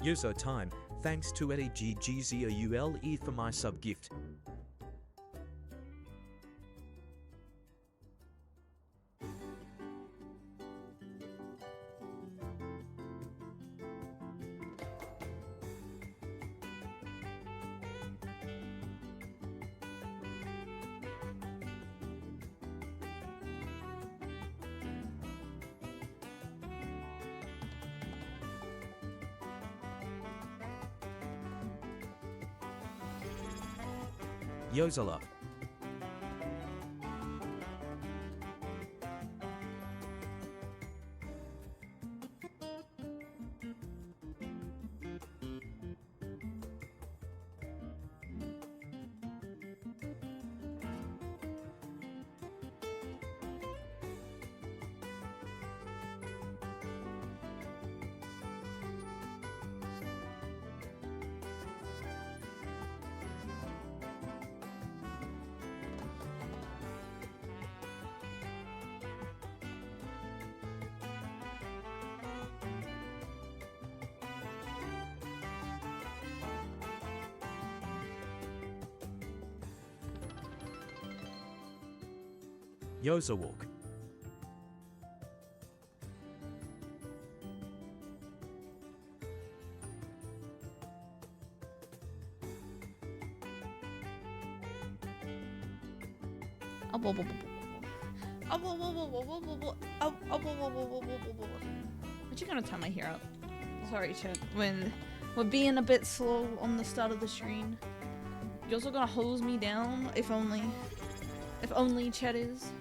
Yozo time. Thanks to EddieGGZOULE for my sub gift. Yozola. Yozo walk. What you gonna tell my hero? Sorry, chat. When we're being a bit slow on the start of the stream, you're also gonna hose me down. If only chat is.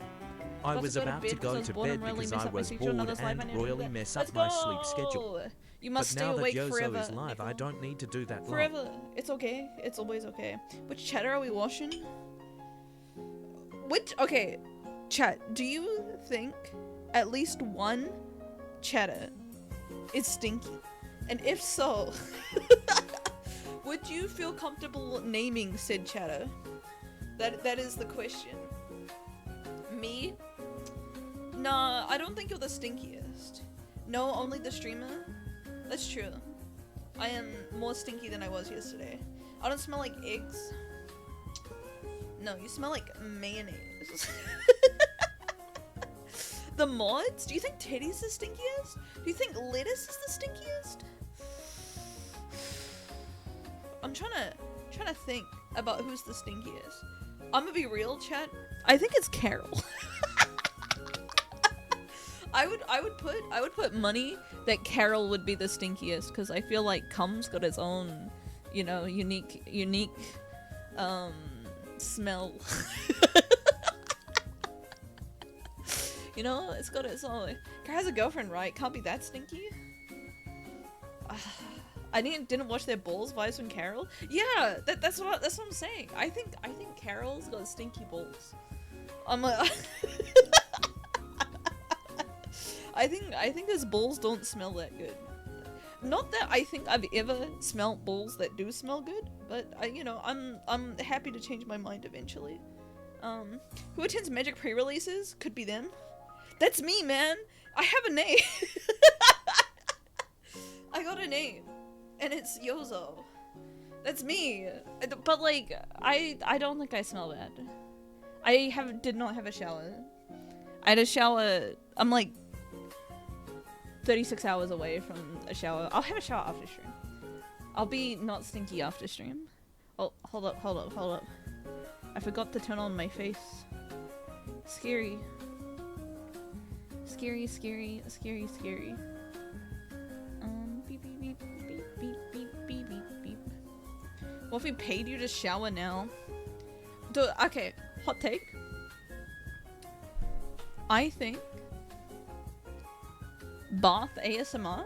I was about to go to bed because I was bored and royally mess up my sleep schedule. You must But now stay awake that Yozo forever. is live, I don't need to do that long. Forever. It's okay. It's always okay. Which cheddar are we washing? Okay, chat, do you think at least one cheddar is stinky? And if so, would you feel comfortable naming said cheddar? That is the question. Me? Nah, I don't think you're the stinkiest. No, only the streamer? That's true. I am more stinky than I was yesterday. I don't smell like eggs. No, you smell like mayonnaise. The mods? Do you think Teddy's the stinkiest? Do you think lettuce is the stinkiest? I'm trying to think about who's the stinkiest. I'm gonna be real, chat. I think it's Carol. I would put money that Carol would be the stinkiest because I feel like Cum's got its own, you know, unique smell. You know, it's got its own. Carol has a girlfriend, right? Can't be that stinky. I didn't watch their balls vibes from Carol. Yeah, that's what I'm saying. I think Carol's got stinky balls. I'm like, I think his balls don't smell that good. Not that I think I've ever smelled balls that do smell good, but I'm happy to change my mind eventually. Who attends Magic pre-releases? Could be them. That's me, man. I have a name. I got a name, and it's Yozo. That's me. But like, I don't think I smell bad. I did not have a shower. I had a shower. I'm like 36 hours away from a shower. I'll have a shower after stream. I'll be not stinky after stream. Oh, hold up. I forgot to turn on my face. Scary. Scary. Beep, beep, beep, beep, beep, beep, beep, beep, beep. What if we paid you to shower now? Okay, hot take. I think bath ASMR.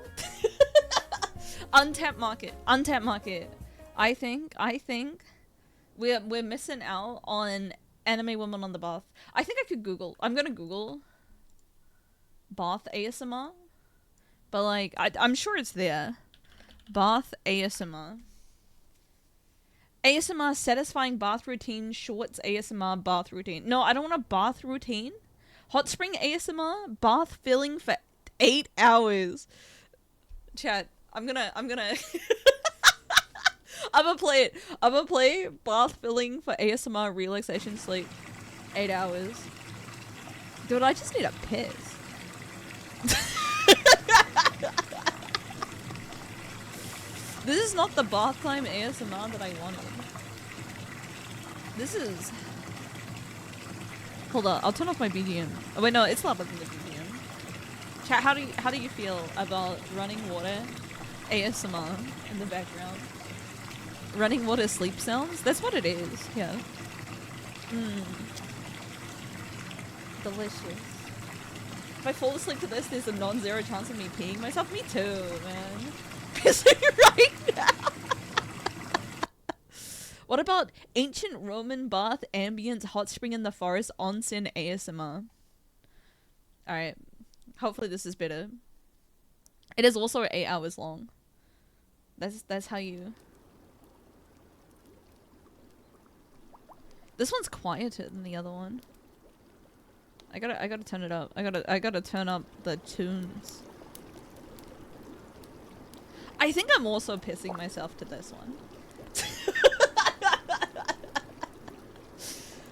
Untapped market. I think we're missing out on anime women on the bath. I think I could Google. I'm gonna Google bath ASMR, but like I'm sure it's there. Bath ASMR. ASMR satisfying bath routine shorts ASMR bath routine. No, I don't want a bath routine. Hot spring ASMR bath filling for 8 hours. Chat, I'm gonna I'm gonna play it. I'm gonna play bath filling for ASMR relaxation sleep. 8 hours. Dude, I just need a piss. This is not the bath time ASMR that I wanted. This is... Hold on, I'll turn off my BGM. Oh wait, no, it's louder than the BGM. Chat, how do you feel about running water ASMR in the background? Running water sleep sounds? That's what it is, yeah. Delicious. If I fall asleep to this, there's a non-zero chance of me peeing myself. Me too, man. Pissing right now. What about ancient Roman bath ambience hot spring in the forest onsen ASMR? Alright. Hopefully this is better. It is also 8 hours long. That's how you... This one's quieter than the other one. I gotta turn it up. I gotta turn up the tunes. I think I'm also pissing myself to this one.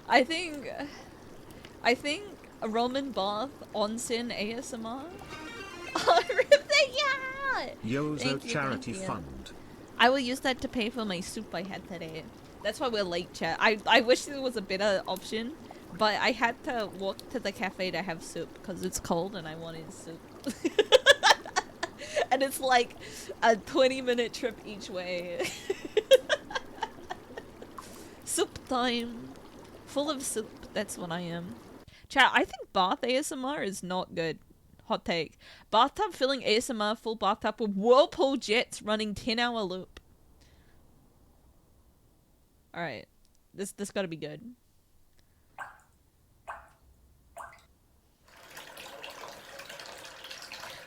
I think a Roman bath onsen ASMR. Oh, yeah! Yozo charity fund. I will use that to pay for my soup I had today. That's why we're late, chat. I wish there was a better option, but I had to walk to the cafe to have soup because it's cold and I wanted soup. And it's like a 20-minute trip each way. Soup time. Full of soup. That's what I am. Chat, I think bath ASMR is not good. Hot take. Bathtub filling ASMR, full bathtub with whirlpool jets running 10-hour loop. Alright. This gotta be good.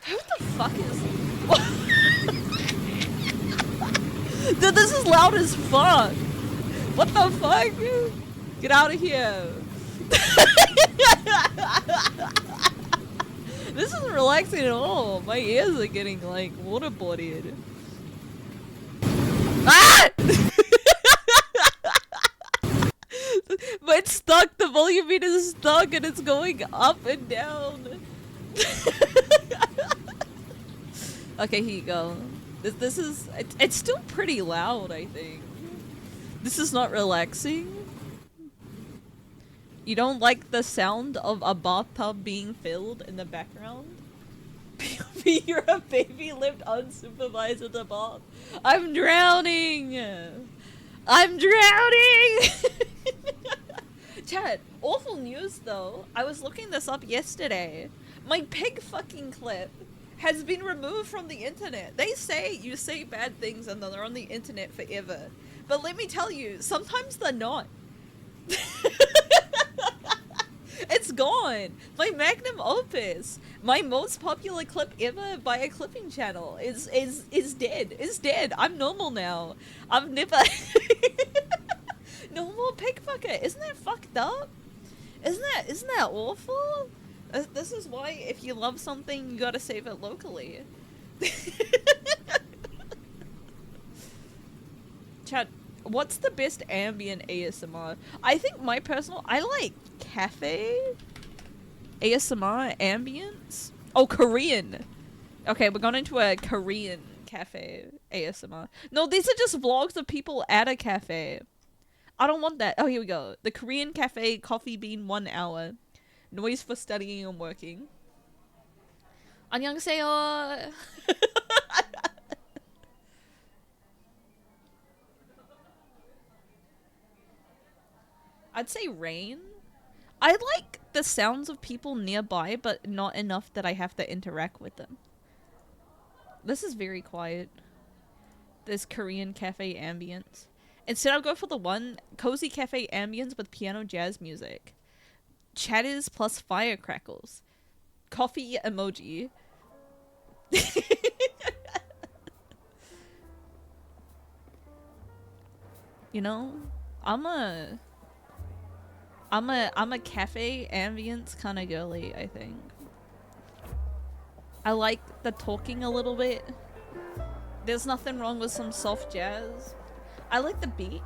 Who the fuck is... Dude, this is loud as fuck! What the fuck? Get out of here! This isn't relaxing at all. My ears are getting like waterboarded. Ah! But it's stuck. The volume meter is stuck and it's going up and down. Okay, here you go. This is... It's still pretty loud, I think. This is not relaxing. You don't like the sound of a bathtub being filled in the background? You're a baby lived unsupervised in the bath. I'm drowning! I'm drowning! Chat, awful news though. I was looking this up yesterday. My pig fucking clip has been removed from the internet. They say you say bad things and they're on the internet forever. But let me tell you, sometimes they're not. It's gone. My magnum opus, my most popular clip ever by a clipping channel is dead. Is dead. I'm normal now. I've never no more pig fucker. Isn't that fucked up? Isn't that awful? This is why if you love something, you gotta save it locally. Chat, what's the best ambient ASMR? I think my personal... I like cafe ASMR ambience. Oh, Korean. Okay, we're going into a Korean cafe ASMR. No, these are just vlogs of people at a cafe. I don't want that. Oh, here we go. The Korean cafe coffee bean 1 hour. Noise for studying and working. 안녕하세요. I'd say rain. I like the sounds of people nearby, but not enough that I have to interact with them. This is very quiet. This Korean cafe ambience. Instead, I'll go for the one cozy cafe ambience with piano jazz music. Chatters plus firecrackles. Coffee emoji. You know, I'm a cafe ambience kind of girly, I think. I like the talking a little bit. There's nothing wrong with some soft jazz. I like the beach.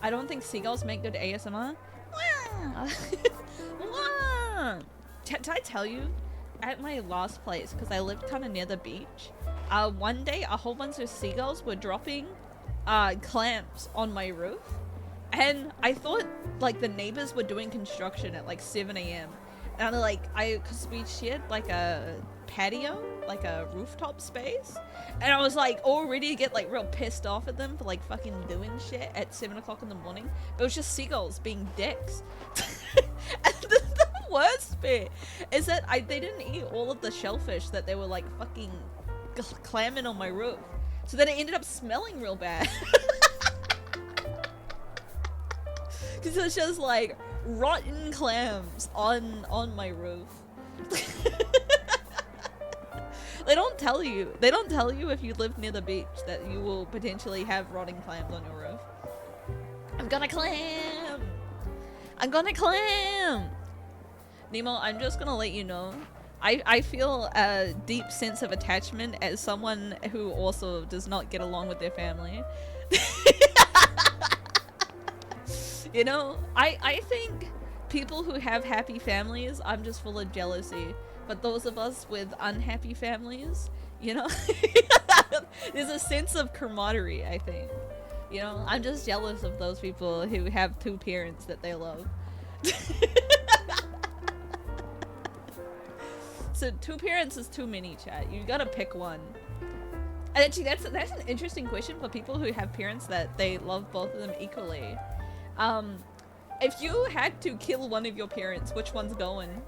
I don't think seagulls make good ASMR. Did I tell you? At my last place, because I lived kind of near the beach, one day a whole bunch of seagulls were dropping clams on my roof. And I thought, like, the neighbors were doing construction at, like, 7 a.m. And, like, because we shared, like, a patio, like, a rooftop space. And I was, like, all ready to get, like, real pissed off at them for, like, fucking doing shit at 7 o'clock in the morning. But it was just seagulls being dicks. And the worst bit is that they didn't eat all of the shellfish that they were, like, fucking clamming on my roof. So then it ended up smelling real bad. Because it was just like rotten clams on my roof. They don't tell you if you live near the beach that you will potentially have rotting clams on your roof. I'm gonna clam! Nemo, I'm just gonna let you know, I feel a deep sense of attachment as someone who also does not get along with their family. You know, I think people who have happy families, I'm just full of jealousy. But those of us with unhappy families, you know, there's a sense of camaraderie, I think. You know, I'm just jealous of those people who have two parents that they love. So 2 parents is too many, chat. You gotta pick one. And actually, that's an interesting question for people who have parents that they love both of them equally. If you had to kill one of your parents, which one's going?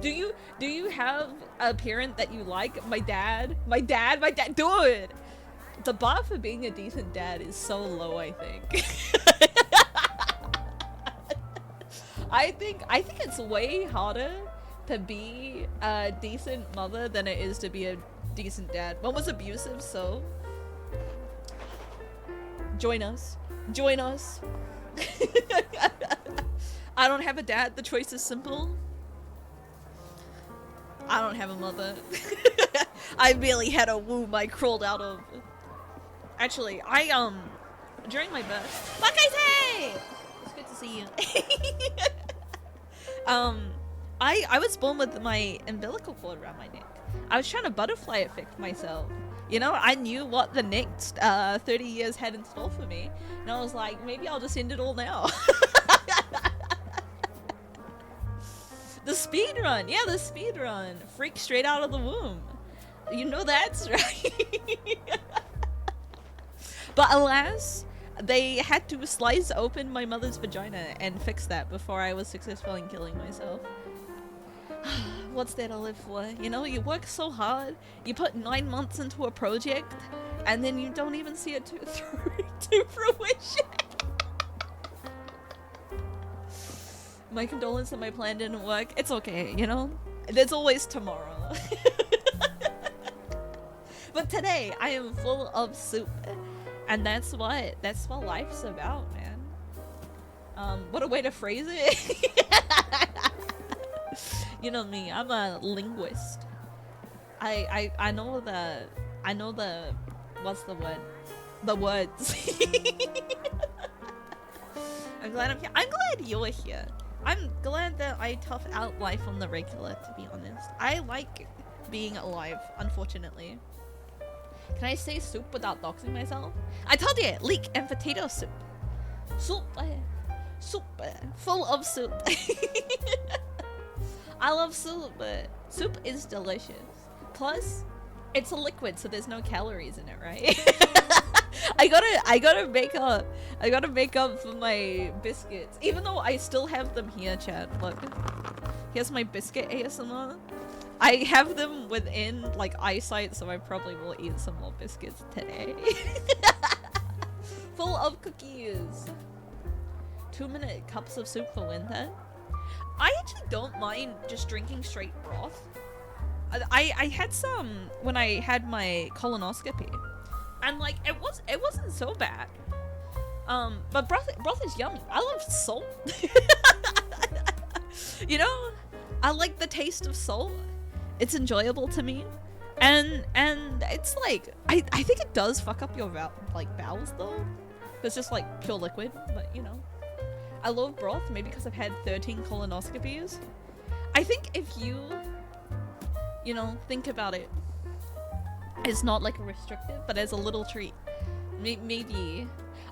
Do you have a parent that you like? My dad, dude! The bar for being a decent dad is so low, I think. I think it's way harder to be a decent mother than it is to be a decent dad. One was abusive, so join us. I don't have a dad. The choice is simple. I don't have a mother. I barely had a womb I crawled out of. Actually, during my birth. Bakaise! It's good to see you. I was born with my umbilical cord around my neck. I was trying to butterfly effect myself. You know, I knew what the next 30 years had in store for me. And I was like, maybe I'll just end it all now. The speed run. Yeah, the speed run. Freak straight out of the womb. You know that's right. But alas, they had to slice open my mother's vagina and fix that before I was successful in killing myself. What's there to live for? You know, you work so hard, you put 9 months into a project, and then you don't even see it to fruition. My condolences that my plan didn't work. It's okay, you know? There's always tomorrow. But today, I am full of soup. And that's what life's about, man. What a way to phrase it. You know me, I'm a linguist. I know the what's the word? The words. I'm glad I'm here. I'm glad you're here. I'm glad that I tough out life on the regular, to be honest. I like being alive, unfortunately. Can I say soup without doxing myself? I told you, leek and potato soup. Soup, full of soup. I love soup, but soup is delicious. Plus, it's a liquid, so there's no calories in it, right? I gotta make up for my biscuits, even though I still have them here, Chad. Look, here's my biscuit ASMR. I have them within like eyesight, so I probably will eat some more biscuits today. Full of cookies. 2-minute cups of soup for winter. I actually don't mind just drinking straight broth. I had some when I had my colonoscopy, and like it wasn't so bad. But broth is yummy. I love salt. You know, I like the taste of salt. It's enjoyable to me. And it's like I think it does fuck up your bowels though. It's just like pure liquid, but you know. I love broth, maybe because I've had 13 colonoscopies. I think if you know, think about it, it's not like a restrictive, but as a little treat. Maybe.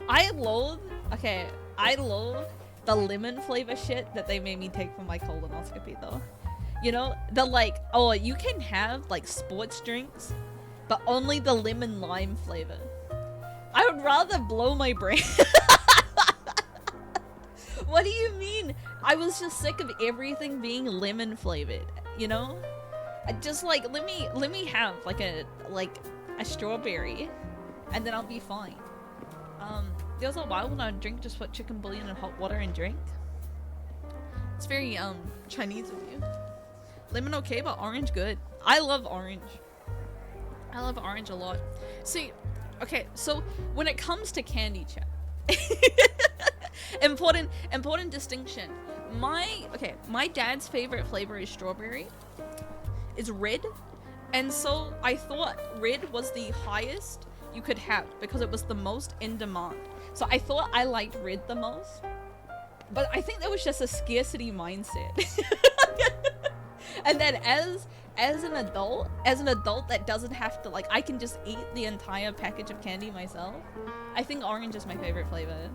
I love the lemon flavor shit that they made me take for my colonoscopy though. You know, the like, oh, you can have like sports drinks, but only the lemon lime flavor. I would rather blow my brain. What do you mean? I was just sick of everything being lemon flavored, you know? I just like, let me have like a strawberry and then I'll be fine. There was a while when I would drink, just put chicken bouillon in hot water and drink. It's very Chinese of you. Lemon okay, but orange good. I love orange. I love orange a lot. See, okay, so when it comes to candy, chat, important distinction. My dad's favorite flavor is strawberry. It's red, and so I thought red was the highest you could have because it was the most in demand. So I thought I liked red the most, but I think that was just a scarcity mindset. And then as an adult that doesn't have to, like, I can just eat the entire package of candy myself. I think orange is my favorite flavor.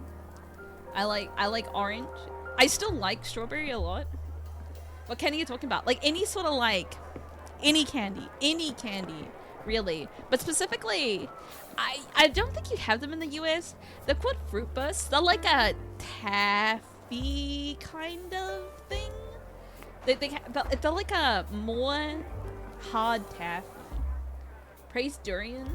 I like orange. I still like strawberry a lot. What candy are you talking about? Like any sort of like any candy, really. But specifically, I don't think you have them in the US. They're called Fruit Bursts. They're like a taffy kind of thing. They're like a more hard taffy. Praise durian.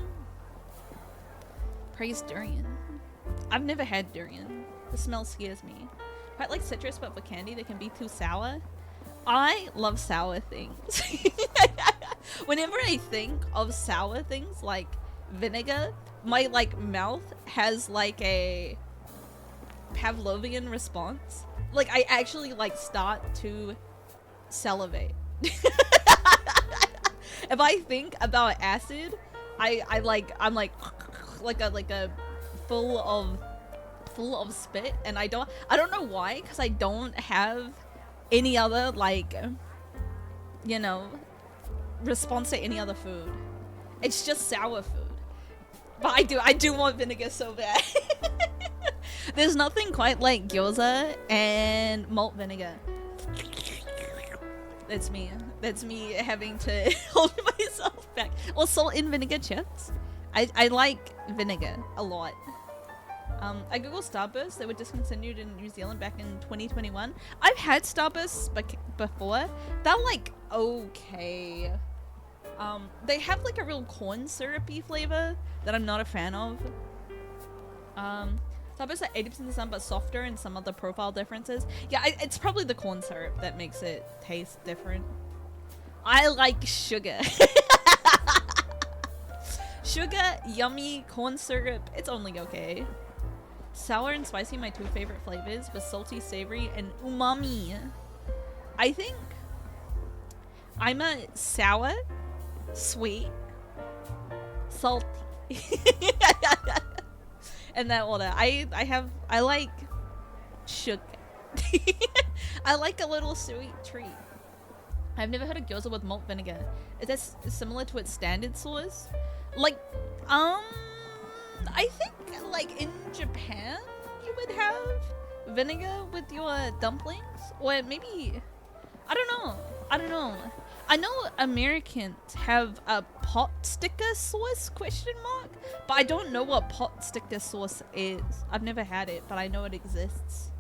I've never had durian. The smell scares me. Quite like citrus, but for candy they can be too sour. I love sour things. Whenever I think of sour things like vinegar, my like mouth has like a Pavlovian response. Like I actually like start to salivate. If I think about acid, I'm like a full of spit, and I don't know why, because I don't have any other like, you know, response to any other food. It's just sour food. But I do want vinegar so bad. There's nothing quite like gyoza and malt vinegar. That's me having to hold myself back. Well, salt and vinegar chips. I like vinegar a lot. I googled Starburst. They were discontinued in New Zealand back in 2021. I've had Starbursts before. They're like okay. They have like a real corn syrupy flavor that I'm not a fan of. Starbursts are 80% the same but softer and some other profile differences. Yeah, it's probably the corn syrup that makes it taste different. I like sugar. Sugar, yummy, corn syrup, it's only okay. Sour and spicy, my two favorite flavors, but salty, savory, and umami. I think I'm a sour, sweet, salty. In that order. I like sugar. I like a little sweet treat. I've never had a gyoza with malt vinegar. Is that similar to its standard sauce? Like, I think like in Japan you would have vinegar with your dumplings, or maybe I don't know. I know Americans have a pot sticker sauce ? But I don't know what pot sticker sauce is. I've never had it, but I know it exists.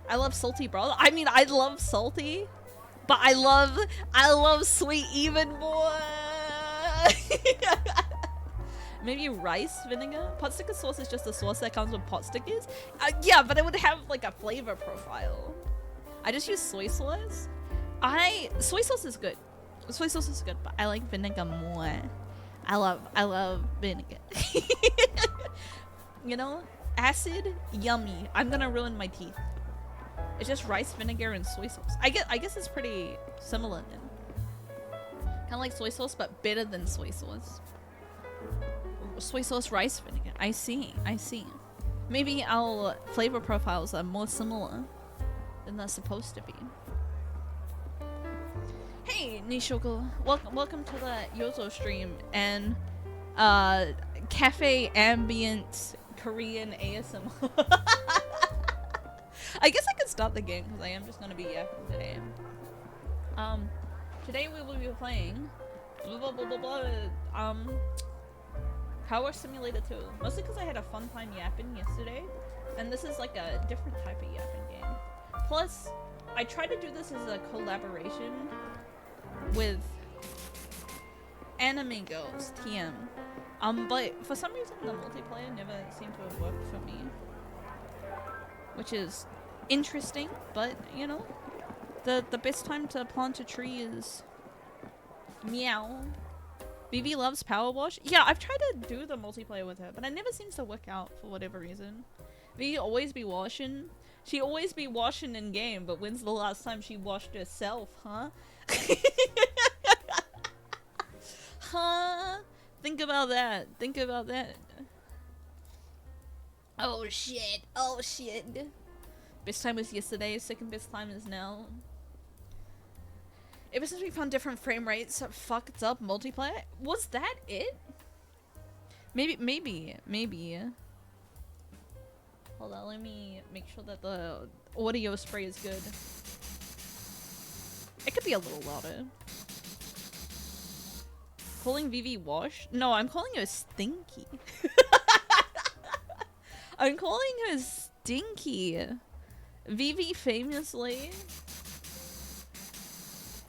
I love salty broth. I mean, I love salty, but I love sweet even more. Maybe rice vinegar? Pot sticker sauce is just a sauce that comes with pot stickers? Yeah, but it would have like a flavor profile. I just use soy sauce. Soy sauce is good. Soy sauce is good, but I like vinegar more. I love vinegar. You know? Acid, yummy. I'm gonna ruin my teeth. It's just rice vinegar and soy sauce. I guess it's pretty similar then. Kind of like soy sauce, but better than soy sauce. Soy sauce rice vinegar. I see. I see. Maybe our flavor profiles are more similar than they're supposed to be. Hey, Nishoko. Welcome to the Yozo stream and cafe ambient Korean ASMR. I guess I could start the game because I am just gonna be yapping today. Today we will be playing Power Simulator 2. Mostly because I had a fun time yapping yesterday, and this is like a different type of yapping game. Plus, I tried to do this as a collaboration with Anime Girls TM. But for some reason the multiplayer never seemed to have worked for me, which is interesting. But you know, the best time to plant a tree is meow. Vivi loves PowerWash. Yeah, I've tried to do the multiplayer with her, but it never seems to work out for whatever reason. Vivi always be washing. She always be washing in game, but when's the last time she washed herself, huh? Huh? Think about that. Think about that. Oh shit. Oh shit. Best time was yesterday, second best time is now. Ever since we found different frame rates that fucked up multiplayer, was that it? Maybe. Hold on, let me make sure that the audio spray is good. It could be a little louder. Calling Vivi wash? No, I'm calling her stinky. I'm calling her stinky. Vivi famously.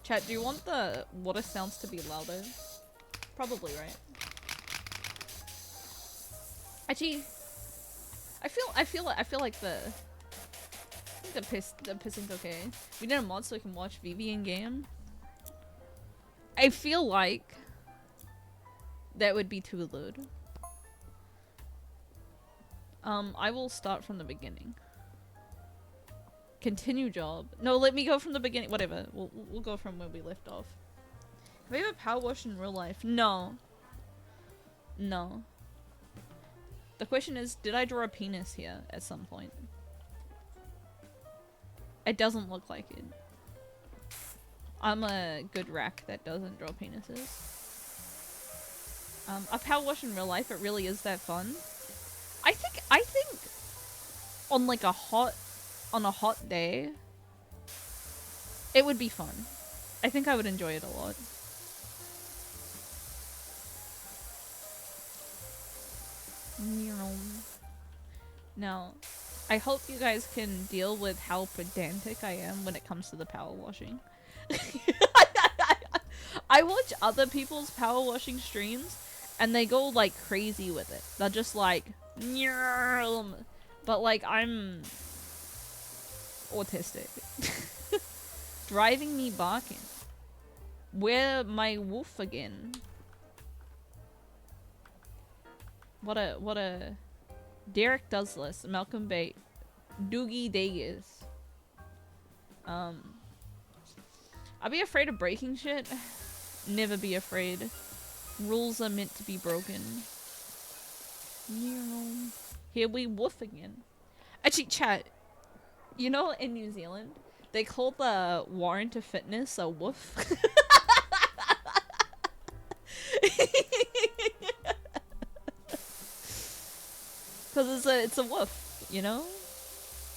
Chat, do you want the water sounds to be louder? Probably, right? Actually, I feel like the pissing's okay. We did a mod so we can watch Vivi in game. I feel like that would be too loud. I will start from the beginning. Continue job. No, let me go from the beginning. Whatever. We'll go from where we left off. Have you ever power washed in real life? No. No. The question is, did I draw a penis here at some point? It doesn't look like it. I'm a good rack that doesn't draw penises. A power wash in real life, it really is that fun. I think on like a hot day, it would be fun. I think I would enjoy it a lot. Now, I hope you guys can deal with how pedantic I am when it comes to the power washing. I watch other people's power washing streams and they go like crazy with it. They're just like, but like I'm autistic. Driving me barking. Where my wolf again? What a Derek Douglas, Malcolm Bate, Doogie Dagas. I'll be afraid of breaking shit. Never be afraid. Rules are meant to be broken. Here we woof again. Actually, chat. You know, in New Zealand, they call the warrant of fitness a woof. Because it's a woof, you know?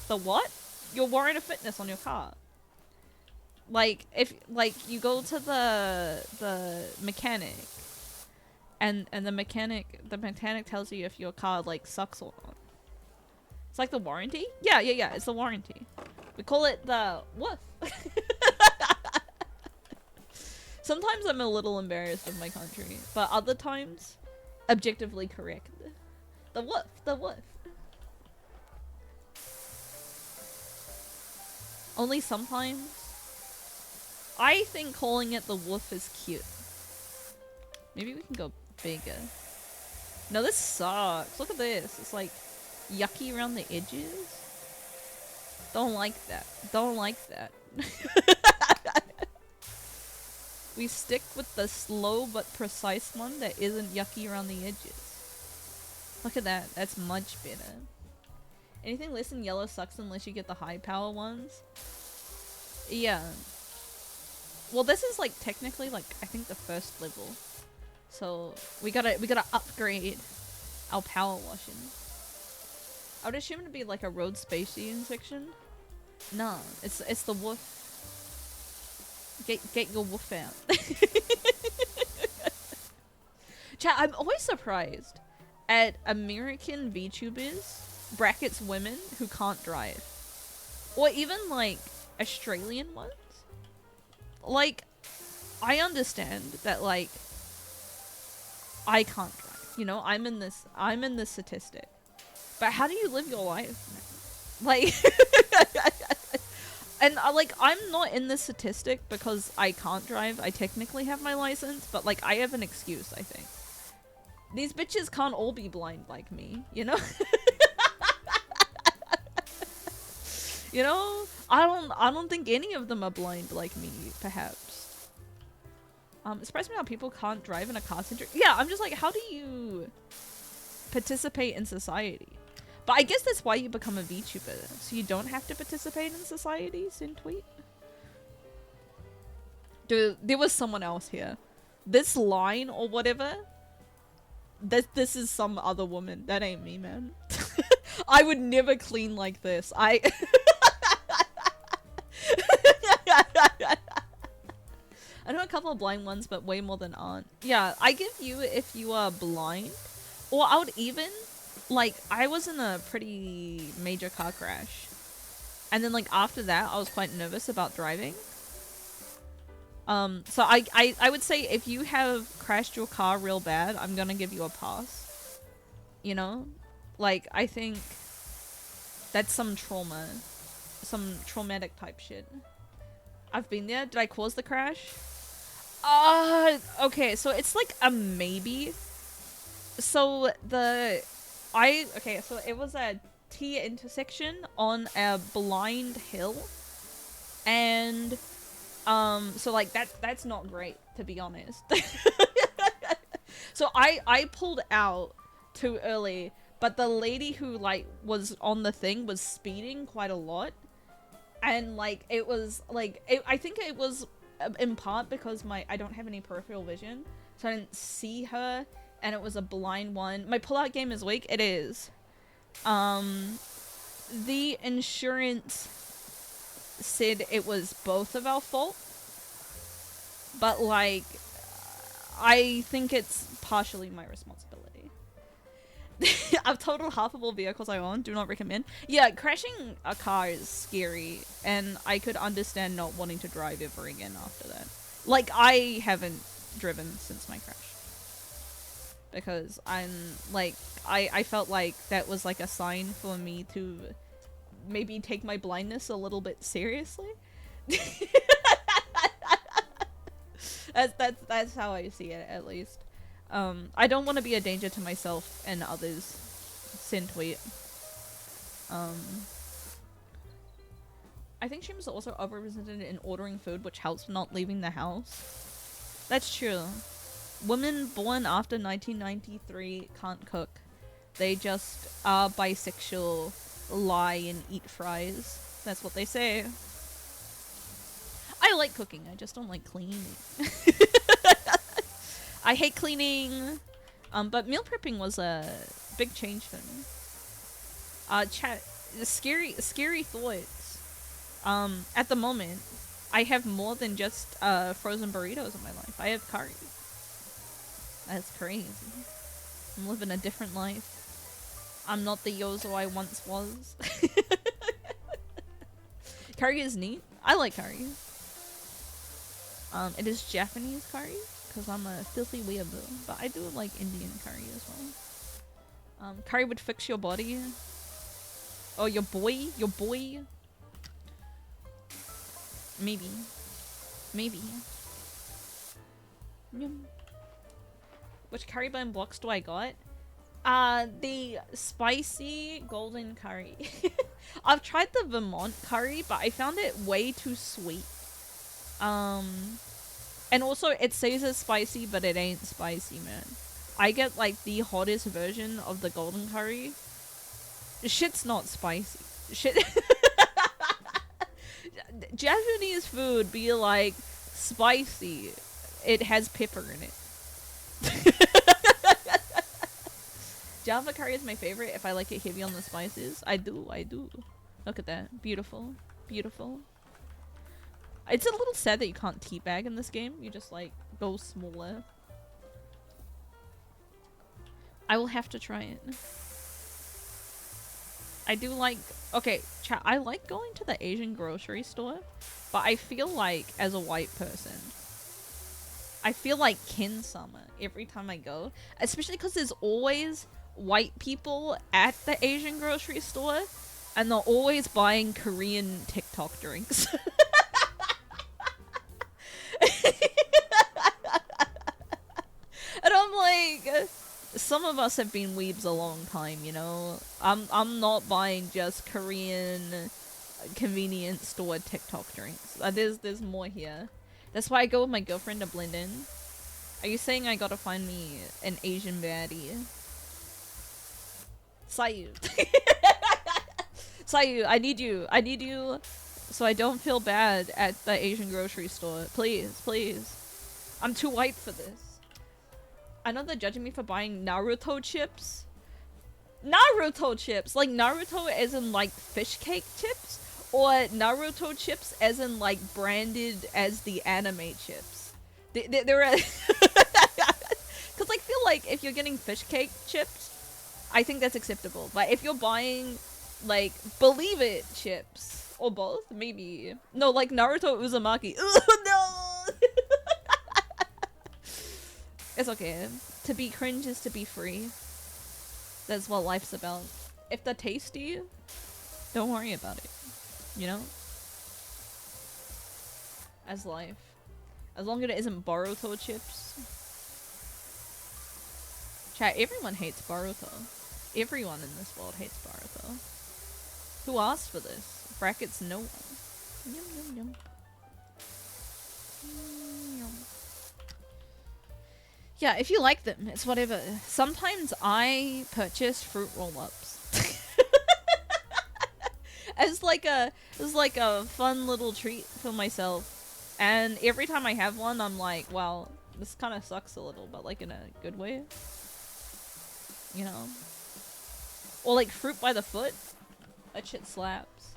The what? Your warrant of fitness on your car. Like, if, like, you go to the mechanic, and the mechanic tells you if your car, like, sucks or not. It's like the warranty? Yeah, it's the warranty. We call it the woof. Sometimes I'm a little embarrassed of my country, but other times, objectively correct. The woof. Only sometimes. I think calling it the woof is cute. Maybe we can go bigger. No, this sucks. Look at this. It's like yucky around the edges. Don't like that. Don't like that. We stick with the slow but precise one that isn't yucky around the edges. Look at that. That's much better. Anything less than yellow sucks unless you get the high power ones. Yeah. Well, this is like technically like I think the first level. So we gotta upgrade our power washing. I would assume it'd be like a road spacing section. No, it's the wolf. Get your wolf out. Chat, I'm always surprised at American VTubers, brackets women, who can't drive. Or even like Australian ones. Like, I understand that like I can't drive. You know, I'm in this statistic. But how do you live your life, man? Like and like I'm not in this statistic because I can't drive. I technically have my license, but like I have an excuse, I think. These bitches can't all be blind like me, you know? You know? I don't think any of them are blind like me, perhaps. It surprised me how people can't drive in a car center. Yeah, I'm just like, how do you participate in society? But I guess that's why you become a VTuber, so you don't have to participate in society, Tweet. Dude, there was someone else here. This line or whatever, this is some other woman. That ain't me, man. I would never clean like this. I know a couple of blind ones, but way more than aren't. Yeah, I give you if you are blind, or I would even... Like, I was in a pretty major car crash. And then, like, after that, I was quite nervous about driving. So I would say if you have crashed your car real bad, I'm gonna give you a pass. You know? Like, I think that's some trauma. Some traumatic type shit. I've been there. Did I cause the crash? Okay, so it's like a maybe. So so it was a T intersection on a blind hill, and so like that's not great, to be honest. So I pulled out too early, but the lady who like was on the thing was speeding quite a lot, and like it was like I think it was in part because I don't have any peripheral vision, so I didn't see her. And it was a blind one. My pullout game is weak. It is. The insurance said it was both of our fault. But, like, I think it's partially my responsibility. I've totaled halfable vehicles I own. Do not recommend. Yeah, crashing a car is scary. And I could understand not wanting to drive ever again after that. Like, I haven't driven since my crash. Because I'm like I felt like that was like a sign for me to maybe take my blindness a little bit seriously. That's how I see it, at least. I don't want to be a danger to myself and others. Tweet. I think streamers are also overrepresented in ordering food, which helps not leaving the house. That's true. Women born after 1993 can't cook. They just are bisexual, lie, and eat fries. That's what they say. I like cooking, I just don't like cleaning. I hate cleaning. But meal prepping was a big change for me. Chat, scary thoughts. At the moment, I have more than just frozen burritos in my life. I have curry. That's crazy. I'm living a different life. I'm not the Yozo I once was. Curry is neat. I like curry. It is Japanese curry, because I'm a filthy weirdo. But I do like Indian curry as well. Curry would fix your body. Oh, your boy? Your boy? Maybe. Maybe. Yum. Which curry bun blocks do I got? The spicy golden curry. I've tried the Vermont curry, but I found it way too sweet. And And also, it says it's spicy, but it ain't spicy, man. I get, like, the hottest version of the golden curry. Shit's not spicy. Shit. Japanese food be, like, spicy. It has pepper in it. Java curry is my favorite if I like it heavy on the spices. I do. Look at that. Beautiful. Beautiful. It's a little sad that you can't teabag in this game. You just, like, go smaller. I will have to try it. I do like... Okay, chat, I like going to the Asian grocery store, but I feel like, as a white person, I feel like Kin Summer every time I go. Especially because there's always white people at the Asian grocery store, and they're always buying Korean TikTok drinks. And I'm like, some of us have been weebs a long time, you know? I'm not buying just Korean convenience store TikTok drinks. There's more here. That's why I go with my girlfriend to blend in. Are you saying I gotta find me an Asian baddie? Sayu. Sayu, I need you. I need you so I don't feel bad at the Asian grocery store. Please, please. I'm too white for this. I know they're judging me for buying Naruto chips. Naruto chips! Like Naruto as in like fish cake chips? Or Naruto chips as in like branded as the anime chips? They're because I feel like if you're getting fish cake chips, I think that's acceptable. But if you're buying like Believe It chips, or both, maybe. No, like Naruto Uzumaki. Ugh, no! It's okay. To be cringe is to be free. That's what life's about. If they're tasty, don't worry about it. You know? As life. As long as it isn't Boruto chips. Chat, everyone hates Boruto. Everyone in this world hates Boruto. Who asked for this? Brackets no one. Yum yum yum. Yeah, if you like them, it's whatever. Sometimes I purchase fruit roll-ups. as like a fun little treat for myself. And every time I have one, I'm like, wow, this kind of sucks a little, but like in a good way. You know? Or like fruit by the foot. That shit slaps.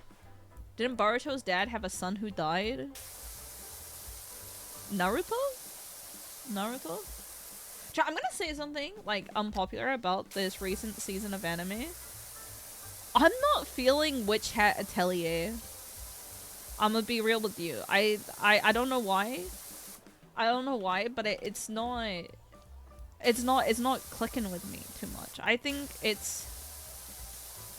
Didn't Boruto's dad have a son who died? Naruto? Naruto? I'm gonna say something, like, unpopular about this recent season of anime. I'm not feeling Witch Hat Atelier. I'm gonna be real with you. I don't know why. I don't know why, but it's not clicking with me too much. I think it's...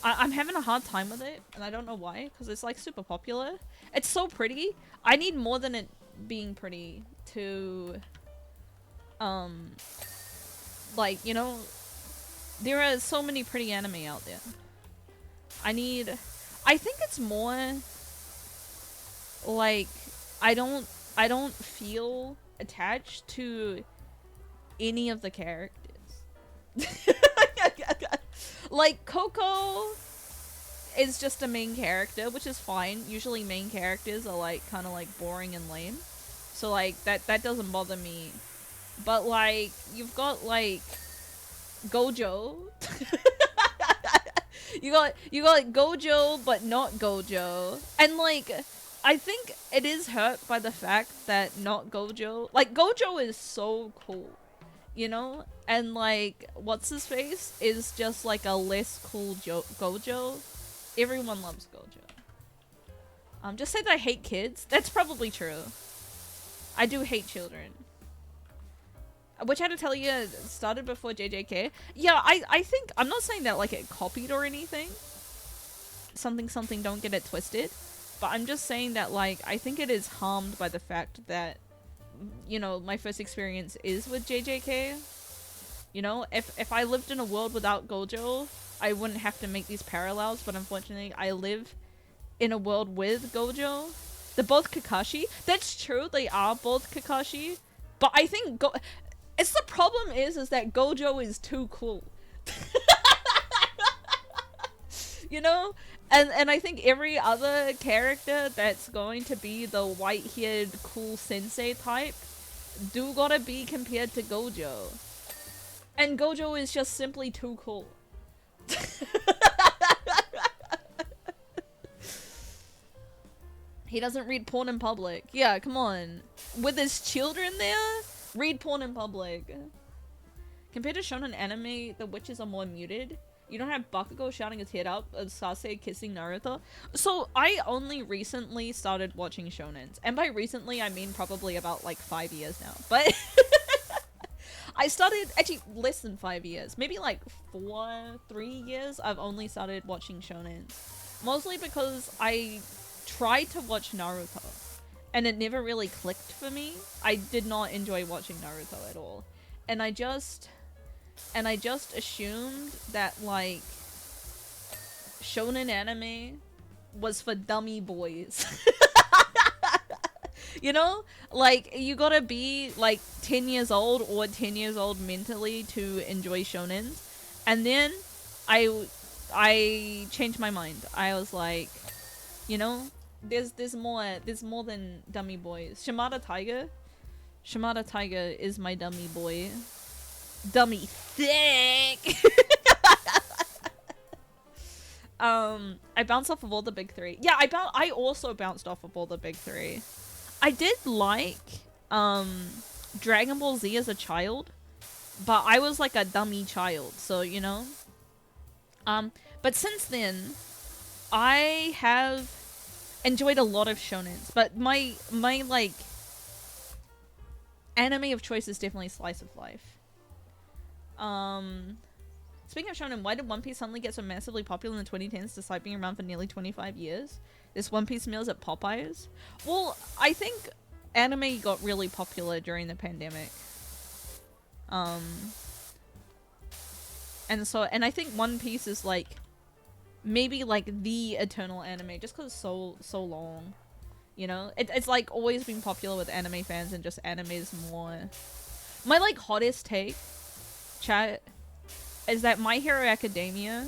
I'm having a hard time with it, and I don't know why, because it's, like, super popular. It's so pretty. I need more than it being pretty to... like, you know, there are so many pretty anime out there. I think it's more like I don't feel attached to any of the characters. Like Coco is just a main character, which is fine. Usually main characters are like kind of like boring and lame. So like that doesn't bother me. But, like, you've got, like, Gojo. you got Gojo, but not Gojo. And, like, I think it is hurt by the fact that not Gojo... Like, Gojo is so cool, you know? And, like, what's-his-face is just, like, a less cool Gojo. Everyone loves Gojo. Just say that I hate kids. That's probably true. I do hate children. Which I had to tell you started before JJK. Yeah, I think, I'm not saying that like it copied or anything. Something, don't get it twisted. But I'm just saying that like, I think it is harmed by the fact that, you know, my first experience is with JJK. You know, if I lived in a world without Gojo, I wouldn't have to make these parallels. But unfortunately, I live in a world with Gojo. They're both Kakashi. That's true, they are both Kakashi. But I think it's the problem is that Gojo is too cool. You know? And I think every other character that's going to be the white-haired cool sensei type do gotta be compared to Gojo. And Gojo is just simply too cool. He doesn't read porn in public. Yeah, come on. With his children there, read porn in public. Compared to shonen anime, the witches are more muted. You don't have Bakugo shouting his head up and Sasuke kissing Naruto. So I only recently started watching shonens. And by recently, I mean probably about like 5 years now. But I started, actually less than 5 years. Maybe like 3 years I've only started watching shonens. Mostly because I tried to watch Naruto. And it never really clicked for me. I did not enjoy watching Naruto at all. And I just assumed that, like, shonen anime was for dummy boys. You know? Like, you gotta be, like, 10 years old or 10 years old mentally to enjoy shonens. And then I changed my mind. I was like, you know, there's more than dummy boys. Shimada Tiger is my dummy boy. Dummy thick. I bounced off of all the big three. Yeah, I also bounced off of all the big three. I did like Dragon Ball Z as a child, but I was like a dummy child, so you know. But since then, I have enjoyed a lot of shonens, but my like anime of choice is definitely slice of life. Speaking of shonen, why did One Piece suddenly get so massively popular in the 2010s despite being around for nearly 25 years? This One Piece meals at Popeyes? Well, I think anime got really popular during the pandemic. And I think One Piece is like maybe like the eternal anime just because it's so long. You know? It's like always been popular with anime fans and just anime is more... My like hottest take, chat, is that My Hero Academia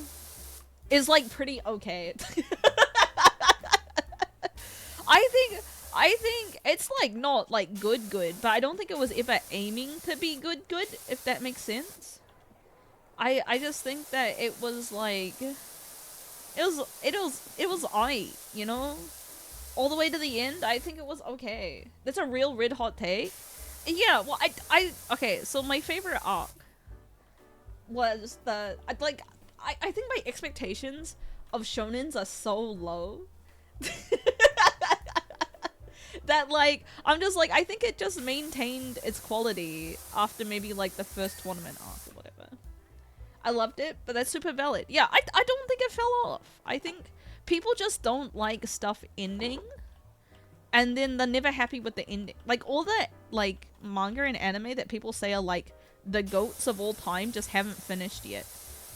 is like pretty okay. I think it's like not like good, but I don't think it was ever aiming to be good, if that makes sense. I just think that it was like it was alright, you know? All the way to the end, I think it was okay. That's a real red hot take. Yeah, well okay, so my favorite arc was I think my expectations of shonens are so low that like I'm just like I think it just maintained its quality after maybe like the first tournament arc or whatever. I loved it, but that's super valid. Yeah, I don't think it fell off. I think people just don't like stuff ending and then they're never happy with the ending. Like all the like manga and anime that people say are like the GOATs of all time just haven't finished yet.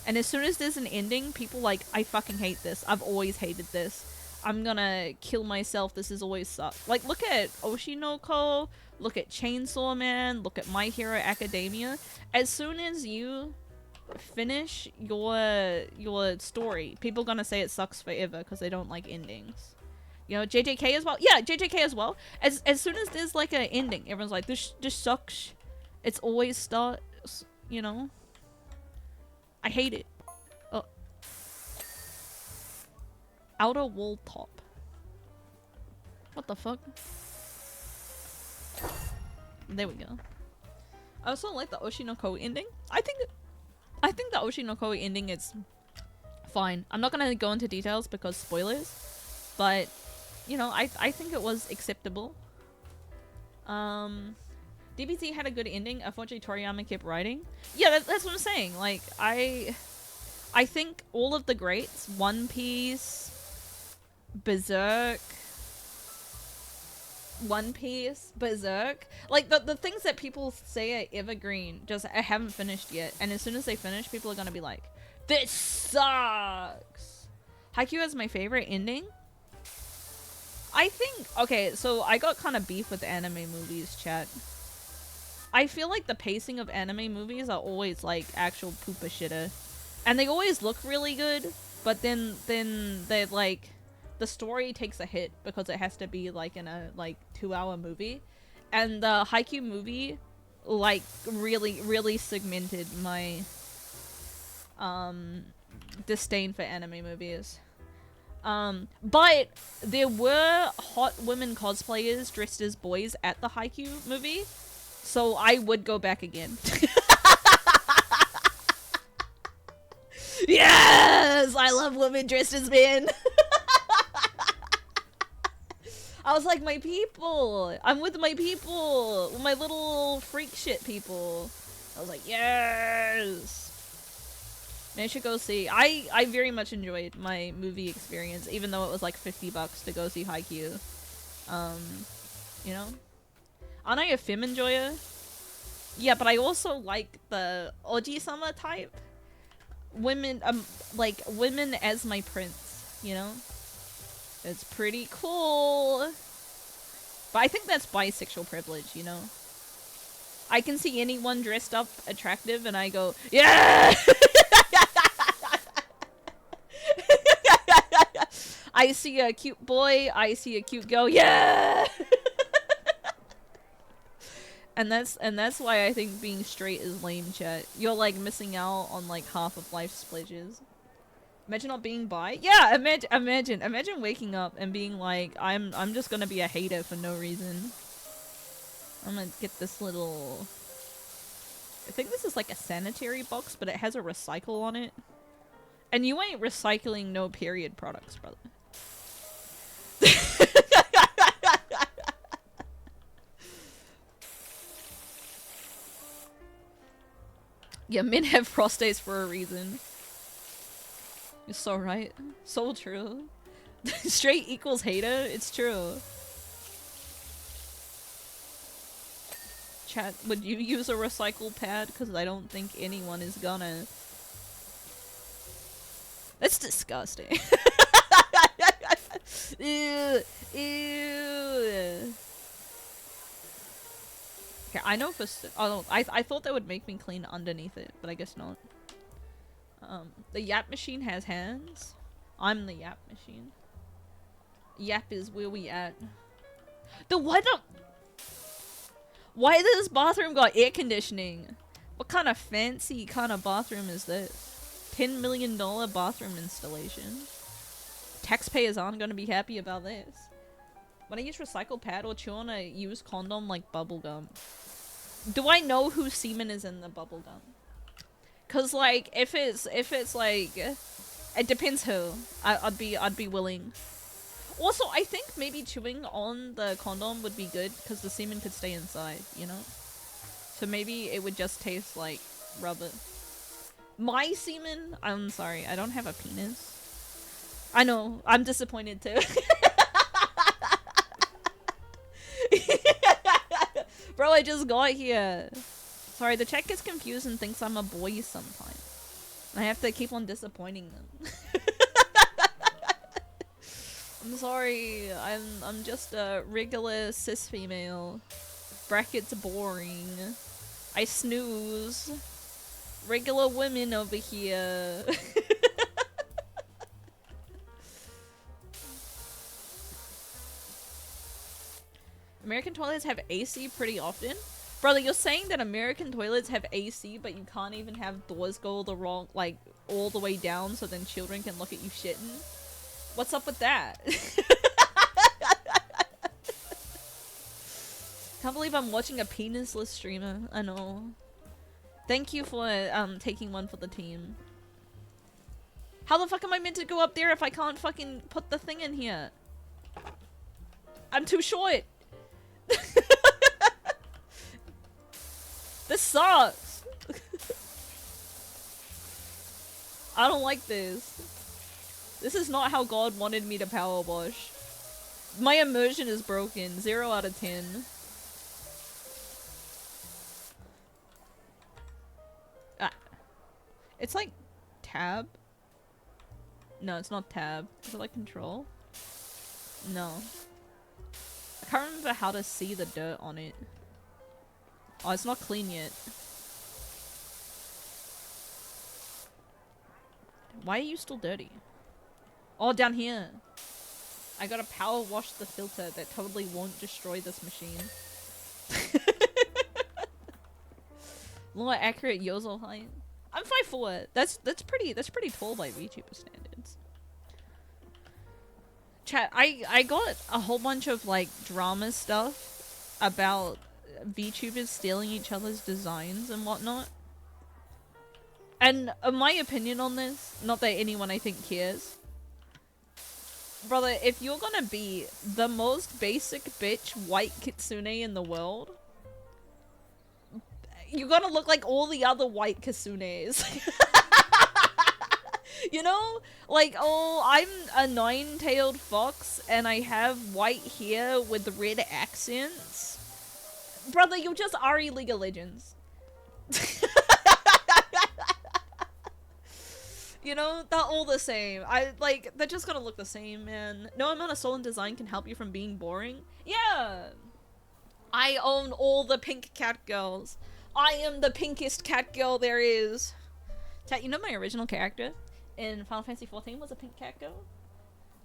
And as soon as there's an ending, people like, I fucking hate this. I've always hated this. I'm gonna kill myself. This has always sucked. Like, look at Oshinoko, look at Chainsaw Man, look at My Hero Academia. As soon as you finish your story, people gonna say it sucks forever because they don't like endings. You know, JJK as well. Yeah, JJK as well. As soon as there's like an ending, everyone's like, this sucks. It's always starts, you know? I hate it. Oh. Outer wall top. What the fuck? There we go. I also like the Oshinoko ending. I think the Oshinoko ending is fine. I'm not gonna go into details because spoilers, but you know, I think it was acceptable. DBZ had a good ending. Unfortunately, Toriyama kept writing. Yeah, that's what I'm saying. Like, I think all of the greats, One Piece, Berserk, like the things that people say are evergreen, just I haven't finished yet. And as soon as they finish, people are gonna be like, this sucks. Haikyuu has my favorite ending. I think, okay, so I got kind of beef with anime movies, chat. I feel like the pacing of anime movies are always like actual poopa shitter. And they always look really good, but then they like the story takes a hit because it has to be like in a like 2-hour movie. And the Haikyuu movie like really segmented my disdain for anime movies. But there were hot women cosplayers dressed as boys at the Haikyuu movie, so I would go back again. Yes! I love women dressed as men! I was like, my people! I'm with my people! My little freak shit people. I was like, yes! Man, I should go see. I very much enjoyed my movie experience, even though it was like $50 to go see Haikyuu. You know? Aren't I a film enjoyer? Yeah, but I also like the Oji-sama type. Women, like, women as my prince, you know? It's pretty cool. But I think that's bisexual privilege, you know? I can see anyone dressed up attractive and I go, yeah! I see a cute boy, I see a cute girl, yeah! And that's why I think being straight is lame, chat. You're like missing out on like half of life's pleasures. Imagine not being bi. Yeah, imagine waking up and being like, I'm just gonna be a hater for no reason. I'm gonna get this little. I think this is like a sanitary box, but it has a recycle on it. And you ain't recycling no period products, brother. Yeah, men have prostates for a reason. You're so right. So true. Straight equals hater? It's true. Chat, would you use a recycle pad? Because I don't think anyone is gonna. That's disgusting. Ew. Ew. Okay, I know for oh, I thought that would make me clean underneath it, but I guess not. The Yap machine has hands. I'm the Yap machine. Yap is where we at. Why does this bathroom got air conditioning? What kind of fancy kind of bathroom is this? $10 million bathroom installation. Taxpayers aren't gonna be happy about this. When I use recycle pad or chew on a used condom like bubblegum. Do I know whose semen is in the bubblegum? Cause like if it's like it depends who. I'd be willing. Also, I think maybe chewing on the condom would be good because the semen could stay inside, you know? So maybe it would just taste like rubber. My semen? I'm sorry, I don't have a penis. I know, I'm disappointed too. Bro, I just got here. Sorry, the chat gets confused and thinks I'm a boy sometimes. I have to keep on disappointing them. I'm sorry, I'm just a regular cis female. Brackets boring. I snooze. Regular women over here. American toilets have AC pretty often? Brother, you're saying that American toilets have AC, but you can't even have doors go the wrong, like, all the way down so then children can look at you shitting? What's up with that? Can't believe I'm watching a penisless streamer. I know. Thank you for, taking one for the team. How the fuck am I meant to go up there if I can't fucking put the thing in here? I'm too short! This sucks! I don't like this. This is not how God wanted me to power wash. My immersion is broken. 0 out of 10. Ah. It's like tab? No, it's not tab. Is it like control? No. I can't remember how to see the dirt on it. Oh, it's not clean yet. Why are you still dirty? Oh, down here. I gotta power wash the filter that totally won't destroy this machine. More accurate Yozo height. I'm 5'4". That's pretty tall by VTuber standards. Chat, I got a whole bunch of like drama stuff about VTubers stealing each other's designs and whatnot. And my opinion on this, not that anyone I think cares. Brother, if you're gonna be the most basic bitch white kitsune in the world, you gotta look like all the other white kitsunes. You know? Like, oh, I'm a nine-tailed fox and I have white hair with red accents. Brother, you're just Ari League of Legends. You know, they're all the same. They're just gonna look the same, man. No amount of soul and design can help you from being boring. Yeah! I own all the pink cat girls. I am the pinkest cat girl there is. Chat, you know my original character in Final Fantasy XIV was a pink cat girl?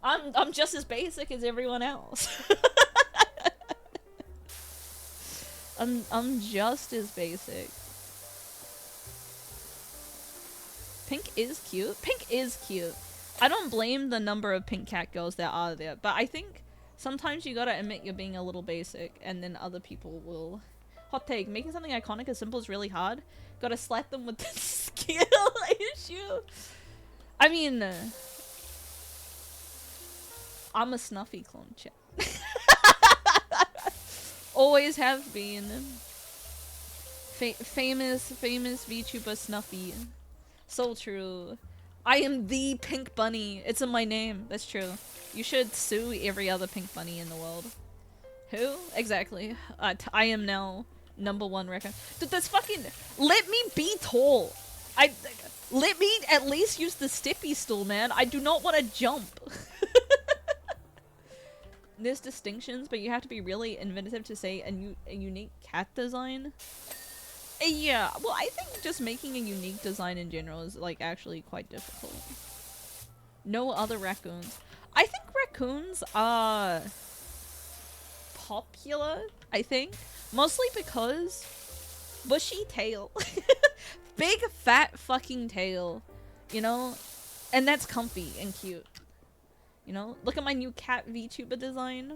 I'm just as basic as everyone else. I'm just as basic. Pink is cute. Pink is cute. I don't blame the number of pink cat girls that are there, but I think sometimes you gotta admit you're being a little basic, and then other people will... Hot take, making something iconic as simple is really hard. Gotta slap them with the skill issue. I mean... I'm a Snuffy clone, chat. Always have been. Famous VTuber Snuffy. So true. I am the pink bunny. It's in my name. That's true. You should sue every other pink bunny in the world. Who? Exactly. I am now #1 record. Dude, that's fucking... Let me be tall. Let me at least use the steppy stool, man. I do not want to jump. There's distinctions, but you have to be really inventive to say a unique cat design. Yeah, well, I think just making a unique design in general is, like, actually quite difficult. No other raccoons. I think raccoons are popular, I think. Mostly because bushy tail. Big fat fucking tail. You know? And that's comfy and cute. You know? Look at my new cat VTuber design.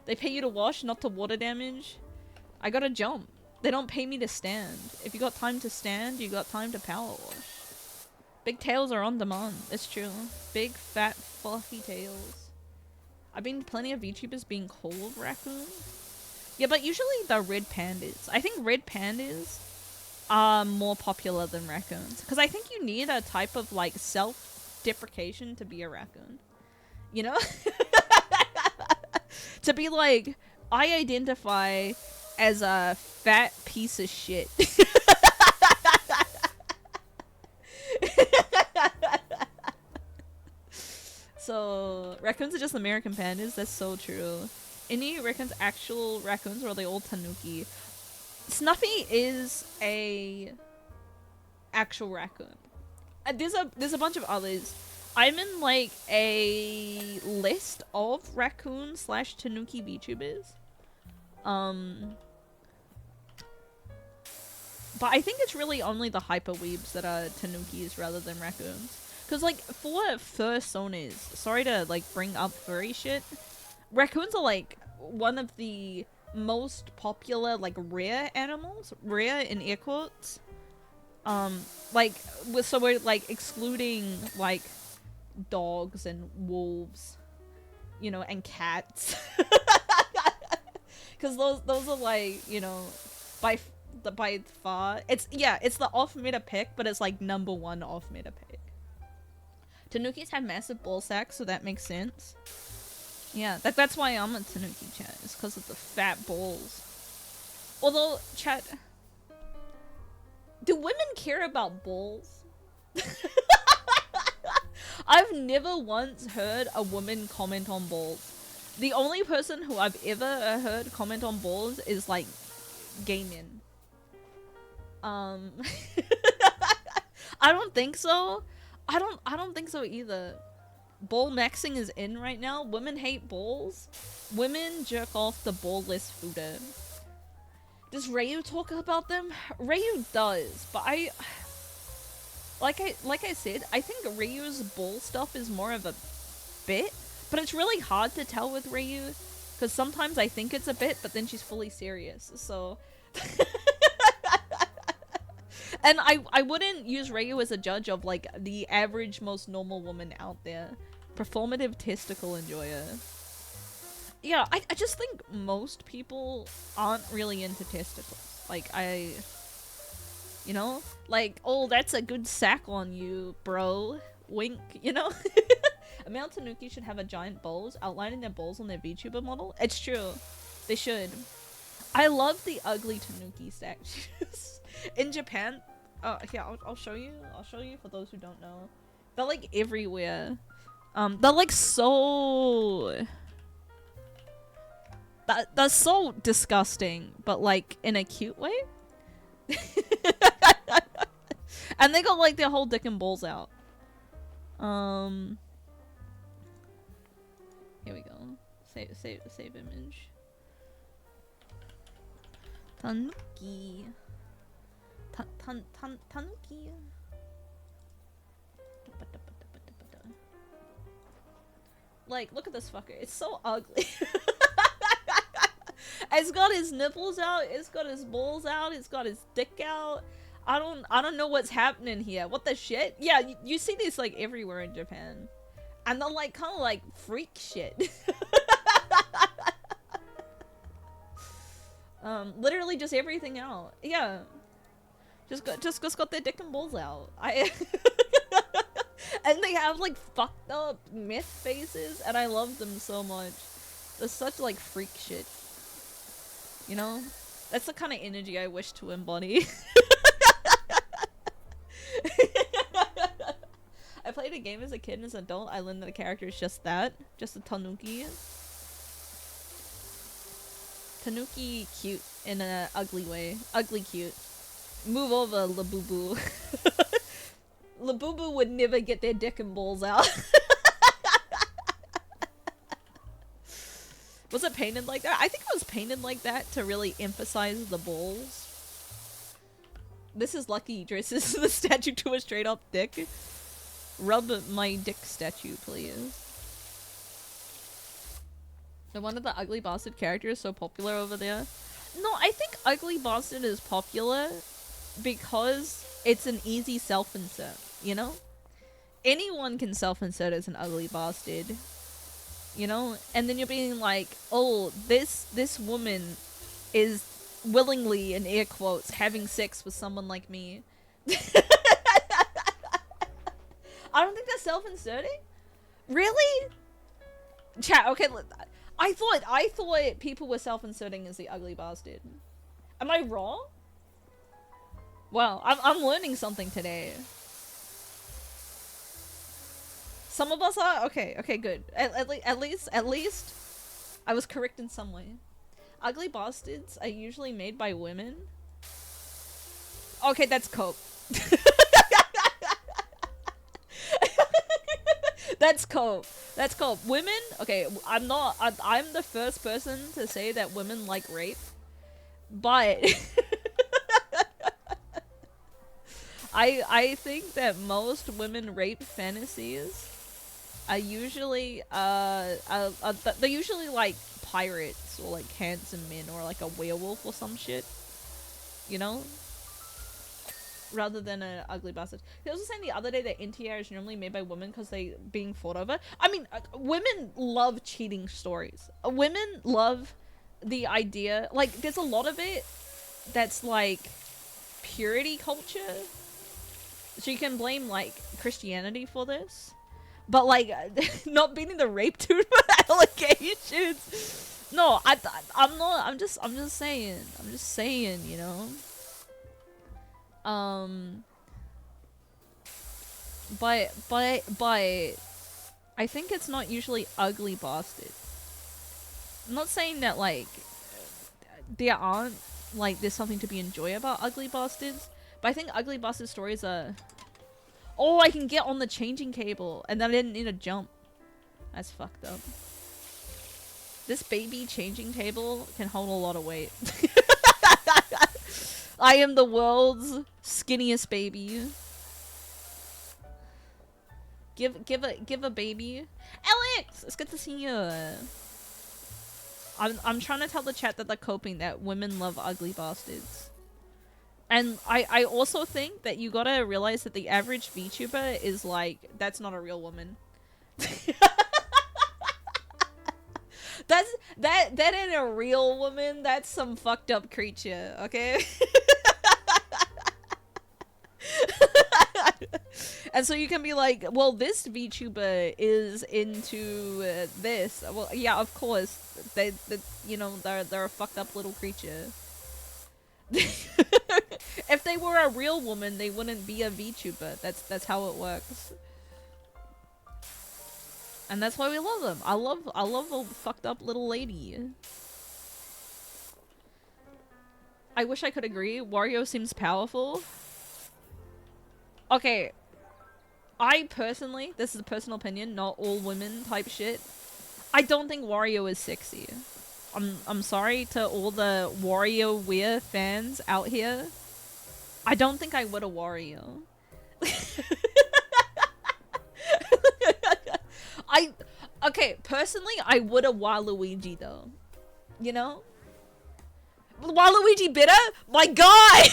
They pay you to wash, not to water damage. I gotta jump. They don't pay me to stand. If you got time to stand, you got time to power wash. Big tails are on demand. It's true. Big, fat, fluffy tails. I've been to plenty of VTubers being called raccoon. Yeah, but usually they're red pandas. I think red pandas are more popular than raccoons. Because I think you need a type of, like, self-deprecation to be a raccoon. You know? To be like, I identify as a fat piece of shit. So, raccoons are just American pandas. That's so true. Any raccoons actual raccoons, or are they all tanuki? Snuffy is a actual raccoon. There's a bunch of others. I'm in like a list of raccoon / tanuki VTubers. But I think it's really only the hyper weebs that are tanukis rather than raccoons. Cause like for fursonas, sorry to like bring up furry shit, raccoons are like one of the most popular like rare animals, rare in air quotes. Like so we're like excluding like dogs and wolves, you know, and cats. Cause those are like, you know, by far it's the off meta pick, but it's like #1 off meta pick. Tanukis have massive ball sacks, so that makes sense. Yeah, that's why I'm a tanuki, chat. It's because of the fat balls. Although, chat, do women care about balls? I've never once heard a woman comment on balls. The only person who I've ever heard comment on balls is like gay men. I don't think so. I don't think so either. Bowl maxing is in right now. Women hate bowls. Women jerk off the bowl-less fooder. Does Ryu talk about them? Ryu does, but like I said, I think Ryu's bowl stuff is more of a bit, but it's really hard to tell with Ryu because sometimes I think it's a bit, but then she's fully serious. So and I wouldn't use Ryu as a judge of like the average most normal woman out there. Performative testicle enjoyer. Yeah, I just think most people aren't really into testicles. Like, you know? Like, oh, that's a good sack on you, bro. Wink, you know? A male tanuki should have a giant balls, outlining their balls on their VTuber model. It's true. They should. I love the ugly tanuki statues. In Japan, here, I'll show you. I'll show you for those who don't know. They're like everywhere. They're like so... That's so disgusting, but like in a cute way. And they got like their whole dick and balls out. Here we go. Save image. Tanuki. Tanuki. Like, look at this fucker. It's so ugly. It's got his nipples out. It's got his balls out. It's got his dick out. I don't know what's happening here. What the shit? Yeah, you see this like everywhere in Japan, and they're like kind of like freak shit. Literally just everything out. Yeah, just got their dick and balls out. And they have like fucked up myth faces, and I love them so much. They're such like freak shit. You know? That's the kind of energy I wish to embody. I played a game as a kid and as an adult. I learned that a character is just that. Just a tanuki. Tanuki cute in an ugly way. Ugly cute. Move over, Labubu. Labubu would never get their dick and balls out. Was it painted like that? I think it was painted like that to really emphasize the balls. This is Lucky dresses the statue to a straight up dick. Rub my dick statue, please. No wonder the Ugly Bastard character is so popular over there. No, I think Ugly Bastard is popular because it's an easy self-insert, you know? Anyone can self-insert as an ugly bastard. You know, and then you're being like, oh, this woman is willingly, in air quotes, having sex with someone like me. I don't think that's self-inserting. Really? Chat, okay, I thought people were self-inserting as the ugly bastard. Am I wrong? Well, I'm learning something today. Some of us are? Okay, good. At least I was correct in some way. Ugly bastards are usually made by women. Okay, that's cope. That's cope. That's cope. Women, okay, I'm the first person to say that women like rape. But I think that most women rape fantasies are usually they're usually like pirates or like handsome men or like a werewolf or some shit, you know, rather than an ugly bastard. I was saying the other day that NTR is normally made by women because they being fought over. I mean, women love cheating stories. Women love the idea, like there's a lot of it that's like purity culture, so you can blame like Christianity for this. But like, not beating the rape dude for allegations. No, I'm not. I'm just saying. I'm just saying. You know. But I think it's not usually ugly bastard. I'm not saying that like there aren't like there's something to be enjoyed about Ugly Bastards. But I think Ugly Bastard stories are... Oh, I can get on the changing cable, and then I didn't need to jump. That's fucked up. This baby changing table can hold a lot of weight. I am the world's skinniest baby. Give a baby. Alex, it's good to see you. I'm trying to tell the chat that they're coping that women love Ugly Bastards. And I also think that you gotta realize that the average VTuber is like, that's not a real woman. That ain't a real woman, that's some fucked up creature, okay? And so you can be like, well, this VTuber is into this. Well, yeah, of course. You know, they're a fucked up little creature. If they were a real woman, they wouldn't be a VTuber. That's how it works. And that's why we love them. I love a fucked up little lady. I wish I could agree. Wario seems powerful. Okay. I personally, this is a personal opinion, not all women type shit. I don't think Wario is sexy. I'm sorry to all the WarioWare fans out here. I don't think I would a Wario. Okay, personally, I would a Waluigi though. You know? Waluigi bitter? My god!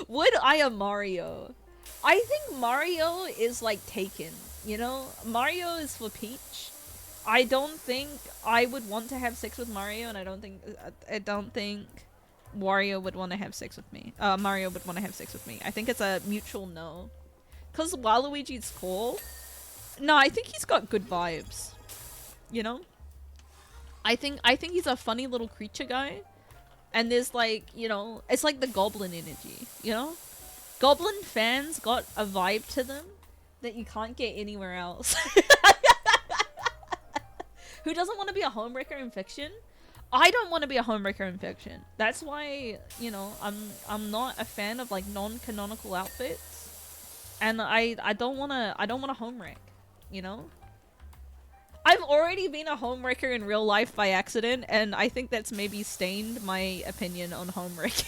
Would I a Mario? I think Mario is like Taken, you know? Mario is for Peach. I don't think I would want to have sex with Mario, and I don't think Wario would want to have sex with me. Mario would want to have sex with me. I think it's a mutual no. Cause Waluigi's cool. No, I think he's got good vibes. You know? I think he's a funny little creature guy. And there's like, you know, it's like the goblin energy, you know? Goblin fans got a vibe to them that you can't get anywhere else. Who doesn't want to be a homewrecker in fiction? I don't want to be a homewrecker in fiction. That's why, you know, I'm not a fan of like non-canonical outfits. And I don't want to homewreck, you know? I've already been a homewrecker in real life by accident, and I think that's maybe stained my opinion on homewrecking.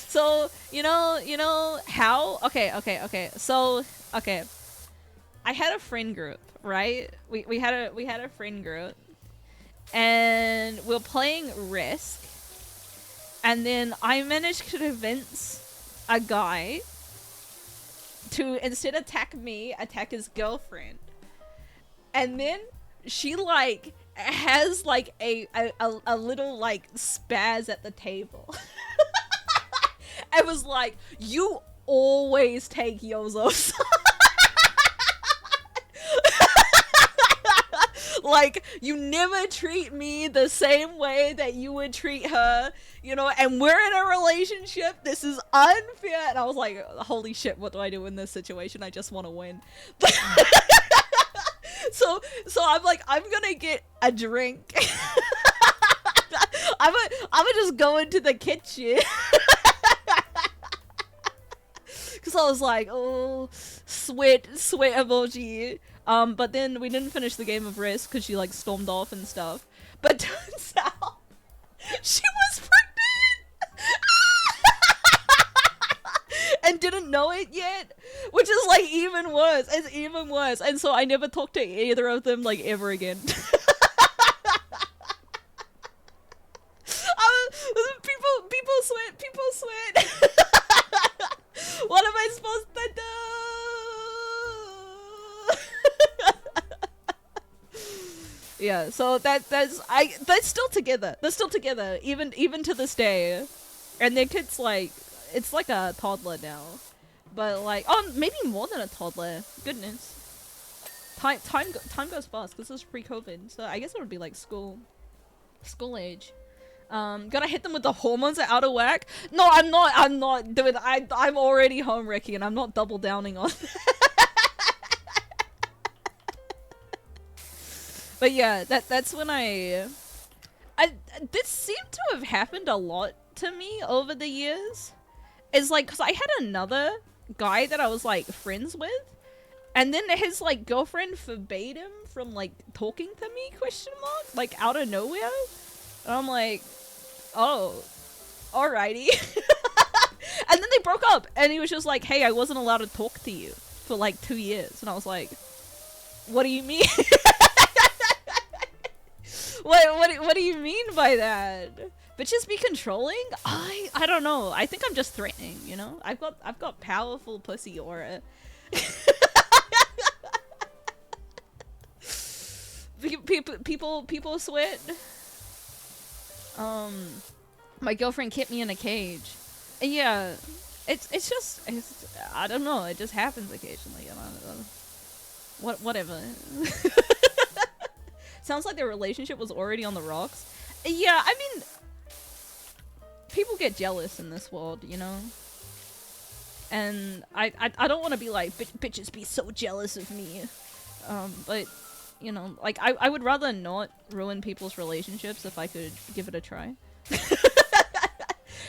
So, you know how? Okay. So, okay. I had a friend group, right? We had a friend group, and we're playing Risk, and then I managed to convince a guy to, instead attack me, attack his girlfriend. And then she like has like a little like spaz at the table. I was like, you always take Yozo's side. Like, you never treat me the same way that you would treat her, you know, and we're in a relationship. This is unfair. And I was like, holy shit, what do I do in this situation? I just want to win. So I'm like, I'm gonna get a drink. I'm gonna just go into the kitchen. Cause I was like, oh, sweat emoji. But then we didn't finish the game of Risk because she like stormed off and stuff. But turns out she was pregnant and didn't know it yet, which is like even worse. It's even worse. And so I never talked to either of them like ever again. People sweat. What am I supposed to do? Yeah, so that's still together. They're still together, even to this day. And their kid's like, it's like a toddler now. But like, oh, maybe more than a toddler. Goodness. Time goes fast because this is pre-COVID, so I guess it would be like school age. Gotta hit them with the hormones are out of whack. No, I'm not doing. I'm already home wrecking, and I'm not double downing on. But yeah, that's when this seemed to have happened a lot to me over the years. It's like, cause I had another guy that I was like friends with, and then his like girlfriend forbade him from like talking to me, question mark, like out of nowhere. And I'm like, oh, alrighty. And then they broke up, and he was just like, hey, I wasn't allowed to talk to you for like 2 years. And I was like, what do you mean? What do you mean by that? Bitches be controlling? I don't know. I think I'm just threatening, you know? I've got powerful pussy aura. People sweat. My girlfriend kept me in a cage. And yeah, it's just I don't know, it just happens occasionally. I don't know. Whatever. Sounds like their relationship was already on the rocks. Yeah, I mean, people get jealous in this world, you know? And I don't want to be like, bitches be so jealous of me. But, you know, like, I would rather not ruin people's relationships if I could give it a try.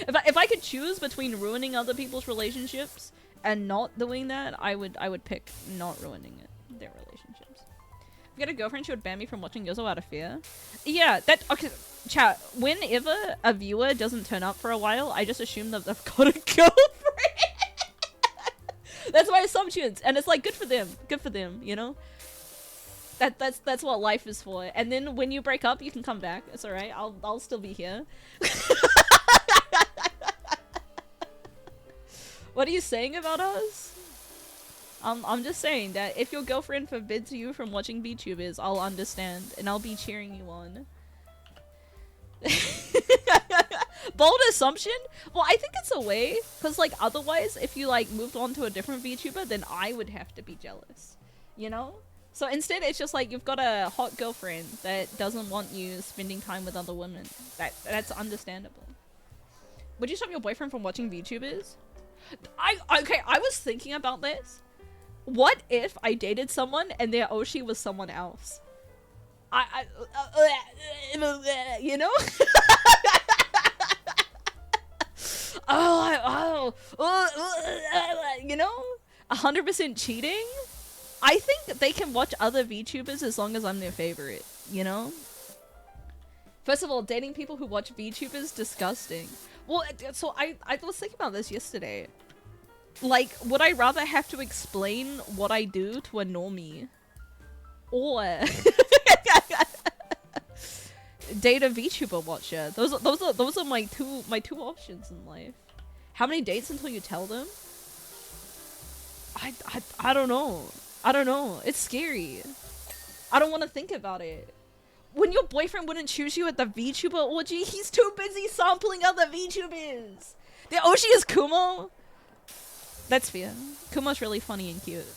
If I could choose between ruining other people's relationships and not doing that, I would pick not ruining their relationships. If I had a girlfriend, she would ban me from watching Yozo out of fear. Yeah, okay, chat, whenever a viewer doesn't turn up for a while, I just assume that they've got a girlfriend. That's my assumptions, and it's like, good for them, you know? That's what life is for. And then when you break up, you can come back. It's alright, I'll still be here. What are you saying about us? I'm just saying that if your girlfriend forbids you from watching VTubers, I'll understand, and I'll be cheering you on. Bold assumption? Well, I think it's a way, because, like, otherwise, if you, like, moved on to a different VTuber, then I would have to be jealous. You know? So instead, it's just like, you've got a hot girlfriend that doesn't want you spending time with other women. That's understandable. Would you stop your boyfriend from watching VTubers? Okay, I was thinking about this. What if I dated someone and their Oshi was someone else? You know? You know? 100% cheating? I think they can watch other VTubers as long as I'm their favorite, you know? First of all, dating people who watch VTubers, disgusting. Well, so I was thinking about this yesterday. Like, would I rather have to explain what I do to a normie? Or date a VTuber watcher? Those are my two options in life. How many dates until you tell them? I don't know. I don't know. It's scary. I don't want to think about it. When your boyfriend wouldn't choose you at the VTuber orgy, he's too busy sampling other VTubers. The Oshi is Kumo. That's fair. Kumo's really funny and cute.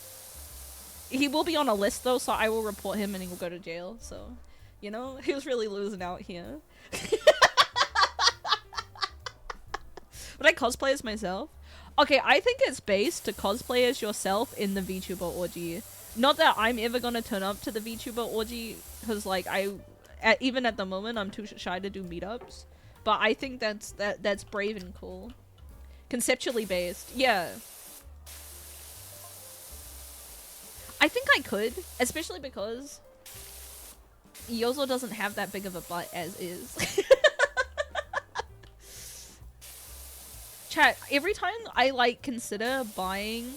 He will be on a list though, so I will report him and he will go to jail. So, you know, he was really losing out here. Would I cosplay as myself? Okay, I think it's based to cosplay as yourself in the VTuber orgy. Not that I'm ever gonna turn up to the VTuber orgy, because like even at the moment I'm too shy to do meetups. But I think that's brave and cool. Conceptually based, yeah. I think I could, especially because Yozo doesn't have that big of a butt as is. Chat, every time I like consider buying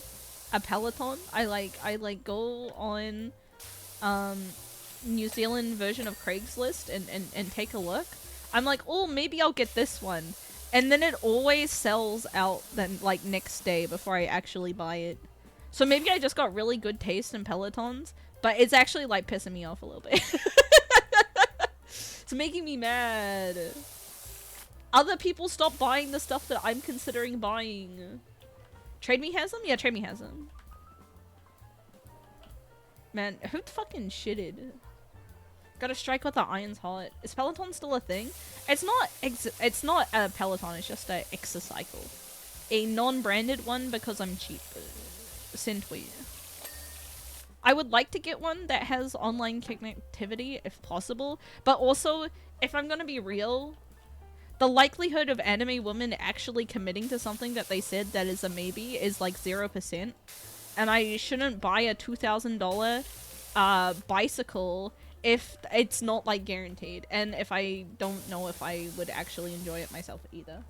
a Peloton, I go on New Zealand version of Craigslist and take a look. I'm like, oh, maybe I'll get this one. And then it always sells out then like next day before I actually buy it. So maybe I just got really good taste in Pelotons, but it's actually like pissing me off a little bit. It's making me mad. Other people stop buying the stuff that I'm considering buying. Trade Me has them? Yeah, Trade Me has them. Man, who fucking shitted? Gotta strike with the iron's hot. Is Peloton still a thing? It's not a Peloton, it's just a exercycle. A non-branded one because I'm cheap. Send tweet. I would like to get one that has online connectivity if possible, but also, if I'm gonna be real, the likelihood of anime women actually committing to something that they said that is a maybe is like 0%, and I shouldn't buy a $2,000 bicycle if it's not like guaranteed, and if I don't know if I would actually enjoy it myself either.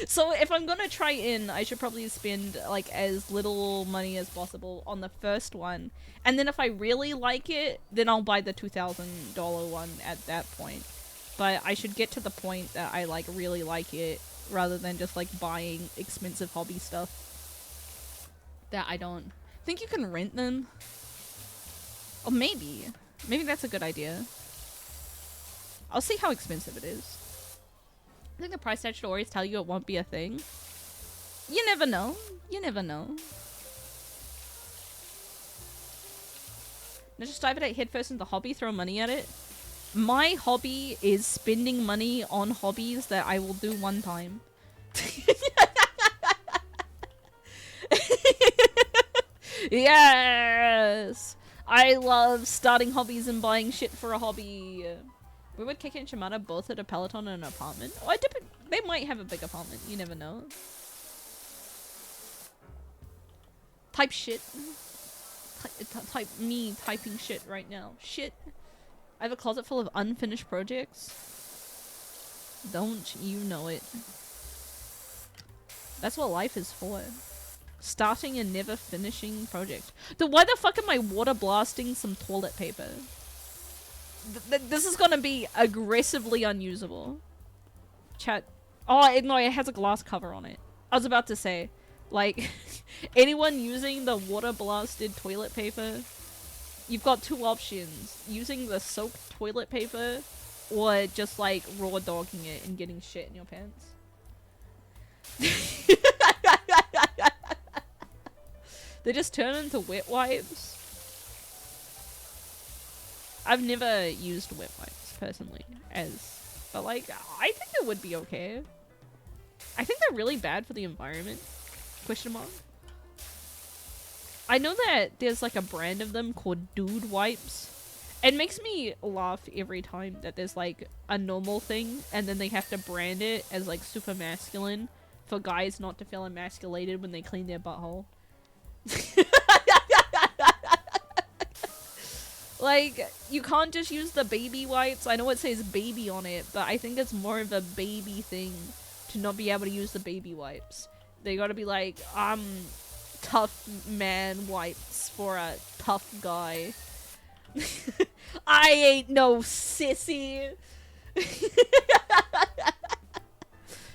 So if I'm gonna try in, I should probably spend like as little money as possible on the first one, and then if I really like it, then I'll buy the $2,000 one at that point. But I should get to the point that I like really like it, rather than just like buying expensive hobby stuff that I don't think you can rent them. Or maybe that's a good idea. I'll see how expensive it is. I think the price tag should always tell you it won't be a thing. You never know. You never know. Now just dive it headfirst into the hobby, throw money at it. My hobby is spending money on hobbies that I will do one time. Yes! I love starting hobbies and buying shit for a hobby. We would kick in Shimada both at a Peloton and an apartment. Oh, they might have a big apartment. You never know. Type shit. Type me typing shit right now. Shit. I have a closet full of unfinished projects. Don't you know it? That's what life is for. Starting and never finishing project. Then why the fuck am I water blasting some toilet paper? This is gonna be aggressively unusable. Chat. Oh, no, it has a glass cover on it. I was about to say, like, anyone using the water blasted toilet paper, you've got two options. Using the soaked toilet paper, or just like raw dogging it and getting shit in your pants. They just turn into wet wipes. I've never used wet wipes personally, but like, I think it would be okay. I think they're really bad for the environment. Question mark. I know that there's like a brand of them called Dude Wipes. It makes me laugh every time that there's like a normal thing and then they have to brand it as like super masculine for guys not to feel emasculated when they clean their butthole. Like, you can't just use the baby wipes. I know it says baby on it, but I think it's more of a baby thing to not be able to use the baby wipes. They gotta be like, tough man wipes for a tough guy. I ain't no sissy.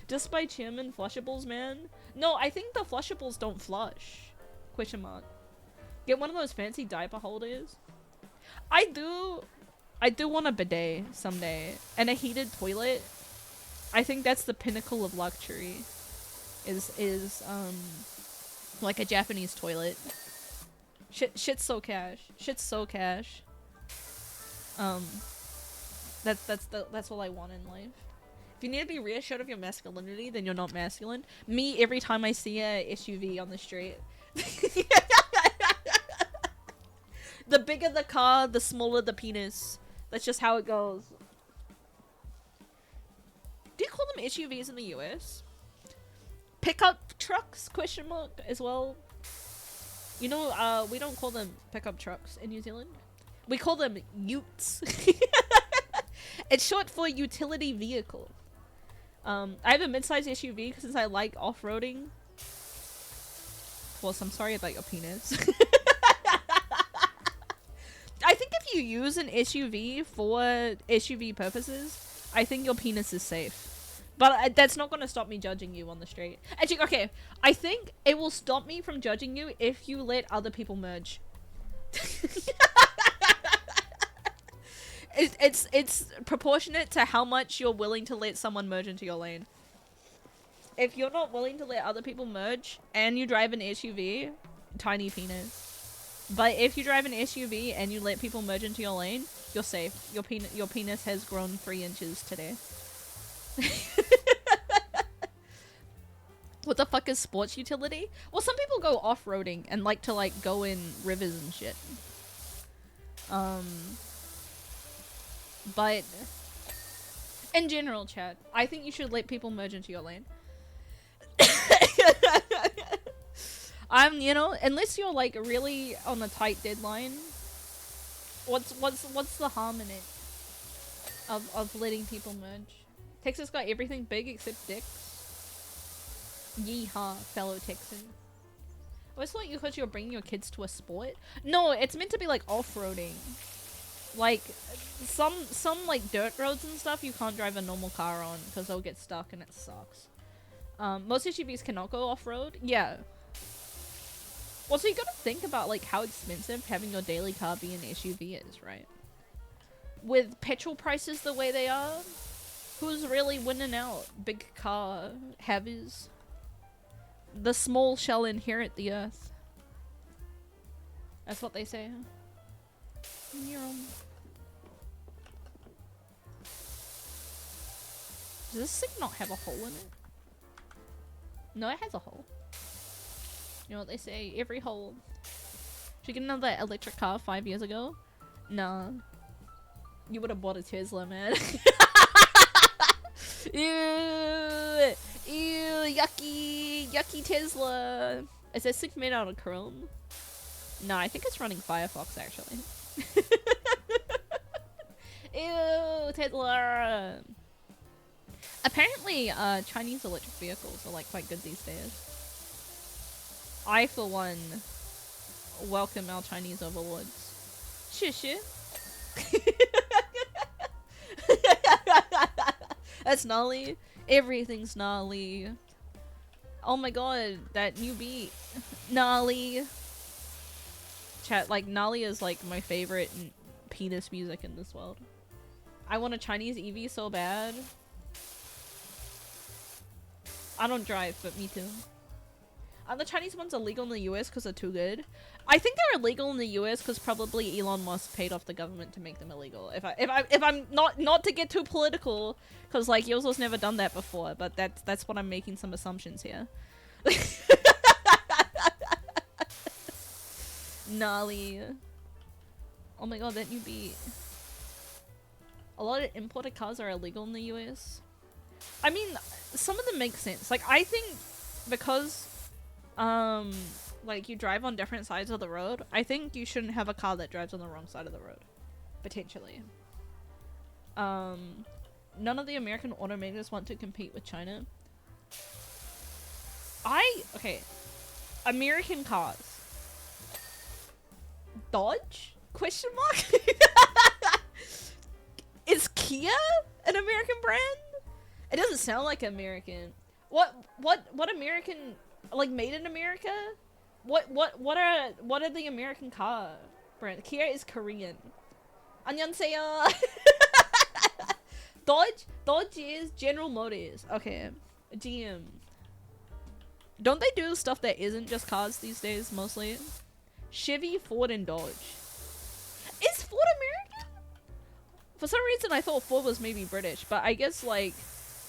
Just by Chairman Flushables, man? No, I think the Flushables don't flush. Question mark. Get one of those fancy diaper holders. I do want a bidet someday. And a heated toilet. I think that's the pinnacle of luxury. Is like a Japanese toilet. Shit's so cash. Shit's so cash. That's all I want in life. If you need to be reassured of your masculinity, then you're not masculine. Me, every time I see a SUV on the street. The bigger the car, the smaller the penis. That's just how it goes. Do you call them SUVs in the US? Pickup trucks? Question mark as well. You know, we don't call them pickup trucks in New Zealand. We call them utes. It's short for utility vehicle. I have a mid-sized SUV because I like off-roading. Well, I'm sorry about your penis. I think if you use an SUV for SUV purposes, I think your penis is safe. But that's not going to stop me judging you on the street. Actually, okay, I think it will stop me from judging you if you let other people merge. It's proportionate to how much you're willing to let someone merge into your lane. If you're not willing to let other people merge and you drive an SUV, tiny penis. But if you drive an SUV and you let people merge into your lane, you're safe. Your penis has grown 3 inches today. What the fuck is sports utility? Well, some people go off-roading and like to like go in rivers and shit. But in general, chat, I think you should let people merge into your lane. You know, unless you're like really on a tight deadline, what's the harm in it of letting people merge? Texas got everything big except dicks. Yeehaw, fellow Texan. Oh, it's like because you're bringing your kids to a sport? No, it's meant to be like off-roading. Like, some like dirt roads and stuff you can't drive a normal car on because they'll get stuck and it sucks. Most SUVs cannot go off-road. Yeah. Well, so you gotta think about like how expensive having your daily car be an SUV is, right? With petrol prices the way they are, who's really winning out? Big car heavies. The small shall inherit the earth. That's what they say, huh? Does this thing not have a hole in it? No, it has a hole. You know what they say? Every hole. Should you get another electric car 5 years ago? Nah. You would have bought a Tesla, man. Ew! Ew! Yucky! Yucky Tesla! Is this thing made out of chrome? No, I think it's running Firefox, actually. Ew! Tesla! Apparently, Chinese electric vehicles are, like, quite good these days. I, for one, welcome our Chinese overlords. Shoo. That's gnarly. Everything's gnarly. Oh my god, that new beat. Gnarly. Chat, like, gnarly is like my favorite penis music in this world. I want a Chinese EV so bad. I don't drive, but me too. Are the Chinese ones illegal in the US because they're too good? I think they're illegal in the US because probably Elon Musk paid off the government to make them illegal. If I'm not to get too political, because like Yozo's never done that before, but that's what I'm making some assumptions here. Gnarly. Oh my god, that new beat. A lot of imported cars are illegal in the US. I mean, some of them make sense. Like, I think because like you drive on different sides of the road, I think you shouldn't have a car that drives on the wrong side of the road. Potentially. None of the American automakers want to compete with China. Okay. American cars. Dodge? Question mark? Is Kia an American brand? It doesn't sound like American. What American, like, made in America? What are the American car brand? Kia is Korean. 안녕하세요. Dodge is General Motors. Okay. GM. Don't they do stuff that isn't just cars these days mostly? Chevy, Ford, and Dodge. Is Ford American? For some reason I thought Ford was maybe British, but I guess like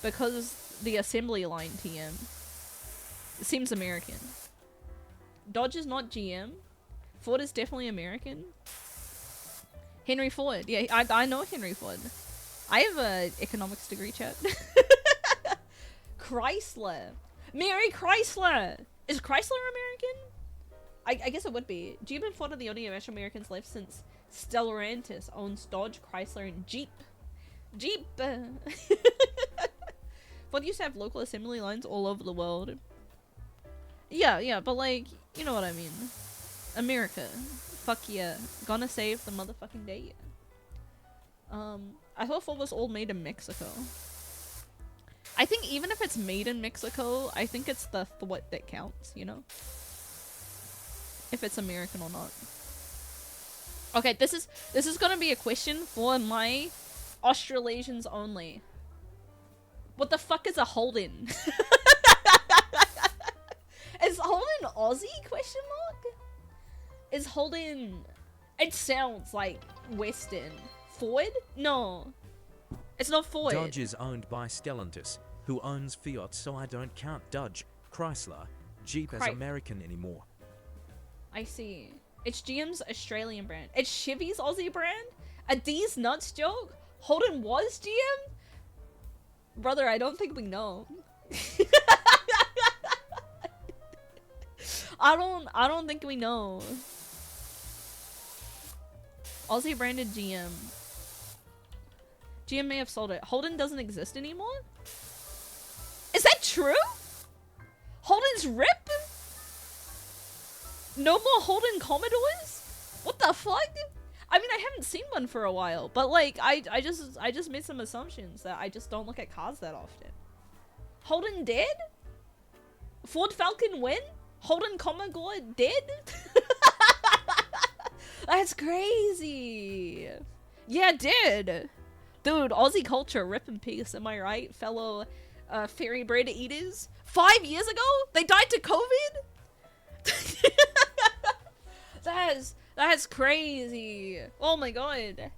because the assembly line TM, it seems American. Dodge is not GM. Ford is definitely American. Henry Ford. Yeah, I know Henry Ford. I have a economics degree, chat. Chrysler. Mary Chrysler. Is Chrysler American? I guess it would be. Jeep and Ford are the only Americans left since Stellantis owns Dodge, Chrysler, and Jeep. Jeep. Ford used to have local assembly lines all over the world. Yeah, but like, you know what I mean. America. Fuck yeah. Gonna save the motherfucking day. I thought Ford was all made in Mexico. I think even if it's made in Mexico, I think it's the thought that counts, you know? If it's American or not. Okay, this is gonna be a question for my Australasians only. What the fuck is a Holden? Is Holden Aussie? Question mark? Is Holden... It sounds like Western. Ford? No. It's not Ford. Dodge is owned by Stellantis, who owns Fiat, so I don't count Dodge. Chrysler, Jeep as American anymore. I see. It's GM's Australian brand. It's Chevy's Aussie brand? A D's nuts joke? Holden was GM? Brother, I don't think we know. I don't think we know. Aussie branded GM. GM may have sold it. Holden doesn't exist anymore? Is that true? Holden's rip? No more Holden Commodores? What the fuck? I mean, I haven't seen one for a while, but like, I just made some assumptions that I just don't look at cars that often. Holden dead? Ford Falcon win? Holden Commodore dead? That's crazy. Yeah, did. Dude, Aussie culture, rip in peace, am I right? Fellow fairy bread eaters. 5 years ago? They died to COVID? That's crazy. Oh my god.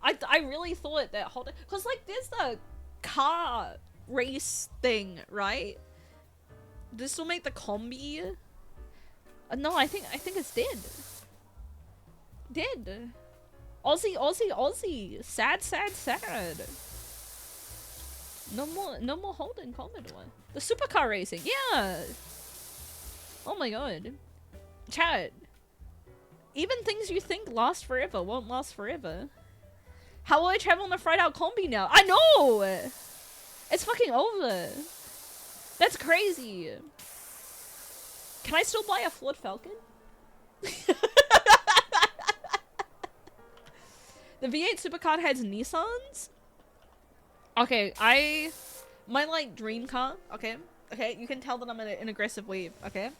I really thought that Holden, cause like there's the car race thing, right? This will make the combi. No, I think it's dead. Dead. Aussie, Aussie, Aussie. Sad, sad, sad. No more Holden Commodore. The supercar racing, yeah. Oh my god. Chat. Even things you think last forever won't last forever. How will I travel in a fried out combi now? I know! It's fucking over. That's crazy. Can I still buy a Ford Falcon? The V8 supercar has Nissans? Okay, my like dream car, okay, you can tell that I'm in an aggressive wave, okay?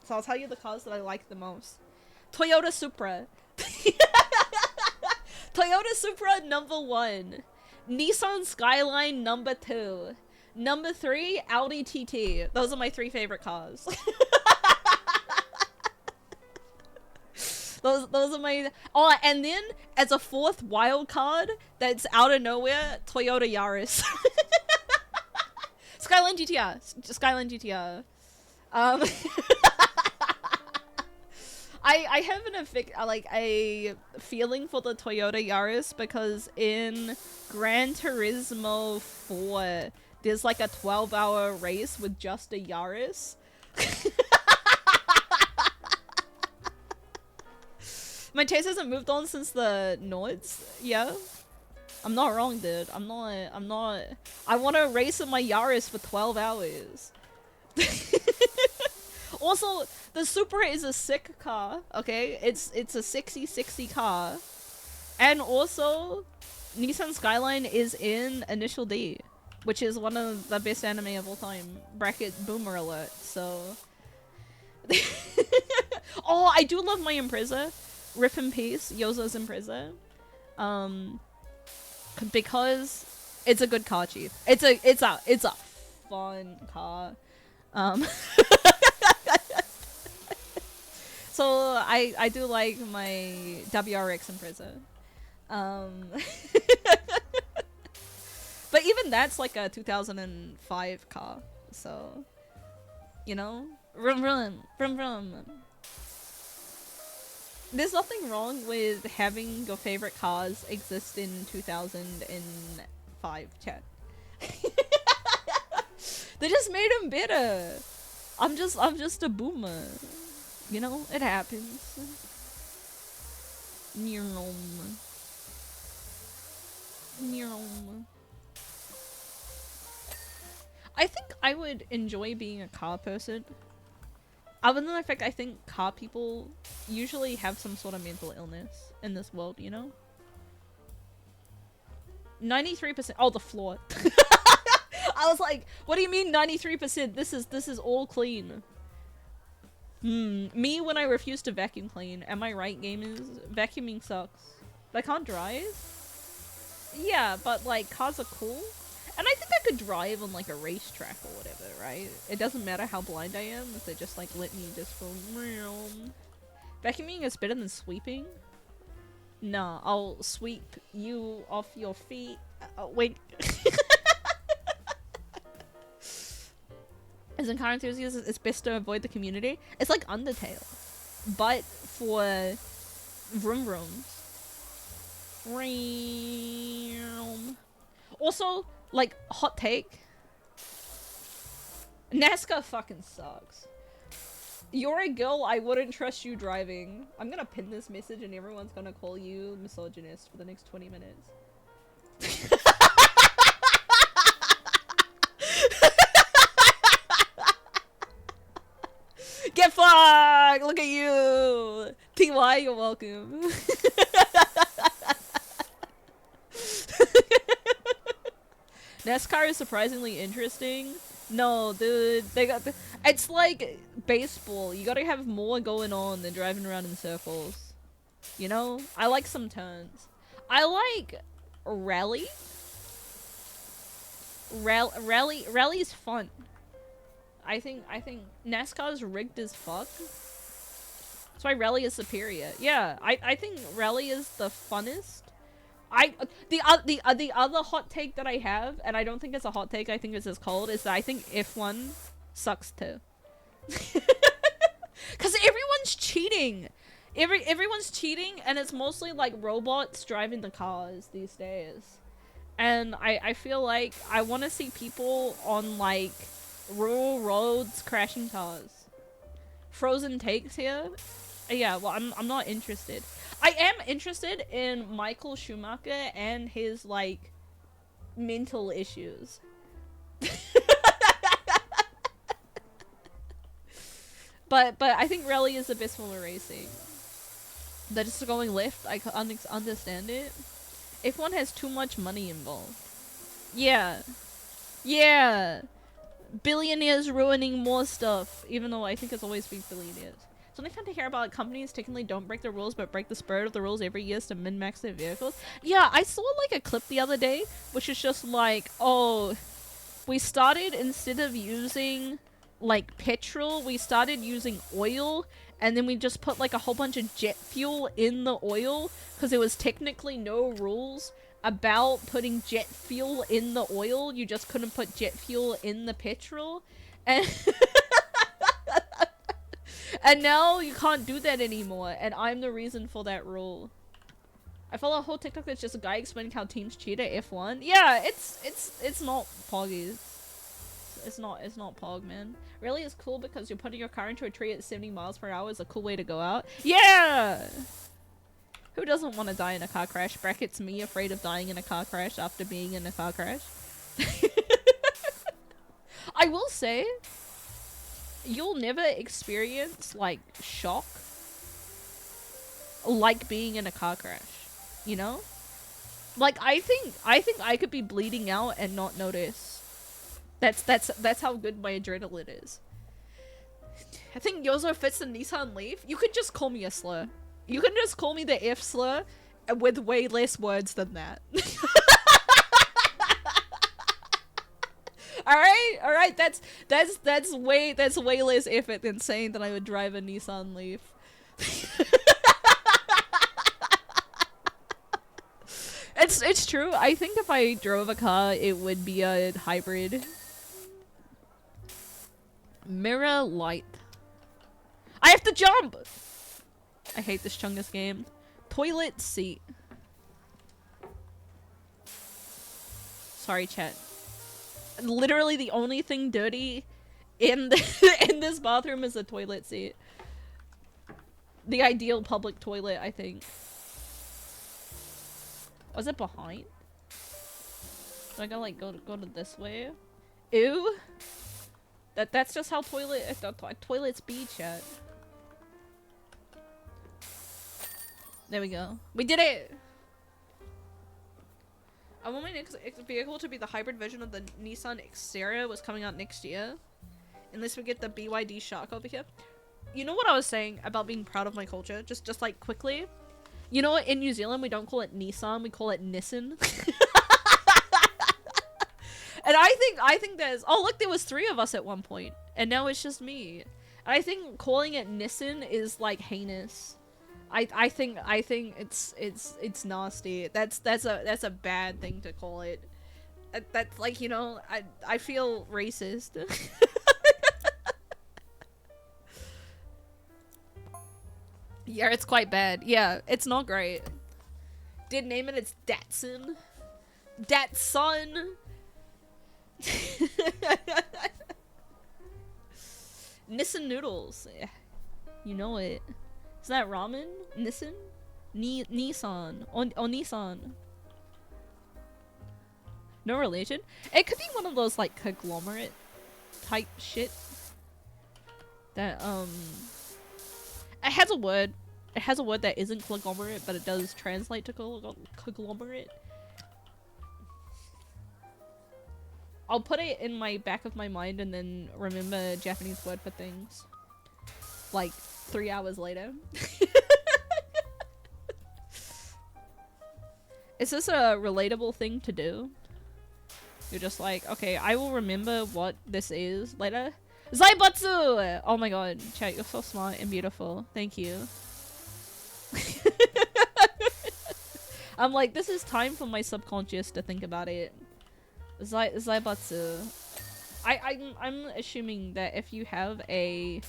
So I'll tell you the cars that I like the most. Toyota Supra. Toyota Supra #1. Nissan Skyline #2. #3, Audi TT. Those are my 3 favorite cars. Those are my... Oh, and then, as a 4th wild card, that's out of nowhere, Toyota Yaris. Skyline GTR. Skyline GTR. I have a feeling for the Toyota Yaris because in Gran Turismo 4, there's like a 12-hour race with just a Yaris. My taste hasn't moved on since the Nords. Yeah. I'm not wrong, dude. I'm not. I want to race in my Yaris for 12 hours. Also, the Supra is a sick car, okay? It's a 60/60 car. And also, Nissan Skyline is in Initial D, which is one of the best anime of all time. Bracket boomer alert, so... Oh, I do love my Impreza. Rip in peace, Yozo's Impreza. Because it's a good car, chief. It's a fun car. So I do like my WRX Impreza. But even that's like a 2005 car, so you know, vroom vroom vroom vroom. There's nothing wrong with having your favorite cars exist in 2005, chat. They just made him better. I'm just a boomer. You know, it happens. Neuron. I think I would enjoy being a car person. Other than the fact I think car people usually have some sort of mental illness in this world, you know? 93%. Oh, the floor. I was like, what do you mean 93%? This is all clean. Me when I refuse to vacuum clean. Am I right, gamers? Vacuuming sucks. But I can't drive? Yeah, but like cars are cool. And I think I could drive on like a racetrack or whatever, right? It doesn't matter how blind I am if they just like let me just go. Vacuuming is better than sweeping? Nah, I'll sweep you off your feet. Wait. As in car enthusiasts, it's best to avoid the community. It's like Undertale, but for vroom rooms. Also, like, hot take. NASCAR fucking sucks. You're a girl, I wouldn't trust you driving. I'm gonna pin this message and everyone's gonna call you misogynist for the next 20 minutes. Get fucked! Look at you! TY, you're welcome. NASCAR is surprisingly interesting. No, dude, it's like baseball. You gotta have more going on than driving around in circles. You know? I like some turns. I like rally. Rally's fun. I think NASCAR is rigged as fuck. That's why rally is superior. Yeah, I think rally is the funnest. The other hot take that I have, and I don't think it's a hot take, I think it's as cold, is that I think F1 sucks too. Cause everyone's cheating. Everyone's cheating, and it's mostly like robots driving the cars these days. And I feel like I want to see people on like rural roads crashing cars. Frozen takes here. Yeah, well, I'm not interested. I am interested in Michael Schumacher and his like mental issues. but I think rally is the best form of racing. That is going left. I understand it. F1 has too much money involved. Yeah. Yeah. Billionaires ruining more stuff, even though I think it's always been billionaires. It's only fun to hear about companies technically don't break the rules but break the spirit of the rules every year to min-max their vehicles. Yeah, I saw like a clip the other day, which is just like, oh, we started, instead of using like petrol, we started using oil, and then we just put like a whole bunch of jet fuel in the oil because there was technically no rules about putting jet fuel in the oil. You just couldn't put jet fuel in the petrol, and and now you can't do that anymore, and I'm the reason for that rule. I follow a whole TikTok that's just a guy explaining how teams cheat at F1. Yeah, it's not poggies. It's not pog, man. Really, it's cool because you're putting your car into a tree at 70 miles per hour is a cool way to go out. Yeah! Who doesn't want to die in a car crash? Brackets me afraid of dying in a car crash after being in a car crash. I will say, you'll never experience like shock like being in a car crash, you know? Like I think I could be bleeding out and not notice. That's how good my adrenaline is. I think Yozo fits the Nissan Leaf. You could just call me a slur. You can just call me the F slur with way less words than that. Alright, that's way less effort than saying that I would drive a Nissan Leaf. It's true. I think if I drove a car, it would be a hybrid. Mirror light. I have to jump! I hate this Chungus game. Toilet seat. Sorry, chat. Literally the only thing dirty in this bathroom is the toilet seat. The ideal public toilet, I think. Was it behind? Do I gotta like go to this way? Ew. That's just how toilets be, chat. There we go. We did it! I want my next vehicle to be the hybrid version of the Nissan Xterra was coming out next year. Unless we get the BYD Shark over here. You know what I was saying about being proud of my culture? Just like quickly. You know what? In New Zealand we don't call it Nissan, we call it Nissan. And I think there's, oh look, there was 3 of us at one point, and now it's just me. And I think calling it Nissan is like heinous. I think it's nasty. That's a bad thing to call it. That's like, you know, I feel racist. Yeah, it's quite bad. Yeah, it's not great. Did name it, it's Datsun. Datsun! Nissan noodles. Yeah. You know it. Is that ramen? Nissan? Nissan. Nissan. No relation? It could be one of those like conglomerate type shit. That it has a word. It has a word that isn't conglomerate, but it does translate to conglomerate. I'll put it in my back of my mind and then remember Japanese word for things. Like 3 hours later. Is this a relatable thing to do? You're just like, okay, I will remember what this is later. Zaibatsu! Oh my god, chat, you're so smart and beautiful. Thank you. I'm like, this is time for my subconscious to think about it. Zaibatsu. I'm assuming that if you have a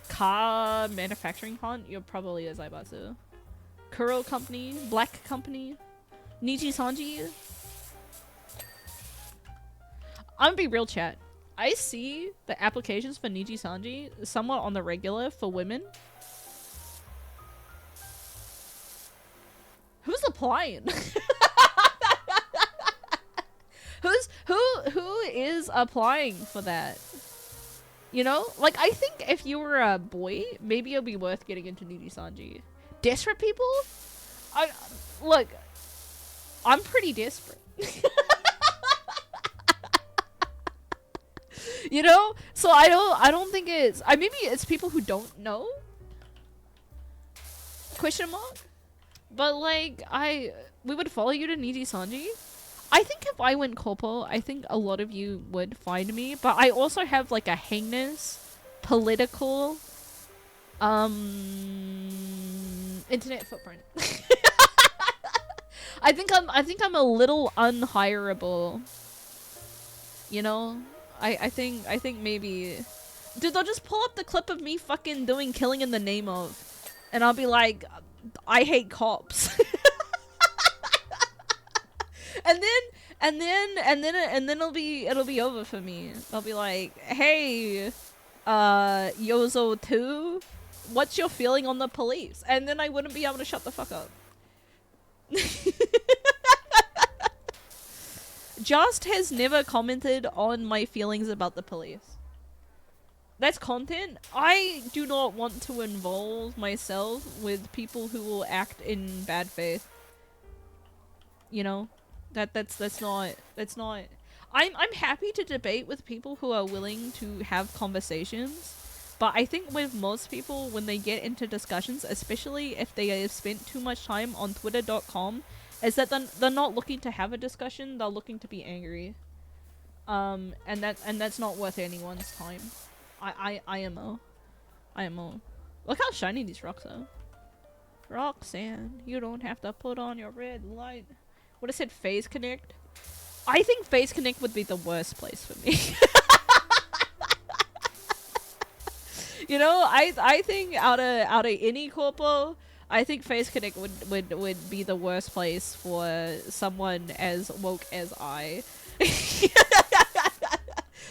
car manufacturing plant, you're probably a Zaibatsu. Kuro company, black company, Niji Sanji. I'm gonna be real, chat. I see the applications for Niji Sanji somewhat on the regular for women. Who's applying? Who is applying for that? You know? Like, I think if you were a boy, maybe it'll be worth getting into Niji Sanji. Desperate people? Look, I'm pretty desperate. You know? So I don't think it's maybe it's people who don't know? Question mark? But like we would follow you to Niji Sanji. I think if I went corpo, I think a lot of you would find me, but I also have like a heinous political internet footprint. I think I'm a little unhireable. You know? I think maybe, dude, they'll just pull up the clip of me fucking doing killing in the name of, and I'll be like, I hate cops. and then it'll be over for me. I'll be like, hey, Yozo 2, what's your feeling on the police? And then I wouldn't be able to shut the fuck up. Just has never commented on my feelings about the police. That's content. I do not want to involve myself with people who will act in bad faith. You know? That's not I'm happy to debate with people who are willing to have conversations, but I think with most people, when they get into discussions, especially if they have spent too much time on twitter.com, is that they're not looking to have a discussion, they're looking to be angry. And that's not worth anyone's time. IMO. Look how shiny these rocks are. Roxanne, you don't have to put on your red light. What I said, Phase Connect? I think Phase Connect would be the worst place for me. You know, I think out of any corpo, I think Phase Connect would be the worst place for someone as woke as I.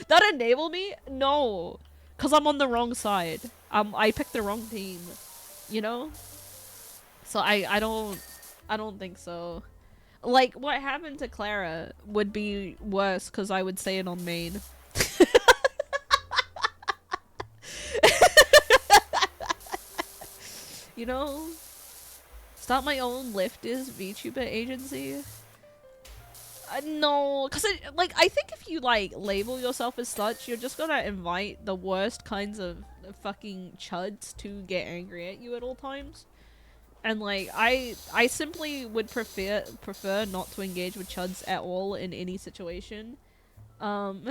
That enable me? No. Cause I'm on the wrong side. I picked the wrong team. You know? So I don't think so. Like, what happened to Clara would be worse cause I would say it on main. You know? Start my own leftist VTuber agency? No, because I think if you like label yourself as such, you're just gonna invite the worst kinds of fucking chuds to get angry at you at all times. And like I simply would prefer not to engage with chuds at all in any situation. That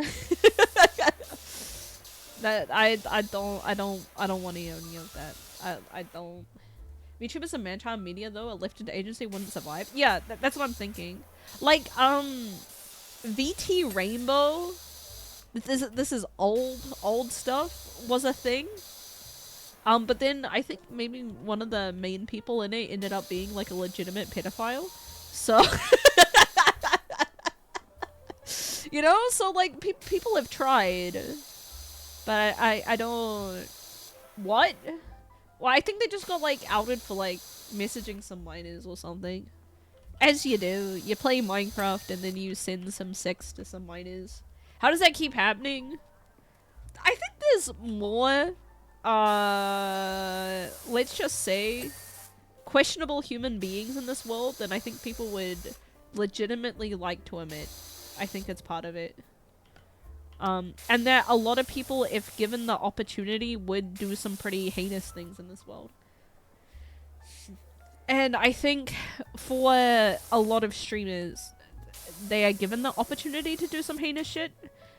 I don't want any of that. I don't. VTubers and Manchild Media though, a lifted agency wouldn't survive. Yeah, that's what I'm thinking. Like VT Rainbow, this is old stuff, was a thing. But then I think maybe one of the main people in it ended up being like a legitimate pedophile. So, you know, so like people have tried, but I don't. What? Well, I think they just got like outed for like messaging some minors or something. As you do, you play Minecraft and then you send some sex to some minors. How does that keep happening? I think there's more, let's just say, questionable human beings in this world than I think people would legitimately like to admit. I think it's part of it. And that a lot of people, if given the opportunity, would do some pretty heinous things in this world. And I think for a lot of streamers, they are given the opportunity to do some heinous shit.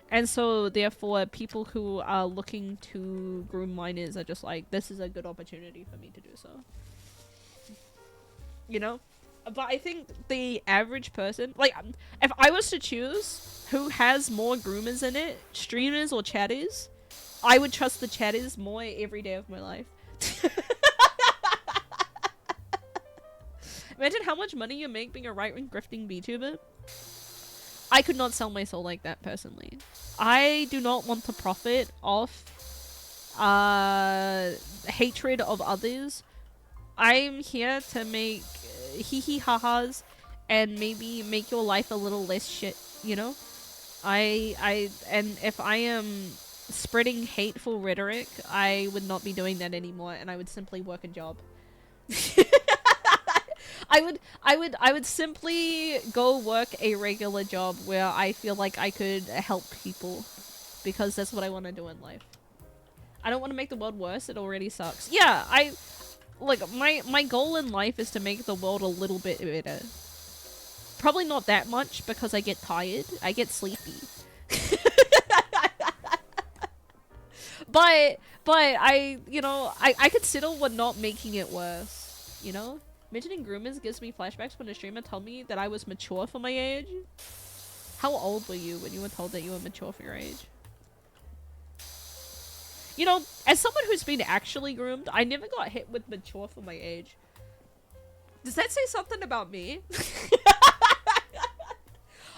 And so, therefore, people who are looking to groom minors are just like, this is a good opportunity for me to do so. You know? But I think the average person, like, if I was to choose who has more groomers in it, streamers or chatters, I would trust the chatters more every day of my life. Imagine how much money you make being a right-wing grifting VTuber. I could not sell my soul like that, personally. I do not want to profit off hatred of others. I'm here to make hee-hee-ha-has and maybe make your life a little less shit, you know? And if I am spreading hateful rhetoric, I would not be doing that anymore, and I would simply work a job. I would simply go work a regular job where I feel like I could help people, because that's what I want to do in life. I don't want to make the world worse. It already sucks. Yeah, like my goal in life is to make the world a little bit better. Probably not that much, because I get tired. I get sleepy. but I, you know, I consider what not making it worse, you know? Mentioning groomers gives me flashbacks when a streamer told me that I was mature for my age. How old were you when you were told that you were mature for your age? You know, as someone who's been actually groomed, I never got hit with mature for my age. Does that say something about me?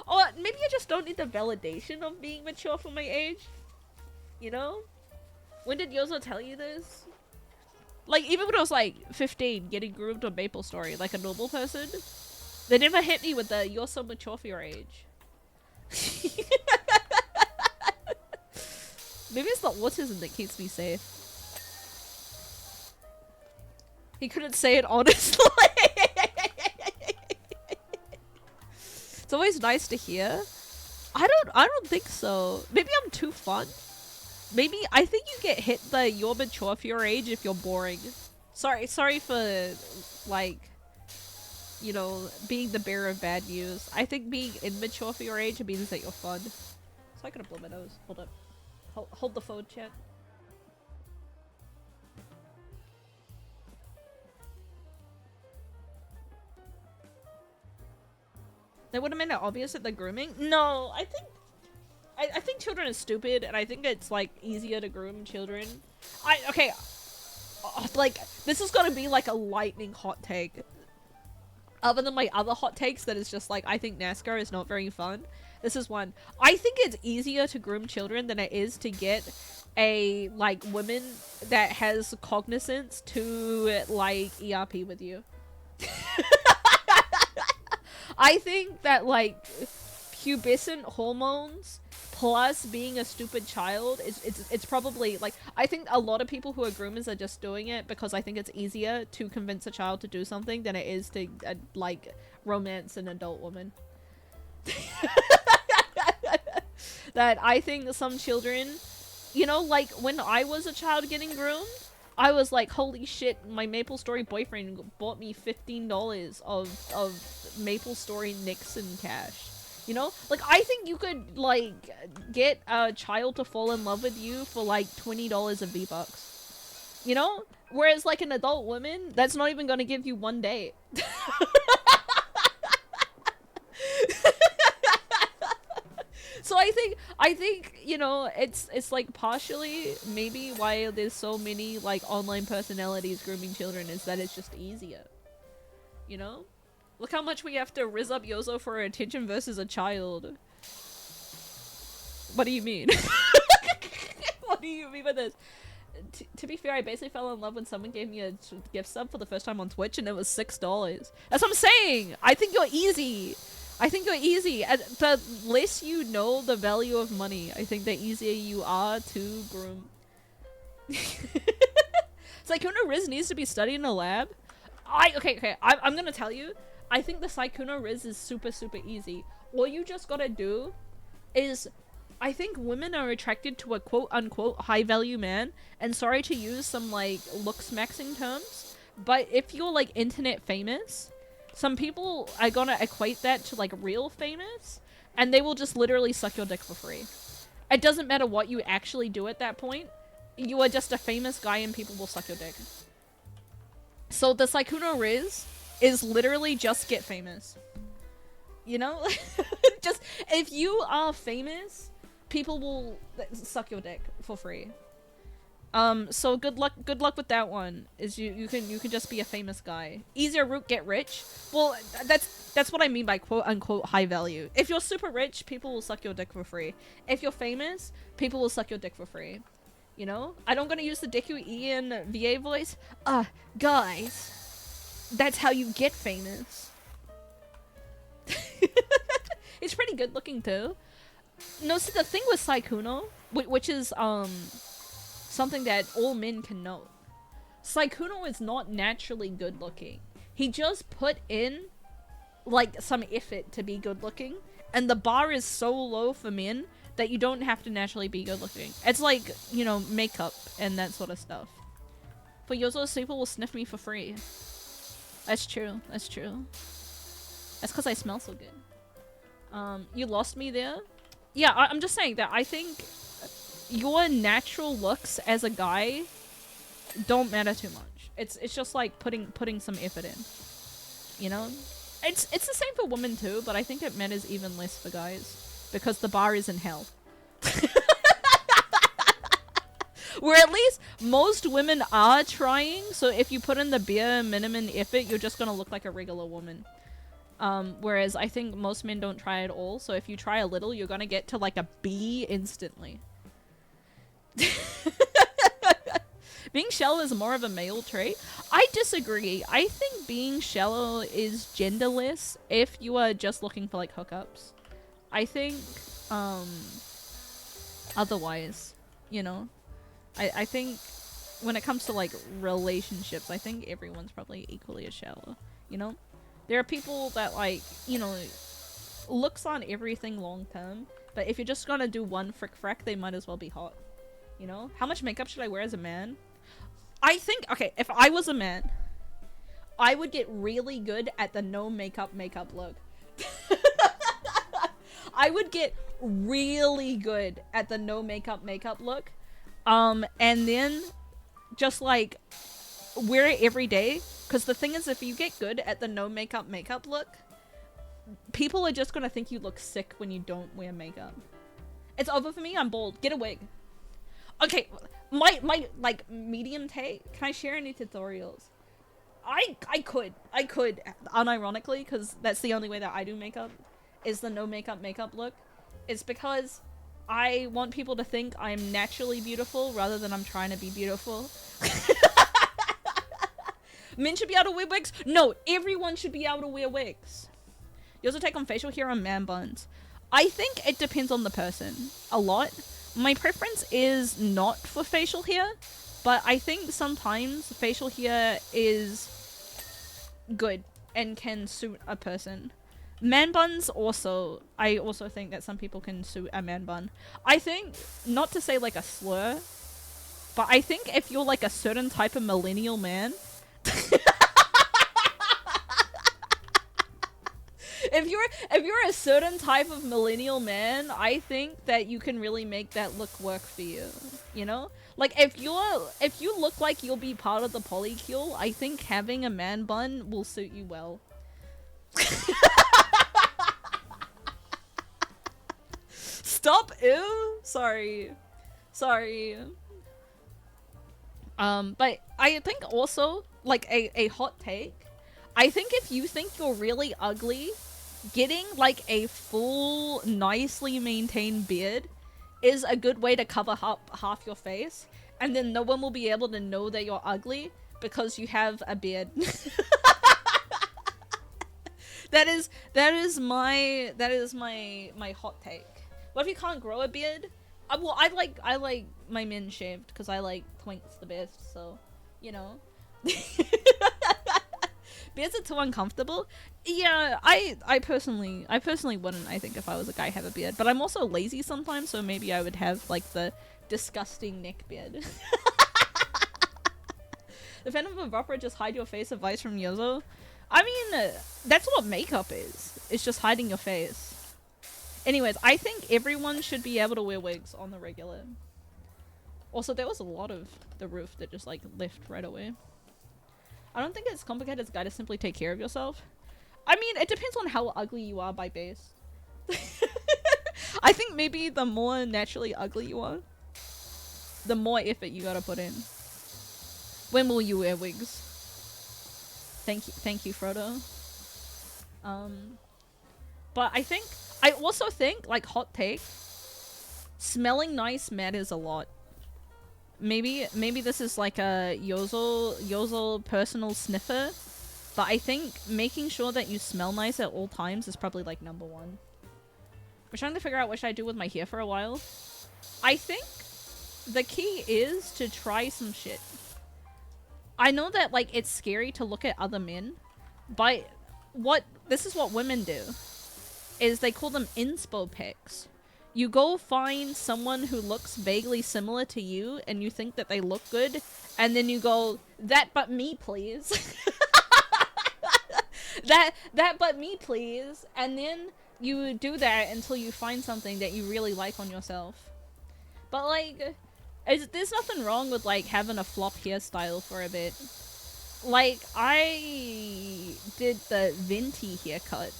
Or maybe I just don't need the validation of being mature for my age? You know? When did Yozo tell you this? Like, even when I was like 15, getting groomed on MapleStory like a normal person, they never hit me with the "you're so mature for your age." Maybe it's the autism that keeps me safe. He couldn't say it honestly. It's always nice to hear. I don't think so. Maybe I'm too fun. Maybe I think you get hit the "you're mature for your age" if you're boring. Sorry for like, you know, being the bearer of bad news. I think being immature for your age means that you're fun. So I gotta blow my nose. Hold up. Hold the phone, chat. That would have made it obvious that they're grooming? No, I think children are stupid, and I think it's like easier to groom children. Okay, like this is gonna be like a lightning hot take. Other than my other hot takes, that is just like I think NASCAR is not very fun. This is one. I think it's easier to groom children than it is to get a like woman that has cognizance to like ERP with you. I think that like pubescent hormones plus being a stupid child it's probably like I think a lot of people who are groomers are just doing it because I think it's easier to convince a child to do something than it is to like romance an adult woman. That I think some children, you know, like when I was a child getting groomed, I was like, holy shit, my MapleStory boyfriend bought me $15 of MapleStory Nixon cash. You know? Like, I think you could, like, get a child to fall in love with you for, like, $20 of V-Bucks. You know? Whereas, like, an adult woman, that's not even gonna give you one date. So I I think, you know, it's like partially maybe why there's so many like online personalities grooming children is that it's just easier. You know? Look how much we have to rizz up Yozo for attention versus a child. What do you mean? What do you mean by this? To be fair, I basically fell in love when someone gave me a gift sub for the first time on Twitch and it was $6. That's what I'm saying! I think you're easy! I think you're easy. And the less you know the value of money, I think the easier you are to groom. Sykkuno Riz needs to be studied in a lab? Okay, I'm gonna tell you. I think the Sykkuno Riz is super easy. All you just gotta do is... I think women are attracted to a quote-unquote high-value man, and sorry to use some, like, looks-maxing terms, but if you're, like, internet famous, some people are gonna equate that to, like, real famous, and they will just literally suck your dick for free. It doesn't matter what you actually do at that point, you are just a famous guy and people will suck your dick. So the Sykkuno Riz is literally just get famous. You know? Just, if you are famous... people will suck your dick for free. So good luck with that one. Is you can just be a famous guy. Easier route, get rich. Well, that's what I mean by quote unquote high value. If you're super rich, people will suck your dick for free. If you're famous, people will suck your dick for free. You know? I don't gonna use the Deku Ian VA voice. Guys, that's how you get famous. It's pretty good looking too. No, see, the thing with Sykkuno, which is, something that all men can know. Sykkuno is not naturally good looking. He just put in, like, some effort to be good looking. And the bar is so low for men that you don't have to naturally be good looking. It's like, you know, makeup and that sort of stuff. But Yozo's people will sniff me for free. That's true. That's true. That's because I smell so good. You lost me there? Yeah, I'm just saying that I think your natural looks as a guy don't matter too much. It's just like putting some effort in. You know? It's the same for women too, but I think it matters even less for guys. Because the bar is in hell. Where at least most women are trying, so if you put in the bare minimum effort, you're just gonna look like a regular woman. Whereas I think most men don't try at all, so if you try a little, you're gonna get to like a B instantly. Being shallow is more of a male trait. I disagree. I think being shallow is genderless if you are just looking for like hookups. I think, otherwise, you know, I think when it comes to like relationships, I think everyone's probably equally as shallow, you know? There are people that, like, you know, looks on everything long term, but if you're just gonna do one frick, they might as well be hot. You know? How much makeup should I wear as a man? I think, okay, if I was a man, I would get really good at the no makeup look. I would get really good at the no makeup look. And then just, like, wear it every day. Because the thing is, if you get good at the no makeup look, people are just gonna think you look sick when you don't wear makeup. It's over for me, I'm bald. Get a wig. Okay, my like, medium take, can I share any tutorials? I could, unironically, because that's the only way that I do makeup, is the no makeup look. It's because I want people to think I'm naturally beautiful rather than I'm trying to be beautiful. Men should be able to wear wigs? No, everyone should be able to wear wigs. You also take on facial hair on man buns. I think it depends on the person a lot. My preference is not for facial hair, but I think sometimes facial hair is good and can suit a person. Man buns also, I also think that some people can suit a man bun. I think, not to say like a slur, but I think if you're like a certain type of millennial man, if you're a certain type of millennial man, I think that you can really make that look work for you. You know? Like if you look like you'll be part of the polycule, I think having a man bun will suit you well. Stop, ew. Sorry. But I think also, like, a hot take. I think if you think you're really ugly, getting, like, a full, nicely maintained beard is a good way to cover up half your face. And then no one will be able to know that you're ugly because you have a beard. That is my hot take. What if you can't grow a beard? Well, I like my men shaved because I like twinks the best. So, you know, beards are too uncomfortable. Yeah, I personally wouldn't. I think if I was a guy, have a beard. But I'm also lazy sometimes, so maybe I would have like the disgusting neck beard. The Phantom of Opera, just hide your face, advice from Yozo. I mean, that's what makeup is. It's just hiding your face. Anyways, I think everyone should be able to wear wigs on the regular. Also, there was a lot of the roof that just, like, left right away. I don't think it's complicated as a guy to simply take care of yourself. I mean, it depends on how ugly you are by base. I think maybe the more naturally ugly you are, the more effort you gotta put in. When will you wear wigs? Thank you, Frodo. But I also think, like, hot take, smelling nice matters a lot. Maybe this is like a Yozo personal sniffer, but I think making sure that you smell nice at all times is probably like #1. We're trying to figure out what should I do with my hair for a while. I think the key is to try some shit. I know that, like, it's scary to look at other men, but this is what women do, is they call them inspo pics. You go find someone who looks vaguely similar to you, and you think that they look good, and then you go, that but me, please. that but me, please. And then you do that until you find something that you really like on yourself. But, like, there's nothing wrong with, like, having a flop hairstyle for a bit. Like, I did the venti haircut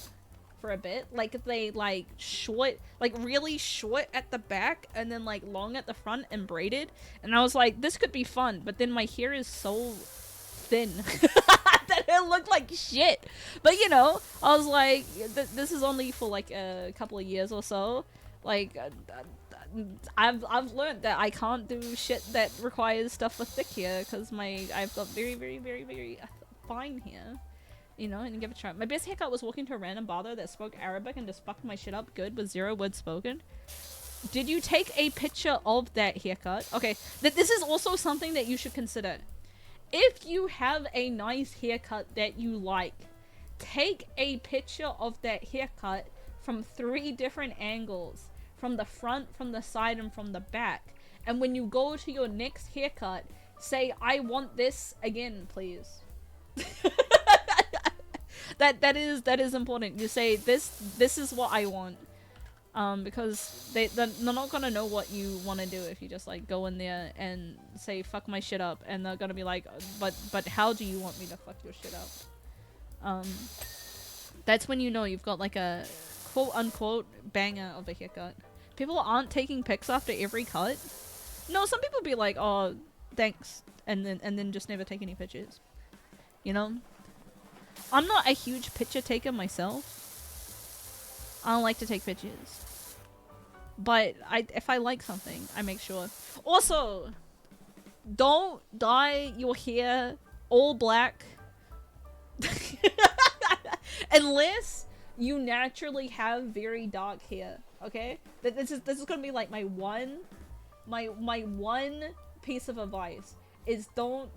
for a bit. Like, they, like, short, like, really short at the back and then, like, long at the front and braided. And I was like, this could be fun. But then my hair is so thin that it looked like shit. But, you know, I was like, this is only for, like, a couple of years or so. Like, I've learned that I can't do shit that requires stuff with thick hair because I've got very, very, very, very fine hair, you know, and give it a try. My best haircut was walking to a random barber that spoke Arabic and just fucked my shit up good with 0 words spoken. Did you take a picture of that haircut? Okay, this is also something that you should consider. If you have a nice haircut that you like, take a picture of that haircut from 3 different angles. From the front, from the side, and from the back. And when you go to your next haircut, say, I want this again, please. that is important. You say, this is what I want. Because they're not gonna know what you want to do if you just, like, go in there and say, fuck my shit up. And they're gonna be like, but how do you want me to fuck your shit up? That's when you know you've got, like, a quote-unquote banger of a haircut. People aren't taking pics after every cut. No, some people be like, oh, thanks, and then just never take any pictures. You know? I'm not a huge picture taker myself. I don't like to take pictures. But if I like something, I make sure. Also, don't dye your hair all black. Unless you naturally have very dark hair, okay? This is gonna be like my one piece of advice is your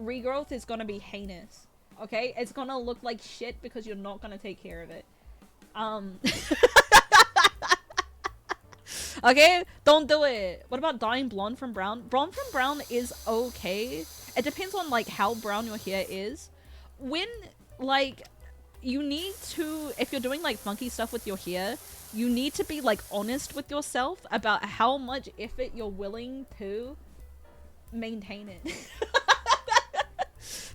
regrowth is gonna be heinous, okay? It's gonna look like shit because you're not gonna take care of it. Okay? Don't do it. What about dyeing blonde from brown? Blonde from brown is okay. It depends on, like, how brown your hair is. When, like, you need to, if you're doing, like, funky stuff with your hair, you need to be, like, honest with yourself about how much effort you're willing to maintain it.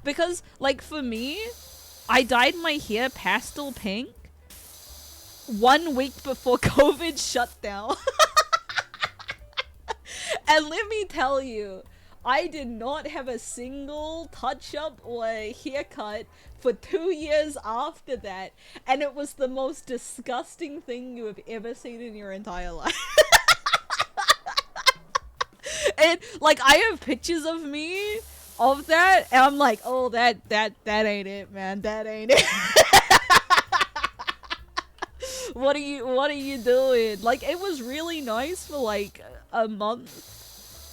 Because, like, for me, I dyed my hair pastel pink 1 week before COVID shut down. And let me tell you, I did not have a single touch-up or haircut for 2 years after that, and it was the most disgusting thing you have ever seen in your entire life. And like, I have pictures of me of that, and I'm like, oh, that ain't it, man. That ain't it. What are you doing? Like, it was really nice for like a month.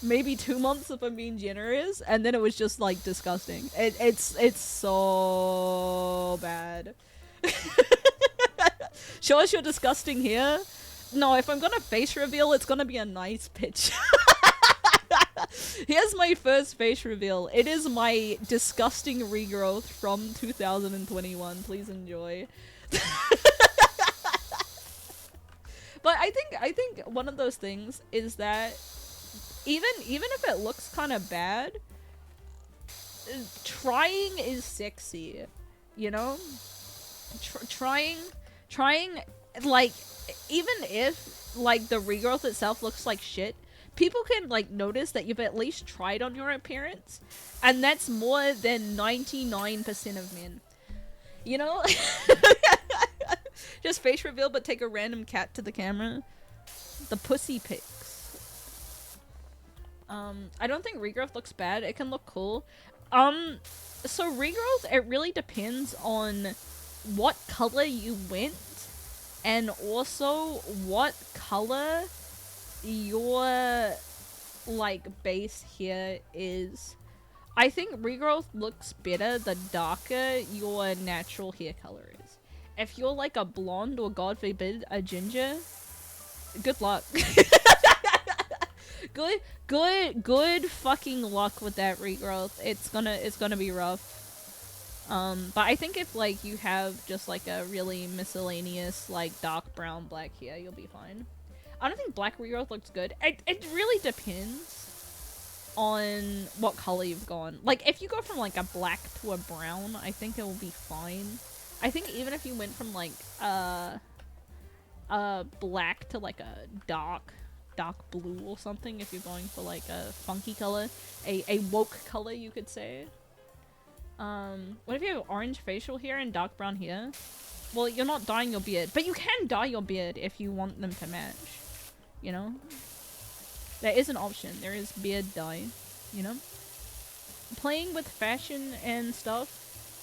Maybe 2 months if I'm being generous, and then it was just like disgusting. It's so bad. Show us your disgusting hair. No, if I'm gonna face reveal, it's gonna be a nice picture. Here's my first face reveal. It is my disgusting regrowth from 2021. Please enjoy. But I think one of those things is that even if it looks kind of bad, trying is sexy, you know? Trying, like, even if, like, the regrowth itself looks like shit, people can, like, notice that you've at least tried on your appearance, and that's more than 99% of men. You know? Just face reveal, but take a random cat to the camera. The pussy pics. I don't think regrowth looks bad. It can look cool. So regrowth, it really depends on what color you went, and also what color your, like, base hair is. I think regrowth looks better the darker your natural hair color is. If you're like a blonde, or god forbid, a ginger, good luck. Good fucking luck with that regrowth. It's gonna be rough. But I think if, like, you have just like a really miscellaneous, like, dark brown black hair, you'll be fine. I don't think black regrowth looks good. It really depends on what color you've gone. Like, if you go from like a black to a brown, I think it will be fine. I think even if you went from like black to like a dark blue or something, if you're going for like a funky color, a woke color, you could say. What if you have orange facial hair and dark brown hair? Well, you're not dyeing your beard, but you can dye your beard if you want them to match, you know? There is an option. There is beard dye, you know? Playing with fashion and stuff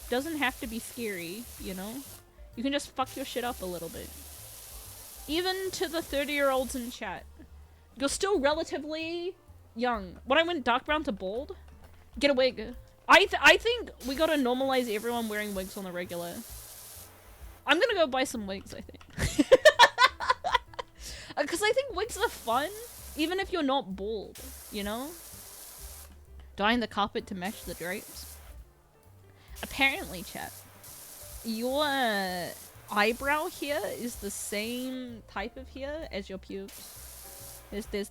doesn't have to be scary, you know? You can just fuck your shit up a little bit. Even to the 30-year-olds in chat. You're still relatively young. When I went dark brown to bald, get a wig. I think we gotta normalize everyone wearing wigs on the regular. I'm gonna go buy some wigs, I think. Because I think wigs are fun, even if you're not bald, you know? Dyeing the carpet to match the drapes. Apparently, chat, your eyebrow hair is the same type of hair as your pubes.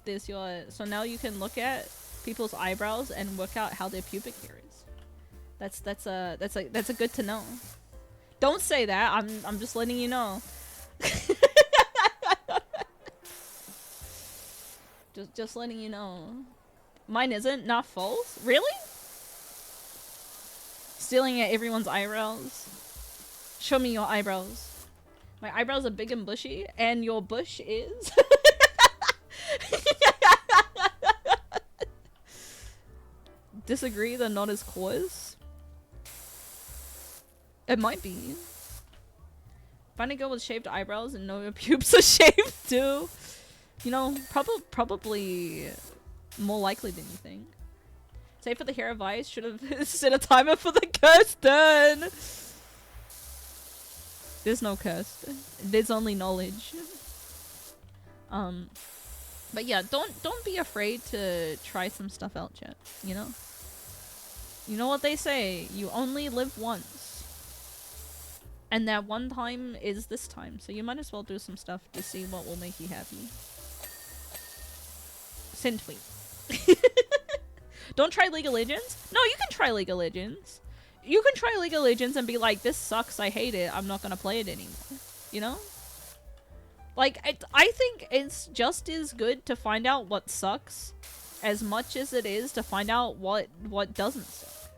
There's your... So now you can look at people's eyebrows and work out how their pubic hair is. That's a good to know. Don't say that. I'm just letting you know. just letting you know. Mine isn't. Not false. Really? Stealing at everyone's eyebrows. Show me your eyebrows. My eyebrows are big and bushy, and your bush is. Disagree, they're not as coarse. It might be. Find a girl with shaved eyebrows and know your pubes are shaved too. You know, probably more likely than you think. Save for the hair advice. Should have set a timer for the curse turn. There's no curse. There's only knowledge. But yeah, don't be afraid to try some stuff out, chat. You know? You know what they say, you only live once. And that one time is this time, so you might as well do some stuff to see what will make you happy. Send tweet. Don't try League of Legends? No, you can try League of Legends. You can try League of Legends and be like, this sucks, I hate it, I'm not gonna play it anymore. You know? Like, I think it's just as good to find out what sucks as much as it is to find out what doesn't suck.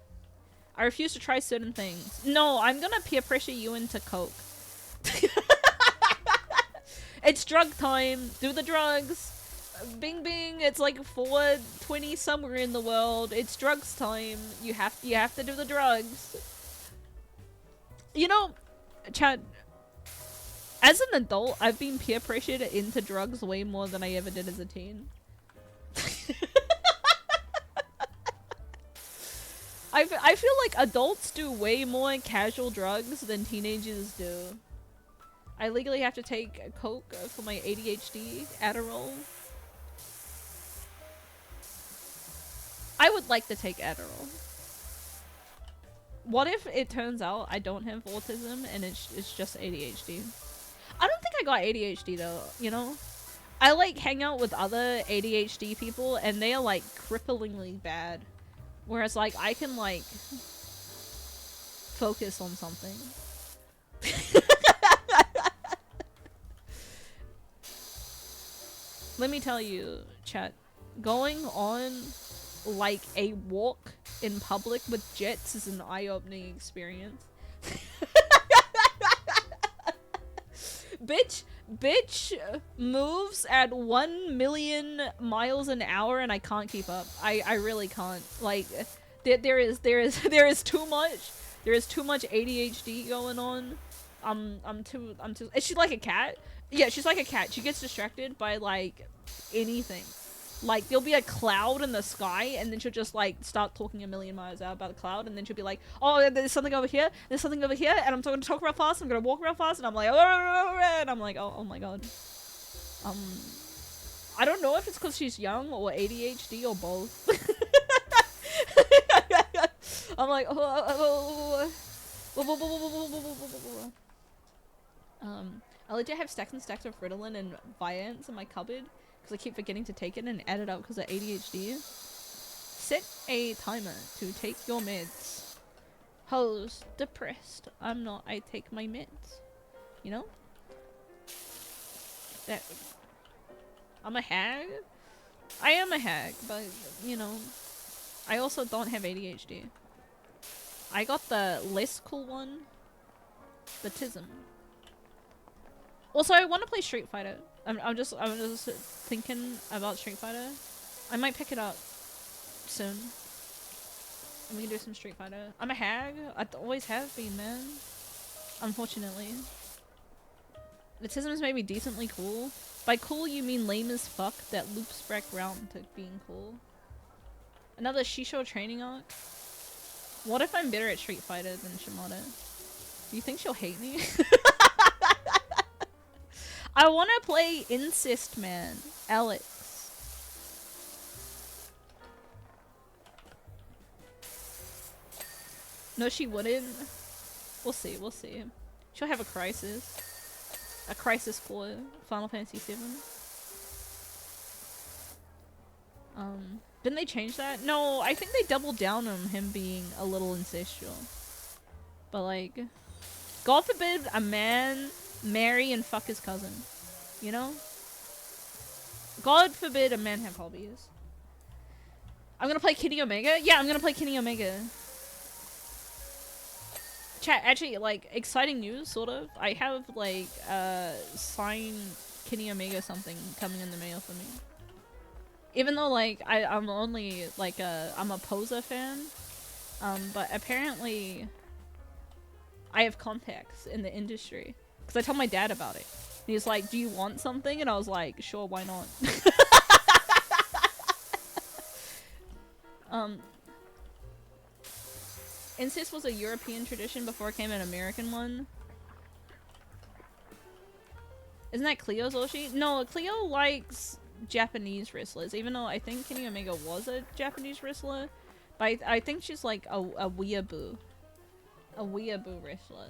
I refuse to try certain things. No, I'm gonna peer pressure you into coke. It's drug time. Do the drugs. Bing bing. It's like 4:20 somewhere in the world. It's drugs time. You have to do the drugs. You know, Chad, as an adult, I've been peer pressured into drugs way more than I ever did as a teen. I feel like adults do way more casual drugs than teenagers do. I legally have to take coke for my ADHD, Adderall. I would like to take Adderall. What if it turns out I don't have autism and it's just ADHD? I don't think I got ADHD though, you know? I like hang out with other ADHD people and they are like cripplingly bad. Whereas like I can like focus on something. Let me tell you, chat, going on like a walk in public with jets is an eye-opening experience. Bitch moves at 1 million miles an hour and I can't keep up. I really can't. Like there is too much ADHD going on. I'm too is she like a cat? Yeah, she's like a cat. She gets distracted by like anything. Like there'll be a cloud in the sky and then she'll just like start talking a million miles out about the cloud and then she'll be like, oh, there's something over here, and I'm going to talk real fast, I'm gonna walk real fast, and I'm like, oh, and I'm like, oh my god. I don't know if it's because she's young or ADHD or both. I'm like, I legit have stacks and stacks of Ritalin and Vyvanse in my cupboard because I keep forgetting to take it and add it up because of ADHD. Set a timer to take your meds. Hoes, depressed. I'm not, I take my meds. You know? That. I'm a hag? I am a hag, but, you know, I also don't have ADHD. I got the less cool one, the Tism. Also, I want to play Street Fighter. I'm just thinking about Street Fighter. I might pick it up soon. And we can do some Street Fighter. I'm a hag. I always have been, man. Unfortunately. The Tisms may be decently cool. By cool, you mean lame as fuck that loops back round to being cool. Another Shisho training arc. What if I'm better at Street Fighter than Shimada? Do you think she'll hate me? I want to play Incest Man, Alex. No, she wouldn't. We'll see, we'll see. She'll have a crisis. A crisis for Final Fantasy VII. Didn't they change that? No, I think they doubled down on him being a little incestual. But like, God forbid a man marry and fuck his cousin. You know? God forbid a man have hobbies. I'm gonna play Kitty Omega? Yeah, I'm gonna play Kitty Omega. Chat, actually, like, exciting news, sort of. I have, like, signed Kitty Omega something coming in the mail for me. Even though, like, I'm only, like, I'm a Posa fan. But apparently I have contacts in the industry. Because I told my dad about it. And he's like, do you want something? And I was like, sure, why not? Incest was a European tradition before it became an American one. Isn't that Cleo's Oshi? No, Cleo likes Japanese wrestlers, even though I think Kenny Omega was a Japanese wrestler. But I think she's like a weeaboo. A weeaboo wrestler.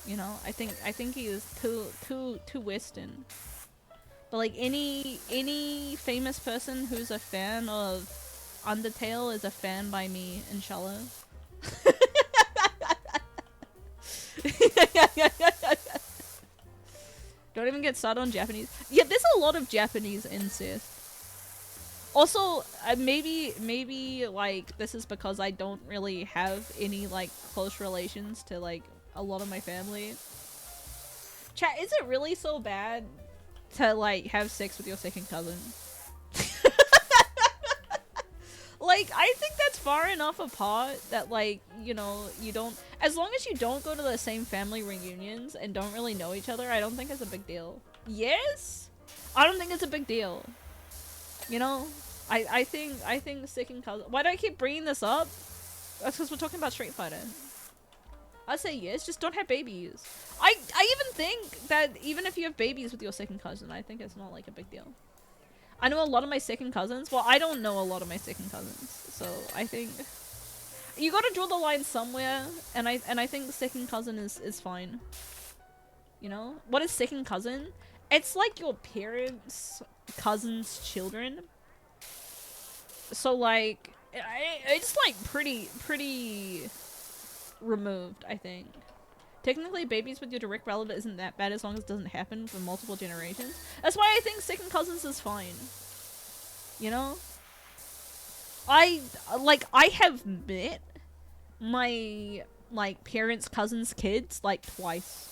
You know, I think he is too Western. But like any famous person who's a fan of Undertale is a fan by me, inshallah. Don't even get started on Japanese. Yeah, there's a lot of Japanese incest. Also, maybe like this is because I don't really have any like close relations to like a lot of my family. Chat, is it really so bad to like have sex with your second cousin? Like, I think that's far enough apart that like, you know, you don't, as long as you don't go to the same family reunions and don't really know each other, I don't think it's a big deal. Yes? I don't think it's a big deal. You know? I think second cousin, why do I keep bringing this up? That's because we're talking about Street Fighter. I say yes, just don't have babies. I even think that even if you have babies with your second cousin, I think it's not like a big deal. I know a lot of my second cousins. Well, I don't know a lot of my second cousins, so I think you gotta draw the line somewhere, and I think second cousin is fine. You know? What is second cousin? It's like your parents' cousin's children. So like, it's like pretty removed, I think. Technically, babies with your direct relative isn't that bad as long as it doesn't happen for multiple generations. That's why I think second cousins is fine. You know? I have met my, like, parents' cousins' kids, like, twice.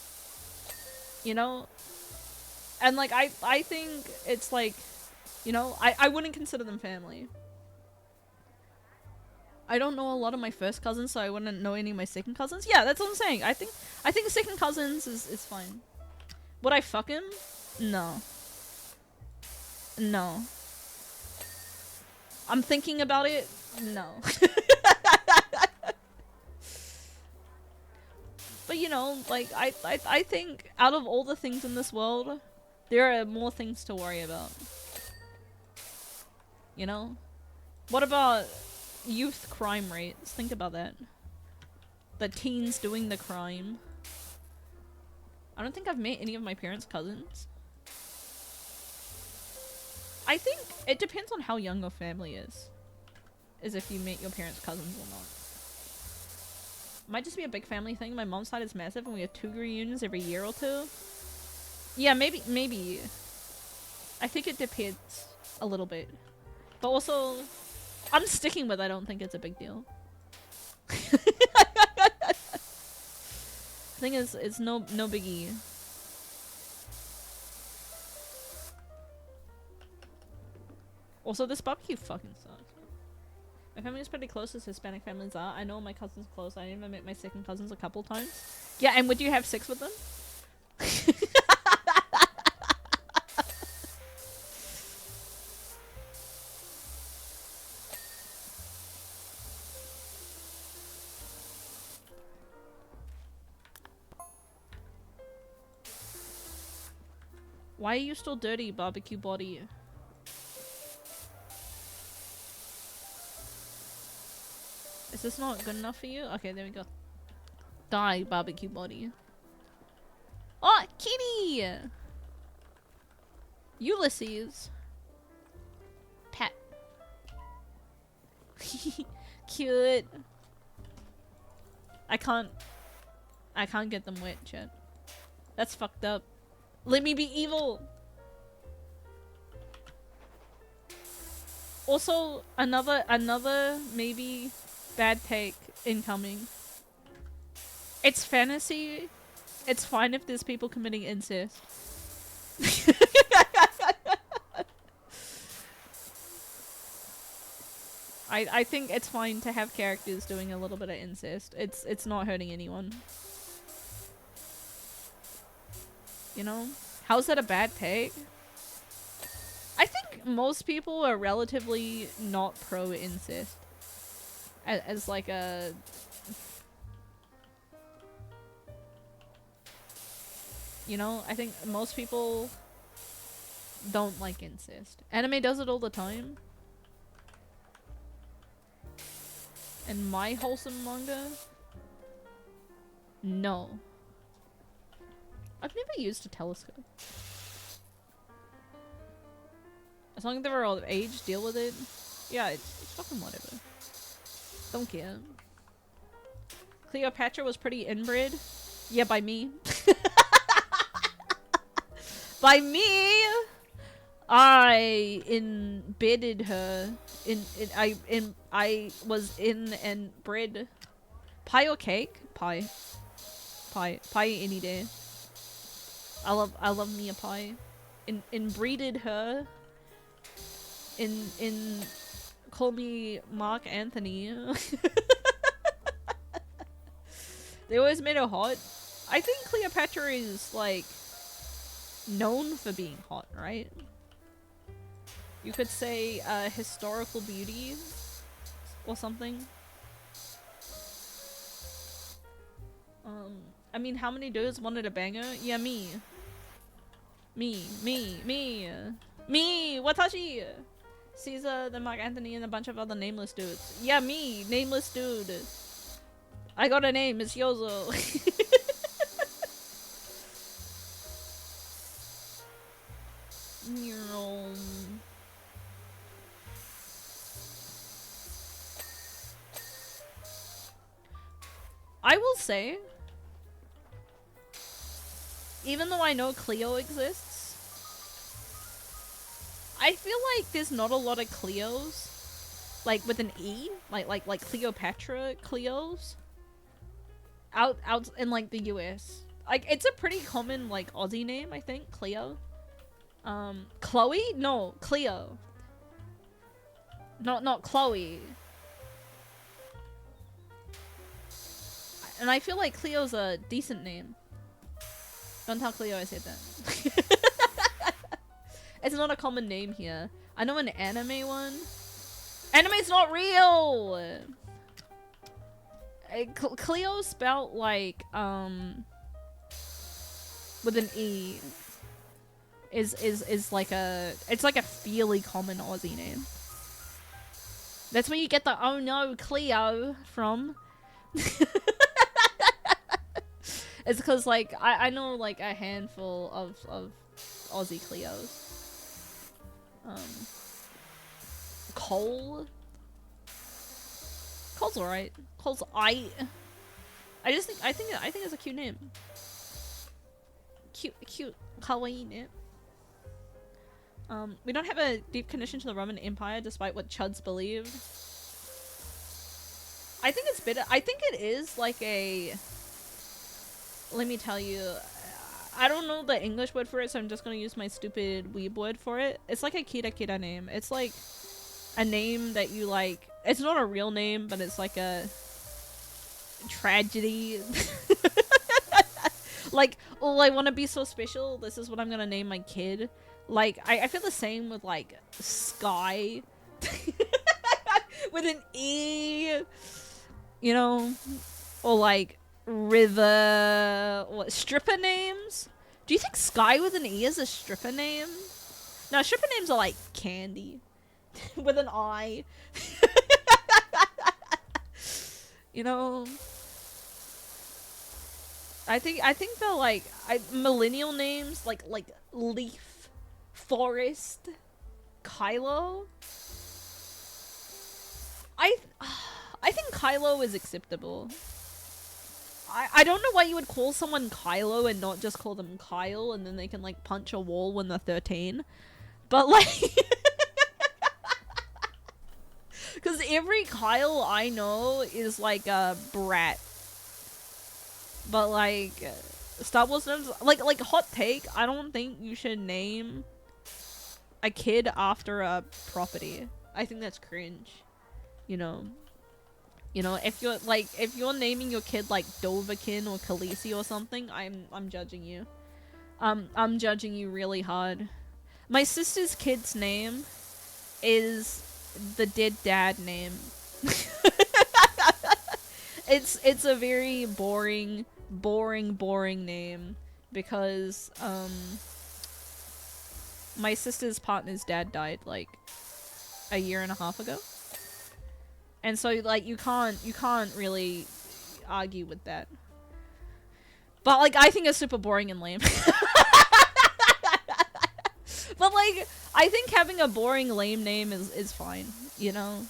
You know? And, like, I think it's, like, you know, I wouldn't consider them family. I don't know a lot of my first cousins, so I wouldn't know any of my second cousins. Yeah, that's what I'm saying. I think second cousins is fine. Would I fuck him? No. No. I'm thinking about it? No. But you know, like, I think out of all the things in this world, there are more things to worry about. You know? What about youth crime rates? Think about that. The teens doing the crime. I don't think I've met any of my parents' cousins. I think it depends on how young your family is if you met your parents' cousins or not. Might just be a big family thing. My mom's side is massive and we have 2 reunions every year or 2. Yeah, maybe. I think it depends a little bit. But also, I'm sticking with I don't think it's a big deal. Thing is, it's no biggie. Also, this barbecue fucking sucks. My family is pretty close as Hispanic families are. I know my cousins close. I even met my second cousins a couple times. Yeah, and would you have sex with them? Why are you still dirty, barbecue body? Is this not good enough for you? Okay, there we go. Die, barbecue body. Oh, kitty! Ulysses. Pat. Cute. I can't get them wet, chat. That's fucked up. Let me be evil. Also, another maybe bad take incoming. It's fantasy. It's fine if there's people committing incest. I think it's fine to have characters doing a little bit of incest. It's not hurting anyone. You know? How's that a bad take? I think most people are relatively not pro incest. As like a... You know, I think most people don't like incest. Anime does it all the time. And my wholesome manga? No. I've never used a telescope. As long as they're all of age, deal with it. Yeah, it's fucking whatever. Don't care. Cleopatra was pretty inbred. Yeah, by me. By me, I embedded her I was in and bred. Pie or cake? Pie. Pie any day. I love me a pie. Inbreeded her. Call me Mark Anthony. They always made her hot. I think Cleopatra is like known for being hot, right? You could say historical beauty or something. I mean, how many dudes wanted a banger? Yeah, me. Me, Watashi! Caesar, the Mark Anthony, and a bunch of other nameless dudes. Yeah, me, nameless dude. I got a name, it's Yozo. I will say, even though I know Cleo exists, I feel like there's not a lot of Cleos, like with an E, like Cleopatra Cleos, out in like the US. Like it's a pretty common like Aussie name, I think. Cleo. Chloe? No, Cleo. Not Chloe. And I feel like Cleo's a decent name. Don't tell Cleo I said that. It's not a common name here. I know an anime one. Anime's not real! Cleo spelled like, with an E. Is like a... It's like a fairly common Aussie name. That's where you get the oh no Cleo from. It's because like I know like a handful of Aussie Cleos. Cole's alright. Cole's I think it's a cute name. Cute kawaii name. We don't have a deep connection to the Roman Empire despite what chuds believe. I think it's better. I think it is like a... Let me tell you. I don't know the English word for it, so I'm just gonna use my stupid weeb word for it. It's like a kira name. It's like a name that you like... It's not a real name, but it's like a... tragedy. Like, oh, I want to be so special. This is what I'm gonna name my kid. Like, I feel the same with, like, Sky. With an E. You know? Or, like, River. What, stripper names? Do you think Sky with an E is a stripper name? No, stripper names are, like, Candy. With an I. You know? I think they're, like, millennial names, like Leaf. Forest, Kylo. I think Kylo is acceptable. I don't know why you would call someone Kylo and not just call them Kyle, and then they can like punch a wall when they're 13. But like, because every Kyle I know is like a brat. But like, Star Wars names, like hot take. I don't think you should name a kid after a property. I think that's cringe. You know, if you're naming your kid like Dovahkiin or Khaleesi or something, I'm judging you. I'm judging you really hard. My sister's kid's name is the dead dad name. It's a very boring name because my sister's partner's dad died like a year and a half ago. And so like you can't really argue with that. But like I think it's super boring and lame. But like I think having a boring lame name is fine, you know?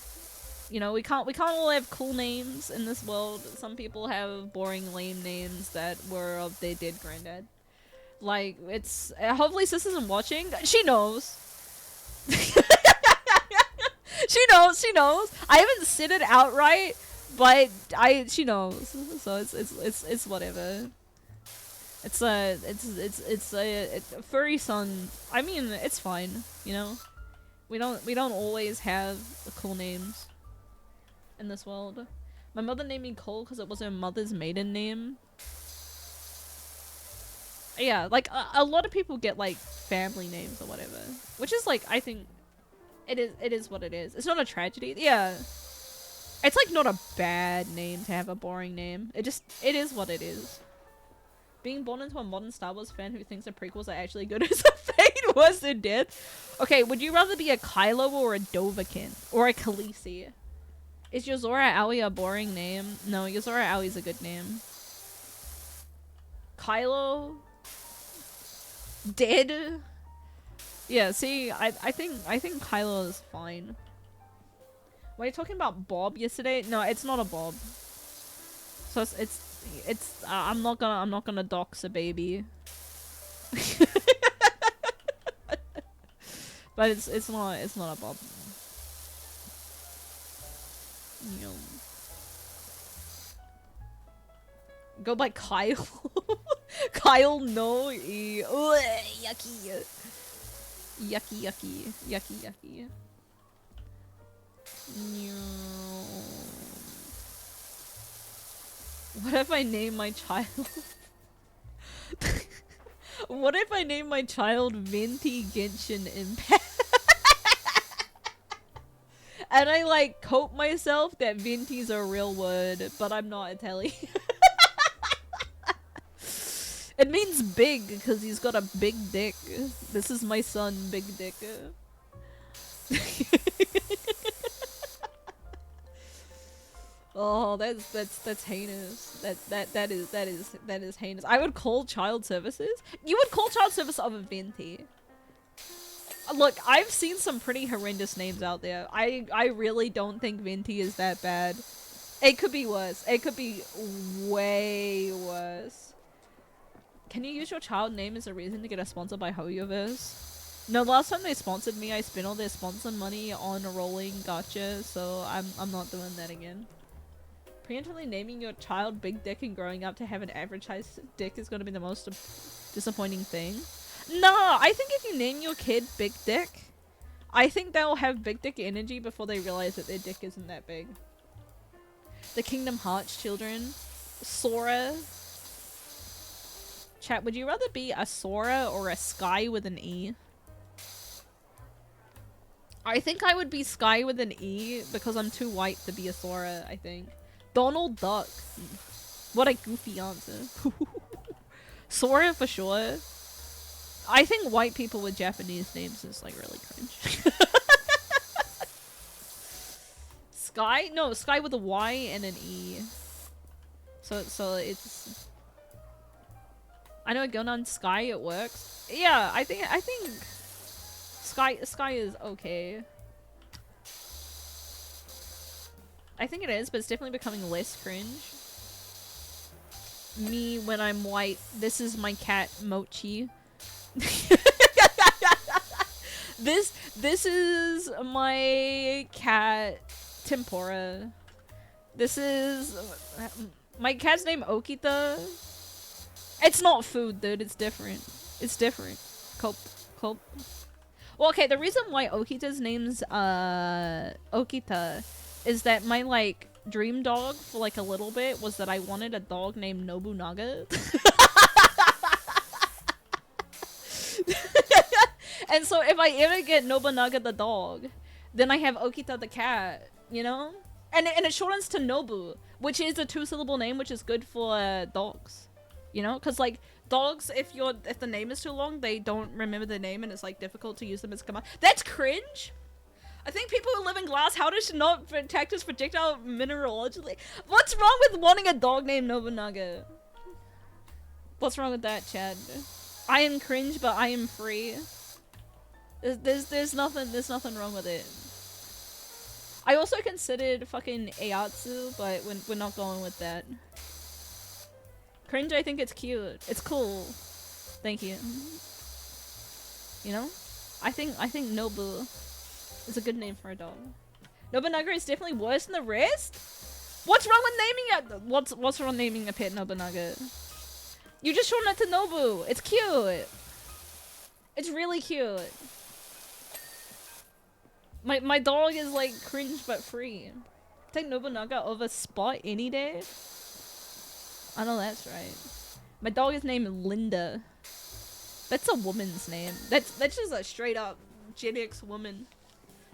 You know, we can't all have cool names in this world. Some people have boring lame names that were of their dead granddad. Like, it's hopefully sis isn't watching. She knows. She knows. I haven't said it outright, but she knows. So it's whatever. It's a furry son. I mean, it's fine, you know. We don't always have cool names in this world. My mother named me Cole because it was her mother's maiden name. Yeah, like a lot of people get like family names or whatever, which is like, I think it is what it is. It's not a tragedy. Yeah, it's like not a bad name to have a boring name. It is what it is. Being born into a modern Star Wars fan who thinks the prequels are actually good is a fate worse than death. Okay, would you rather be a Kylo or a Dovahkiin or a Khaleesi? Is Yozora Aoi a boring name? No, Yozora Aoi's a good name. Kylo dead. Yeah, see, I think Kylo is fine. Were you talking about Bob yesterday? No, it's not a Bob. So it's I'm not gonna dox a baby. But it's not a Bob. You know. Go by Kyle. Kyle no e. Yucky. Yucky. What if I name my child? What if I name my child Venti Genshin Impact? And I like cope myself that Venti's a real word, but I'm not Italian. It means big because he's got a big dick. This is my son, Big Dick. Oh, that's heinous. That is heinous. I would call child services. You would call child service of a Venti. Look, I've seen some pretty horrendous names out there. I really don't think Venti is that bad. It could be worse. It could be way worse. Can you use your child name as a reason to get a sponsor by Hoyoverse? No, last time they sponsored me, I spent all their sponsor money on a rolling gacha, so I'm not doing that again. Preemptively naming your child Big Dick and growing up to have an average sized dick is going to be the most disappointing thing. No, I think if you name your kid Big Dick, I think they'll have Big Dick energy before they realize that their dick isn't that big. The Kingdom Hearts children. Sora. Chat, would you rather be a Sora or a Sky with an E? I think I would be Sky with an E because I'm too white to be a Sora, I think. Donald Duck. What a goofy answer. Sora for sure. I think white people with Japanese names is like really cringe. Sky? No, Sky with a Y and an E. So it's... I know going on Sky it works. Yeah, I think Sky is okay. I think it is, but it's definitely becoming less cringe. Me when I'm white. This is my cat Mochi. This is my cat Tempura. This is my cat's name Okita. It's not food, dude. It's different. It's different. Cope. Well, okay. The reason why Okita's name's Okita is that my like dream dog for like a little bit was that I wanted a dog named Nobunaga. And so if I ever get Nobunaga the dog, then I have Okita the cat, you know? And it shortens to Nobu, which is a 2-syllable name, which is good for dogs. You know? Because like dogs, if the name is too long, they don't remember the name and it's like difficult to use them as command. That's cringe. I think people who live in glass houses should not protect us projectile mineralogically. What's wrong with wanting a dog named Nobunaga? What's wrong with that, Chad? I am cringe, but I am free. There's nothing wrong with it. I also considered fucking Ayatsu, but we're not going with that. Cringe, I think it's cute. It's cool. Thank you. You know? I think Nobu is a good name for a dog. Nobunaga is definitely worse than the rest? What's wrong with naming it? What's wrong naming a pet Nobunaga? You just shorten it to Nobu. It's cute. It's really cute. My dog is like cringe but free. Take Nobunaga over Spot any day. I know that's right. My dog is named Linda. That's a woman's name. That's just a straight up Gen X woman.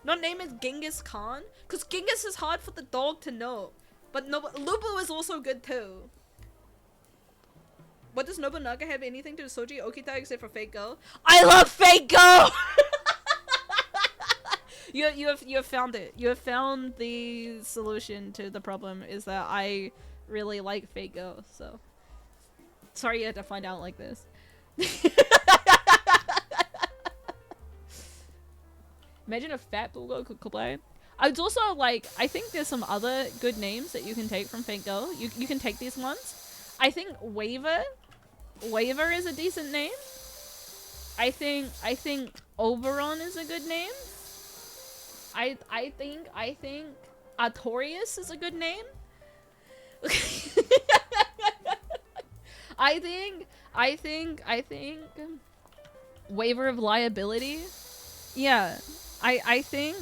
Not name it Genghis Khan, cause Genghis is hard for the dog to know. But Lubu is also good too. What does Nobunaga have anything to do with Soji Okita except for Fake Girl? I love Fake Girl! You have found it. You have found the solution to the problem is that I really like Fake Girl, so sorry you had to find out like this. Imagine a fat bulldog could play. I was also like, I think there's some other good names that you can take from Fake Girl. You can take these ones. I think Waver is a decent name. I think Oberon is a good name. I think Artorias is a good name. I think Waiver of Liability. Yeah. I think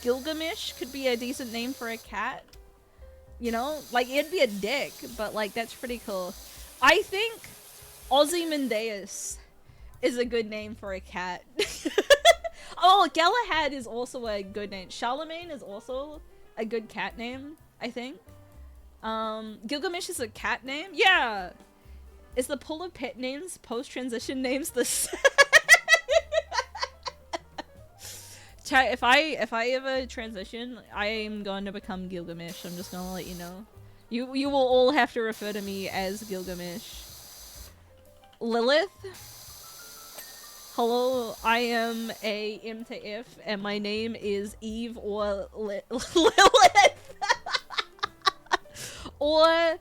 Gilgamesh could be a decent name for a cat. You know? Like, it'd be a dick, but like, that's pretty cool. I think Ozymandias is a good name for a cat. Oh, Galahad is also a good name. Charlemagne is also a good cat name, I think. Gilgamesh is a cat name? Yeah! Is the pool of pet names post-transition names the same? Chat, if I ever transition, I am going to become Gilgamesh. I'm just gonna let you know. You will all have to refer to me as Gilgamesh. Lilith? Hello, I am a M to F, and my name is Eve or Lilith. Or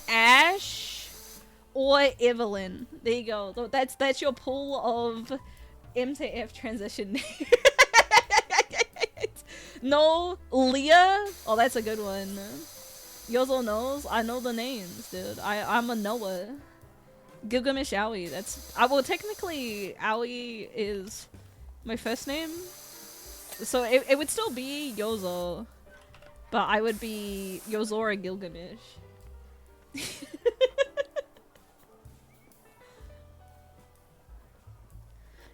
Ash or Evelyn. There you go. That's your pool of M to F transition names. No, Leah. Oh, that's a good one. Yozo knows. I know the names, dude. I'm a Noah. Gilgamesh Aoi. That's. Well, technically, Aoi is my first name, so it would still be Yozo, but I would be Yozora Gilgamesh.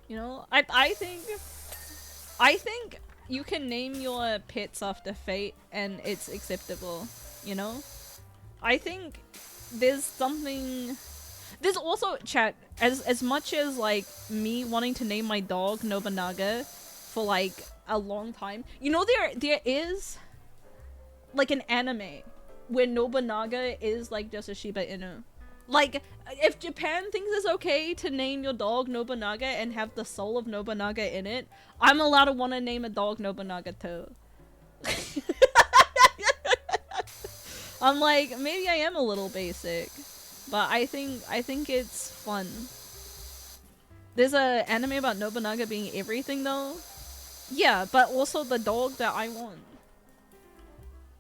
You know, I think you can name your pets after fate and it's acceptable, you know? I think there's something... There's also, chat, as much as, like, me wanting to name my dog Nobunaga for, like, a long time, you know, there is, like, an anime where Nobunaga is, like, just a Shiba Inu. Like, if Japan thinks it's okay to name your dog Nobunaga and have the soul of Nobunaga in it, I'm allowed to want to name a dog Nobunaga too. I'm like, maybe I am a little basic, but I think it's fun. There's a anime about Nobunaga being everything though. Yeah, but also the dog that I want.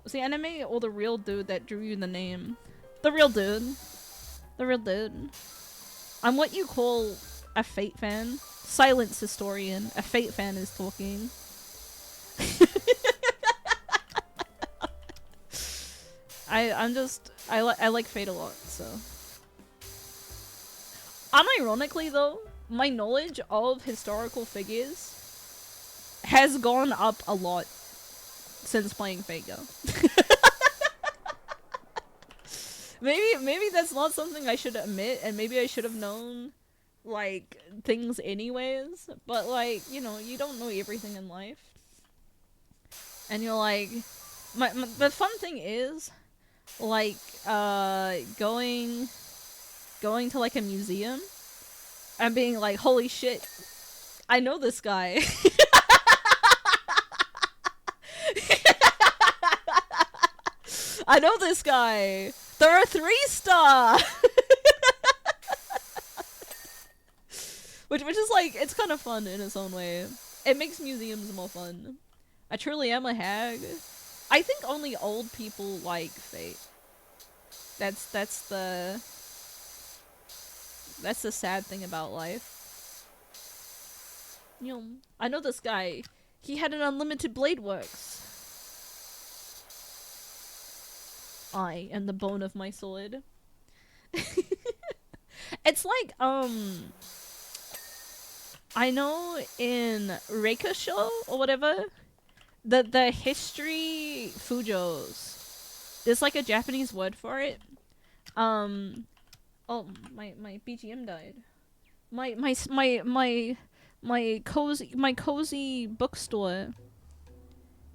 Was the anime or the real dude that drew you the name? The real dude. The real dude. I'm what you call a Fate fan. Silence historian. A Fate fan is talking. I like Fate a lot, so. Unironically though, my knowledge of historical figures has gone up a lot since playing Fate Go. Maybe that's not something I should admit, and maybe I should have known, like, things anyways, but, like, you know, you don't know everything in life. And you're like, the fun thing is, like, going to, like, a museum, and being like, holy shit, I know this guy. I know this guy. They're a 3-star! like, it's kind of fun in its own way. It makes museums more fun. I truly am a hag. I think only old people like Fate. That's the sad thing about life. You know, I know this guy. He had an unlimited blade works. I am the bone of my sword. It's like, I know in Reikasho or whatever, the history Fujos, there's like a Japanese word for it. Oh, my BGM died. My cozy bookstore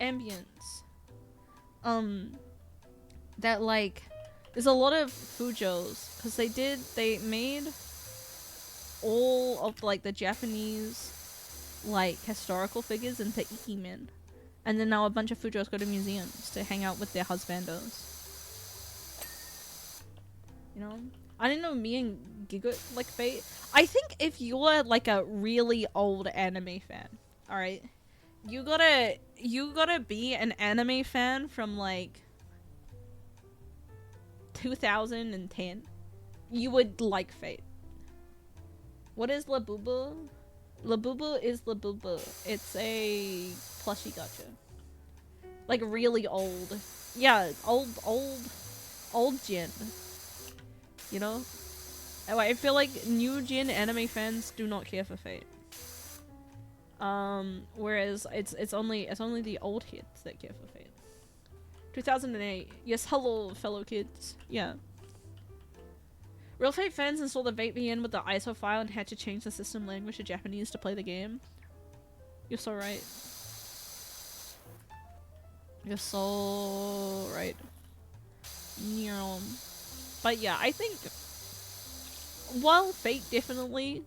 ambience. That like, there's a lot of Fujos because they made all of like the Japanese like historical figures into ikimen, and then now a bunch of Fujos go to museums to hang out with their husbandos. You know, I didn't know me and Gigot like Fate. I think if you're like a really old anime fan, all right, you gotta be an anime fan from like 2010. You would like Fate. What is Labubu? Labubu is Labubu. It's a plushie gacha. Like really old. Yeah, old gen. You know? I feel like new gen anime fans do not care for Fate. Whereas it's only the old kids that care for Fate. 2008. Yes, hello fellow kids. Yeah. Real Fate fans installed the VPN with the ISO file and had to change the system language to Japanese to play the game. You're so right. You're so right. But yeah, I think while Fate definitely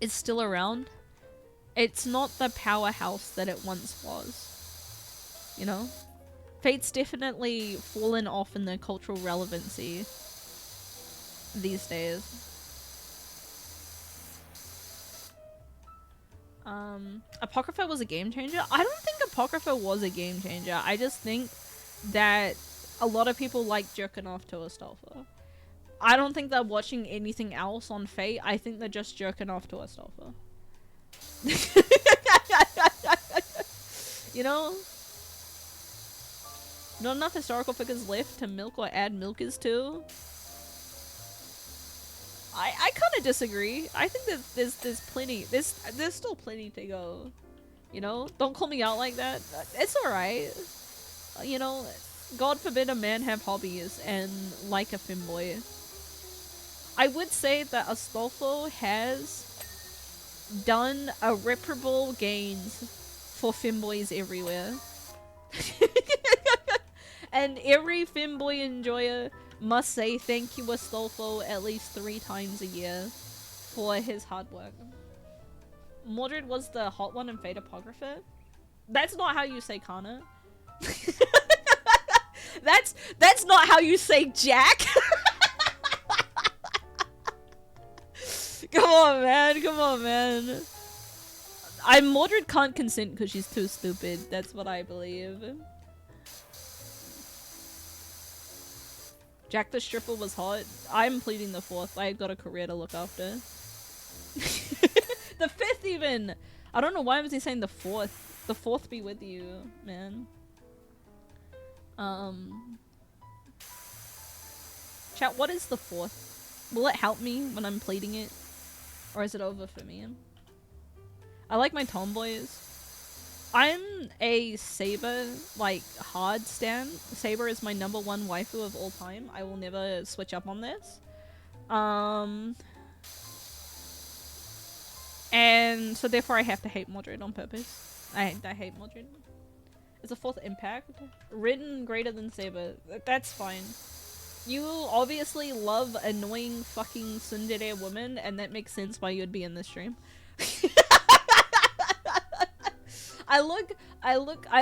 is still around, it's not the powerhouse that it once was. You know? Fate's definitely fallen off in the cultural relevancy these days. Apocrypha was a game changer? I don't think Apocrypha was a game changer. I just think that a lot of people like jerking off to Astolfo. I don't think they're watching anything else on Fate. I think they're just jerking off to Astolfo. You know? Not enough historical figures left to milk or add milkers to? I kind of disagree. I think that there's plenty. There's still plenty to go. You know, don't call me out like that. It's all right. You know, God forbid a man have hobbies and like a femboy. I would say that Astolfo has done irreparable gains for femboys everywhere. And every femboy enjoyer must say thank you Astolfo at least 3 times a year for his hard work. Mordred was the hot one in Fate Apocrypha. That's not how you say Kana. That's not how you say Jack. Come on, man. Come on, man. Mordred can't consent because she's too stupid. That's what I believe. Jack the Stripper was hot. I'm pleading the 4th. I've got a career to look after. The 5th even! I don't know why was he saying the 4th. The 4th be with you, man. Chat, what is the 4th? Will it help me when I'm pleading it? Or is it over for me? I like my tomboys. I'm a Saber, like, hard stan. Saber is my #1 waifu of all time. I will never switch up on this. And so therefore I have to hate Mordred on purpose. I hate Mordred. It's a 4th impact. Written greater than Saber. That's fine. You obviously love annoying fucking tsundere women, and that makes sense why you'd be in this stream. I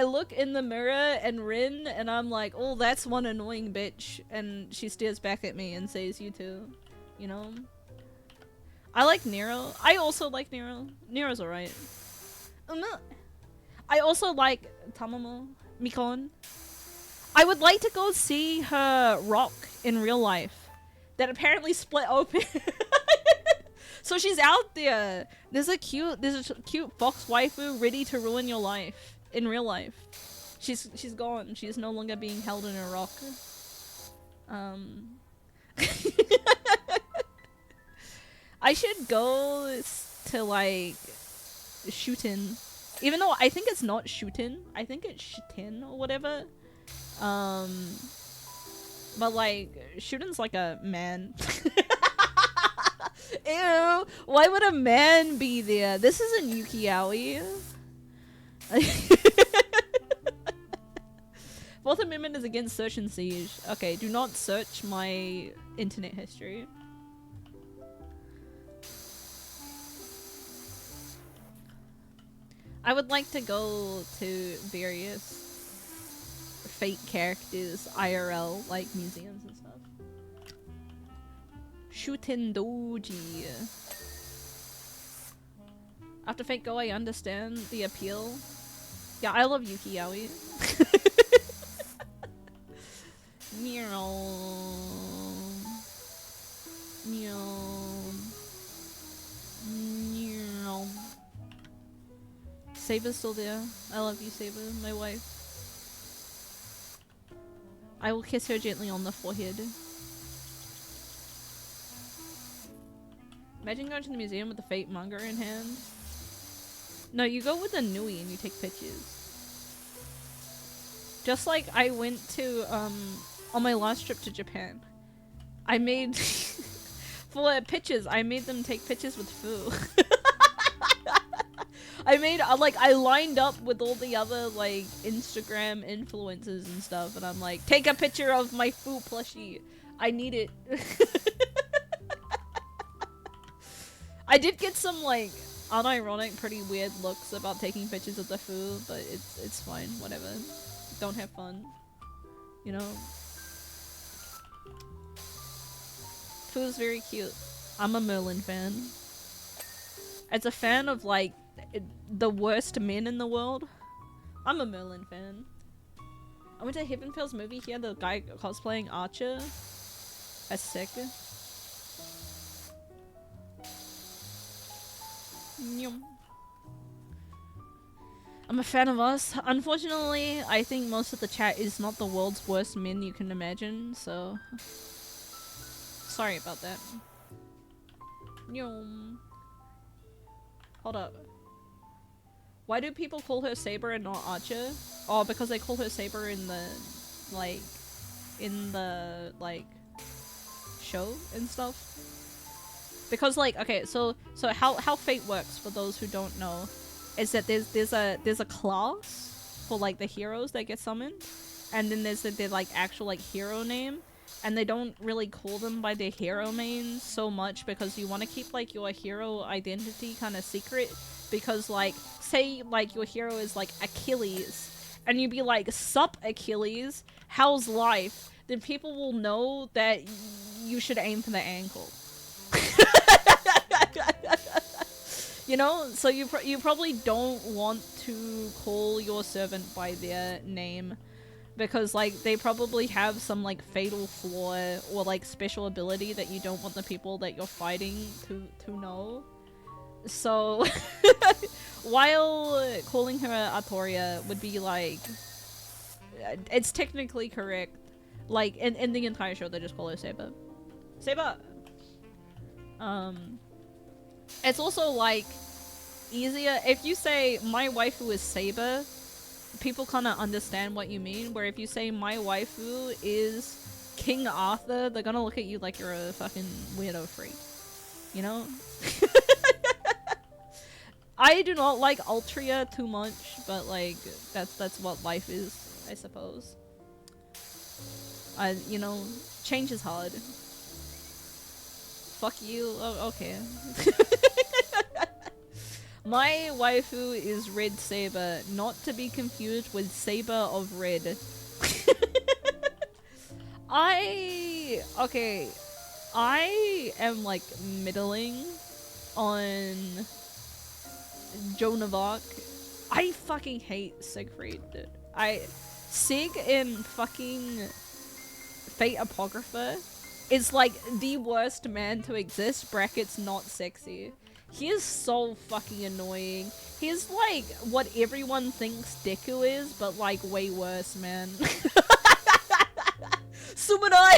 look in the mirror and Rin, and I'm like, oh, that's one annoying bitch, and she stares back at me and says, you too, you know? I like Nero. I also like Nero. Nero's alright. I also like Tamamo, Mikon. I would like to go see her rock in real life. That apparently split open. So she's out there. There's a cute fox waifu ready to ruin your life in real life. She's gone. She's no longer being held in a rock. I should go to like Shootin. Even though I think it's not Shootin. I think it's Shitin or whatever. But like Shootin's like a man. Ew, why would a man be there? This isn't Yukiaoi. Fourth Amendment is against search and siege. Okay, do not search my internet history. I would like to go to various fake characters IRL, like museums and stuff. Shuten Doji. After Fate Go, I understand the appeal. Yeah, I love Yukiaoi. Saber's still there. I love you, Saber, my wife. I will kiss her gently on the forehead. Imagine going to the museum with the Fate manga in hand. No, you go with a Nui and you take pictures. Just like I went to, on my last trip to Japan. I made, for pictures, I made them take pictures with Fu. I made, I lined up with all the other, like, Instagram influencers and stuff, and I'm like, take a picture of my Fu plushie. I need it. I did get some, like, unironic, pretty weird looks about taking pictures of the Fu, but it's fine, whatever. Don't have fun. You know? Fu's very cute. I'm a Merlin fan. As a fan of, like, the worst men in the world, I'm a Merlin fan. I went to Heavenfell's movie here, the guy cosplaying Archer. That's sick. I'm a fan of us. Unfortunately, I think most of the chat is not the world's worst men you can imagine, so... Sorry about that. Hold up. Why do people call her Saber and not Archer? Oh, because they call her Saber in the, like, show and stuff. Because, like, okay, so how Fate works, for those who don't know, is that there's a class for, like, the heroes that get summoned, and then there's their, like, actual, like, hero name, and they don't really call them by their hero names so much because you want to keep, like, your hero identity kind of secret, because, like, say, like, your hero is, like, Achilles, and you'd be like, sup, Achilles, how's life? Then people will know that you should aim for the ankle. You know? So you probably don't want to call your servant by their name, because, like, they probably have some, like, fatal flaw or, like, special ability that you don't want the people that you're fighting to know. So, while calling her Artoria would be, like, it's technically correct. Like, in the entire show, they just call her Saber. Saber! It's also, like, easier. If you say, my waifu is Saber, people kind of understand what you mean. Where if you say, my waifu is King Arthur, they're gonna look at you like you're a fucking weirdo freak. You know? I do not like Altria too much, but, like, that's what life is, I suppose. You know, change is hard. Fuck you. Oh, okay. My waifu is Red Saber, not to be confused with Saber of Red. Okay, I am, like, middling on Joan of Arc. I fucking hate Siegfried, dude. Sig in fucking Fate Apocrypha is like the worst man to exist, brackets not sexy. He is so fucking annoying. He's like what everyone thinks Deku is, but like way worse, man. Sumanai!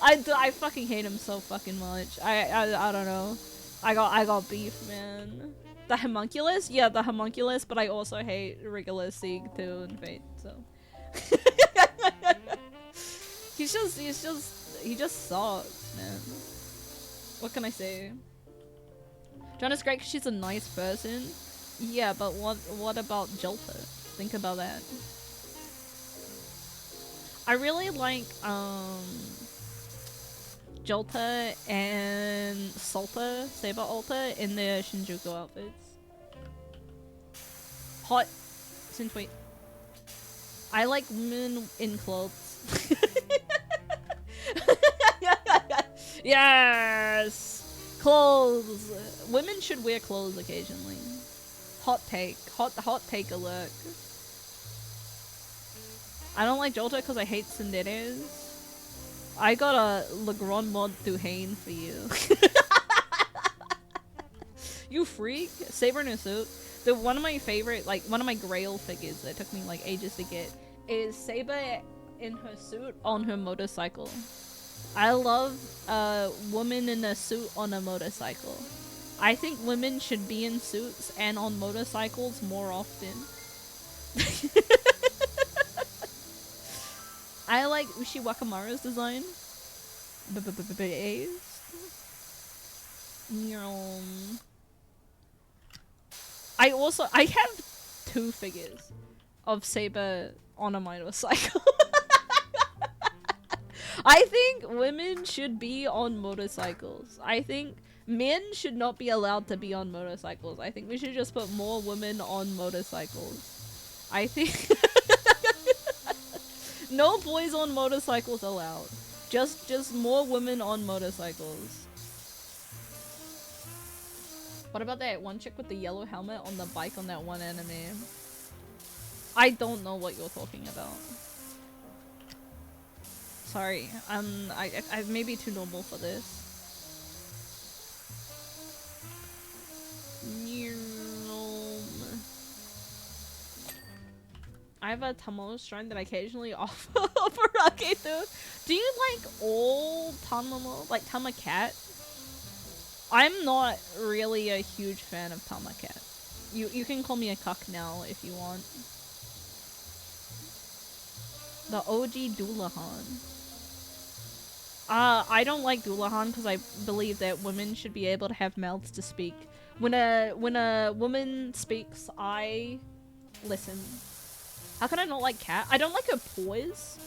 I fucking hate him so fucking much. I don't know. I got beef, man. The homunculus? Yeah, the homunculus, but I also hate regular Sieg too in Fate, so. he just sucks, man. What can I say? Joanna's great because she's a nice person. Yeah, but what about Jolta? Think about that. I really like, Jolta and Salta, Saber Alta, in their Shinjuku outfits. Hot. Sin tweet. I like women in clothes. Yes! Clothes! Women should wear clothes occasionally. Hot take. Hot take alert. I don't like Jolta because I hate Tsunderes. I got a Legrand mod Duhane for you. You freak. Saber in a suit. One of my favorite, like, one of my grail figures that took me, like, ages to get is Saber in her suit on her motorcycle. I love a woman in a suit on a motorcycle. I think women should be in suits and on motorcycles more often. I like Ushi Wakamaru's design. I have 2 figures of Saber on a motorcycle. I think women should be on motorcycles. I think men should not be allowed to be on motorcycles. I think we should just put more women on motorcycles. I think no boys on motorcycles allowed. Just more women on motorcycles. What about that one chick with the yellow helmet on the bike on that one anime? I don't know what you're talking about. Sorry, I may be too normal for this. I have a Tamamo shrine that I occasionally offer Rake to. Do you like all Tamamo? Like Tamacat? I'm not really a huge fan of Tamacat. You can call me a cuck now if you want. The OG Doulahan. I don't like Doulahan because I believe that women should be able to have mouths to speak. When a woman speaks, I listen. How can I not like Cat? I don't like her poise.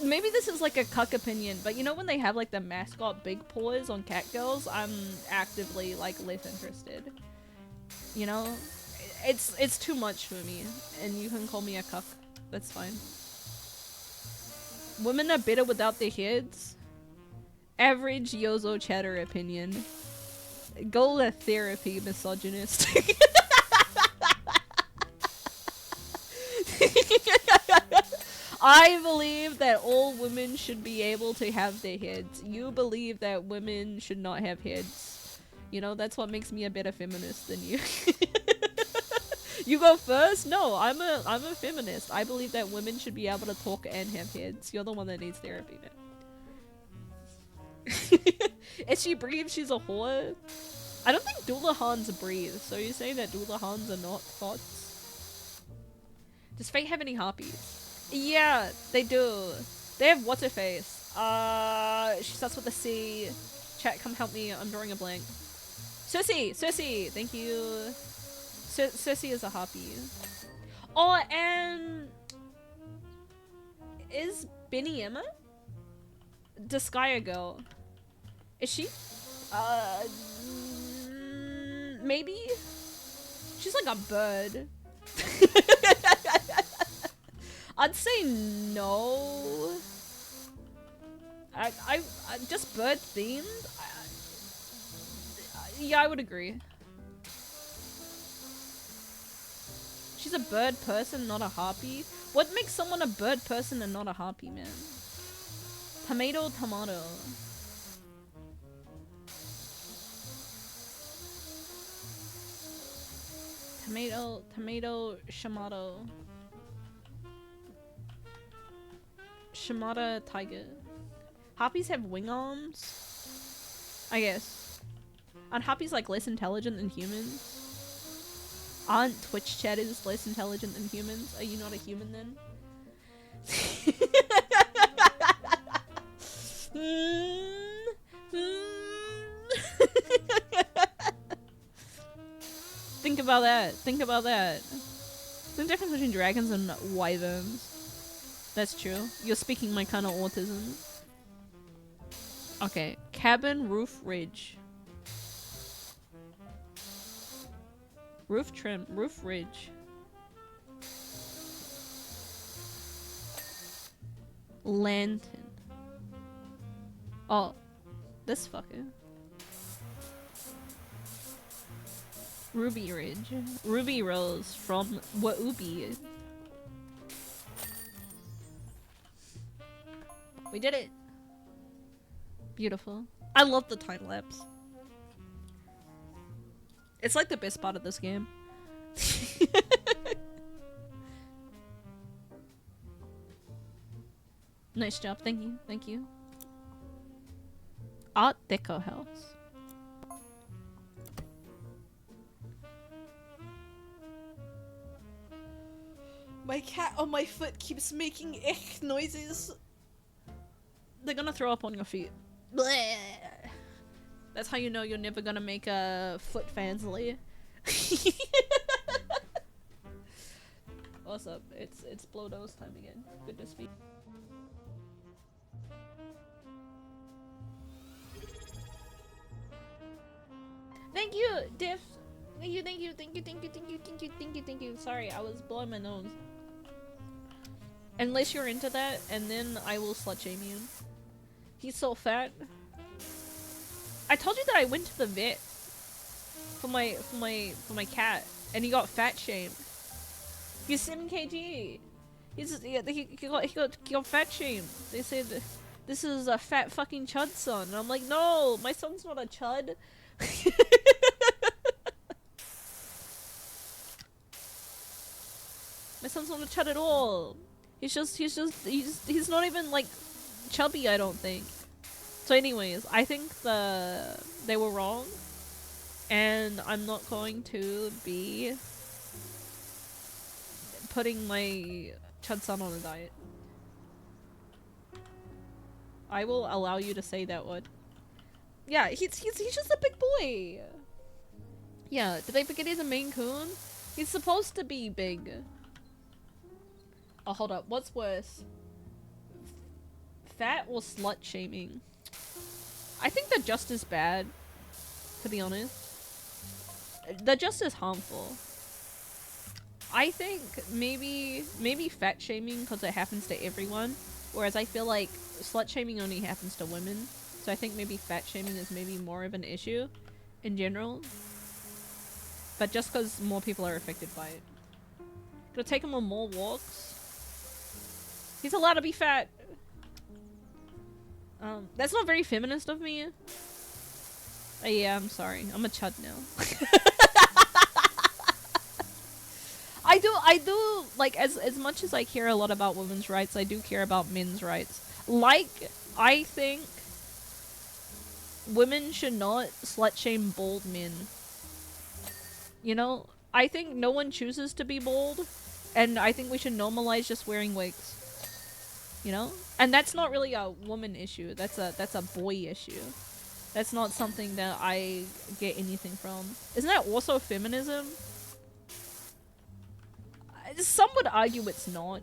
Maybe this is like a cuck opinion, but you know when they have like the mascot big paws on cat girls, I'm actively like less interested. You know? It's too much for me, and you can call me a cuck. That's fine. Women are better without their heads. Average Yozo chatter opinion. Go to therapy, misogynist. I believe that all women should be able to have their heads. You believe that women should not have heads. You know, that's what makes me a better feminist than you. You go first? No, I'm a feminist. I believe that women should be able to talk and have heads. You're the one that needs therapy, man. If she breathes, she's a whore. I don't think Doulahans breathe, so you're saying that Doulahans are not thoughts? Does Fate have any harpies? Yeah, they do. They have what's her face? She starts with a C. Chat, come help me. I'm drawing a blank. Cersei, thank you. Cersei is a harpy. Oh, and is Benny Emma? Disgaea girl. Is she? Maybe? She's like a bird. I'd say no. I just bird themed. Yeah, I would agree. She's a bird person, not a harpy. What makes someone a bird person and not a harpy, man? Tomato, tomato. Tomato, tomato, shamato. Shimada tiger. Harpies have wing arms? I guess. Aren't harpies like less intelligent than humans? Aren't Twitch chatters less intelligent than humans? Are you not a human then? Think about that. Think about that. There's a difference between dragons and wyverns. That's true. You're speaking my kind of autism. Okay. Cabin, roof, ridge. Roof trim, roof ridge. Lantern. Oh, this fucker. Ruby ridge. Ruby rose from Waubi. We did it. Beautiful. I love the time lapse. It's like the best part of this game. Nice job. Thank you. Thank you. Art Deco house. My cat on my foot keeps making ick noises. They're gonna throw up on your feet. Bleh. That's how you know you're never gonna make a foot fansly. What's up? It's blow nose time again. Good to speak. Thank you, Diff. Thank you, thank you, thank you, thank you, thank you, thank you, thank you, thank you. Sorry, I was blowing my nose. Unless you're into that, and then I will slut shame you. He's so fat. I told you that I went to the vet for my cat, and he got fat shamed. He's 7 kg. He got fat shamed. They said this is a fat fucking chud son, and I'm like, no, my son's not a chud. My son's not a chud at all. He's not even like chubby, I don't think. So anyways, I think they were wrong, and I'm not going to be putting my chud son on a diet. I will allow you to say that word. Yeah, he's just a big boy. Yeah, did I forget he's a Maine Coon? He's supposed to be big. Oh, hold up. What's worse? Fat or slut shaming? I think they're just as bad, to be honest. They're just as harmful. I think maybe fat shaming because it happens to everyone, whereas I feel like slut shaming only happens to women. So I think maybe fat shaming is maybe more of an issue in general. But just because more people are affected by it. Gonna take him on more walks. He's allowed to be fat. That's not very feminist of me. Yeah, I'm sorry. I'm a chud now. I do, like, as much as I care a lot about women's rights, I do care about men's rights. Like, I think women should not slut shame bald men. You know? I think no one chooses to be bald, and I think we should normalize just wearing wigs. You know? And that's not really a woman issue. That's a boy issue. That's not something that I get anything from. Isn't that also feminism? Some would argue it's not.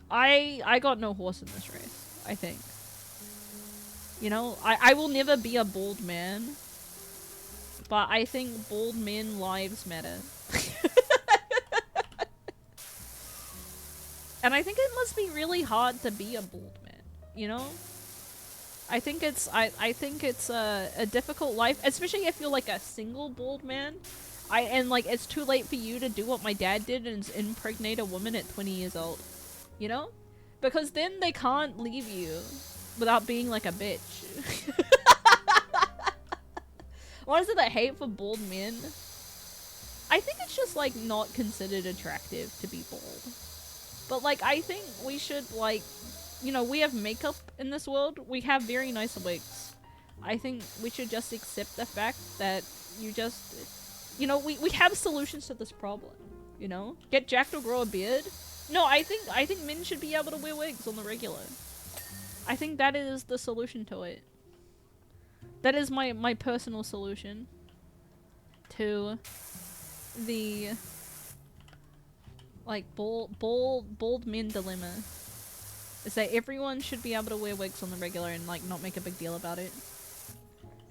I got no horse in this race, I think. You know, I will never be a bald man. But I think bald men lives matter. And I think it must be really hard to be a bald man. you know? I think it's a difficult life, especially if you're like a single bald man. And like it's too late for you to do what my dad did and impregnate a woman at 20 years old. You know? Because then they can't leave you without being like a bitch. What is it that hate for bald men? I think it's just like not considered attractive to be bald. But like I think we should like, you know, we have makeup in this world. We have very nice wigs. I think we should just accept the fact that you just, you know, we have solutions to this problem. You know, get jacked or grow a beard. No, I think men should be able to wear wigs on the regular. I think that is the solution to it. That is my personal solution to the like bald men dilemma. Is that everyone should be able to wear wigs on the regular and like not make a big deal about it.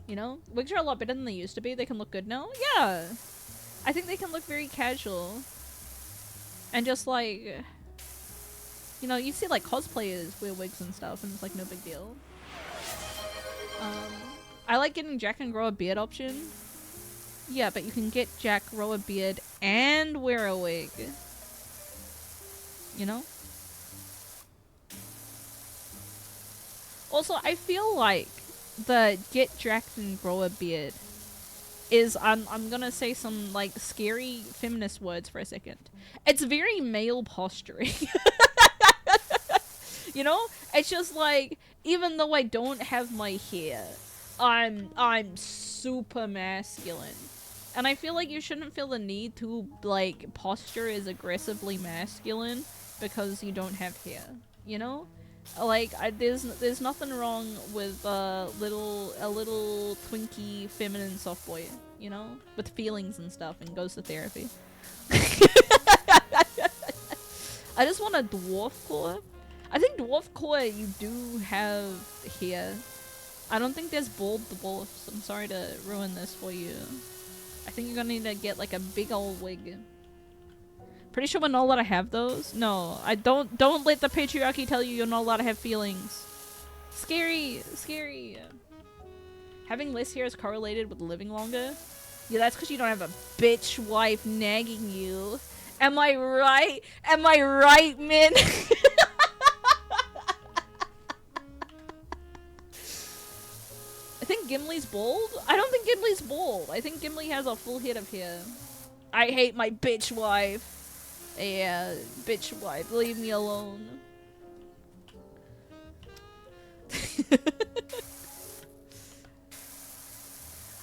You know? Wigs are a lot better than they used to be. They can look good now. Yeah. I think they can look very casual. And just like, you know, you see like cosplayers wear wigs and stuff and it's like no big deal. I like getting Jack and grow a beard option. Yeah, but you can get Jack, grow a beard, and wear a wig. You know? Also, I feel like the get Jack and grow a beard is, I'm gonna say some like scary feminist words for a second. It's very male posturing. You know? It's just like, even though I don't have my hair, I'm super masculine. And I feel like you shouldn't feel the need to like posture as aggressively masculine because you don't have hair, you know? Like there's nothing wrong with a little twinky feminine soft boy, you know, with feelings and stuff and goes to therapy. I just want a dwarf core. I think dwarf core you do have hair. I don't think there's bald dwarfs. I'm sorry to ruin this for you. I think you're gonna need to get like a big old wig. Pretty sure we're not allowed to have those. No, I don't let the patriarchy tell you you're not allowed to have feelings. Scary, scary. Having less hair is correlated with living longer. Yeah, that's because you don't have a bitch wife nagging you. Am I right? Am I right, men? I think Gimli's bald? I don't think Gimli's bald. I think Gimli has a full head of hair. I hate my bitch wife. Yeah, bitch wife, leave me alone.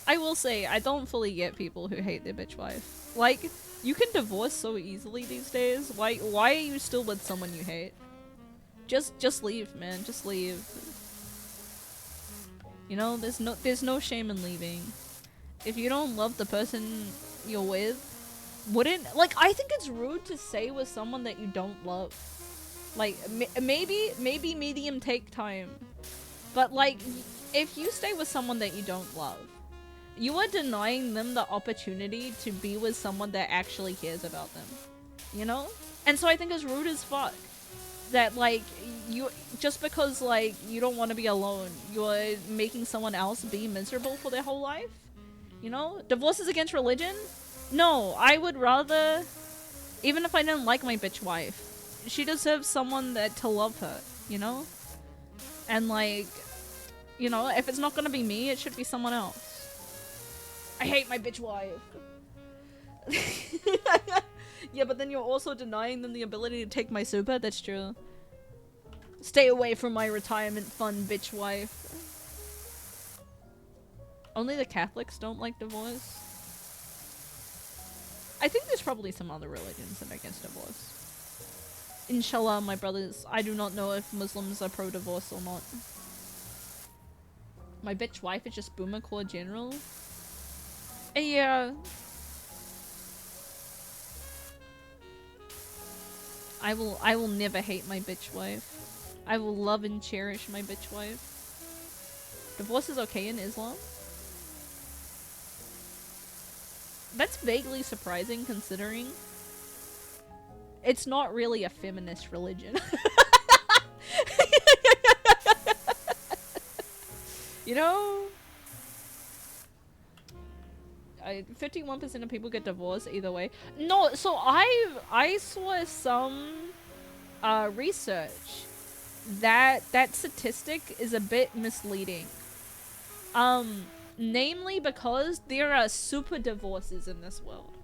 I will say, I don't fully get people who hate their bitch wife. Like, you can divorce so easily these days. Why are you still with someone you hate? Just leave, man. Just leave. You know, there's no shame in leaving. If you don't love the person you're with, I think it's rude to stay with someone that you don't love. Like, maybe medium take time. But like, if you stay with someone that you don't love, you are denying them the opportunity to be with someone that actually cares about them. You know? And so I think it's rude as fuck. That like, just because like, you don't want to be alone, you're making someone else be miserable for their whole life? You know? Divorce is against religion? No, I would rather, even if I didn't like my bitch wife, she deserves someone to love her, you know? And like, you know, if it's not gonna be me, it should be someone else. I hate my bitch wife. Yeah, but then you're also denying them the ability to take my super? That's true. Stay away from my retirement fund, bitch wife. Only the Catholics don't like divorce? I think there's probably some other religions that are against divorce. Inshallah, my brothers, I do not know if Muslims are pro-divorce or not. My bitch wife is just boomer core general? Yeah. I will never hate my bitch wife. I will love and cherish my bitch wife. Divorce is okay in Islam? That's vaguely surprising considering it's not really a feminist religion. You know, 51% of people get divorced either way. No, so I saw some research that statistic is a bit misleading. Namely because there are super divorces in this world.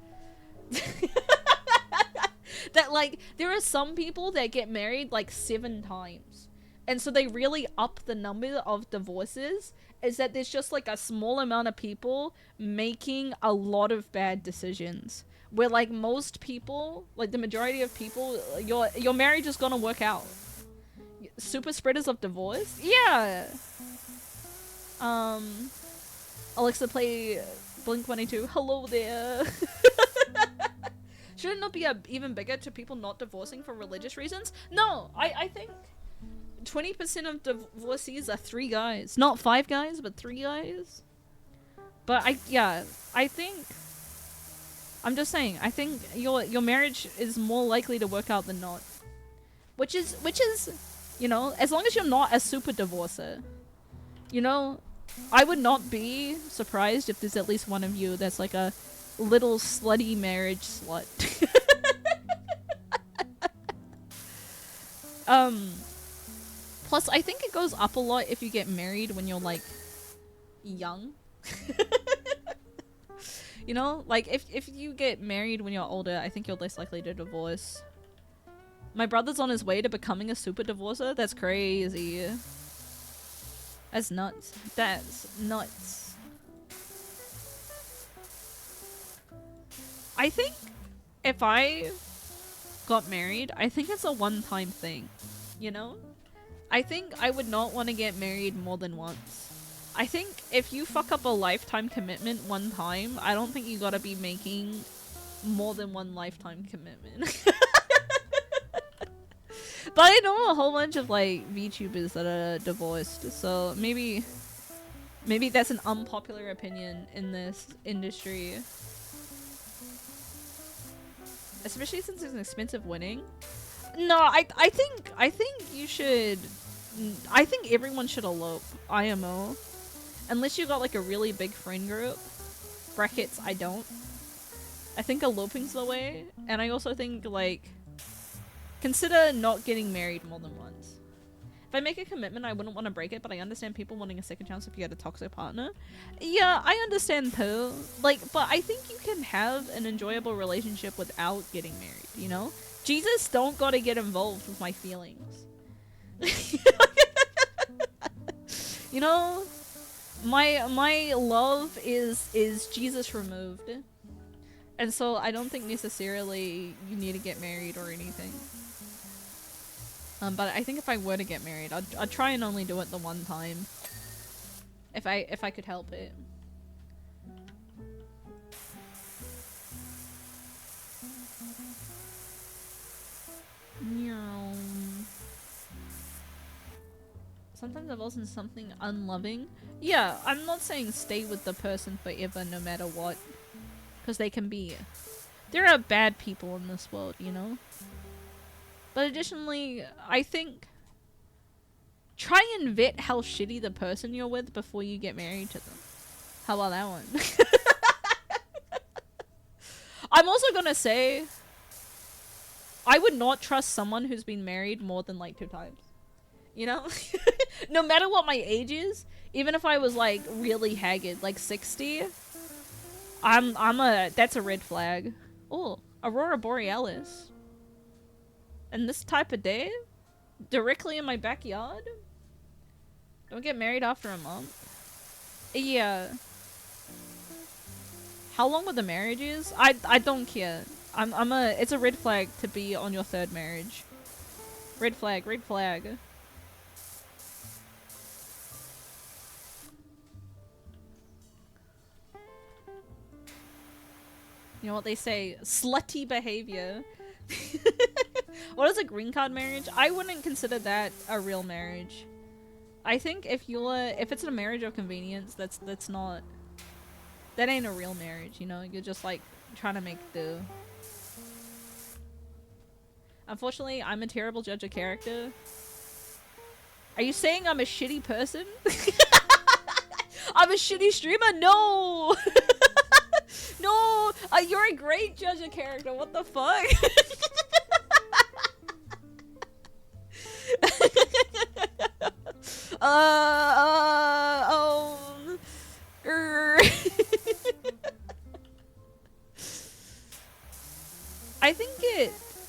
That like there are some people that get married like 7 times. And so they really up the number of divorces, is that there's just like a small amount of people making a lot of bad decisions. Where like most people, like the majority of people, your marriage is gonna work out. Super spreaders of divorce? Yeah. Alexa, play Blink-182. Hello there. Should it not be even bigger to people not divorcing for religious reasons? No, I think 20% of divorcees are 3 guys. Not 5 guys, but 3 guys. But I think, I'm just saying, I think your marriage is more likely to work out than not. Which is, you know, as long as you're not a super divorcer. You know, I would not be surprised if there's at least one of you that's like a little slutty marriage slut. Plus I think it goes up a lot if you get married when you're like young. You know, like if you get married when you're older, I think you're less likely to divorce. My brother's on his way to becoming a super divorcer. That's crazy. That's nuts. That's nuts. I think if I got married, I think it's a one-time thing, you know? I think I would not want to get married more than once. I think if you fuck up a lifetime commitment one time, I don't think you gotta be making more than one lifetime commitment. But I know a whole bunch of like VTubers that are divorced, so maybe that's an unpopular opinion in this industry. Especially since it's an expensive wedding. No, I think you should. I think everyone should elope. IMO. Unless you got like a really big friend group. Brackets, I don't. I think eloping's the way. And I also think like, consider not getting married more than once. If I make a commitment, I wouldn't want to break it, but I understand people wanting a second chance if you had a toxic partner. Yeah, I understand too. Like, but I think you can have an enjoyable relationship without getting married, you know? Jesus don't gotta get involved with my feelings. You know? My love is Jesus removed. And so I don't think necessarily you need to get married or anything. But I think if I were to get married, I'd try and only do it the one time. If I could help it. Sometimes I've also something unloving. Yeah, I'm not saying stay with the person forever no matter what. Because they can be... There are bad people in this world, you know? But additionally, I think... Try and vet how shitty the person you're with before you get married to them. How about that one? I'm also gonna say... I would not trust someone who's been married more than like 2 times. You know? No matter what my age is, even if I was like really haggard, like 60, that's a red flag. Oh, Aurora Borealis. And this type of day? Directly in my backyard? Don't get married after a month. Yeah. How long were the marriages? I don't care. It's a red flag to be on your 3rd marriage. Red flag, red flag. You know what they say? Slutty behavior. What is a green card marriage? I wouldn't consider that a real marriage. I think if it's a marriage of convenience, that ain't a real marriage, you know? You're just like trying to make do. Unfortunately, I'm a terrible judge of character. Are you saying I'm a shitty person? I'm a shitty streamer? No! No! You're a great judge of character, what the fuck?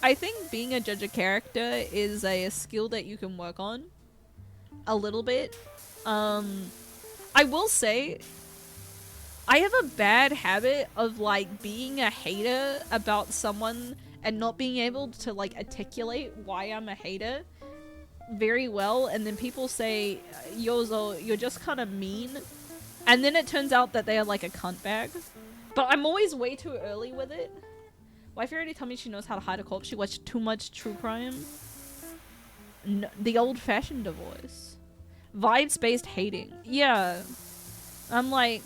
I think being a judge of character is a skill that you can work on a little bit. I will say I have a bad habit of like being a hater about someone and not being able to like articulate why I'm a hater very well, and then people say, Yozo, you're just kind of mean, and then it turns out that they are like a cunt bag. But I'm always way too early with it. Wife already told me she knows how to hide a corpse. She watched too much true crime. No, the old-fashioned divorce. Vibes-based hating. Yeah. I'm like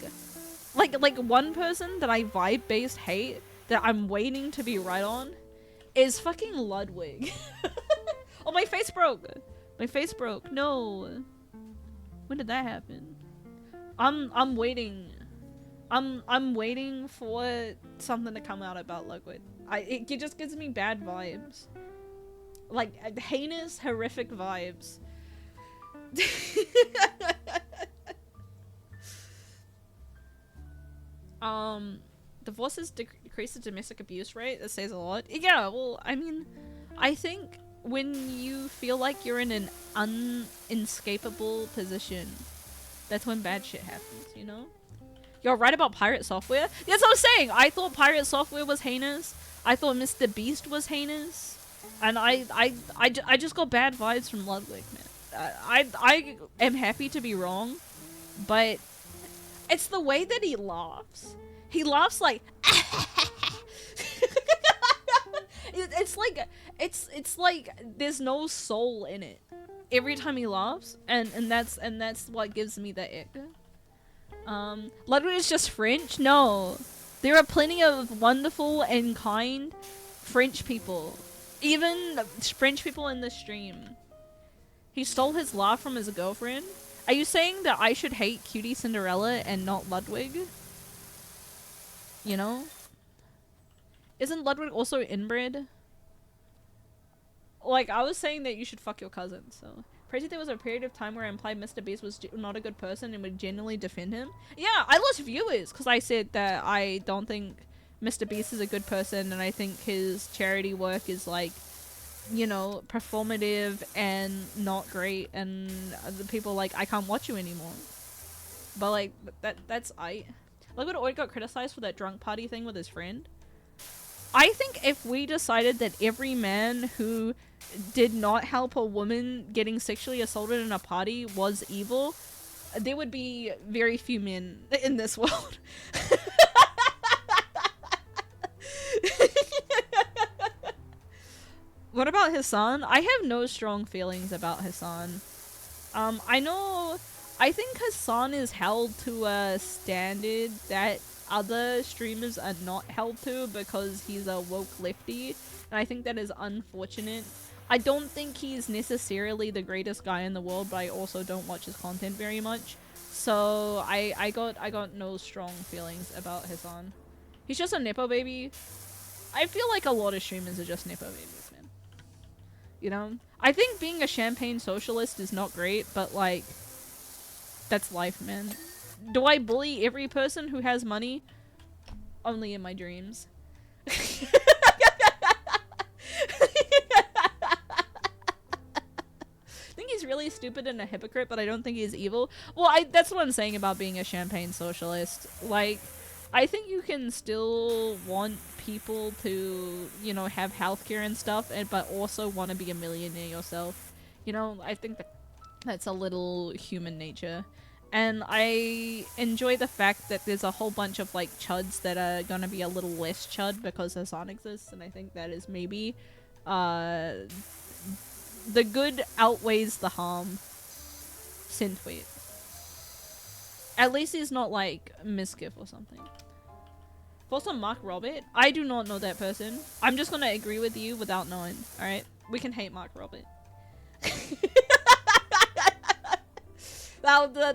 one person that I vibe-based hate that I'm waiting to be right on is fucking Ludwig. Oh, my face broke. My face broke. No. When did that happen? I'm waiting. I'm waiting for something to come out about Ludwig. It just gives me bad vibes. Like heinous, horrific vibes. Divorces decrease the domestic abuse rate. That says a lot. Yeah, well, I mean, I think when you feel like you're in an unescapable position, that's when bad shit happens, you know? You're right about pirate software? That's what I'm saying! I thought pirate software was heinous. I thought Mr. Beast was heinous. And I just got bad vibes from Ludwig, man. I am happy to be wrong, but it's the way that he laughs. He laughs like it's like there's no soul in it every time he laughs, and that's what gives me the ick. Ludwig is just French? No. There are plenty of wonderful and kind French people. Even French people in the stream. He stole his laugh from his girlfriend. Are you saying that I should hate Cutie Cinderella and not Ludwig? You know? Isn't Ludwig also inbred? Like, I was saying that you should fuck your cousin, so... Crazy there was a period of time where I implied Mr. Beast was not a good person and would genuinely defend him. Yeah, I lost viewers because I said that I don't think Mr. Beast is a good person, and I think his charity work is like, you know, performative and not great, and the people like, I can't watch you anymore. But like, that's Look what Oid got criticized for that drunk party thing with his friend. I think if we decided that every man who did not help a woman getting sexually assaulted in a party was evil, there would be very few men in this world. What about Hassan? I have no strong feelings about Hassan. I think Hassan is held to a standard that other streamers are not held to because he's a woke lefty, and I think that is unfortunate. I don't think he's necessarily the greatest guy in the world, but I also don't watch his content very much. So I got no strong feelings about Hassan. He's just a nepo baby. I feel like a lot of streamers are just nepo babies, man. You know? I think being a champagne socialist is not great, but like, that's life, man. Do I bully every person who has money? Only in my dreams. I think he's really stupid and a hypocrite, but I don't think he's evil. Well, that's what I'm saying about being a champagne socialist. Like, I think you can still want people to, you know, have healthcare and stuff, but also want to be a millionaire yourself. You know, I think that's a little human nature. And I enjoy the fact that there's a whole bunch of like chuds that are gonna be a little less chud because Hassan exists, and I think that is maybe the good outweighs the harm. Synthweight. At least he's not like Miskiff or something. Also, Mark Robert. I do not know that person. I'm just gonna agree with you without knowing. Alright? We can hate Mark Robert.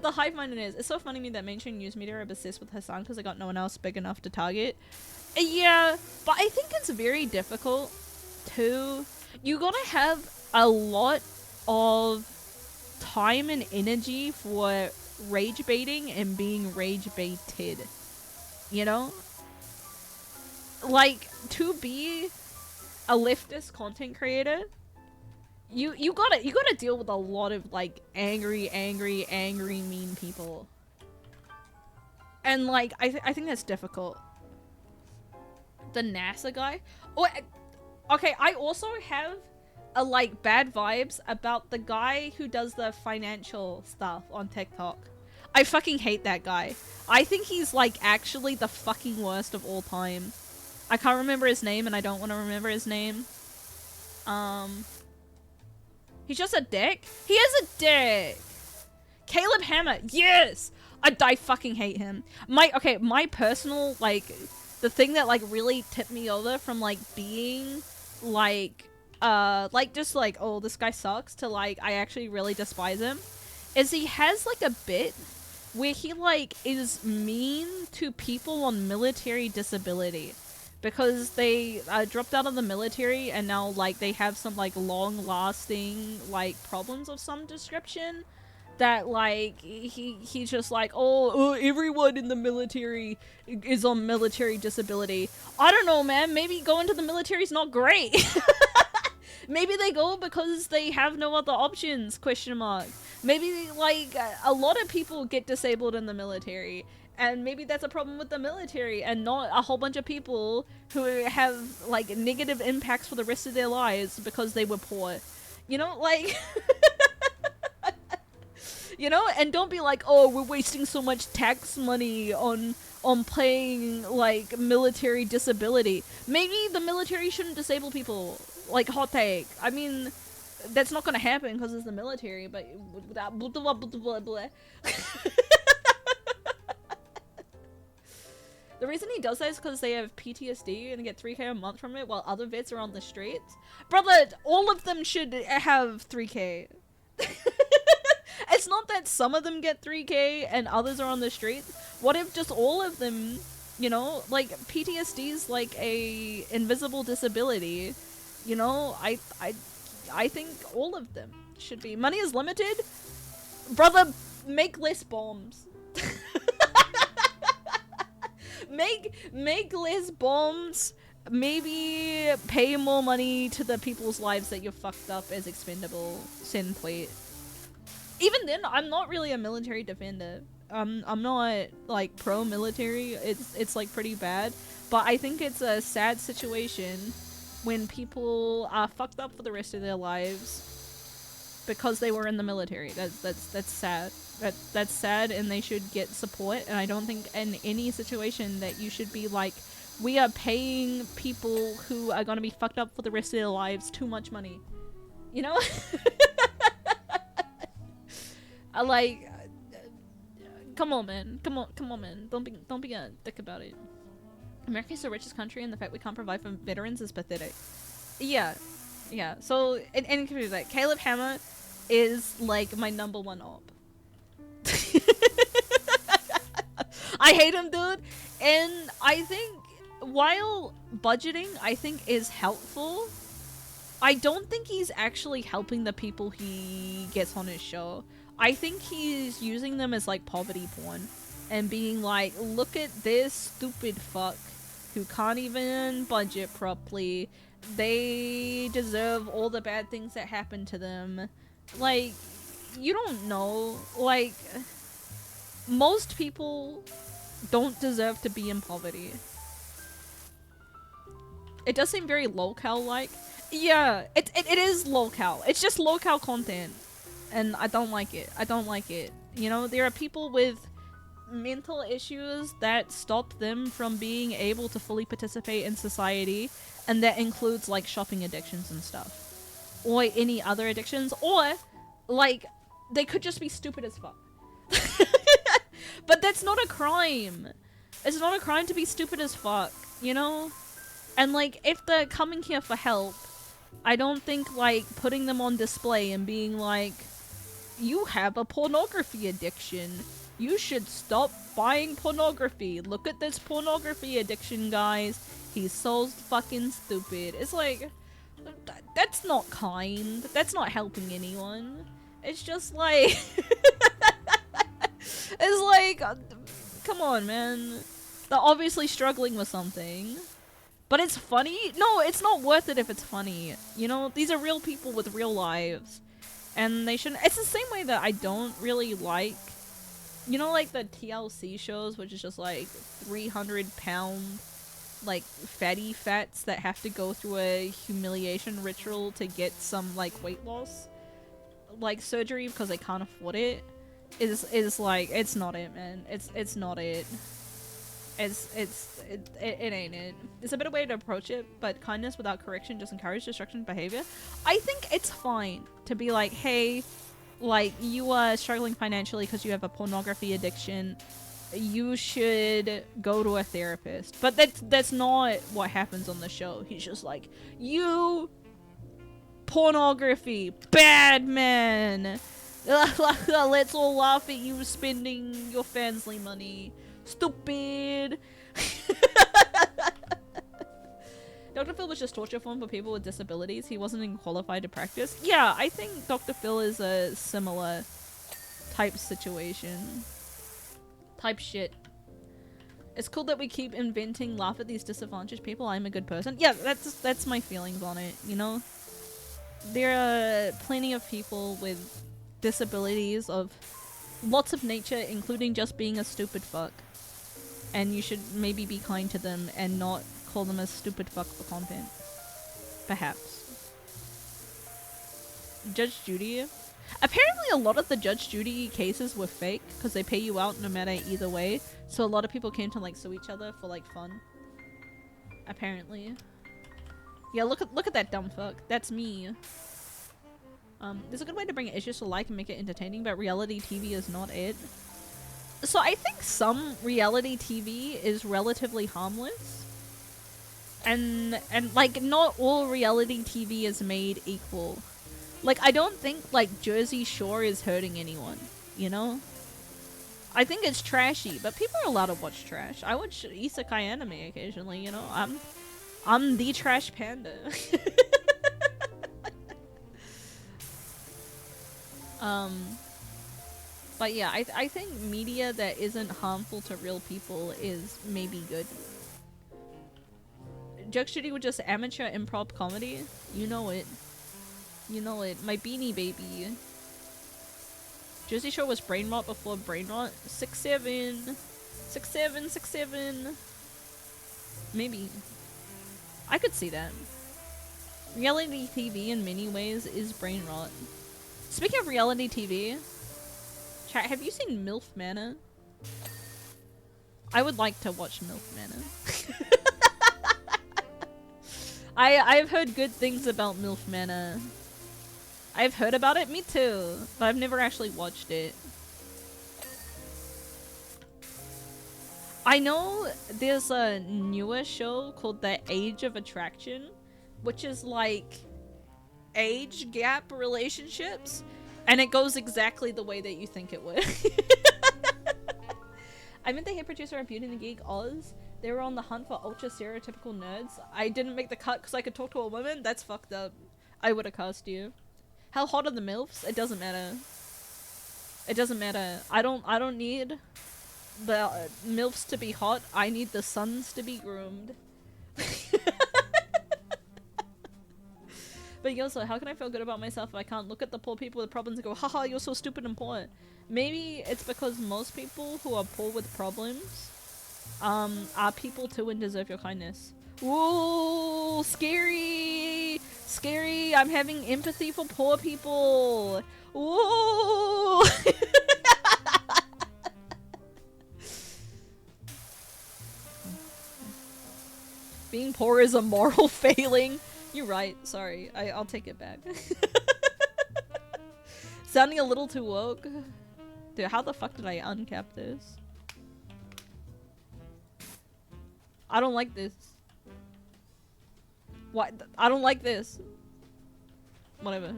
the hive-mindedness. It's so funny to me that mainstream news media are obsessed with Hassan because they got no one else big enough to target. Yeah, but I think it's very difficult to... You gotta have a lot of time and energy for rage baiting and being rage baited. You know? Like, to be a leftist content creator, you gotta deal with a lot of like angry mean people. And like I think that's difficult. The NASA guy? Oh, okay, I also have a like bad vibes about the guy who does the financial stuff on TikTok. I fucking hate that guy. I think he's like actually the fucking worst of all time. I can't remember his name and I don't want to remember his name. He's just a dick. He is a dick. Caleb Hammer. Yes. I fucking hate him. My personal, like, the thing that like really tipped me over from like being like just like, oh, this guy sucks, to like I actually really despise him, is he has like a bit where he like is mean to people on military disability because they dropped out of the military and now like they have some like long lasting like problems of some description that like he's just like, oh, everyone in the military is on military disability. I don't know, man, maybe going to the military is not great. Maybe they go because they have no other options, question mark. Maybe like a lot of people get disabled in the military, and maybe that's a problem with the military and not a whole bunch of people who have like negative impacts for the rest of their lives because they were poor. You know, like you know, and don't be like, oh, we're wasting so much tax money on paying like military disability. Maybe the military shouldn't disable people. Like, hot take. I mean, that's not gonna happen because it's the military, but without blah, blah, blah, blah, blah. The reason he does that is because they have PTSD and get 3K a month from it while other vets are on the streets. Brother, all of them should have 3K. It's not that some of them get 3K and others are on the streets. What if just all of them, you know, like PTSD is like a invisible disability. You know, I think all of them should be. Money is limited. Brother, make less bombs. make less bombs. Maybe pay more money to the people's lives that you fucked up as expendable. Send plate. Even then, I'm not really a military defender. I'm not like pro-military. It's like pretty bad. But I think it's a sad situation when people are fucked up for the rest of their lives because they were in the military. That's sad. That's sad, and they should get support. And I don't think in any situation that you should be like, we are paying people who are gonna be fucked up for the rest of their lives too much money. You know? I like, come on, man. Come on, man. Don't be a dick about it. America is the richest country, and the fact we can't provide for veterans is pathetic. Yeah. So, and that Caleb Hammer is like my #1 op. I hate him, dude. And I think while budgeting, I think is helpful, I don't think he's actually helping the people he gets on his show. I think he's using them as like poverty porn and being like, look at this stupid fuck who can't even budget properly. They deserve all the bad things that happen to them. Like, you don't know. Like, most people don't deserve to be in poverty. It does seem very locale-like. Yeah, it is locale. It's just locale content. And I don't like it. I don't like it. You know, there are people with mental issues that stop them from being able to fully participate in society, and that includes like shopping addictions and stuff, or any other addictions, or like they could just be stupid as fuck. But that's not a crime. It's not a crime to be stupid as fuck, you know? And like if they're coming here for help, I don't think like putting them on display and being like, you have a pornography addiction. You should stop buying pornography. Look at this pornography addiction, guys. He's so fucking stupid. It's like, that's not kind. That's not helping anyone. It's just like, it's like, come on, man. They're obviously struggling with something. But it's funny? No, it's not worth it if it's funny. You know, these are real people with real lives. And they shouldn't— it's the same way that I don't really like, you know, like the TLC shows, which is just like 300-pound, like, fatty fats that have to go through a humiliation ritual to get some, like, weight loss, like, surgery because they can't afford it. Is like, it's not it, man. It's not it. It ain't it. It's a better way to approach it, but kindness without correction just encourages destructive behavior. I think it's fine to be like, hey, like, you are struggling financially because you have a pornography addiction. You should go to a therapist. But that's not what happens on the show. He's just like, you pornography, bad man. Let's all laugh at you spending your family money. Stupid. Dr. Phil was just torture form for people with disabilities. He wasn't even qualified to practice. Yeah, I think Dr. Phil is a similar type situation. Type shit. It's cool that we keep inventing laugh at these disadvantaged people. I'm a good person. Yeah, that's my feelings on it, you know? There are plenty of people with disabilities of lots of nature, including just being a stupid fuck. And you should maybe be kind to them and not call them a stupid fuck for content. Perhaps. Judge Judy? Apparently a lot of the Judge Judy cases were fake because they pay you out no matter either way. So a lot of people came to like sue each other for like fun. Apparently. Yeah, look at that dumb fuck. That's me. There's a good way to bring issues to light and make it entertaining, but reality TV is not it. So I think some reality TV is relatively harmless. And like not all reality TV is made equal. Like I don't think like Jersey Shore is hurting anyone, you know? I think it's trashy, but people are allowed to watch trash. I watch isekai anime occasionally, you know? I'm the trash panda. But yeah, I think media that isn't harmful to real people is maybe good. Judge Judy was just amateur improv comedy. You know it. You know it. My Beanie Baby. Jersey Shore was brain rot before brain rot. 6'7". 6'7", 6'7". Maybe. I could see that. Reality TV in many ways is brain rot. Speaking of reality TV, chat, have you seen MILF Manor? I would like to watch MILF Manor. I've heard good things about MILF Manor. I've heard about it, me too, but I've never actually watched it. I know there's a newer show called The Age of Attraction, which is like age gap relationships, and it goes exactly the way that you think it would. I met the hit producer of Beauty and the Geek, Oz. They were on the hunt for ultra stereotypical nerds. I didn't make the cut because I could talk to a woman? That's fucked up. I would have cast you. How hot are the MILFs? It doesn't matter. It doesn't matter. I don't need the MILFs to be hot. I need the sons to be groomed. But also, how can I feel good about myself if I can't look at the poor people with problems and go, haha, you're so stupid and poor? Maybe it's because most people who are poor with problems are people too and deserve your kindness. Ooh, scary! Scary! I'm having empathy for poor people! Ooh! Being poor is a moral failing. You're right. Sorry. I'll take it back. Sounding a little too woke. Dude, how the fuck did I uncap this? I don't like this. What? I don't like this. Whatever.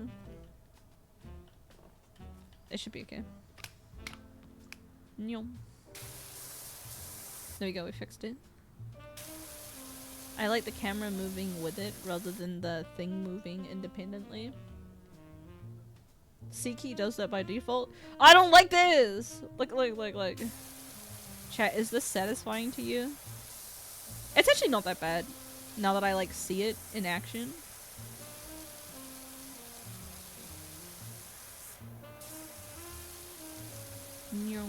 It should be okay. Nyom. There we go, we fixed it. I like the camera moving with it rather than the thing moving independently. C-key does that by default. I don't like this! Look. Chat, is this satisfying to you? It's actually not that bad. Now that I like see it in action. Nyom.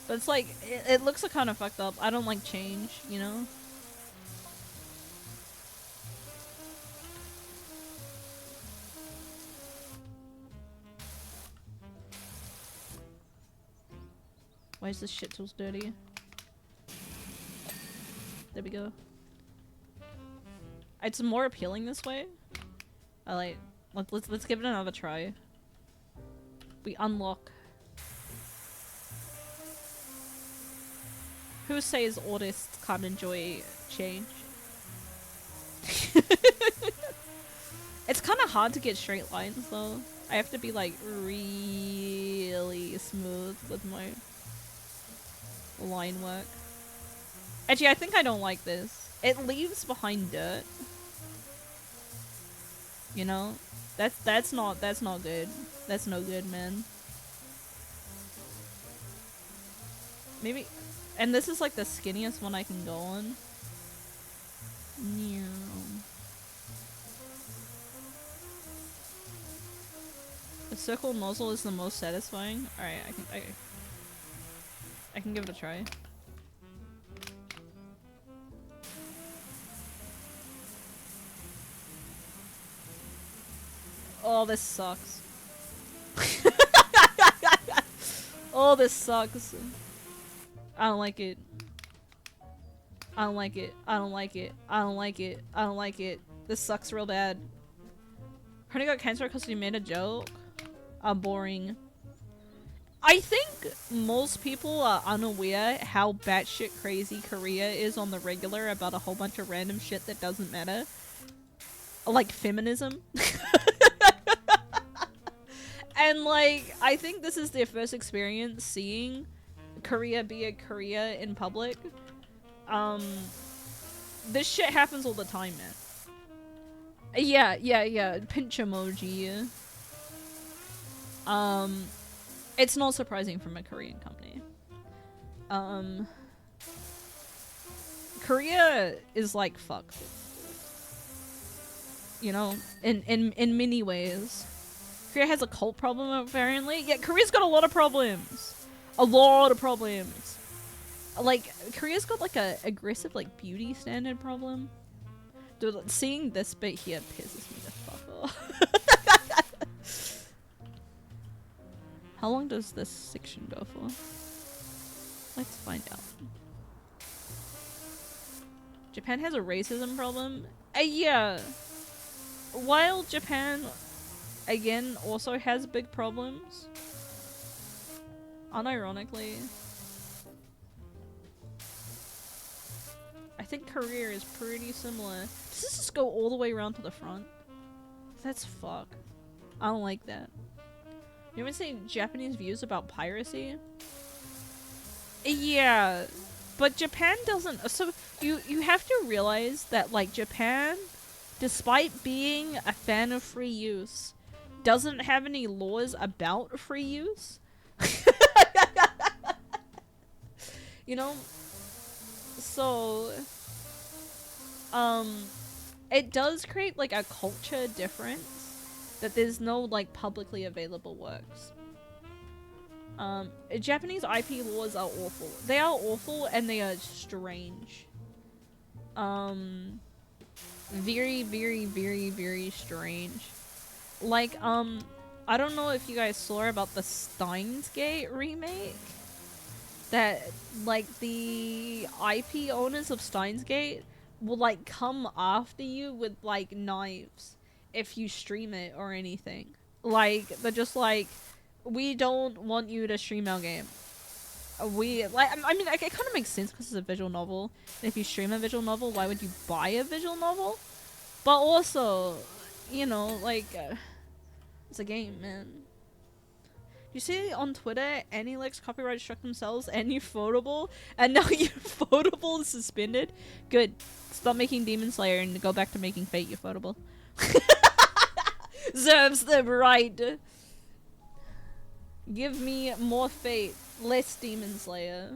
But it's like, it looks kind of fucked up. I don't like change, you know? Why is this shit tools dirty? There we go. It's more appealing this way. I like, let's give it another try. We unlock. Who says artists can't enjoy change? It's kind of hard to get straight lines though. I have to be like really smooth with my line work. Actually, I think I don't like this. It leaves behind dirt. You know? That's not good. That's no good, man. Maybe, and this is like the skinniest one I can go on. The circle nozzle is the most satisfying. Alright, I can give it a try. Oh, this sucks. Oh, this sucks. I don't like it. I don't like it. I don't like it. I don't like it. I don't like it. This sucks real bad. Honey got cancer because you made a joke? Boring. I think most people are unaware how batshit crazy Korea is on the regular about a whole bunch of random shit that doesn't matter. Like feminism. And like, I think this is their first experience seeing Korea be a Korea in public. This shit happens all the time, man. Yeah, pinch emoji. It's not surprising from a Korean company. Korea is like fucked. You know, in many ways. Korea has a cult problem apparently. Yeah, Korea's got a lot of problems. A lot of problems. Like, Korea's got like a aggressive like beauty standard problem. Dude, seeing this bit here pisses me the fuck off. How long does this section go for? Let's find out. Japan has a racism problem? Yeah. While Japan, again, also has big problems. Unironically, I think Korea is pretty similar. Does this just go all the way around to the front? That's fuck. I don't like that. You ever seen Japanese views about piracy? Yeah, but Japan doesn't. So you have to realize that like Japan, despite being a fan of free use, doesn't have any laws about free use. You know? So it does create like a culture difference that there's no like publicly available works. Japanese IP laws are awful. They are awful and they are strange. Very, very, very, very strange. Like, I don't know if you guys saw about the Steins Gate remake. That, like, the IP owners of Steins Gate will, like, come after you with, like, knives if you stream it or anything. Like, they're just like, we don't want you to stream our game. We, like, I mean, it kind of makes sense because it's a visual novel. And if you stream a visual novel, why would you buy a visual novel? But also, you know, like, it's a game, man. You see on Twitter, Anylex copyright struck themselves and Ufotable, and now Ufotable is suspended? Good. Stop making Demon Slayer and go back to making Fate, Ufotable. Serves them right. Give me more Fate, less Demon Slayer.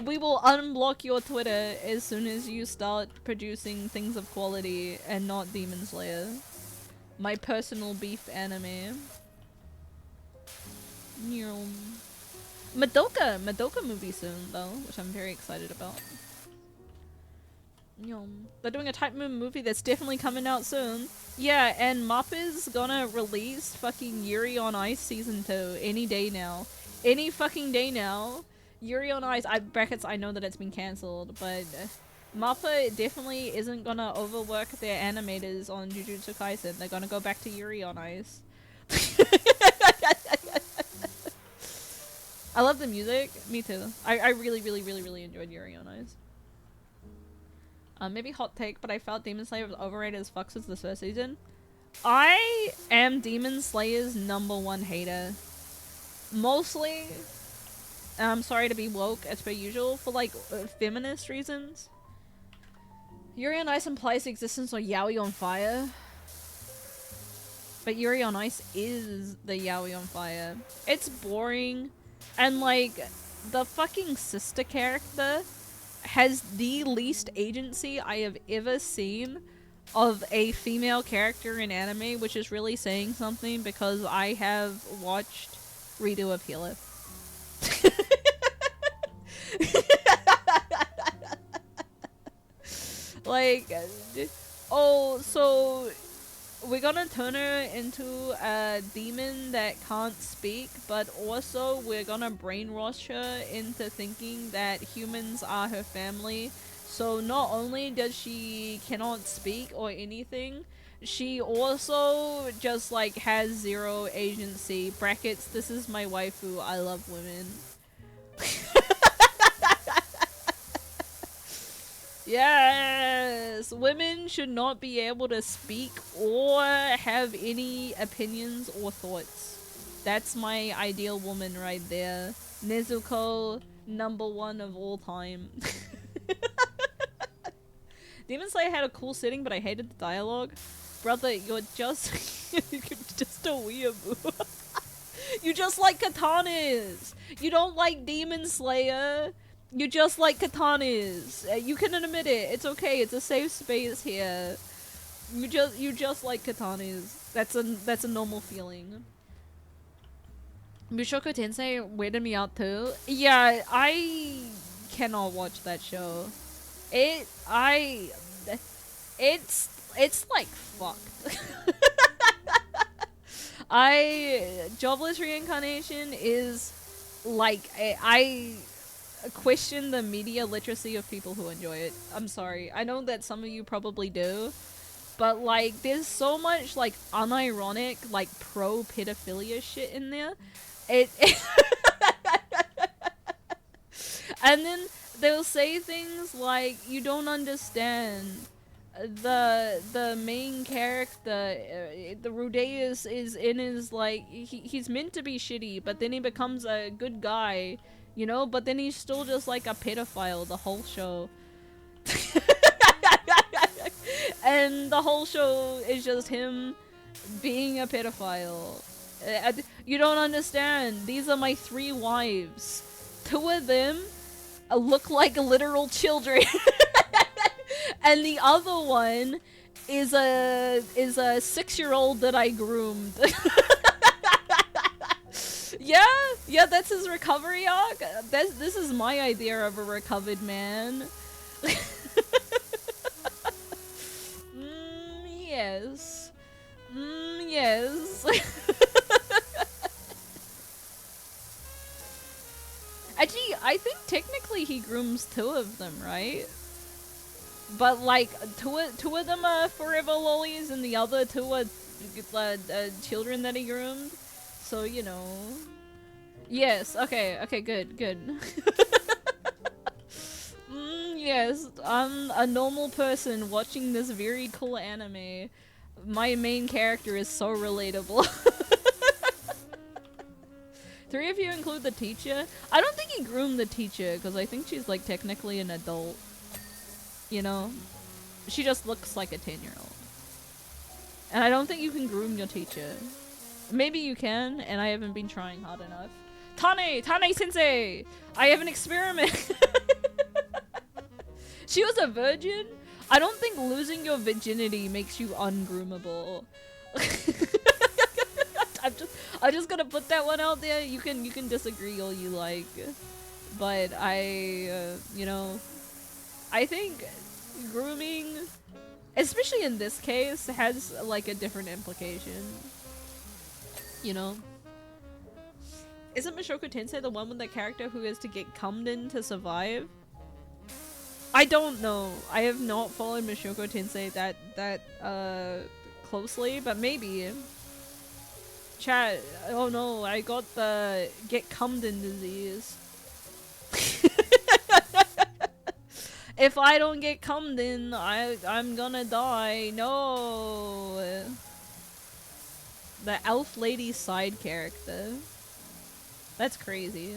We will unblock your Twitter as soon as you start producing things of quality and not Demon Slayer. My personal beef anime. Madoka movie soon though, which I'm very excited about. They're doing a Type Moon movie that's definitely coming out soon. Yeah, and Mappa's gonna release fucking Yuri on Ice season 2 any day now. Any fucking day now. Yuri on Ice, I know that it's been cancelled, but Mappa definitely isn't gonna overwork their animators on Jujutsu Kaisen. They're gonna go back to Yuri on Ice. I love the music. Me too. I really enjoyed Yuri on Ice. Maybe hot take, but I felt Demon Slayer was overrated as fuck since the first season. I am Demon Slayer's #1 hater. Mostly, I'm sorry to be woke as per usual, for like feminist reasons. Yuri on Ice implies the existence of yaoi on fire. But Yuri on Ice is the yaoi on fire. It's boring, and like, the fucking sister character has the least agency I have ever seen of a female character in anime, which is really saying something because I have watched Redo of Healer. Like, oh, so we're gonna turn her into a demon that can't speak, but also we're gonna brainwash her into thinking that humans are her family. So not only does she cannot speak or anything, she also just like has zero agency. Brackets, this is my waifu, I love women. Yes! Women should not be able to speak or have any opinions or thoughts. That's my ideal woman right there. Nezuko, #1 of all time. Demon Slayer had a cool setting, but I hated the dialogue. Brother, you're just you're just a weeaboo. You just like katanas! You don't like Demon Slayer! You just like katanas. You can admit it. It's okay. It's a safe space here. You just like katanas. That's a normal feeling. Mushoku Tensei weirded me out too. Yeah, I cannot watch that show. It's like fucked. Jobless Reincarnation is like I question the media literacy of people who enjoy it. I'm sorry. I know that some of you probably do, but like there's so much like unironic like pro pedophilia shit in there. It and then they'll say things like, you don't understand. The main character, the Rudeus is in his like he's meant to be shitty, but then he becomes a good guy, you know, but then he's still just like a pedophile the whole show. And the whole show is just him being a pedophile. You don't understand. These are my 3 wives. 2 of them look like literal children. And the other one is a 6-year-old that I groomed. Yeah, that's his recovery arc. This is my idea of a recovered man. Yes. Yes. Actually, I think technically he grooms 2 of them, right? But like, two of them are forever lollies, and the other 2 are children that he groomed. So, you know. Yes, okay, good. yes, I'm a normal person watching this very cool anime. My main character is so relatable. 3 of you include the teacher? I don't think he groomed the teacher, because I think she's like technically an adult. You know? She just looks like a 10-year-old. And I don't think you can groom your teacher. Maybe you can, and I haven't been trying hard enough. Tane sensei! I have an experiment! She was a virgin? I don't think losing your virginity makes you ungroomable. I'm just gonna put that one out there. You can disagree all you like. But you know, I think grooming, especially in this case, has like a different implication. You know? Isn't Mashoko Tensei the one with the character who has to get cummed in to survive? I don't know. I have not followed Mashoko Tensei that closely, but maybe. Chat, oh no, I got the get cummed in disease. If I don't get cummed in, I'm gonna die. No. The elf lady side character. That's crazy.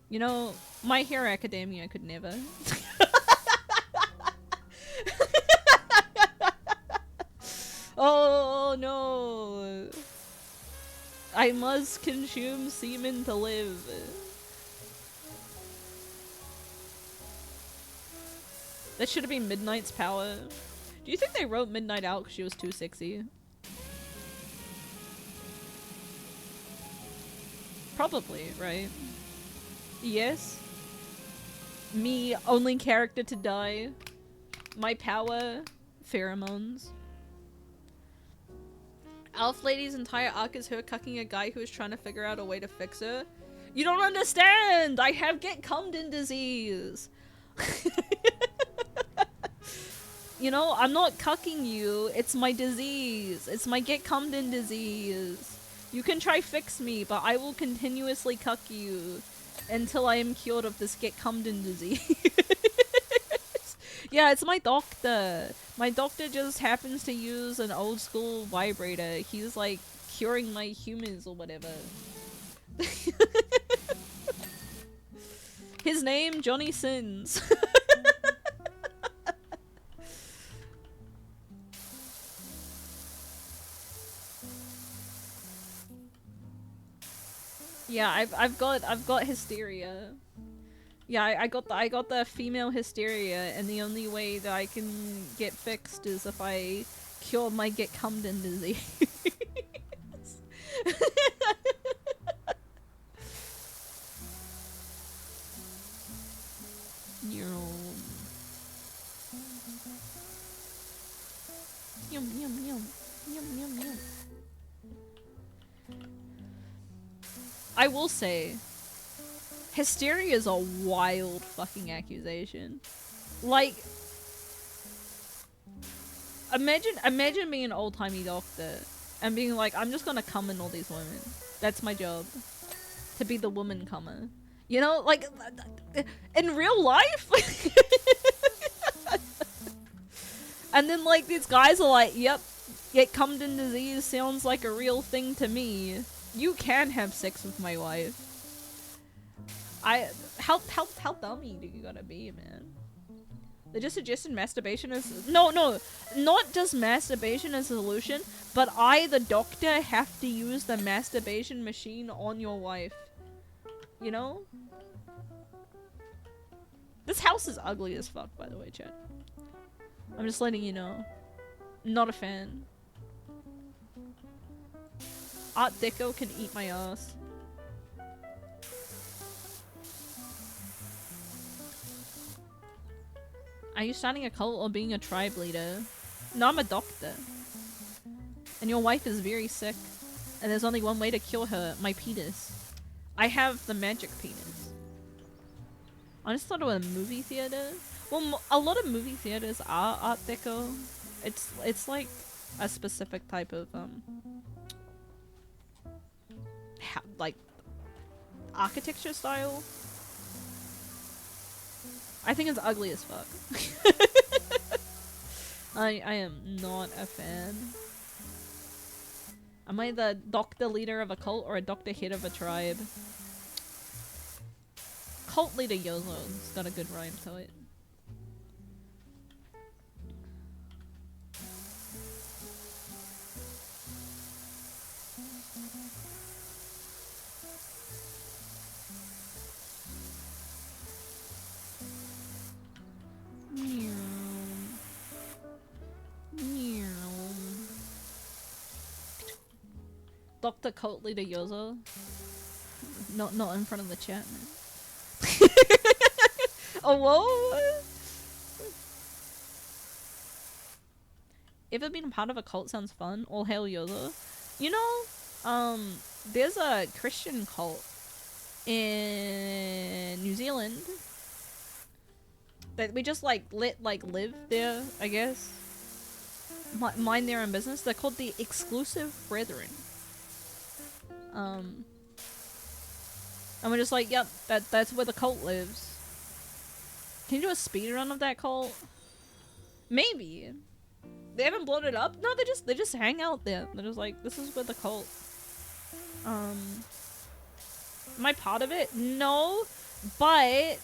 You know, My Hero Academia could never. Oh no! I must consume semen to live. That should have been Midnight's power. Do you think they wrote Midnight out because she was too sexy? Probably, right? Yes. Me, only character to die. My power, pheromones. Elf Lady's entire arc is her cucking a guy who is trying to figure out a way to fix her. You don't understand! I have get cummed in disease! You know, I'm not cucking you, it's my disease. It's my get cummed in disease. You can try fix me, but I will continuously cuck you until I am cured of this get cummed in disease. Yeah, it's my doctor. My doctor just happens to use an old school vibrator. He's like curing my humors or whatever. His name, Johnny Sins. Yeah, I've got hysteria. Yeah, I got the female hysteria, and the only way that I can get fixed is if I cure my get cummed in disease. Yum yum yum yum yum yum. I will say, hysteria is a wild fucking accusation. Like, imagine being an old-timey doctor and being like, I'm just gonna cum in all these women. That's my job. To be the woman cummer. You know, like, in real life? And then, like, these guys are like, yep, get cummed in disease sounds like a real thing to me. You can have sex with my wife. How dummy do you gotta be, man? They just suggested masturbation as— no, not just masturbation as a solution, but I, the doctor, have to use the masturbation machine on your wife. You know? This house is ugly as fuck, by the way, chat. I'm just letting you know. Not a fan. Art Deco can eat my ass. Are you starting a cult or being a tribe leader? No, I'm a doctor. And your wife is very sick. And there's only one way to cure her, my penis. I have the magic penis. I just thought of a movie theater. Well, a lot of movie theaters are Art Deco. It's like a specific type of like architecture style. I think it's ugly as fuck. I am not a fan. Am I the doctor leader of a cult or a doctor head of a tribe? Cult leader Yozo's got a good rhyme to it. Dr. Cult Leader Yozo. Not in front of the chat, man. Oh, whoa! Ever been a part of a cult sounds fun? All hail Yozo. You know, there's a Christian cult in New Zealand that we just like live there, I guess. Mind their own business. They're called the Exclusive Brethren. And we're just like, yep, that's where the cult lives. Can you do a speedrun of that cult? Maybe. They haven't blown it up? No, they just hang out there. They're just like, this is where the cult. Am I part of it? No, but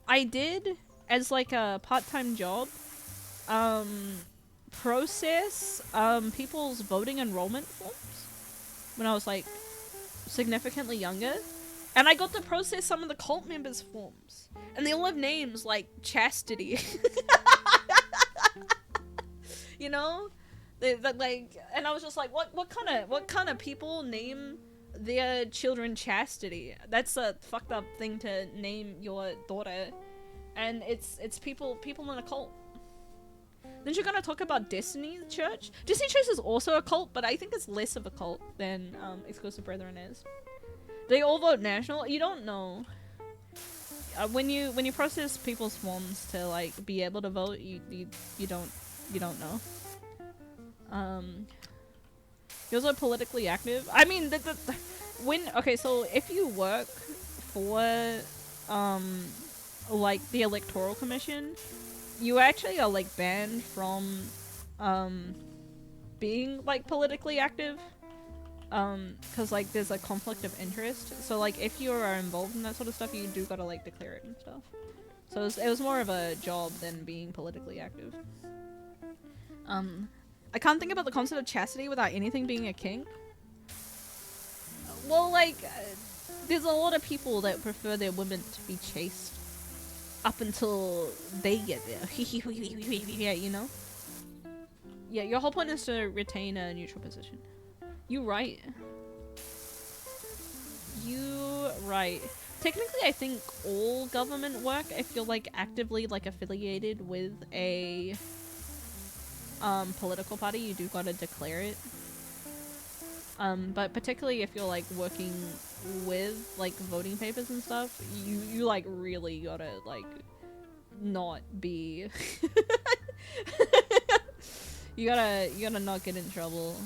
I did, as like a part-time job, process people's voting enrollment forms when I was like significantly younger, and I got to process some of the cult members' forms, and they all have names like Chastity. You know, that like, and I was just like, what kind of people name their children Chastity? That's a fucked up thing to name your daughter, and it's people in a cult. Then you're gonna talk about Destiny Church. Destiny Church is also a cult, but I think it's less of a cult than Exclusive Brethren is. They all vote national. You don't know. When you process people's forms to like be able to vote, you don't know. You're also politically active. I mean, okay, so if you work for like the Electoral Commission, you actually are like banned from being like politically active, because like there's a conflict of interest. So like if you are involved in that sort of stuff, you do gotta like declare it and stuff. So it was more of a job than being politically active. I can't think about the concept of chastity without anything being a kink. Well, like, there's a lot of people that prefer their women to be chaste up until they get there. Yeah, you know? Yeah, your whole point is to retain a neutral position. You right. You right. Technically, I think all government work, if you're like actively like affiliated with a political party, you do gotta declare it. But particularly if you're like working with like voting papers and stuff, you like really gotta like not be you gotta not get in trouble.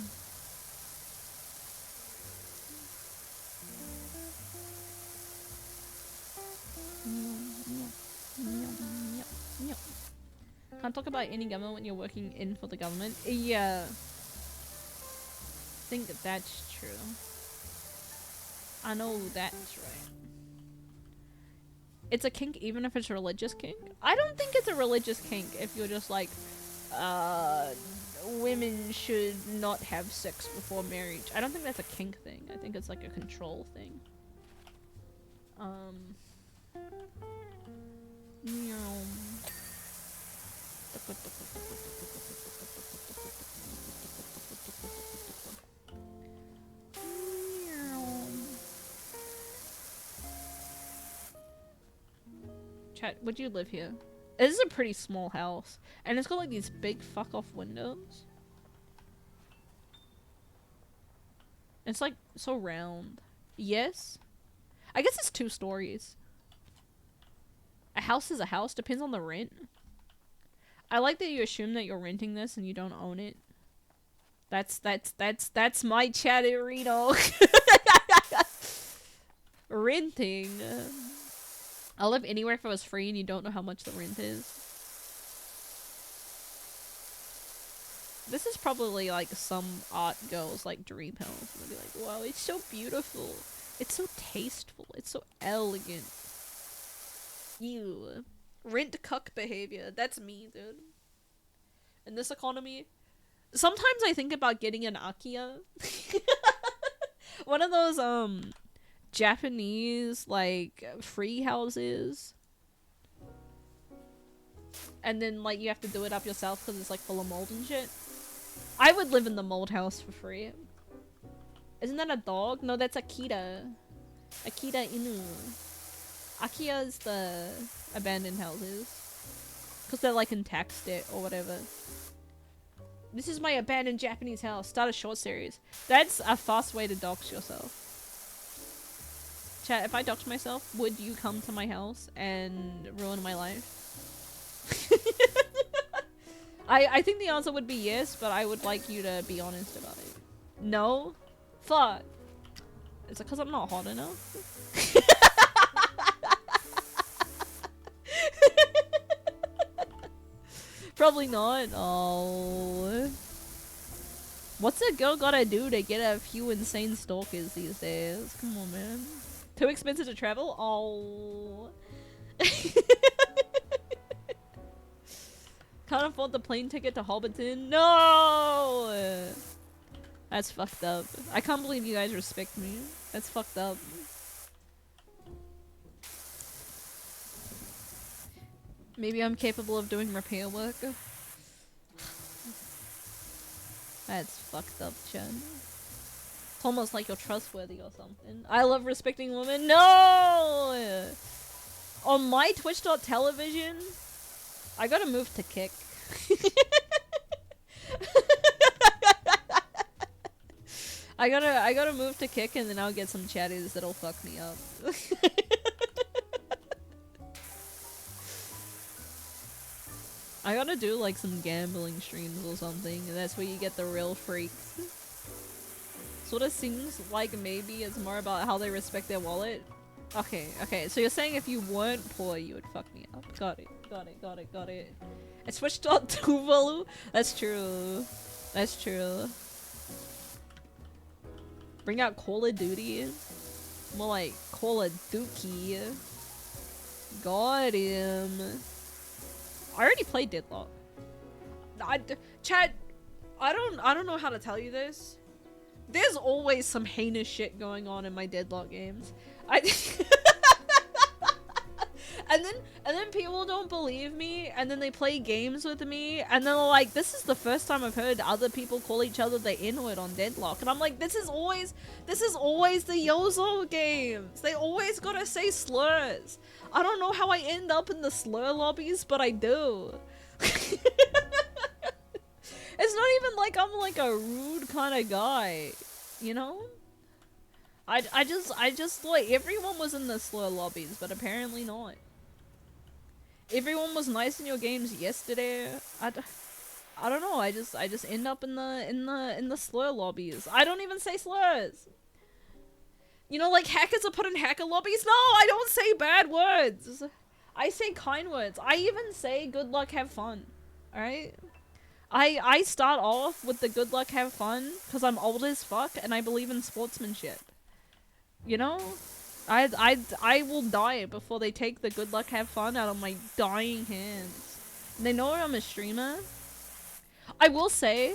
Can't talk about any government when you're working in for the government. Yeah. I think that's true. I know that's right. It's a kink even if it's a religious kink? I don't think it's a religious kink if you're just like, women should not have sex before marriage. I don't think that's a kink thing. I think it's like a control thing. Chat, would you live here? This is a pretty small house, and it's got like these big fuck off windows. It's like so round. Yes? I guess it's 2 stories. A house is a house, depends on the rent. I like that you assume that you're renting this and you don't own it. That's my chatterino. Renting. I'll live anywhere if it was free and you don't know how much the rent is. This is probably like some art girl's like dream house. They'll be like, wow, it's so beautiful. It's so tasteful. It's so elegant. Ew. Rent cuck behavior. That's me, dude. In this economy. Sometimes I think about getting an Akia. One of those, Japanese, like, free houses. And then, like, you have to do it up yourself because it's, like, full of mold and shit. I would live in the mold house for free. Isn't that a dog? No, that's Akita. Akita Inu. Akia is the abandoned houses. Because they're, like, in tax debt or whatever. This is my abandoned Japanese house. Start a short series. That's a fast way to dox yourself. Chat, if I doxed myself, would you come to my house and ruin my life? I think the answer would be yes, but I would like you to be honest about it. No? Fuck. Is it because I'm not hot enough? Probably not. Oh. What's a girl gotta do to get a few insane stalkers these days? Come on, man. Too expensive to travel? Oh. Can't afford the plane ticket to Hobbiton? No! That's fucked up. I can't believe you guys respect me. That's fucked up. Maybe I'm capable of doing repair work. That's fucked up, Chen. It's almost like you're trustworthy or something. I love respecting women. No! On my Twitch.television, I gotta move to Kick. I gotta move to Kick and then I'll get some chatties that'll fuck me up. I gotta do like some gambling streams or something, and that's where you get the real freaks. Sort of seems like maybe it's more about how they respect their wallet. Okay, so you're saying if you weren't poor, you would fuck me up. Got it. I switched on Tuvalu? That's true. That's true. Bring out Call of Duty. More like Call of Dookie. Got him. I already played Deadlock. Chad, I don't know how to tell you this. There's always some heinous shit going on in my Deadlock games. And then people don't believe me, and then they play games with me, and they're like, this is the first time I've heard other people call each other the N-word on Deadlock. And I'm like, this is always the Yozo games. They always gotta say slurs. I don't know how I end up in the slur lobbies, but I do. It's not even like I'm like a rude kind of guy, you know? I just like, everyone was in the slur lobbies, but apparently not. Everyone was nice in your games yesterday. I don't know. I just end up in the slur lobbies. I don't even say slurs. You know, like hackers are put in hacker lobbies. No, I don't say bad words. I say kind words. I even say good luck, have fun. All right. I start off with the good luck, have fun because I'm old as fuck and I believe in sportsmanship. You know? I will die before they take the good luck, have fun out of my dying hands. And they know I'm a streamer. I will say,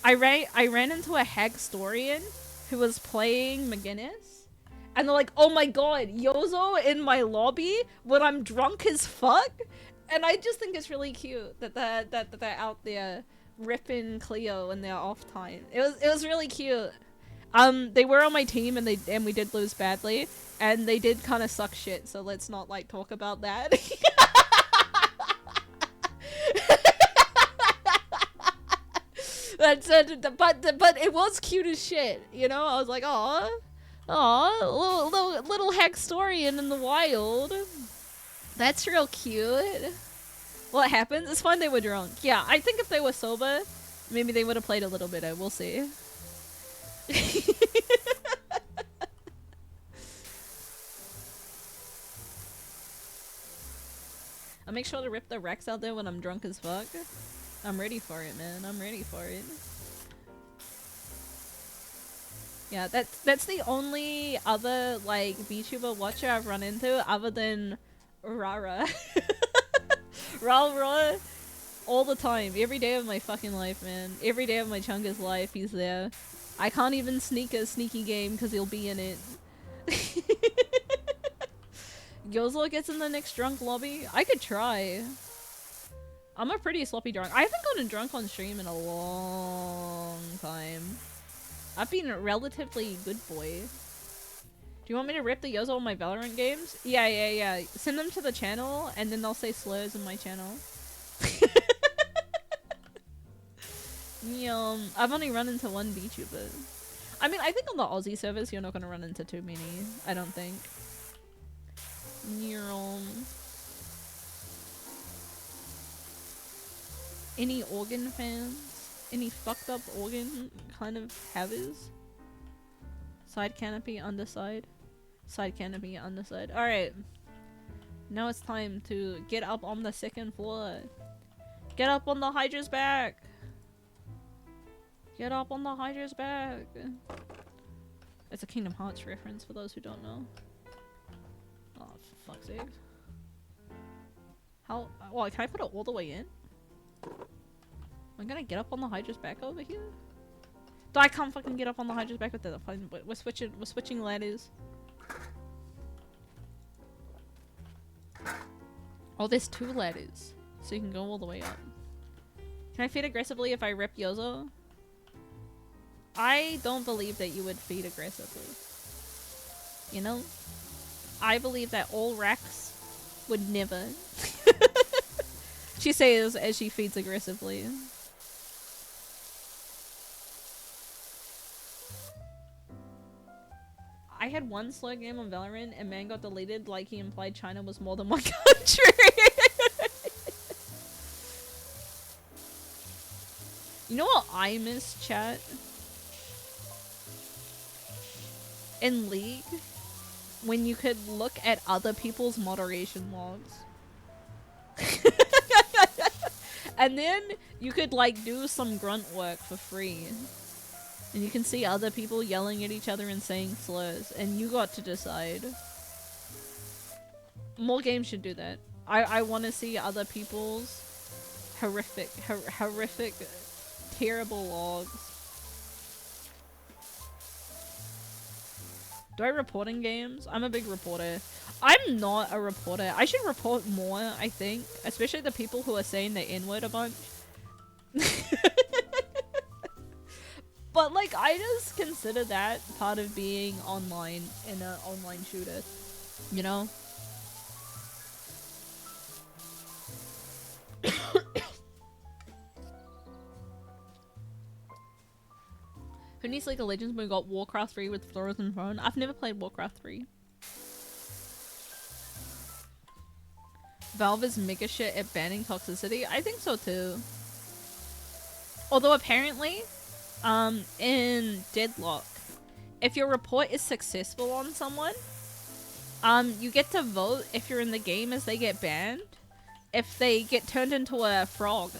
I ran into a Hagstorian who was playing McGinnis, and they're like, "Oh my god, Yozo in my lobby when I'm drunk as fuck," and I just think it's really cute that they're out there ripping Cleo in their off time. It was really cute. They were on my team and we did lose badly, and they did kind of suck shit, so let's not like talk about that. But it was cute as shit, you know? I was like, aw, little Hextorian in the wild. That's real cute. What happens? It's fun they were drunk. Yeah, I think if they were sober, maybe they would have played a little bit. We'll see. I'll make sure to rip the Rex out there when I'm drunk as fuck. I'm ready for it, man. I'm ready for it. Yeah, that's the only other, like, VTuber watcher I've run into other than Rara. Rara, all the time. Every day of my fucking life, man. Every day of my Chungus life, he's there. I can't even sneak a sneaky game because he'll be in it. Yozo gets in the next drunk lobby? I could try. I'm a pretty sloppy drunk. I haven't gotten drunk on stream in a long time. I've been a relatively good boy. Do you want me to rip the Yozo on my Valorant games? Yeah. Send them to the channel, and then they'll say slurs in my channel. I've only run into one VTuber. I mean, I think on the Aussie servers, you're not gonna run into too many. I don't think. Any organ fans? Any fucked up organ kind of havers? Side canopy, underside. Side canopy, underside. Alright. Now it's time to get up on the second floor. Get up on the Hydra's back! Get up on the Hydra's back! It's a Kingdom Hearts reference for those who don't know. Oh, for fuck's sake. How? Well, can I put it all the way in? Am I gonna get up on the Hydra's back over here? No, I can't fucking get up on the Hydra's back with that. Fine, we're switching ladders. Oh, there's 2 ladders. So you can go all the way up. Can I feed aggressively if I rip Yozo? I don't believe that you would feed aggressively. You know? I believe that all Rax would never. She says as she feeds aggressively. I had one slow game on Valorant and man got deleted like he implied China was more than one country. You know what I miss, chat? In League, when you could look at other people's moderation logs. And then you could like do some grunt work for free. And you can see other people yelling at each other and saying slurs, and you got to decide. More games should do that. I want to see other people's horrific, terrible logs. Do I report in games? I'm a big reporter. I'm not a reporter. I should report more, I think. Especially the people who are saying the N-word a bunch. But, like, I just consider that part of being online in an online shooter. You know? Who needs League of Legends when we got Warcraft 3 with Frozen Throne? I've never played Warcraft 3. Valve is mega shit at banning toxicity? I think so too. Although apparently, in Deadlock, if your report is successful on someone, you get to vote if you're in the game as they get banned, if they get turned into a frog.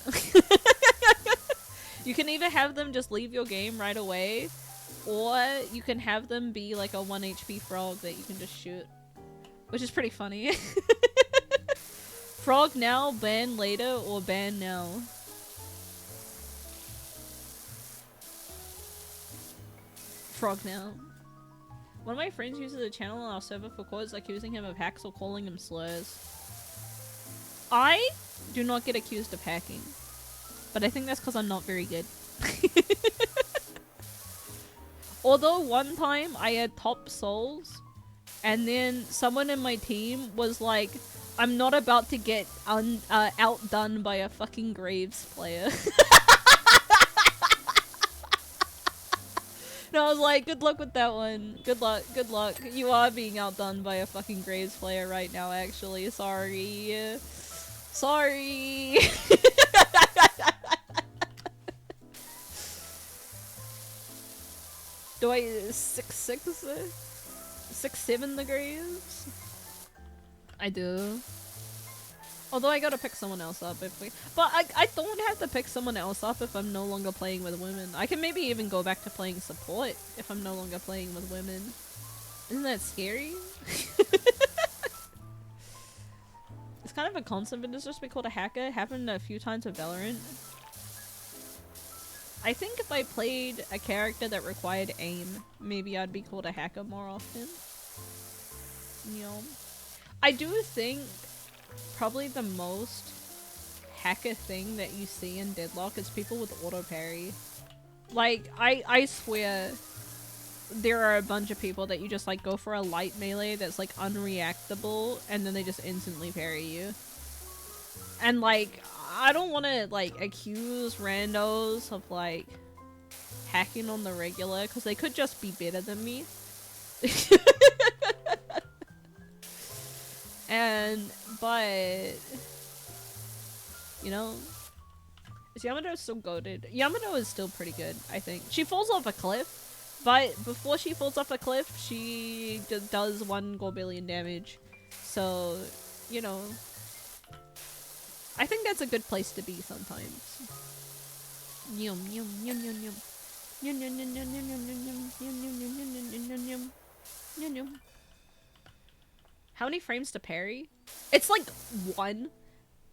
You can either have them just leave your game right away, or you can have them be like a 1 HP frog that you can just shoot. Which is pretty funny. Frog now, ban later, or ban now. Frog now. One of my friends uses a channel on our server for quotes accusing him of hacks or calling him slurs. I do not get accused of hacking. But I think that's because I'm not very good. Although one time I had top souls, and then someone in my team was like, I'm not about to get outdone by a fucking Graves player. And I was like, good luck with that one. Good luck, good luck. You are being outdone by a fucking Graves player right now, actually. Sorry. Sorry. Do I 6'7" the Graves? I do. Although I gotta pick someone else up if we- But I don't have to pick someone else up if I'm no longer playing with women. I can maybe even go back to playing support if I'm no longer playing with women. Isn't that scary? It's kind of a concept, but it's just be called a hacker. It happened a few times with Valorant. I think if I played a character that required aim, maybe I'd be called a hacker more often. You know? I do think probably the most hacker thing that you see in Deadlock is people with auto parry. Like, I swear there are a bunch of people that you just like go for a light melee that's like unreactable and then they just instantly parry you. And like, I don't want to like accuse randos of like hacking on the regular because they could just be better than me. But you know, is Yamato still goated? Yamato is still pretty good, I think. She falls off a cliff, but before she falls off a cliff, she does 1 billion damage. So, you know, I think that's a good place to be sometimes. Yum yum yum yum yum. Yum yum yum yum yum yum yum yum yum yum yum yum yum yum. How many frames to parry? It's like 1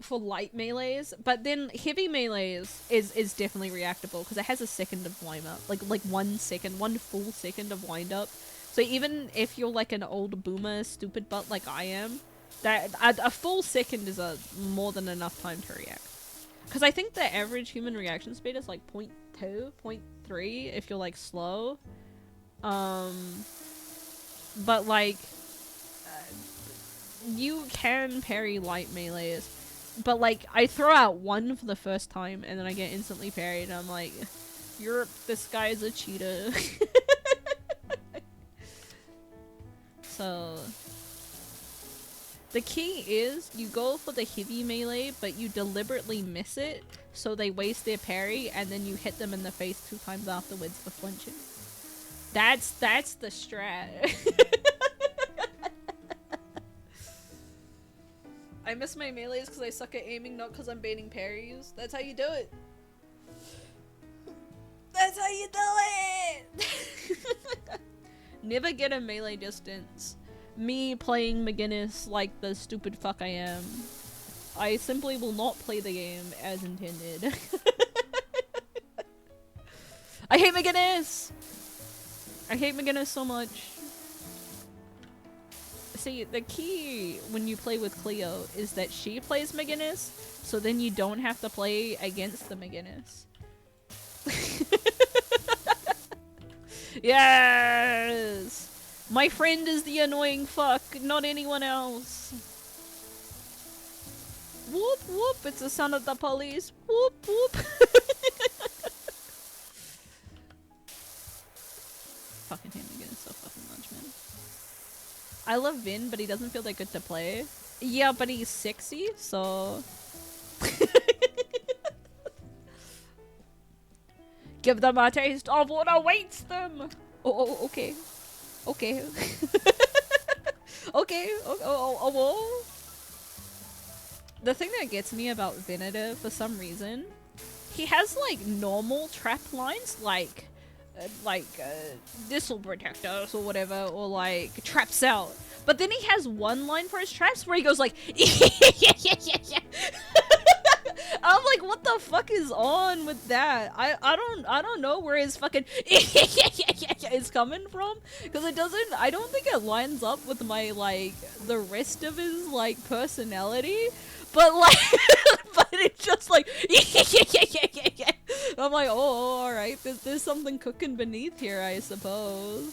for light melees, but then heavy melees is definitely reactable because it has a second of wind up, like 1 second, 1 full second of wind up. So even if you're like an old boomer stupid butt like I am, that a full second is a more than enough time to react. Because I think the average human reaction speed is like 0.2, 0.3 if you're like slow. But like you can parry light melees, but like I throw out 1 for the first time and then I get instantly parried and I'm like, this guy is a cheater. So the key is you go for the heavy melee but you deliberately miss it so they waste their parry and then you hit them in the face 2 times afterwards for flinching. That's the strat. I miss my melees because I suck at aiming, not because I'm baiting parries. That's how you do it. That's how you do it! Never get a melee distance. Me playing McGinnis like the stupid fuck I am. I simply will not play the game as intended. I hate McGinnis! I hate McGinnis so much. See, the key when you play with Cleo is that she plays McGinnis, so then you don't have to play against the McGinnis. Yes! My friend is the annoying fuck, not anyone else. Whoop whoop, it's the son of the police. Whoop whoop. Fucking hate McGinnis so fucking much, man. I love Vin, but he doesn't feel that good to play. Yeah, but he's sexy, so... Give them a taste of what awaits them! Oh, okay. Okay. Okay. Oh. The thing that gets me about Venator, for some reason, he has, like, normal trap lines, like this'll protect us or whatever, or like traps out. But then he has one line for his traps where he goes like I'm like, what the fuck is on with that? I don't know where his fucking is coming from, because I don't think it lines up with my like the rest of his like personality. But like, but it's just like, I'm like, oh, all right. There's something cooking beneath here, I suppose.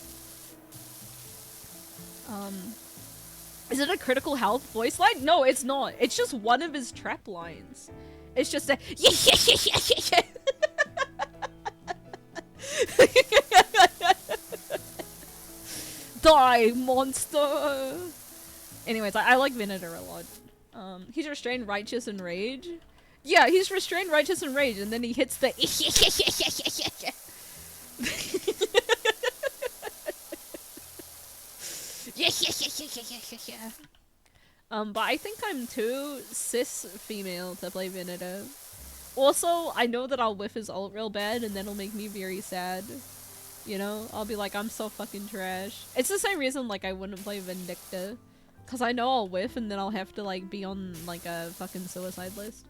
Is it a critical health voice line? No, it's not. It's just one of his trap lines. It's just a die, monster. Anyways, I like Venator a lot. He's restrained, righteous, and rage. Yeah, he's restrained, righteous, and rage, and then he hits the But I think I'm too cis female to play Venator. Also, I know that I'll whiff his ult real bad, and that'll make me very sad. You know? I'll be like, I'm so fucking trash. It's the same reason, like, I wouldn't play Vindicta. Cause I know I'll whiff, and then I'll have to, like, be on, like, a fucking suicide list.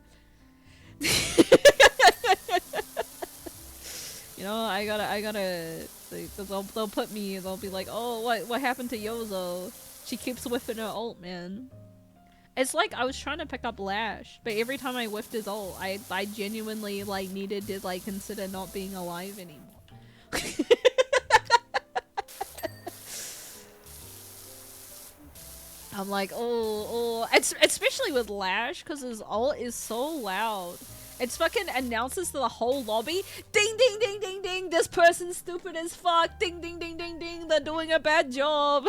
You know, I gotta, they'll put me, they'll be like, oh, what happened to Yozo? She keeps whiffing her ult, man. It's like I was trying to pick up Lash, but every time I whiffed his ult, I genuinely, like, needed to, like, consider not being alive anymore. I'm like, oh, especially with Lash, because his ult is so loud. It fucking announces to the whole lobby, ding ding ding ding ding, this person's stupid as fuck, ding ding ding ding ding, they're doing a bad job.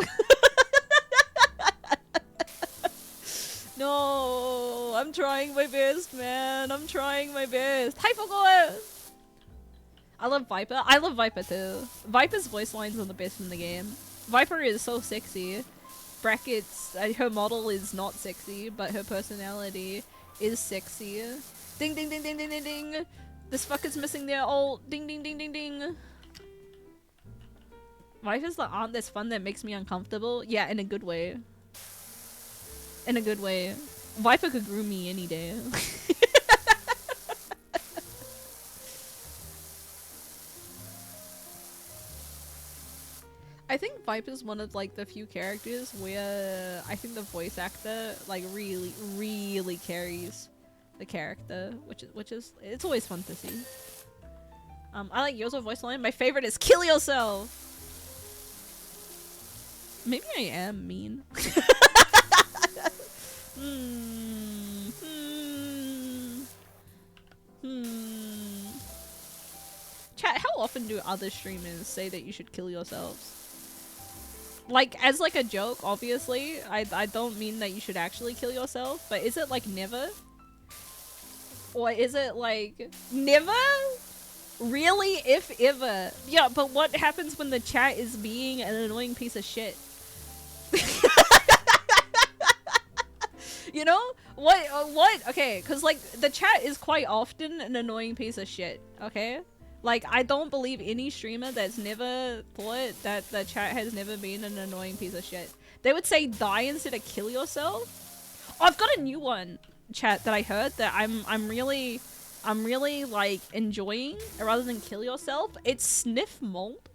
No, I'm trying my best, man, I'm trying my best. Hi, Fogoe! I love Viper. I love Viper too. Viper's voice lines are the best in the game. Viper is so sexy. Brackets, her model is not sexy, but her personality is sexy. Ding ding ding ding ding ding ding! This fucker's missing their ult. Ding ding ding ding ding! Viper's the aunt that's fun that makes me uncomfortable. Yeah, in a good way. In a good way. Viper could groom me any day. I think Viper's one of, like, the few characters where I think the voice actor, like, really carries the character, which is it's always fun to see. I like Yozo voice line. My favorite is kill yourself. Maybe I am mean. Chat, how often do other streamers say that you should kill yourselves? Like, as like a joke, obviously. I don't mean that you should actually kill yourself, but is it like never? Or is it like never? Really? If ever? Yeah, but what happens when the chat is being an annoying piece of shit? You know? What? Okay, because like the chat is quite often an annoying piece of shit, okay? Like, I don't believe any streamer that's never thought that the chat has never been an annoying piece of shit. They would say die instead of kill yourself. Oh, I've got a new one, chat, that I heard that I'm really like enjoying rather than kill yourself. It's sniff mold.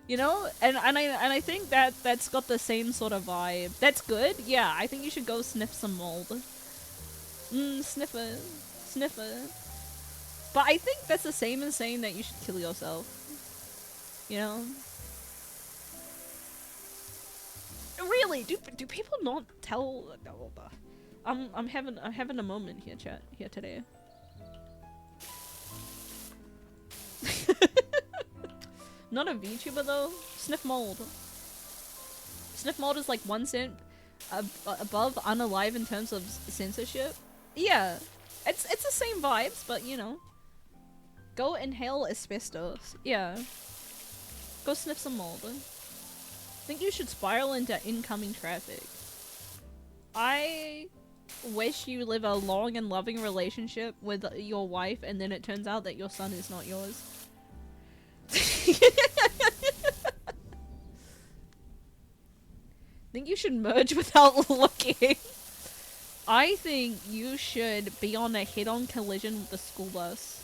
You know? And I think that's got the same sort of vibe. That's good. Yeah, I think you should go sniff some mold. Sniffer. But I think that's the same as saying that you should kill yourself. You know? Really? Do people not tell? I'm having a moment here, chat, here today. Not a VTuber though. Sniff mold. Sniff mold is like 1 cent above unalive in terms of censorship. Yeah. It's the same vibes, but you know. Go inhale asbestos. Yeah. Go sniff some mold. Think you should spiral into incoming traffic. I wish you live a long and loving relationship with your wife and then it turns out that your son is not yours. Think you should merge without looking. I think you should be on a head-on collision with the school bus.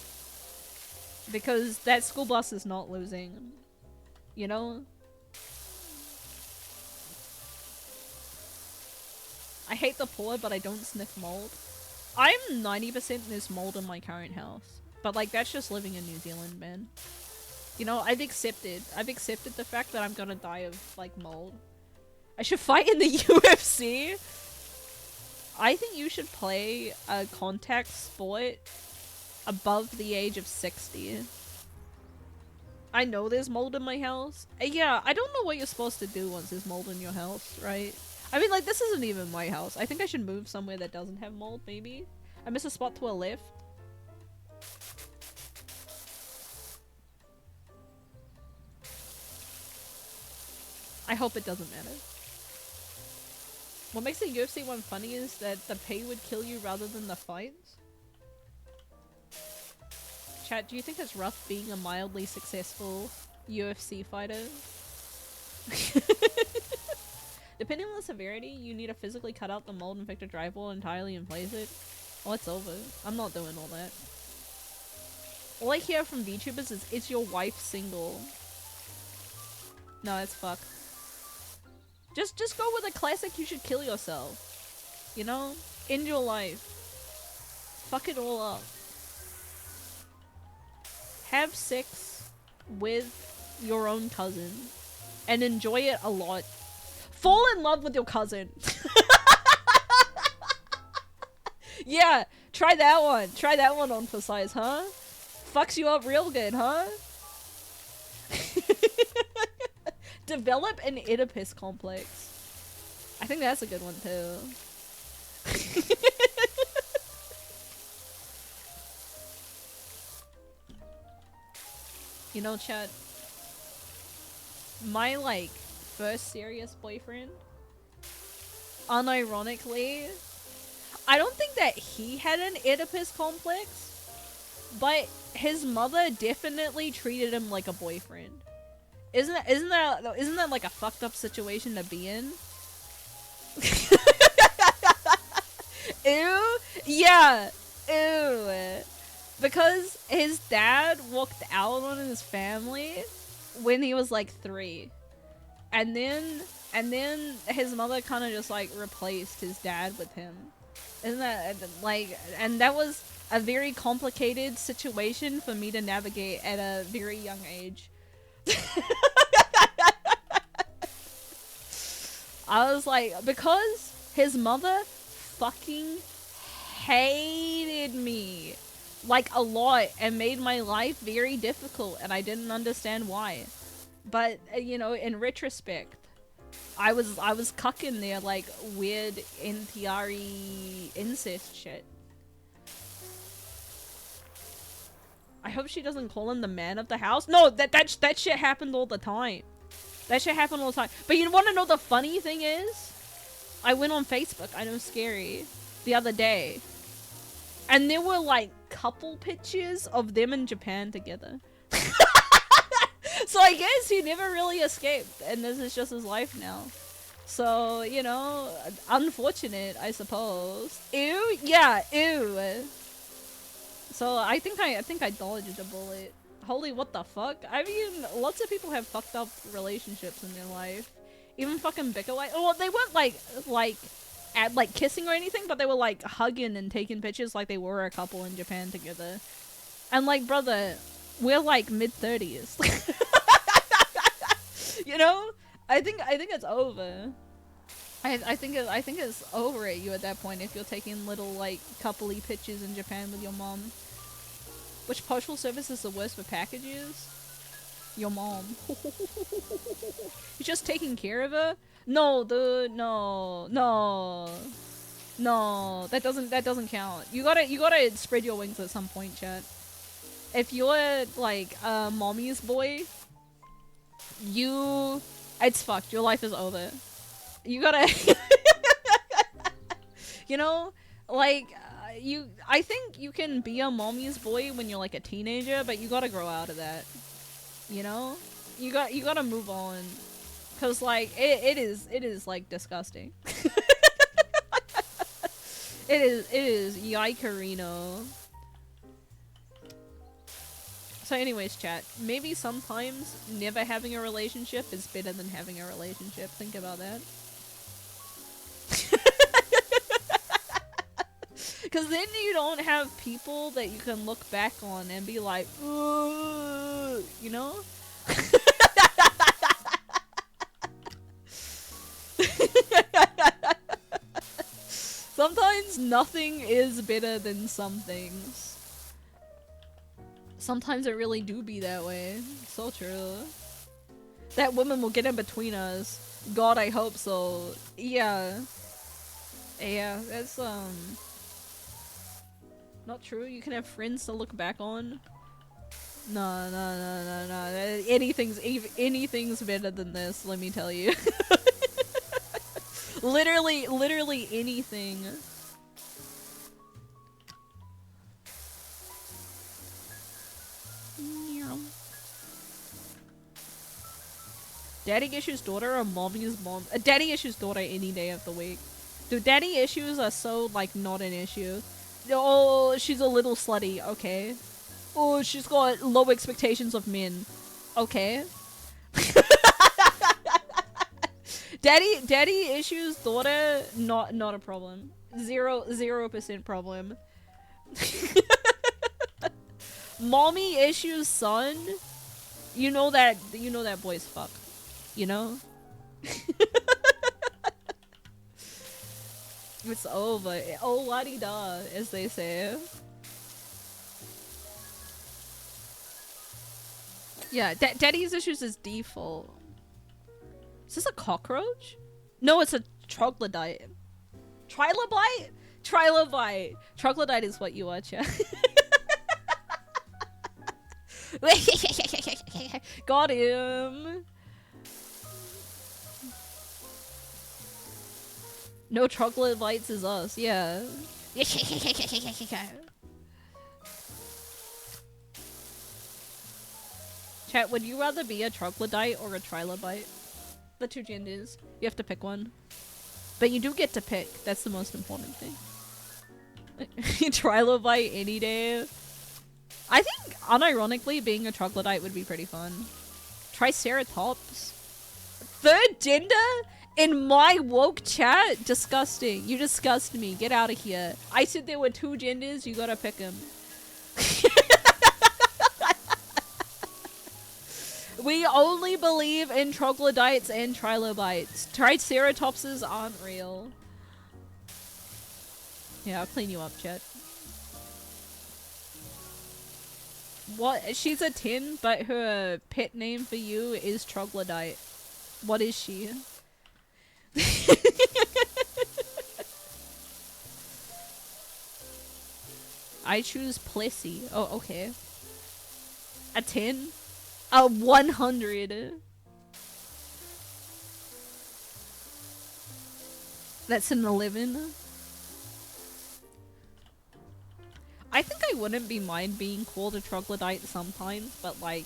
Because that school bus is not losing. You know? I hate the poor, but I don't sniff mold. I'm 90% there's mold in my current house. But like, that's just living in New Zealand, man. You know, I've accepted the fact that I'm gonna die of, like, mold. I should fight in the UFC! I think you should play a contact sport above the age of 60. I know there's mold in my house. Yeah, I don't know what you're supposed to do once there's mold in your house, right? I mean, like, this isn't even my house. I think I should move somewhere that doesn't have mold, maybe? I miss a spot to a left. I hope it doesn't matter. What makes the UFC one funny is that the pay would kill you rather than the fights. Chat, do you think it's rough being a mildly successful UFC fighter? Depending on the severity, you need to physically cut out the mold and fix the drywall entirely and place it. Oh, it's over. I'm not doing all that. All I hear from VTubers is your wife single? No, it's fuck. Just go with a classic, you should kill yourself. You know? End your life. Fuck it all up. Have sex with your own cousin. And enjoy it a lot. Fall in love with your cousin. Yeah, try that one. Try that one on for size, huh? Fucks you up real good, huh? Develop an Oedipus complex. I think that's a good one too. You know, chat, my like first serious boyfriend, unironically, I don't think that he had an Oedipus complex, but his mother definitely treated him like a boyfriend. Isn't that like a fucked up situation to be in? Ew. Yeah. Ew. Because his dad walked out on his family when he was like 3. And then his mother kind of just like replaced his dad with him. Isn't that like, and that was a very complicated situation for me to navigate at a very young age. I was like, because his mother fucking hated me like a lot and made my life very difficult, and I didn't understand why. But you know, in retrospect, I was cucking there like weird NTR incest shit. I hope she doesn't call him the man of the house. No, that shit happened all the time. That shit happened all the time. But you want to know the funny thing is? I went on Facebook, I know scary, the other day. And there were like couple pictures of them in Japan together. So I guess he never really escaped, and this is just his life now. So, you know, unfortunate, I suppose. Ew? Yeah, ew. So I think I dodged a bullet. Holy, what the fuck? I mean, lots of people have fucked up relationships in their life. Even fucking Becca, like, well, they weren't like kissing or anything, but they were like hugging and taking pictures like they were a couple in Japan together. And like, brother, we're like mid-30s. You know? I think it's over. I think it's over at you at that point if you're taking little like coupley pictures in Japan with your mom. Which postal service is the worst for packages? Your mom. You're just taking care of her? No, dude, no. That doesn't count. You gotta spread your wings at some point, chat. If you're like a mommy's boy, it's fucked. Your life is over. You gotta you know, like I think you can be a mommy's boy when you're like a teenager, but you gotta grow out of that. You know? You gotta move on. Cause like it is like disgusting. It is yikerino. So anyways, chat, maybe sometimes never having a relationship is better than having a relationship. Think about that. Because then you don't have people that you can look back on and be like, ooh, you know? Sometimes nothing is better than some things. Sometimes it really do be that way. So true. That woman will get in between us. God, I hope so. Yeah. Yeah, that's not true. You can have friends to look back on. No, no, no, no, no. Anything's better than this, let me tell you. Literally anything. Daddy issues daughter or mommy's mom? Daddy issues daughter any day of the week. Dude, daddy issues are so, like, not an issue. Oh, she's a little slutty. Okay. Oh, she's got low expectations of men. Okay. Daddy issues daughter, not a problem. 0% problem. Mommy issues son. You know that boy's fuck. You know? It's over. Oh, la-di-da, as they say. Yeah, daddy's issues is default. Is this a cockroach? No, it's a troglodyte. Trilobite? Trilobite. Troglodyte is what you are, chat. Got him. No troglodytes is us, yeah. Chat, would you rather be a troglodyte or a trilobite? The two genders. You have to pick one. But you do get to pick. That's the most important thing. Trilobite any day. I think, unironically, being a troglodyte would be pretty fun. Triceratops. Third gender? In my woke chat? Disgusting. You disgust me. Get out of here. I said there were two genders. You gotta pick them. We only believe in troglodytes and trilobites. Triceratopses aren't real. Yeah, I'll clean you up, chat. What? She's a 10, but her pet name for you is troglodyte. What is she? I choose Plessy. Oh, okay. A 10? A 100. That's an 11. I think I wouldn't be mind being called a troglodyte sometimes, but like,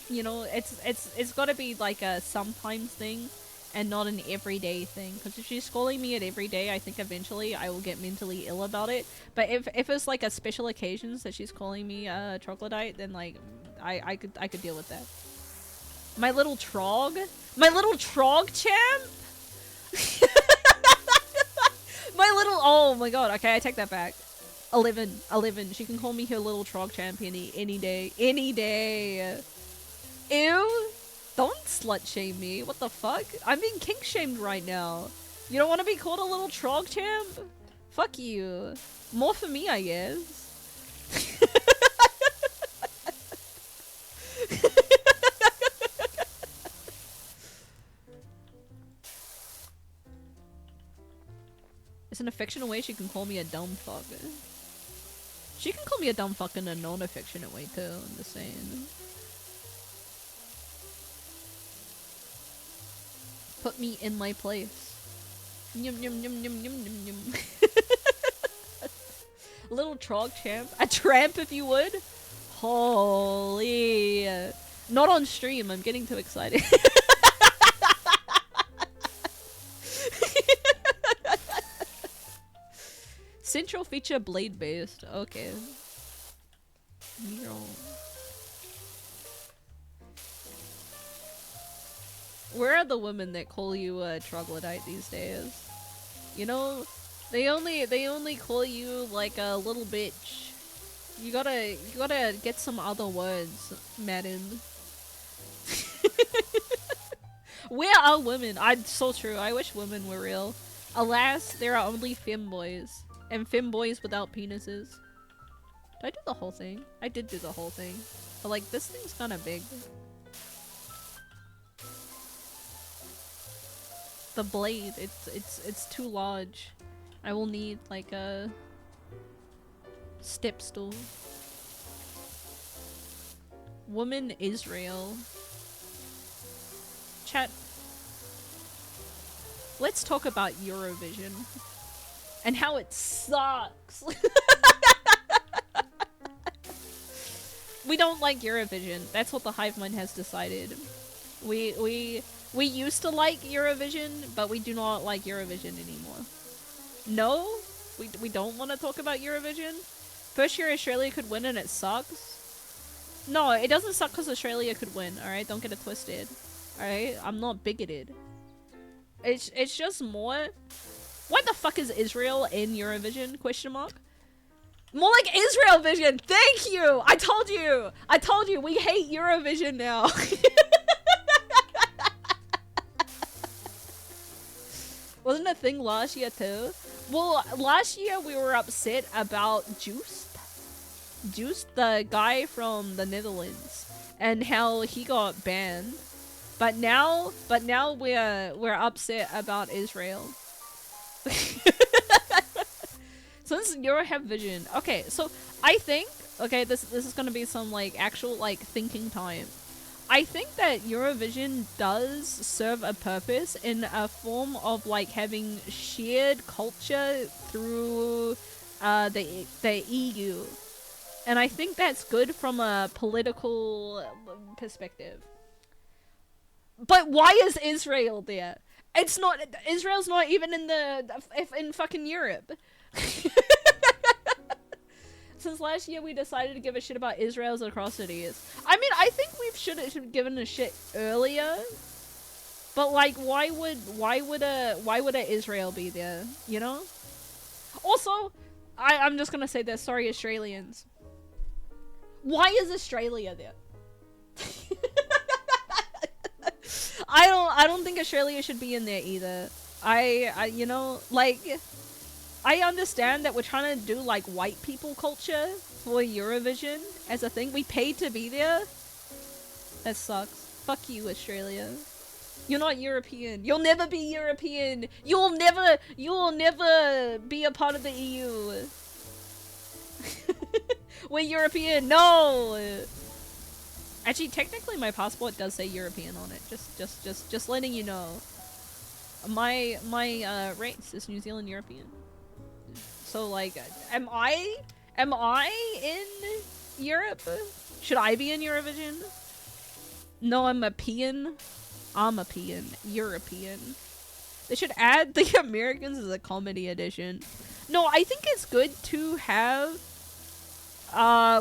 you know, it's gotta be like a sometimes thing and not an everyday thing. Because if she's calling me it every day, I think eventually I will get mentally ill about it. But if it's like a special occasions that she's calling me a troglodyte, then like, I could deal with that. My little trog? My little trog champ? My little, oh my god, okay, I take that back. 11. She can call me her little trog champ any day. Any day. Ew. Don't slut shame me. What the fuck? I'm being kink shamed right now. You don't want to be called a little trog champ? Fuck you. More for me, I guess. It's an affectionate way she can call me a dumb fuck. She can call me a dumb fuck in a non-affectionate way too, I'm just saying. Put me in my place. Yum yum yum yum yum yum yum. Little trog champ. A tramp if you would. Holy. Not on stream, I'm getting too excited. Central feature blade based. Okay. Where are the women that call you a troglodyte these days? You know, they only call you like a little bitch. You gotta get some other words, madam. Where are women? So true. I wish women were real. Alas, there are only femboys. And femboys without penises. Did I do the whole thing? I did do the whole thing. But like, this thing's kinda big. The blade, it's too large. I will need like a step stool. Woman Israel. Chat. Let's talk about Eurovision. And how it sucks. We don't like Eurovision. That's what the Hive Mind has decided. We used to like Eurovision, but we do not like Eurovision anymore. No, we don't want to talk about Eurovision. First year Australia could win and it sucks. No, it doesn't suck because Australia could win, alright? Don't get it twisted. Alright? I'm not bigoted. It's just more... Why the fuck is Israel in Eurovision? Question mark? More like Israel Vision! Thank you! I told you! I told you! We hate Eurovision now! Wasn't a thing last year too? Well, last year we were upset about Juice, the guy from the Netherlands, and how he got banned. But now we're upset about Israel. Since you have vision, okay. So I think, okay, this is gonna be some like actual like thinking time. I think that Eurovision does serve a purpose in a form of like having shared culture through the EU. And I think that's good from a political perspective. But why is Israel there? It's not, Israel's not even in fucking Europe. Since last year we decided to give a shit about Israel's atrocities. I mean, I think we should have given a shit earlier. But like, why would a Israel be there? You know? Also, I'm just gonna say this. Sorry, Australians. Why is Australia there? I don't think Australia should be in there either. I you know, like, I understand that we're trying to do like white people culture for Eurovision as a thing. We paid to be there. That sucks. Fuck you, Australia. You're not European. You'll never be European. You'll never be a part of the EU. We're European. No. Actually, technically, my passport does say European on it. Just letting you know. My race is New Zealand European. So like, am I in Europe? Should I be in Eurovision? No, I'm a peon. I'm a peon. European. They should add the Americans as a comedy edition. No, I think it's good to have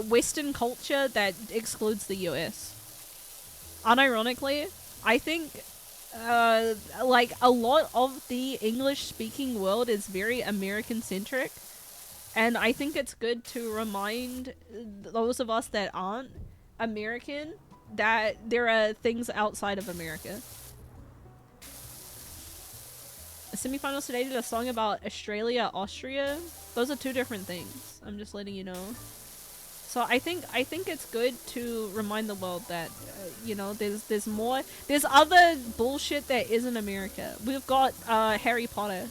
Western culture that excludes the US. Unironically, I think like a lot of the English speaking world is very American centric, and I think it's good to remind those of us that aren't American that there are things outside of America. The semifinals today did a song about Australia, Austria. Those are two different things. I'm just letting you know. So I think it's good to remind the world that you know, there's more, there's other bullshit that isn't America. We've got Harry Potter.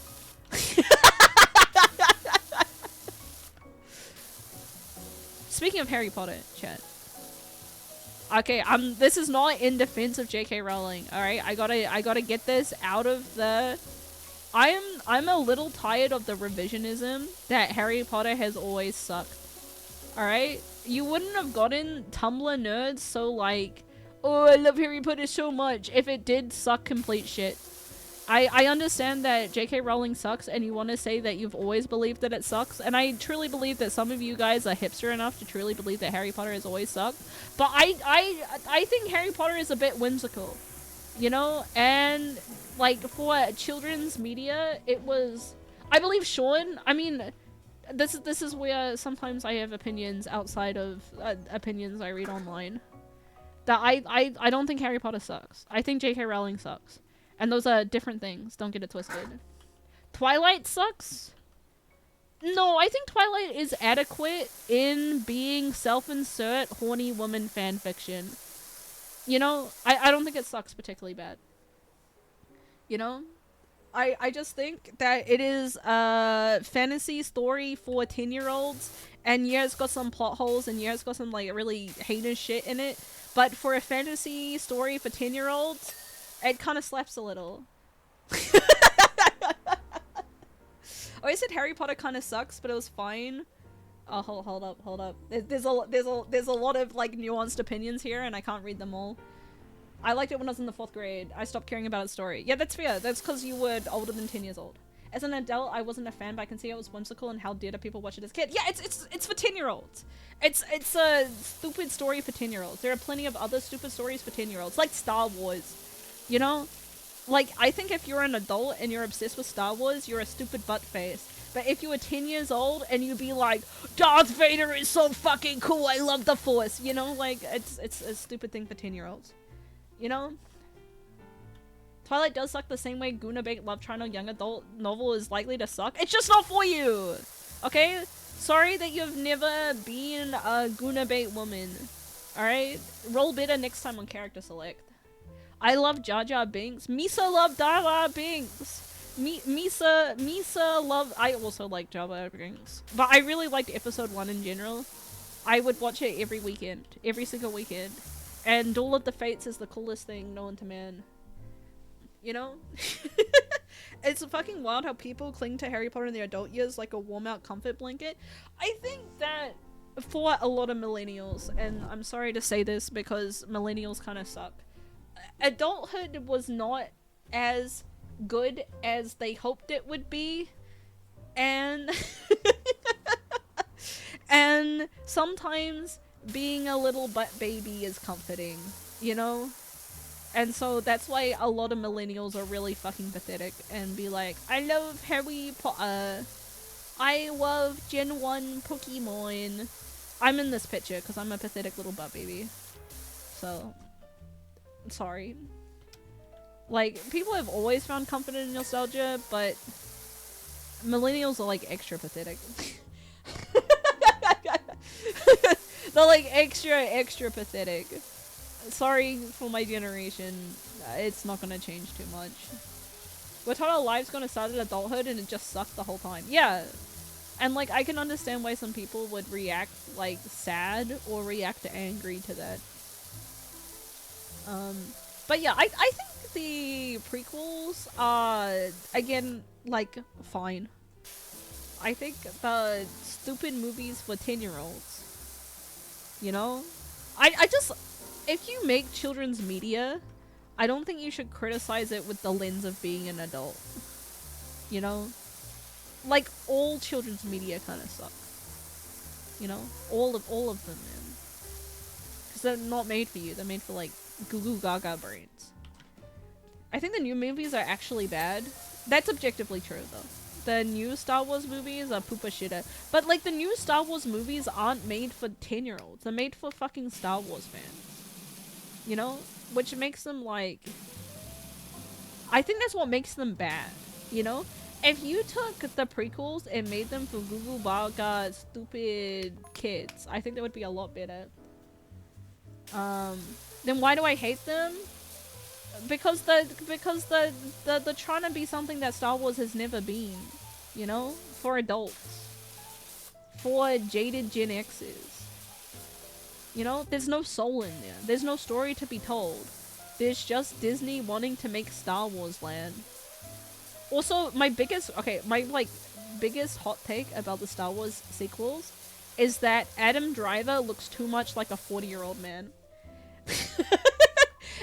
Speaking of Harry Potter, chat. Okay, this is not in defense of J.K. Rowling. All right, I gotta get this out of the. I'm a little tired of the revisionism that Harry Potter has always sucked. All right. You wouldn't have gotten Tumblr nerds so like, oh, I love Harry Potter so much if it did suck complete shit. I understand that J.K. Rowling sucks and you want to say that you've always believed that it sucks, and I truly believe that some of you guys are hipster enough to truly believe that Harry Potter has always sucked. But I think Harry Potter is a bit whimsical, you know? And like for children's media, it was, I believe Sean, I mean, this is where sometimes I have opinions outside of opinions I read online. That I don't think Harry Potter sucks. I think J.K. Rowling sucks. And those are different things. Don't get it twisted. Twilight sucks? No, I think Twilight is adequate in being self-insert horny woman fanfiction. You know, I don't think it sucks particularly bad. You know? I just think that it is a fantasy story for 10-year-olds, and yeah, it's got some plot holes, and yeah, it's got some like really heinous shit in it, but for a fantasy story for 10-year-olds, it kind of slaps a little. Oh, I said Harry Potter kind of sucks, but it was fine. Oh, hold up. There's a lot of like nuanced opinions here, and I can't read them all. I liked it when I was in the 4th grade. I stopped caring about its story. Yeah, that's fair. That's because you were older than 10 years old. As an adult, I wasn't a fan, but I can see it was whimsical, and how dare people watch it as kids. Yeah, it's for 10-year-olds. It's a stupid story for 10-year-olds. There are plenty of other stupid stories for 10-year-olds, like Star Wars. You know? Like, I think if you're an adult and you're obsessed with Star Wars, you're a stupid butt face. But if you were 10 years old and you'd be like, Darth Vader is so fucking cool, I love the Force, you know? Like, it's a stupid thing for 10-year-olds. You know? Twilight does suck the same way Guna-bait love triangle young adult novel is likely to suck. It's just not for you! Okay? Sorry that you've never been a Guna-bait woman. Alright? Roll better next time on character select. I love Jar Jar Binks. Misa loved Jar Jar Binks. Misa loved... I also like Jar Jar Binks. But I really liked episode 1 in general. I would watch it every weekend. Every single weekend. And Duel of the Fates is the coolest thing known to man. You know? It's fucking wild how people cling to Harry Potter in their adult years like a warm-out comfort blanket. I think that for a lot of millennials, and I'm sorry to say this because millennials kind of suck, adulthood was not as good as they hoped it would be, and and sometimes being a little butt baby is comforting, you know? And so that's why a lot of millennials are really fucking pathetic and be like, I love Harry Potter, I love Gen 1 Pokemon. I'm in this picture because I'm a pathetic little butt baby. So, sorry. Like, people have always found comfort in nostalgia, but millennials are like extra pathetic. They're like extra pathetic. Sorry for my generation. It's not gonna change too much. We're taught our lives gonna start at adulthood and it just sucked the whole time. Yeah. And like, I can understand why some people would react like sad or react angry to that. But yeah, I think the prequels are, again, like, fine. I think the stupid movies for 10-year-olds, you know? I just, if you make children's media, I don't think you should criticize it with the lens of being an adult. You know? Like, all children's media kind of suck. You know? All of them, man. Because they're not made for you. They're made for, like, goo goo gaga brains. I think the new movies are actually bad. That's objectively true, though. The new Star Wars movies are poopa shitter. But, like, the new Star Wars movies aren't made for 10-year-olds. They're made for fucking Star Wars fans. You know? Which makes them, like... I think that's what makes them bad. You know? If you took the prequels and made them for Google Gaga stupid kids, I think that would be a lot better. Then why do I hate them? Because they're trying to be something that Star Wars has never been, you know? For adults. For jaded Gen X's. You know? There's no soul in there. There's no story to be told. There's just Disney wanting to make Star Wars land. Also, my biggest hot take about the Star Wars sequels is that Adam Driver looks too much like a 40-year-old man.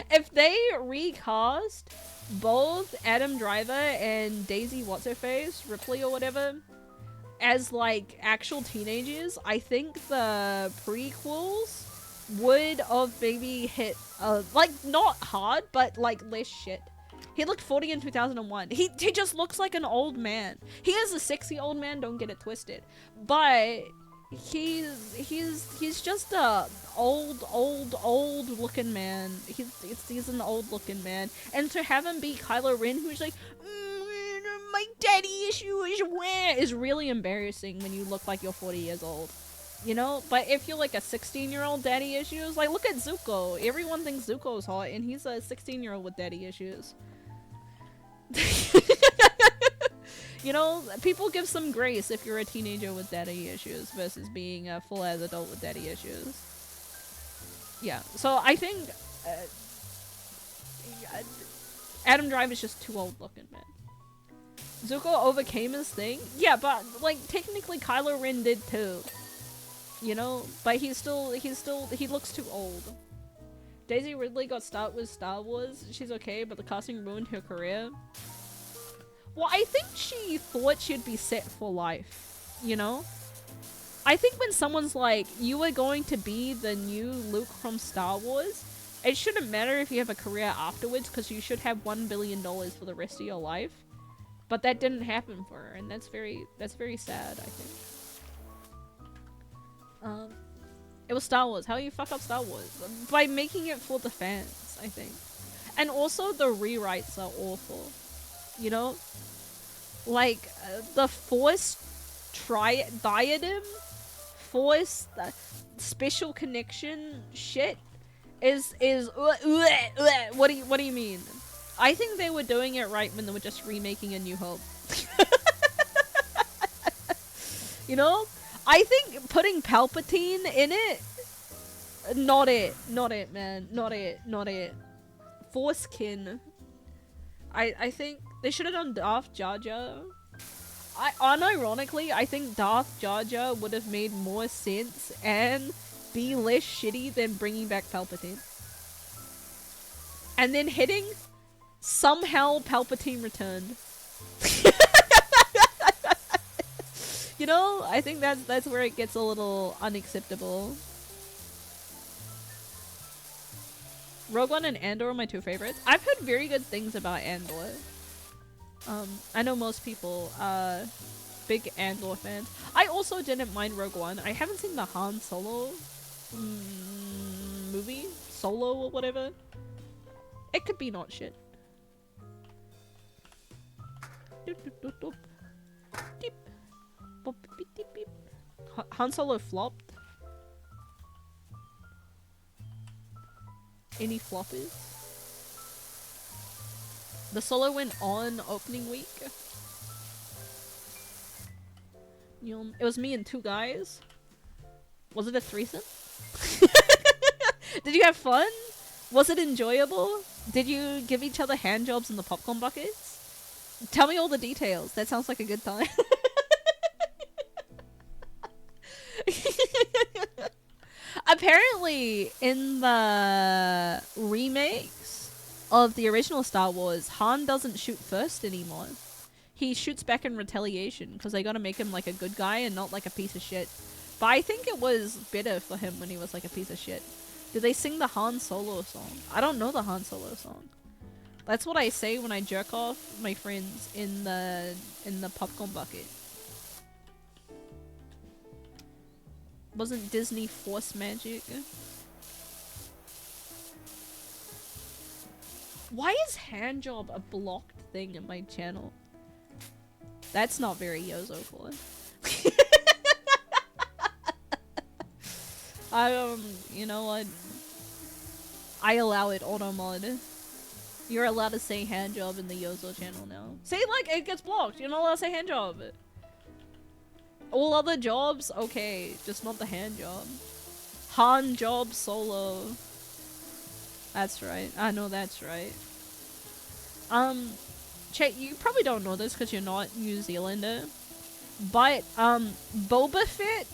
If they recast both Adam Driver and Daisy What's-Her-Face, Ripley or whatever, as like actual teenagers, I think the prequels would have maybe hit, like not hard, but like less shit. He looked 40 in 2001. He just looks like an old man. He is a sexy old man, don't get it twisted. But he's just a old looking man. He's an old looking man. And to have him be Kylo Ren, who's like, my daddy issue is really embarrassing when you look like you're 40 years old. You know? But if you're like a 16-year-old daddy issues, like look at Zuko. Everyone thinks Zuko's hot and he's a 16-year-old with daddy issues. You know, people give some grace if you're a teenager with daddy issues versus being a full-ass adult with daddy issues. Yeah, so I think Adam Driver's just too old looking, man. Zuko overcame his thing? Yeah, but, like, technically Kylo Ren did too. You know? But he looks too old. Daisy Ridley got start with Star Wars. She's okay, but the casting ruined her career. Well, I think she thought she'd be set for life. You know? I think when someone's like, you are going to be the new Luke from Star Wars, it shouldn't matter if you have a career afterwards, because you should have $1 billion for the rest of your life. But that didn't happen for her, and that's very sad, I think. It was Star Wars. How do you fuck up Star Wars? By making it for the fans, I think. And also, the rewrites are awful. You know? Like, the Force diadem, Force, special connection shit is what do you mean? I think they were doing it right when they were just remaking A New Hope. You know? I think putting Palpatine in it, not it, man. Not it. Forcekin. I think they should have done Darth Jar Jar. Unironically, I think Darth Jar Jar would have made more sense and be less shitty than bringing back Palpatine. And then hitting, somehow Palpatine returned. You know, I think that's where it gets a little unacceptable. Rogue One and Andor are my two favorites. I've heard very good things about Andor. I know most people are big Andor fans. I also didn't mind Rogue One. I haven't seen the Han Solo movie, Solo or whatever. It could be not shit. Han Solo flopped. Any floppers? The Solo went on opening week. It was me and two guys. Was it a threesome? Did you have fun? Was it enjoyable? Did you give each other hand jobs in the popcorn buckets? Tell me all the details. That sounds like a good time. Apparently, in the remakes of the original Star Wars, Han doesn't shoot first anymore. He shoots back in retaliation because they gotta make him like a good guy and not like a piece of shit. But I think it was better for him when he was like a piece of shit. Did they sing the Han Solo song? I don't know the Han Solo song. That's what I say when I jerk off my friends in the popcorn bucket. Wasn't Disney Force Magic? Why is handjob a blocked thing in my channel? That's not very Yozo for. You know what? I allow it auto mod. You're allowed to say handjob in the Yozo channel now. Say like it gets blocked. You're not allowed to say handjob. All other jobs, okay, just not the hand job. Han job solo. That's right. I know that's right. Chet, you probably don't know this because you're not New Zealander, but Boba Fett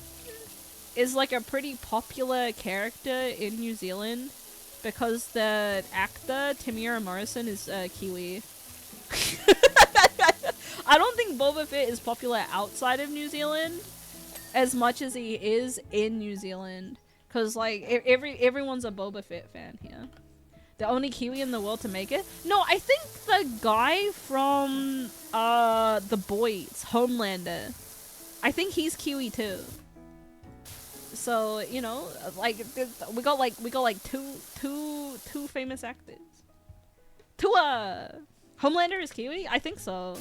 is like a pretty popular character in New Zealand because the actor Tamira Morrison is Kiwi. I don't think Boba Fett is popular outside of New Zealand as much as he is in New Zealand. Cause like everyone's a Boba Fett fan here. The only Kiwi in the world to make it? No, I think the guy from The Boys, Homelander. I think he's Kiwi too. So, you know, like we got like two famous actors. Homelander is Kiwi? I think so.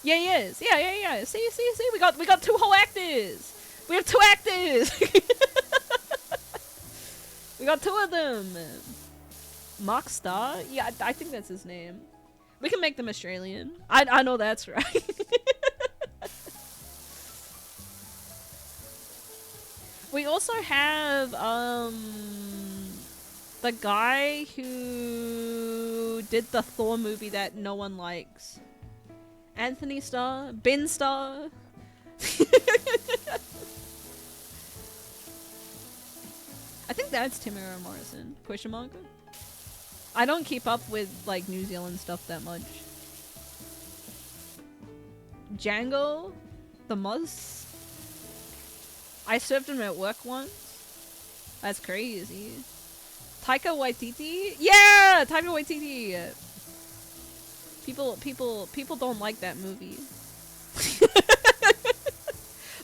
Yeah, he is. Yeah. See. We got two whole actors. We have two actors. We got two of them. Mark Starr? Yeah, I think that's his name. We can make them Australian. I know that's right. We also have The guy who did the Thor movie that no one likes. Anthony Starr? Ben Starr? I think that's Tamara Morrison. Question mark? I don't keep up with like New Zealand stuff that much. Django? The Moss? I served him at work once. That's crazy. Taika Waititi? Yeah! Taika Waititi! People don't like that movie.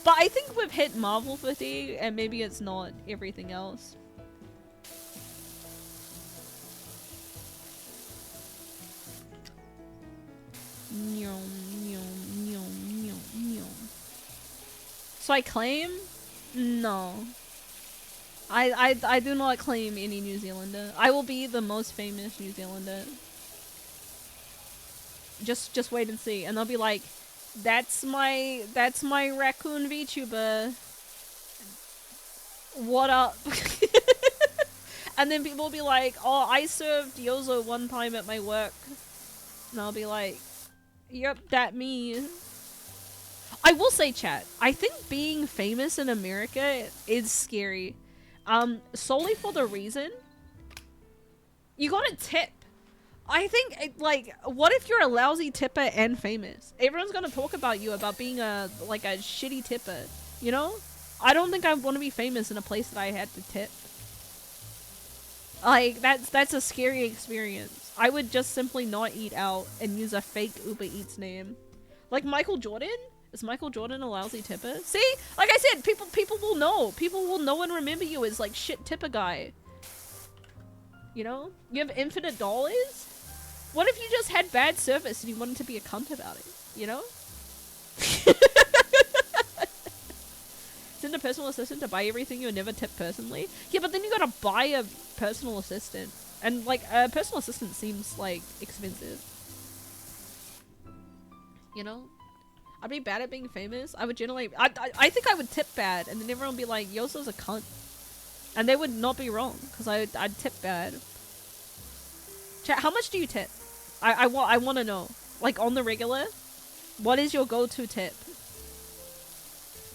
But I think we've hit Marvel fatigue, and maybe it's not everything else. So I claim? No. I do not claim any New Zealander. I will be the most famous New Zealander. Just wait and see, and they'll be like, that's my raccoon VTuber. What up? And then people will be like, oh, I served Yozo one time at my work. And I'll be like, yep, that me. I will say, chat, I think being famous in America is scary. Solely for the reason, you gotta tip. I think, like, what if you're a lousy tipper and famous? Everyone's gonna talk about you about being a shitty tipper, you know? I don't think I want to be famous in a place that I had to tip. Like, that's a scary experience. I would just simply not eat out and use a fake Uber Eats name. Like Michael Jordan? Is Michael Jordan a lousy tipper? See? Like I said, people will know. People will know and remember you as, like, shit tipper guy. You know? You have infinite dollars? What if you just had bad service and you wanted to be a cunt about it? You know? Send a personal assistant to buy everything you never tip personally? Yeah, but then you gotta buy a personal assistant. And, like, a personal assistant seems, like, expensive. You know? I'd be bad at being famous. I would generally... I think I would tip bad, and then everyone would be like, Yoso's a cunt. And they would not be wrong, because I'd tip bad. Chat, how much do you tip? I want to know. Like, on the regular, what is your go-to tip?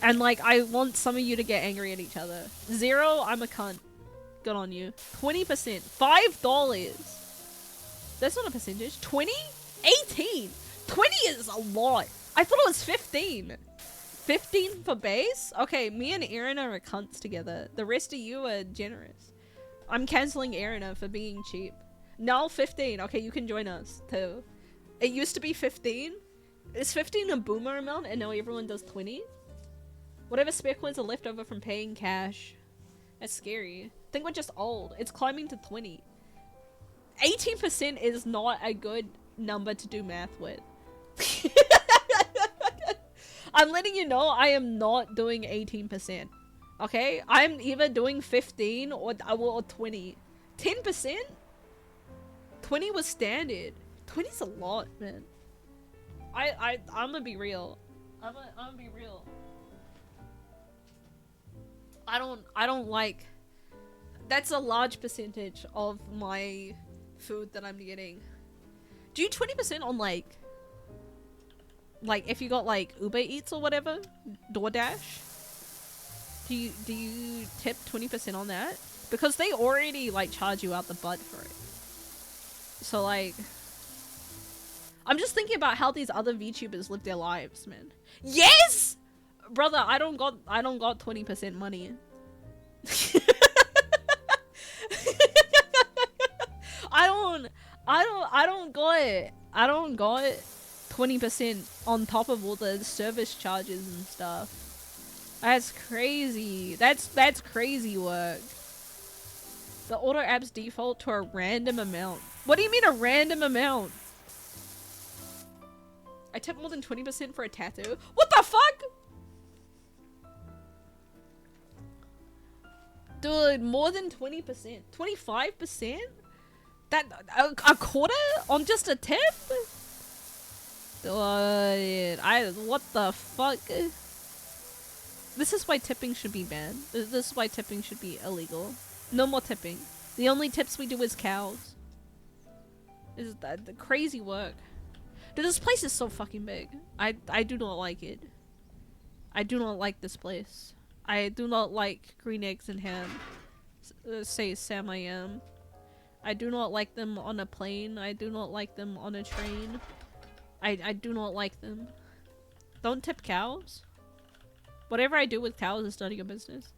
And, like, I want some of you to get angry at each other. 0, I'm a cunt. Good on you. 20%. $5. That's not a percentage. 20? 18. 20 is a lot. I thought it was 15. 15 for base? Okay, me and Aaron are cunts together. The rest of you are generous. I'm canceling Aaron for being cheap. No, 15. Okay, you can join us too. It used to be 15. Is 15 a boomer amount and now everyone does 20? Whatever spare coins are left over from paying cash. That's scary. I think we're just old. It's climbing to 20. 18% is not a good number to do math with. I'm letting you know I am not doing 18%. Okay? I'm either doing 15 or 20. 10%? 20 was standard. 20's a lot, man. I'm gonna be real. I'm gonna be real. I don't like... That's a large percentage of my food that I'm getting. Do you 20% on, like, if you got, like, Uber Eats or whatever? DoorDash? Do you tip 20% on that? Because they already, like, charge you out the butt for it. So, like... I'm just thinking about how these other VTubers live their lives, man. Yes! Brother, I don't got 20% money. I don't got 20% on top of all the service charges and stuff. That's crazy. That's crazy work. The auto apps default to a random amount. What do you mean a random amount? I tip more than 20% for a tattoo? What the fuck? Dude, more than 20%. 25%? That a quarter on just a tip? Dude, what the fuck? This is why tipping should be banned. This is why tipping should be illegal. No more tipping. The only tips we do is cows. Is that the crazy work? Dude, this place is so fucking big. I do not like it. I do not like this place. I do not like green eggs and ham. Say Sam I am. I do not like them on a plane. I do not like them on a train. I do not like them. Don't tip cows. Whatever I do with cows is none of your business.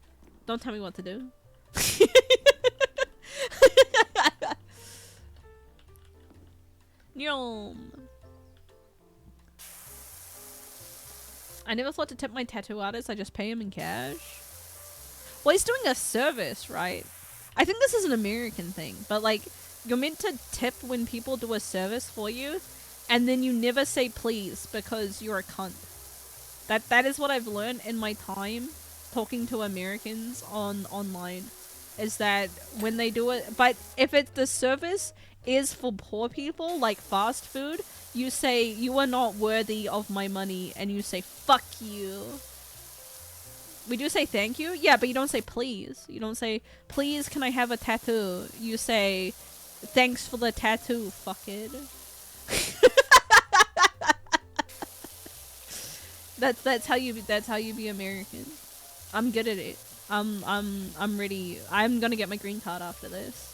Don't tell me what to do. Yum. I never thought to tip my tattoo artist. I just pay him in cash. Well, he's doing a service, right? I think this is an American thing, but like, you're meant to tip when people do a service for you, and then you never say please because you're a cunt. That is what I've learned in my time talking to Americans online, is that when they do it, but if it's the service is for poor people, like fast food, you say you are not worthy of my money, and you say fuck you. We do say thank you, yeah, but you don't say please. You don't say please can I have a tattoo. You say thanks for the tattoo, fuckhead. That's how you be American. I'm good at it. I'm ready. I'm gonna get my green card after this.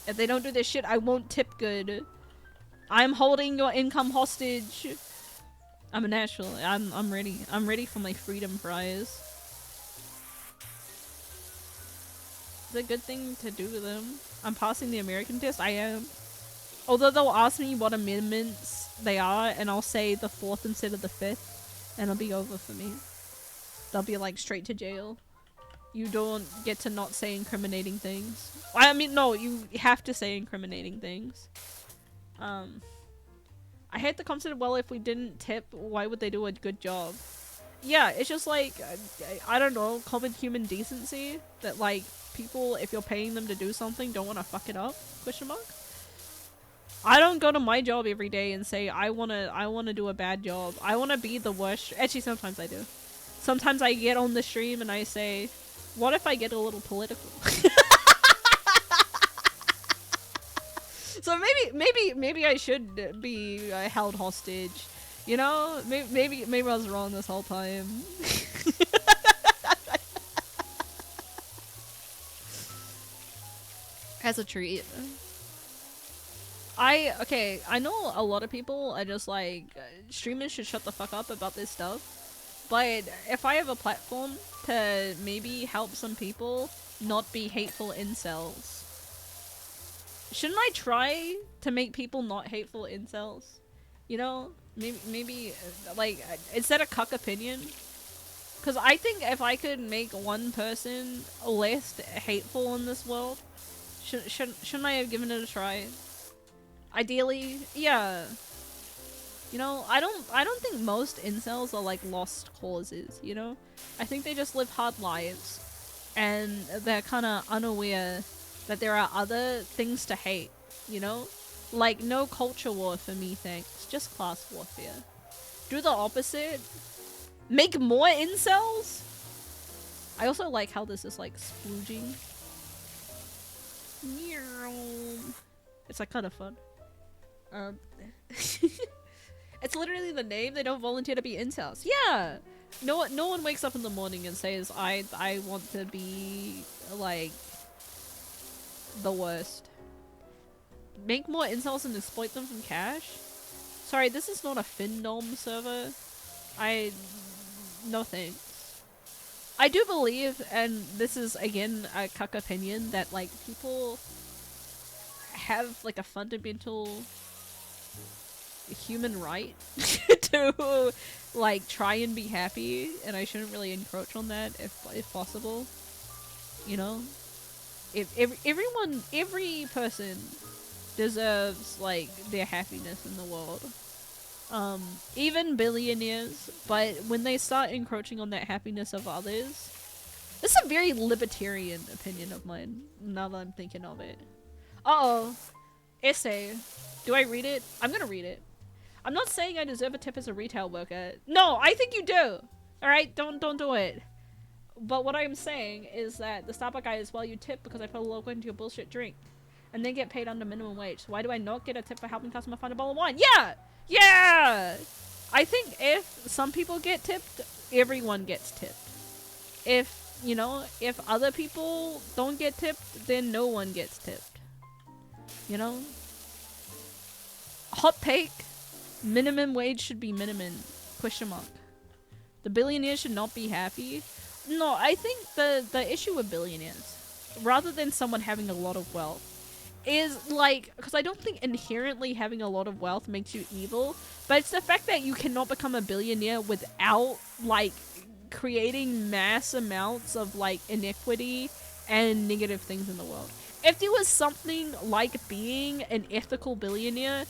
If they don't do this shit, I won't tip good. I'm holding your income hostage. I'm a natural. I'm ready. I'm ready for my freedom fries. It's a good thing to do with them. I'm passing the American test. I am. Although they'll ask me what amendments they are, and I'll say the 4th instead of the 5th, and it'll be over for me. They'll be like straight to jail. You don't get to not say incriminating things. I mean, no, you have to say incriminating things. I hate the concept, well, if we didn't tip, why would they do a good job? Yeah, it's just like, I don't know, common human decency. That like, people, if you're paying them to do something, don't want to fuck it up? Question mark? I don't go to my job every day and say, I wanna do a bad job. I wanna be the worst. Actually, sometimes I do. Sometimes I get on the stream and I say, what if I get a little political? So maybe I should be held hostage. You know, maybe I was wrong this whole time. As a treat. Okay, I know a lot of people are just like, streamers should shut the fuck up about this stuff. But if I have a platform to maybe help some people not be hateful incels, shouldn't I try to make people not hateful incels? You know? Maybe like, is that a cuck opinion? Because I think if I could make one person less hateful in this world, shouldn't I have given it a try? Ideally, yeah. You know, I don't think most incels are like lost causes, you know? I think they just live hard lives, and they're kind of unaware that there are other things to hate, you know? Like, no culture war for me, thanks. Just class warfare. Do the opposite. Make more incels? I also like how this is like splooging. It's like kind of fun. It's literally the name. They don't volunteer to be incels. Yeah! No one wakes up in the morning and says, I want to be, like, the worst. Make more incels and exploit them from cash? Sorry, this is not a Findom server. No thanks. I do believe, and this is again a cuck opinion, that like people have like a fundamental human right to like try and be happy, and I shouldn't really encroach on that if possible. You know? Every person deserves like their happiness in the world. Even billionaires, but when they start encroaching on that happiness of others, this is a very libertarian opinion of mine, now that I'm thinking of it. Uh-oh. Essay. Do I read it? I'm gonna read it. I'm not saying I deserve a tip as a retail worker. No, I think you do! Alright, don't do it. But what I'm saying is that the Starbucks guy is, well, you tip because I put a logo into your bullshit drink. And then get paid under minimum wage. So why do I not get a tip for helping customer find a bottle of wine? Yeah! Yeah! I think if some people get tipped, everyone gets tipped. If, you know, if other people don't get tipped, then no one gets tipped. You know? Hot take. Minimum wage should be minimum. Question mark. The billionaires should not be happy. No, I think the issue with billionaires, rather than someone having a lot of wealth, is like, because I don't think inherently having a lot of wealth makes you evil, but it's the fact that you cannot become a billionaire without like creating mass amounts of like inequity and negative things in the world. If there was something like being an ethical billionaire,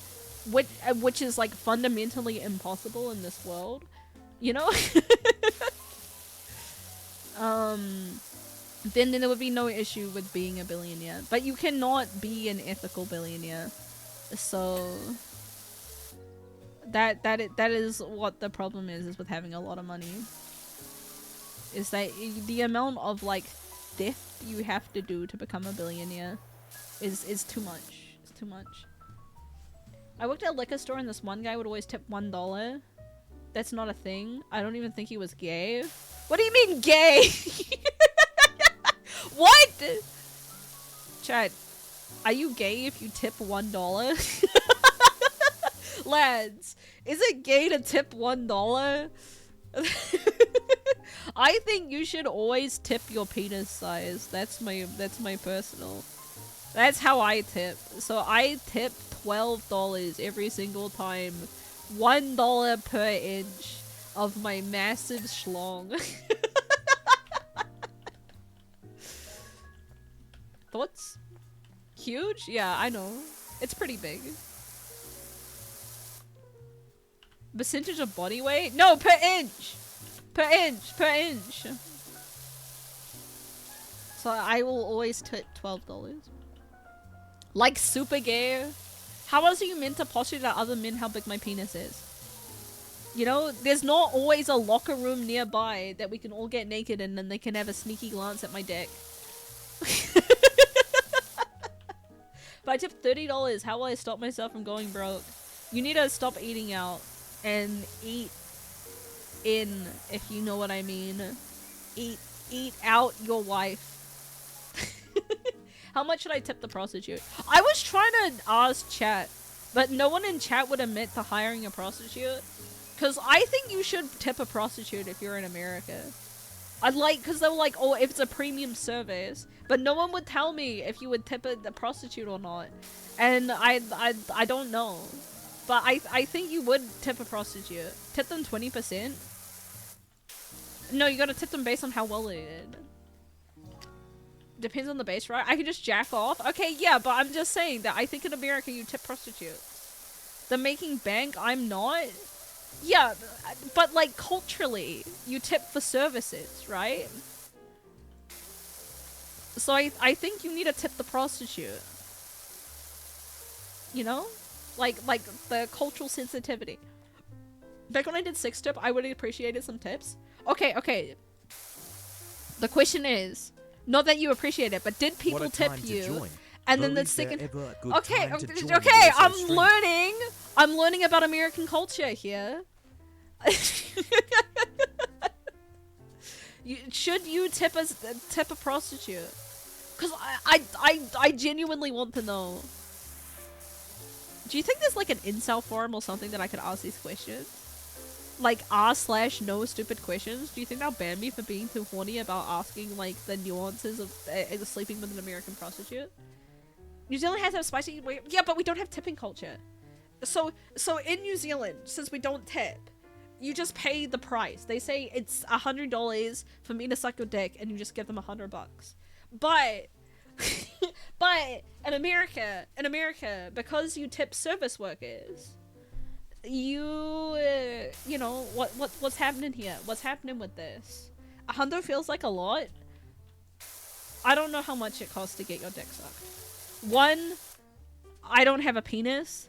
which is like fundamentally impossible in this world, you know? Then there would be no issue with being a billionaire. But you cannot be an ethical billionaire. So that is what the problem is with having a lot of money. Is that the amount of like theft you have to do to become a billionaire is too much. It's too much. I worked at a liquor store and this one guy would always tip $1. That's not a thing. I don't even think he was gay. What do you mean gay? What? Chat, are you gay if you tip $1? Lads, is it gay to tip $1? I think you should always tip your penis size. That's my personal. That's how I tip. So I tip $12 every single time. $1 per inch of my massive schlong. Thoughts? Huge? Yeah, I know. It's pretty big. Percentage of body weight? No, per inch! Per inch! Per inch! So I will always tip $12. Like super gay. How else are you meant to posture to other men how big my penis is? You know, there's not always a locker room nearby that we can all get naked in and they can have a sneaky glance at my dick. But I tipped $30. How will I stop myself from going broke? You need to stop eating out and eat in, if you know what I mean. Eat out your wife. How much should I tip the prostitute? I was trying to ask chat, but no one in chat would admit to hiring a prostitute. Because I think you should tip a prostitute if you're in America. I'd like, because they were like, oh, if it's a premium service. But no one would tell me if you would tip a prostitute or not. And I don't know. But I think you would tip a prostitute. Tip them 20%. No, you gotta tip them based on how well they did. Depends on the base, right? I can just jack off. Okay, yeah, but I'm just saying that I think in America you tip prostitutes. They're making bank, I'm not. Yeah, but like culturally, you tip for services, right? So I think you need to tip the prostitute. You know? Like the cultural sensitivity. Back when I did six tip, I would have appreciated some tips. Okay. The question is, not that you appreciate it, but did people tip you? And then the second, okay, I'm learning about American culture here. Should you tip a prostitute? Because I genuinely want to know. Do you think there's like an incel forum or something that I could ask these questions? Like r/no stupid questions? Do you think they'll ban me for being too horny about asking like the nuances of sleeping with an American prostitute? New Zealand has a spicy way. Yeah, but we don't have tipping culture. So in New Zealand, since we don't tip, you just pay the price. They say it's $100 for me to suck your dick, and you just give them $100. But in America, because you tip service workers, you know what's happening here? What's happening with this? $100 feels like a lot. I don't know how much it costs to get your dick sucked. 1, I don't have a penis.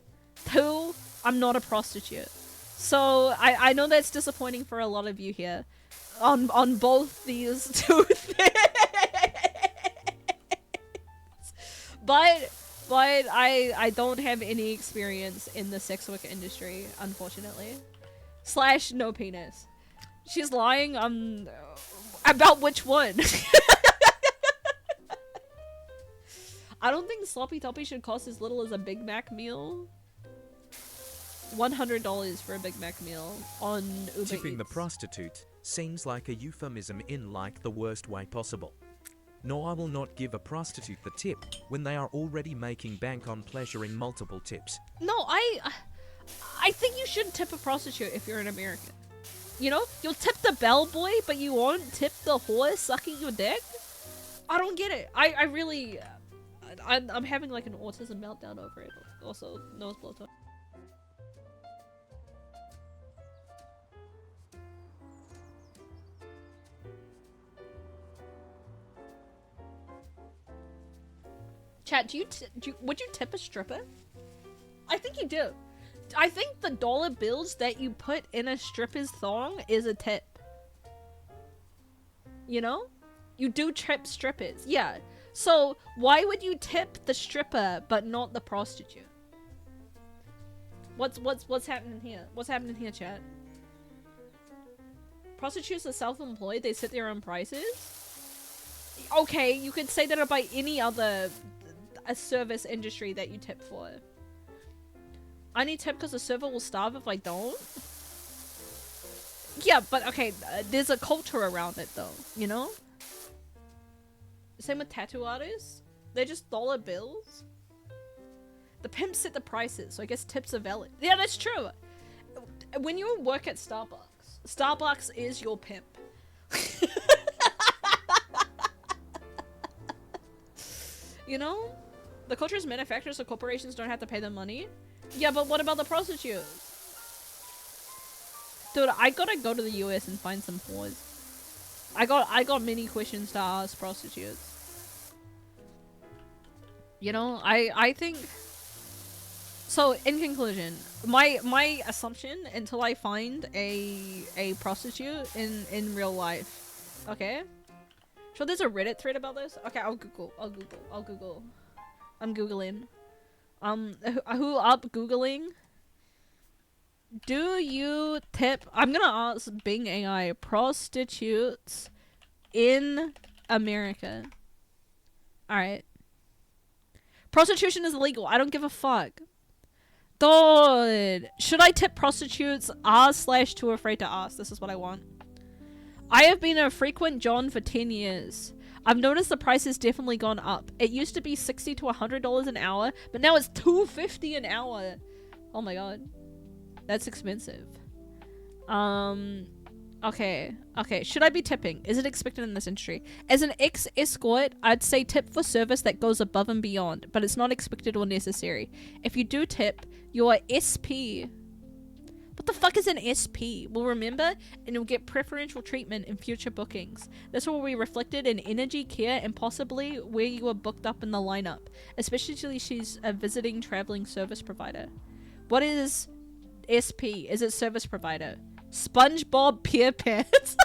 2, I'm not a prostitute. So I know that's disappointing for a lot of you here. on both these two things. But I don't have any experience in the sex work industry, unfortunately. / no penis. She's lying about which one. I don't think sloppy toppy should cost as little as a Big Mac meal. $100 for a Big Mac meal on Uber Tipping Eats. the prostitute seems like a euphemism in like the worst way possible. No, I will not give a prostitute the tip when they are already making bank on pleasuring multiple tips. No, I think you shouldn't tip a prostitute if you're an American. You know, you'll tip the bellboy, but you won't tip the whore sucking your dick? I don't get it. I really... I'm having like an autism meltdown over it. Also, nose blow time. Chat, would you tip a stripper? I think you do. I think the dollar bills that you put in a stripper's thong is a tip. You know? You do tip strippers. Yeah. So, why would you tip the stripper but not the prostitute? What's happening here? What's happening here, chat? Prostitutes are self-employed, they set their own prices? Okay, you could say that about any other a service industry that you tip for. I need tip because the server will starve if I don't? Yeah, but okay, there's a culture around it though, you know? Same with tattoo artists. They're just dollar bills. The pimps set the prices, so I guess tips are valid. Yeah, that's true. When you work at Starbucks, Starbucks is your pimp. You know? The culture is manufacturers, so corporations don't have to pay them money. Yeah, but what about the prostitutes? Dude, I gotta go to the US and find some whores. I got many questions to ask prostitutes. You know, I think... So, in conclusion, my assumption until I find a prostitute in real life, okay? So there's a Reddit thread about this? Okay, I'll Google. I'm Googling. Who up Googling? Do you tip... I'm gonna ask Bing AI, prostitutes in America. Alright. Prostitution is illegal. I don't give a fuck. Dude. Should I tip prostitutes? R/too afraid to ask. This is what I want. I have been a frequent John for 10 years. I've noticed the price has definitely gone up. It used to be $60 to $100 an hour, but now it's $250 an hour. Oh my god. That's expensive. Okay. Should I be tipping? Is it expected in this industry? As an ex-escort, I'd say tip for service that goes above and beyond, but it's not expected or necessary. If you do tip, your SP... What the fuck is an SP? Will remember and you'll get preferential treatment in future bookings. This will be reflected in energy, care, and possibly where you are booked up in the lineup. Especially she's a visiting traveling service provider. What is SP? Is it service provider? SpongeBob Pants?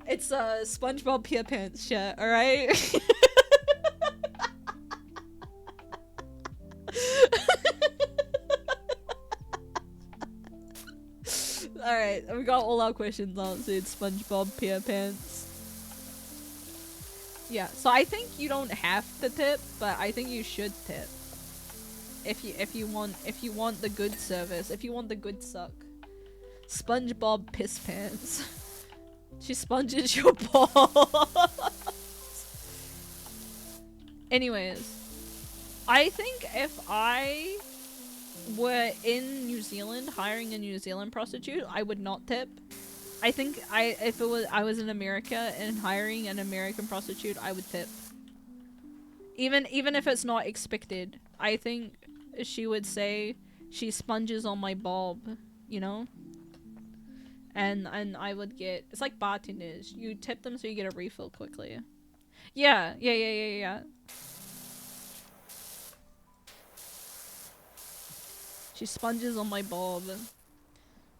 It's SpongeBob Pants shit, alright? Alright, we got all our questions answered. SpongeBob Pants. Yeah, so I think you don't have to tip, but I think you should tip. If you want the good service, if you want the good suck. SpongeBob Piss Pants. She sponges your balls. Anyways, I think if I were in New Zealand hiring a New Zealand prostitute, I would not tip. I think if I was in America and hiring an American prostitute, I would tip. Even if it's not expected. I think she would say she sponges on my bulb, you know? And I would get... It's like bartenders. You tip them so you get a refill quickly. Yeah. She sponges on my bob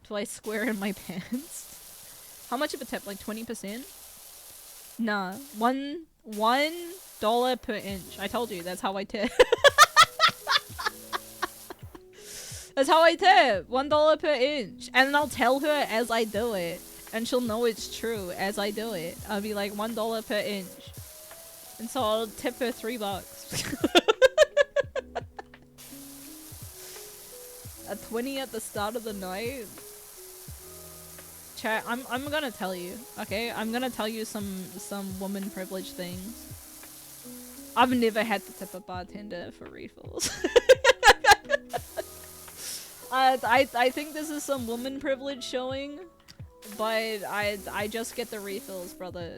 till I square in my pants. How much of a tip? Like 20%? Nah, $1 per inch. I told you, that's how I tip. That's how I tip. $1 per inch. And I'll tell her as I do it. And she'll know it's true as I do it. I'll be like $1 per inch. And so I'll tip her $3. A 20 at the start of the night. Chat, I'm gonna tell you, okay? I'm gonna tell you some woman privilege things. I've never had to tip a bartender for refills. I think this is some woman privilege showing, but I just get the refills, brother.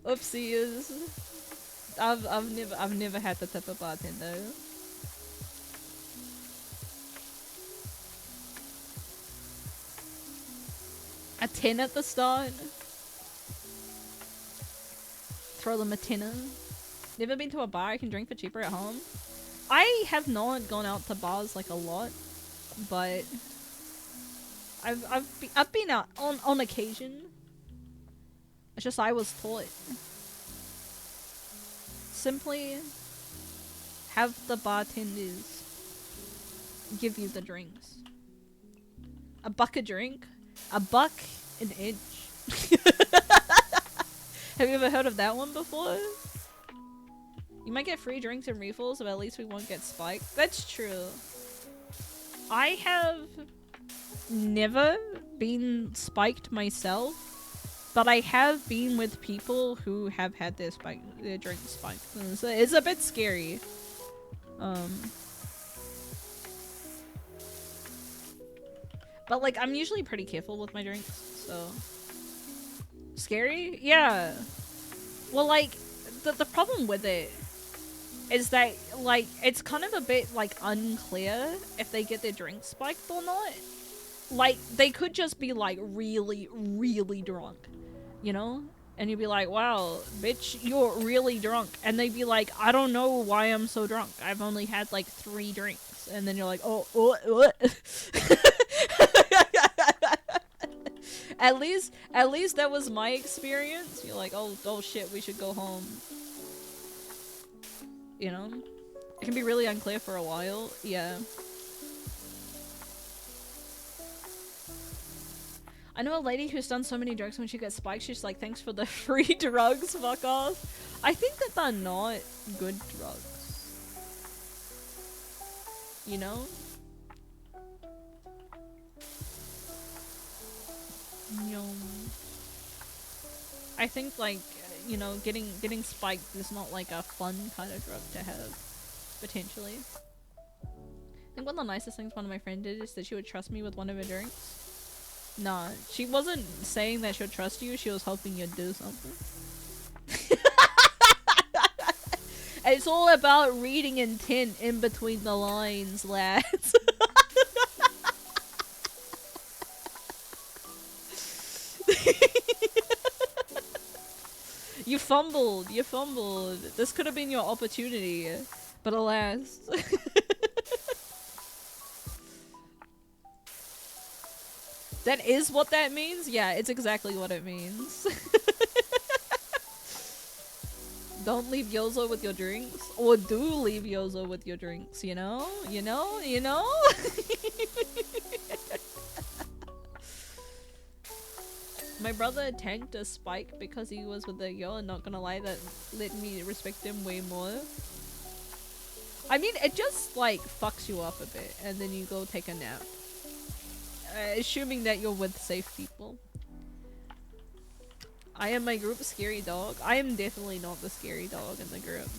Oopsies. I've never had to tip a bartender. A 10 at the start. Throw them a tenner. Never been to a bar I can drink for cheaper at home. I have not gone out to bars like a lot, but I've been out on occasion. It's just I was taught. Simply have the bartenders give you the drinks. $1 a drink, $1 an inch. Have you ever heard of that one before? You might get free drinks and refills, but at least we won't get spiked. That's true. I have never been spiked myself, but I have been with people who have had their drinks spiked. So it's a bit scary. But like, I'm usually pretty careful with my drinks, so. Scary? Yeah. Well, like, the problem with it is that, like, it's kind of a bit, like, unclear if they get their drinks spiked or not. Like, they could just be, like, really, really drunk, you know? And you'd be like, wow, bitch, you're really drunk. And they'd be like, I don't know why I'm so drunk. I've only had, like, 3 drinks. And then you're like, oh, what? At least that was my experience. You're like, oh shit, we should go home. You know? It can be really unclear for a while. Yeah. I know a lady who's done so many drugs when she gets spiked, she's like, thanks for the free drugs, fuck off. I think that they're not good drugs. You know? I think, like, you know, getting spiked is not like a fun kind of drug to have, potentially. I think one of the nicest things one of my friends did is that she would trust me with one of her drinks. Nah, she wasn't saying that she would trust you, she was hoping you'd do something. It's all about reading intent in between the lines, lads. You fumbled, you fumbled. This could have been your opportunity, but alas. That is what that means? Yeah, it's exactly what it means. Don't leave Yozo with your drinks, or do leave Yozo with your drinks, you know? You know? You know? My brother tanked a spike because he was with a girl, and not gonna lie, that let me respect him way more. I mean, it just, like, fucks you up a bit, and then you go take a nap. Assuming that you're with safe people. I am my group scary dog. I am definitely not the scary dog in the group.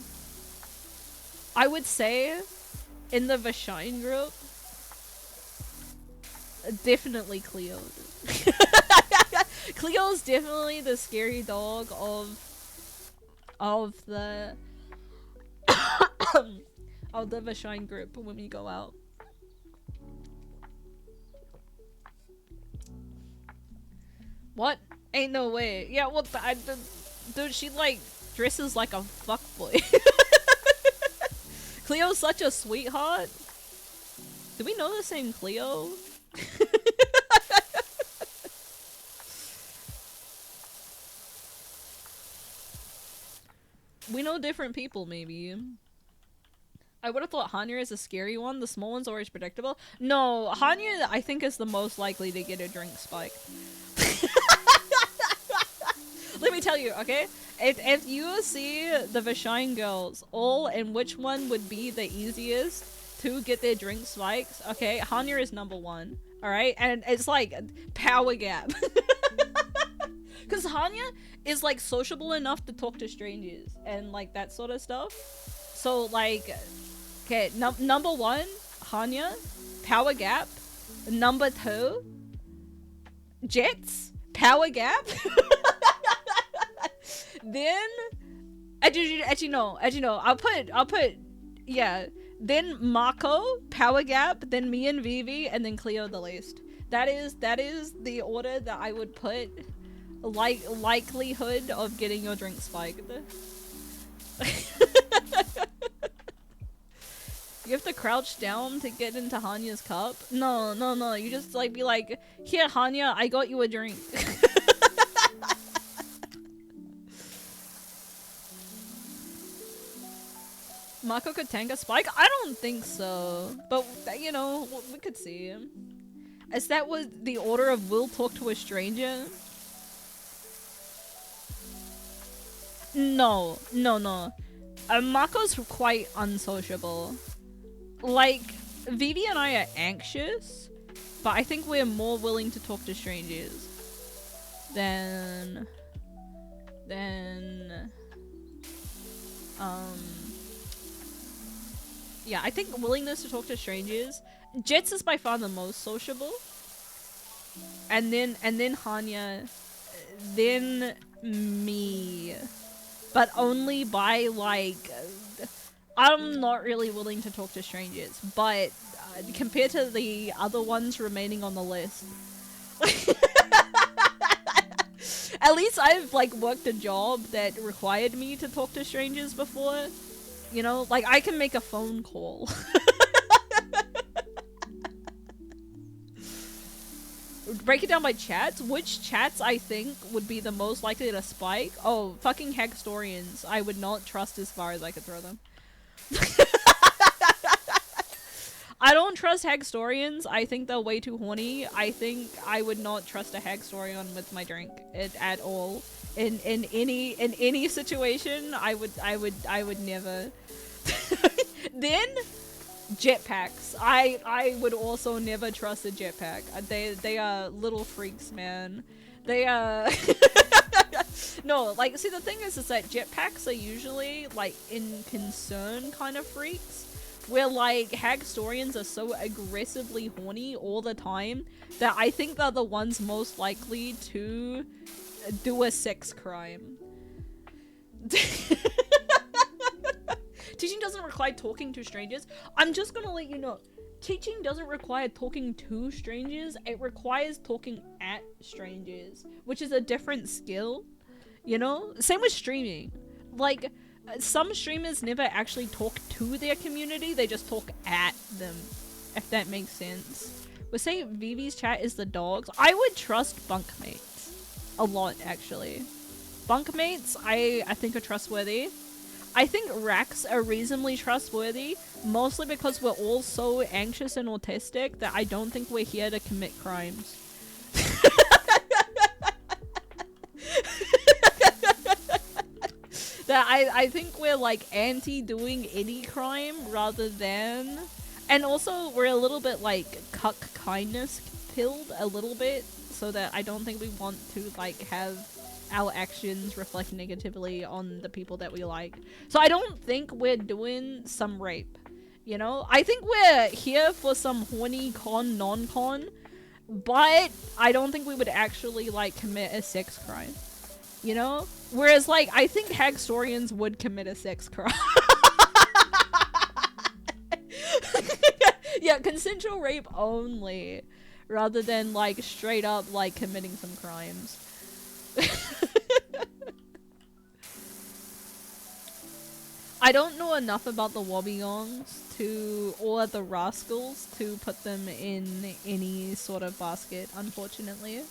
I would say, in the Vashine group, definitely Cleo. Cleo's definitely the scary dog of the of the Vashine group when we go out. What? Ain't no way. Yeah, what the, dude, she like dresses like a fuckboy. Cleo's such a sweetheart. Do we know the same Cleo? We know different people, maybe. I would have thought Hanya is a scary one. The small one's always predictable. No, Hanya, I think, is the most likely to get a drink spike. Let me tell you, okay? If you see the Vashine girls, all and which one would be the easiest to get their drink spikes, okay? Hanya is number 1, alright? And it's like power gap. Because Hanya is like sociable enough to talk to strangers and like that sort of stuff. So like, okay, number 1, Hanya, power gap. Number 2, Jets, power gap. Then, actually no, I'll put, yeah. Then Mako, power gap. Then me and Vivi, and then Cleo the least. That is the order that I would put. Like likelihood of getting your drink spiked. You have to crouch down to get into Hanya's cup? No. You just like be like, here Hanya, I got you a drink. Mako could tank a spike? I don't think so. But, you know, we could see. Is that was the order of will talk to a stranger? No. Mako's quite unsociable. Like, Vivi and I are anxious, but I think we're more willing to talk to strangers than yeah, I think willingness to talk to strangers. Jets is by far the most sociable. And then Hanya, then me. But only by like, I'm not really willing to talk to strangers, but compared to the other ones remaining on the list, at least I've like worked a job that required me to talk to strangers before. You know, like I can make a phone call. Break it down by chats. Which chats I think would be the most likely to spike? Oh, fucking Hagstorians. I would not trust as far as I could throw them. I don't trust Hagstorians. I think they're way too horny. I think I would not trust a Hagstorian with my drink at all. In any situation, I would never. Then jetpacks. I would also never trust a jetpack. They are little freaks, man. They no, like, see, the thing is that jetpacks are usually like in concern kind of freaks, where like Hagstorians are so aggressively horny all the time that I think they're the ones most likely to do a sex crime. Teaching doesn't require talking to strangers. I'm just gonna let you know, teaching doesn't require talking to strangers, it requires talking at strangers, which is a different skill, you know? Same with streaming. Like, some streamers never actually talk to their community, they just talk at them, if that makes sense. We'll say Vivi's chat is the dogs. I would trust bunkmates a lot, actually. Bunkmates, I think are trustworthy. I think racks are reasonably trustworthy, mostly because we're all so anxious and autistic that I don't think we're here to commit crimes. That I think we're like anti doing any crime rather than, and also we're a little bit like cuck kindness pilled a little bit, so that I don't think we want to like have our actions reflect negatively on the people that we like. So I don't think we're doing some rape, you know? I think we're here for some horny con, non-con, but I don't think we would actually like commit a sex crime, you know? Whereas like, I think Hagstorians would commit a sex crime. Yeah, consensual rape only, rather than like straight up like committing some crimes. I don't know enough about the Wobbegons or the Rascals to put them in any sort of basket, unfortunately.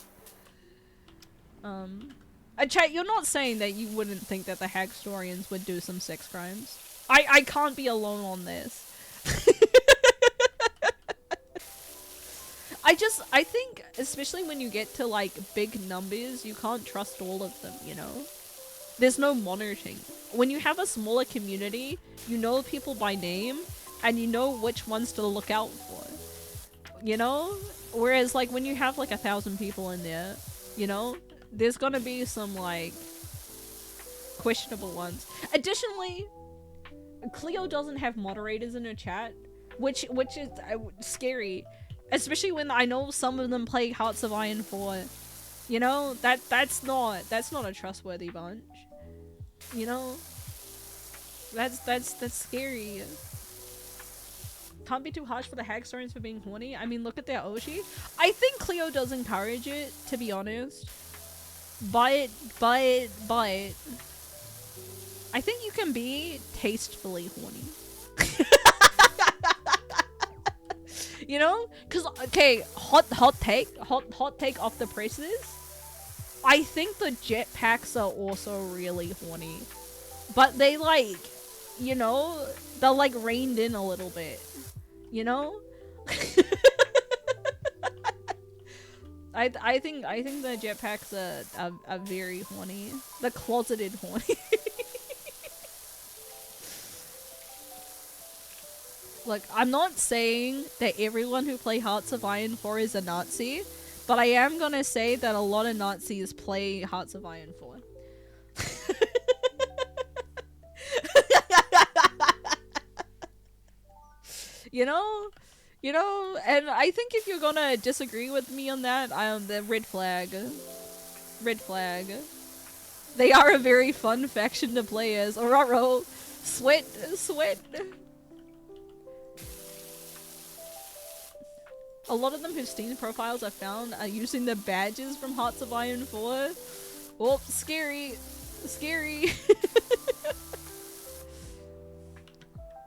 Chat, you're not saying that you wouldn't think that the Hagstorians would do some sex crimes. I can't be alone on this. I think, especially when you get to like big numbers, you can't trust all of them, you know? There's no monitoring. When you have a smaller community, you know people by name, and you know which ones to look out for. You know? Whereas like when you have like 1,000 people in there, you know, there's gonna be some like questionable ones. Additionally, Cleo doesn't have moderators in her chat, which is scary. Especially when I know some of them play Hearts of Iron 4. You know, that's not a trustworthy bunch. You know? That's scary. Can't be too harsh for the Hagstorians for being horny. I mean, look at their Oshi. I think Cleo does encourage it, to be honest. But I think you can be tastefully horny. You know? Cause okay, hot take off the presses. I think the jetpacks are also really horny. But they like, you know, they're like reined in a little bit. You know? I think the jetpacks are very horny. The closeted horny. Look, I'm not saying that everyone who play Hearts of Iron 4 is a Nazi, but I am gonna say that a lot of Nazis play Hearts of Iron 4. You know, and I think if you're gonna disagree with me on that, the red flag. They are a very fun faction to play as. Ororo, sweat. A lot of them whose Steam profiles I found are using the badges from Hearts of Iron 4. Oh, scary.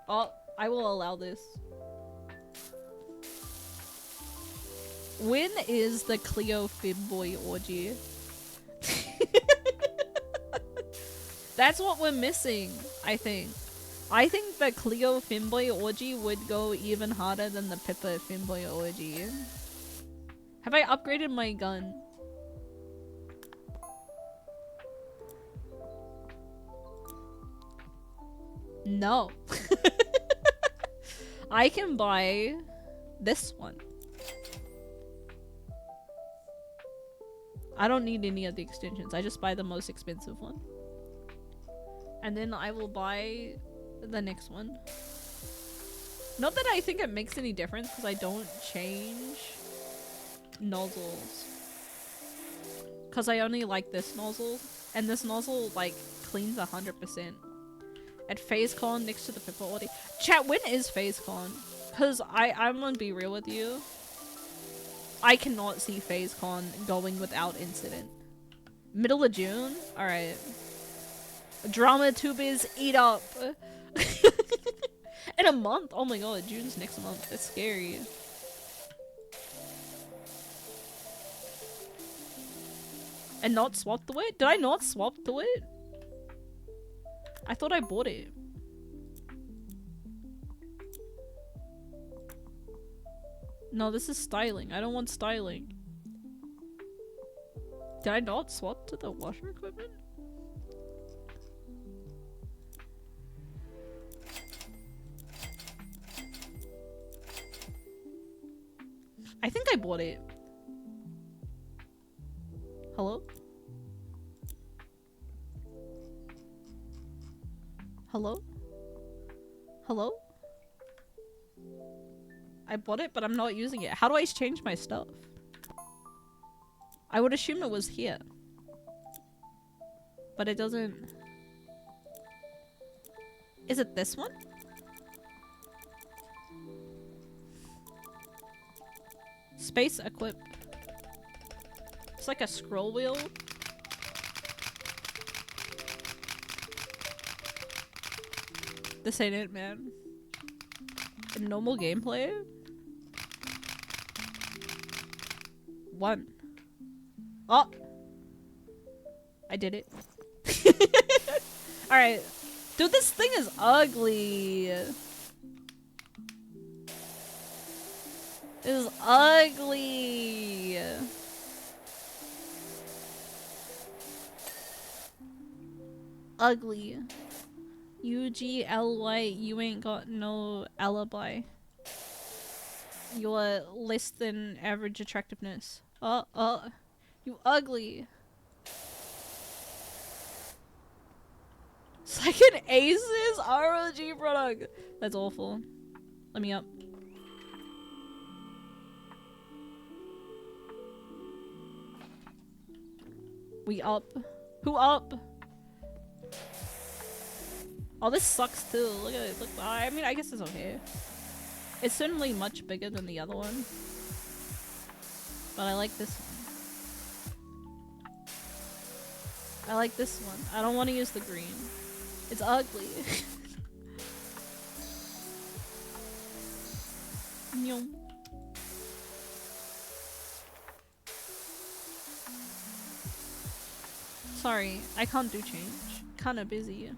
Oh, I will allow this. When is the Cleo Fimboy orgy? That's what we're missing, I think. I think the Cleo Fimboy orgy would go even harder than the Pippa Fimboy orgy. Have I upgraded my gun? No. I can buy this one. I don't need any of the extensions. I just buy the most expensive one. And then I will buy the next one. Not that I think it makes any difference because I don't change nozzles. Because I only like this nozzle. And this nozzle like cleans 100%. At FazeCon next to the Pippa orgy. Chat, when is FazeCon? Because I'm gonna be real with you. I cannot see FazeCon going without incident. Middle of June? Alright. Drama tubers, eat up! In a month? Oh my god, June's next month. That's scary. And not swap to it? Did I not swap to it? I thought I bought it. No, this is styling. I don't want styling. Did I not swap to the washer equipment? I think I bought it. Hello? Hello? Hello? I bought it, but I'm not using it. How do I change my stuff? I would assume it was here. But it doesn't... Is it this one? Space equip. It's like a scroll wheel. This ain't it, man. In normal gameplay? 1. Oh! I did it. Alright. Dude, this thing is ugly. This is ugly. Ugly. UGLY, you ain't got no alibi. You're less than average attractiveness. You ugly. It's like an Asus ROG product. That's awful. Let me up. We up. Who up? Oh, this sucks too. Look at it. Look, I mean, I guess it's okay. It's certainly much bigger than the other one. But I like this one. I like this one. I don't want to use the green. It's ugly. Nyom. Sorry, I can't do change. Kinda busy.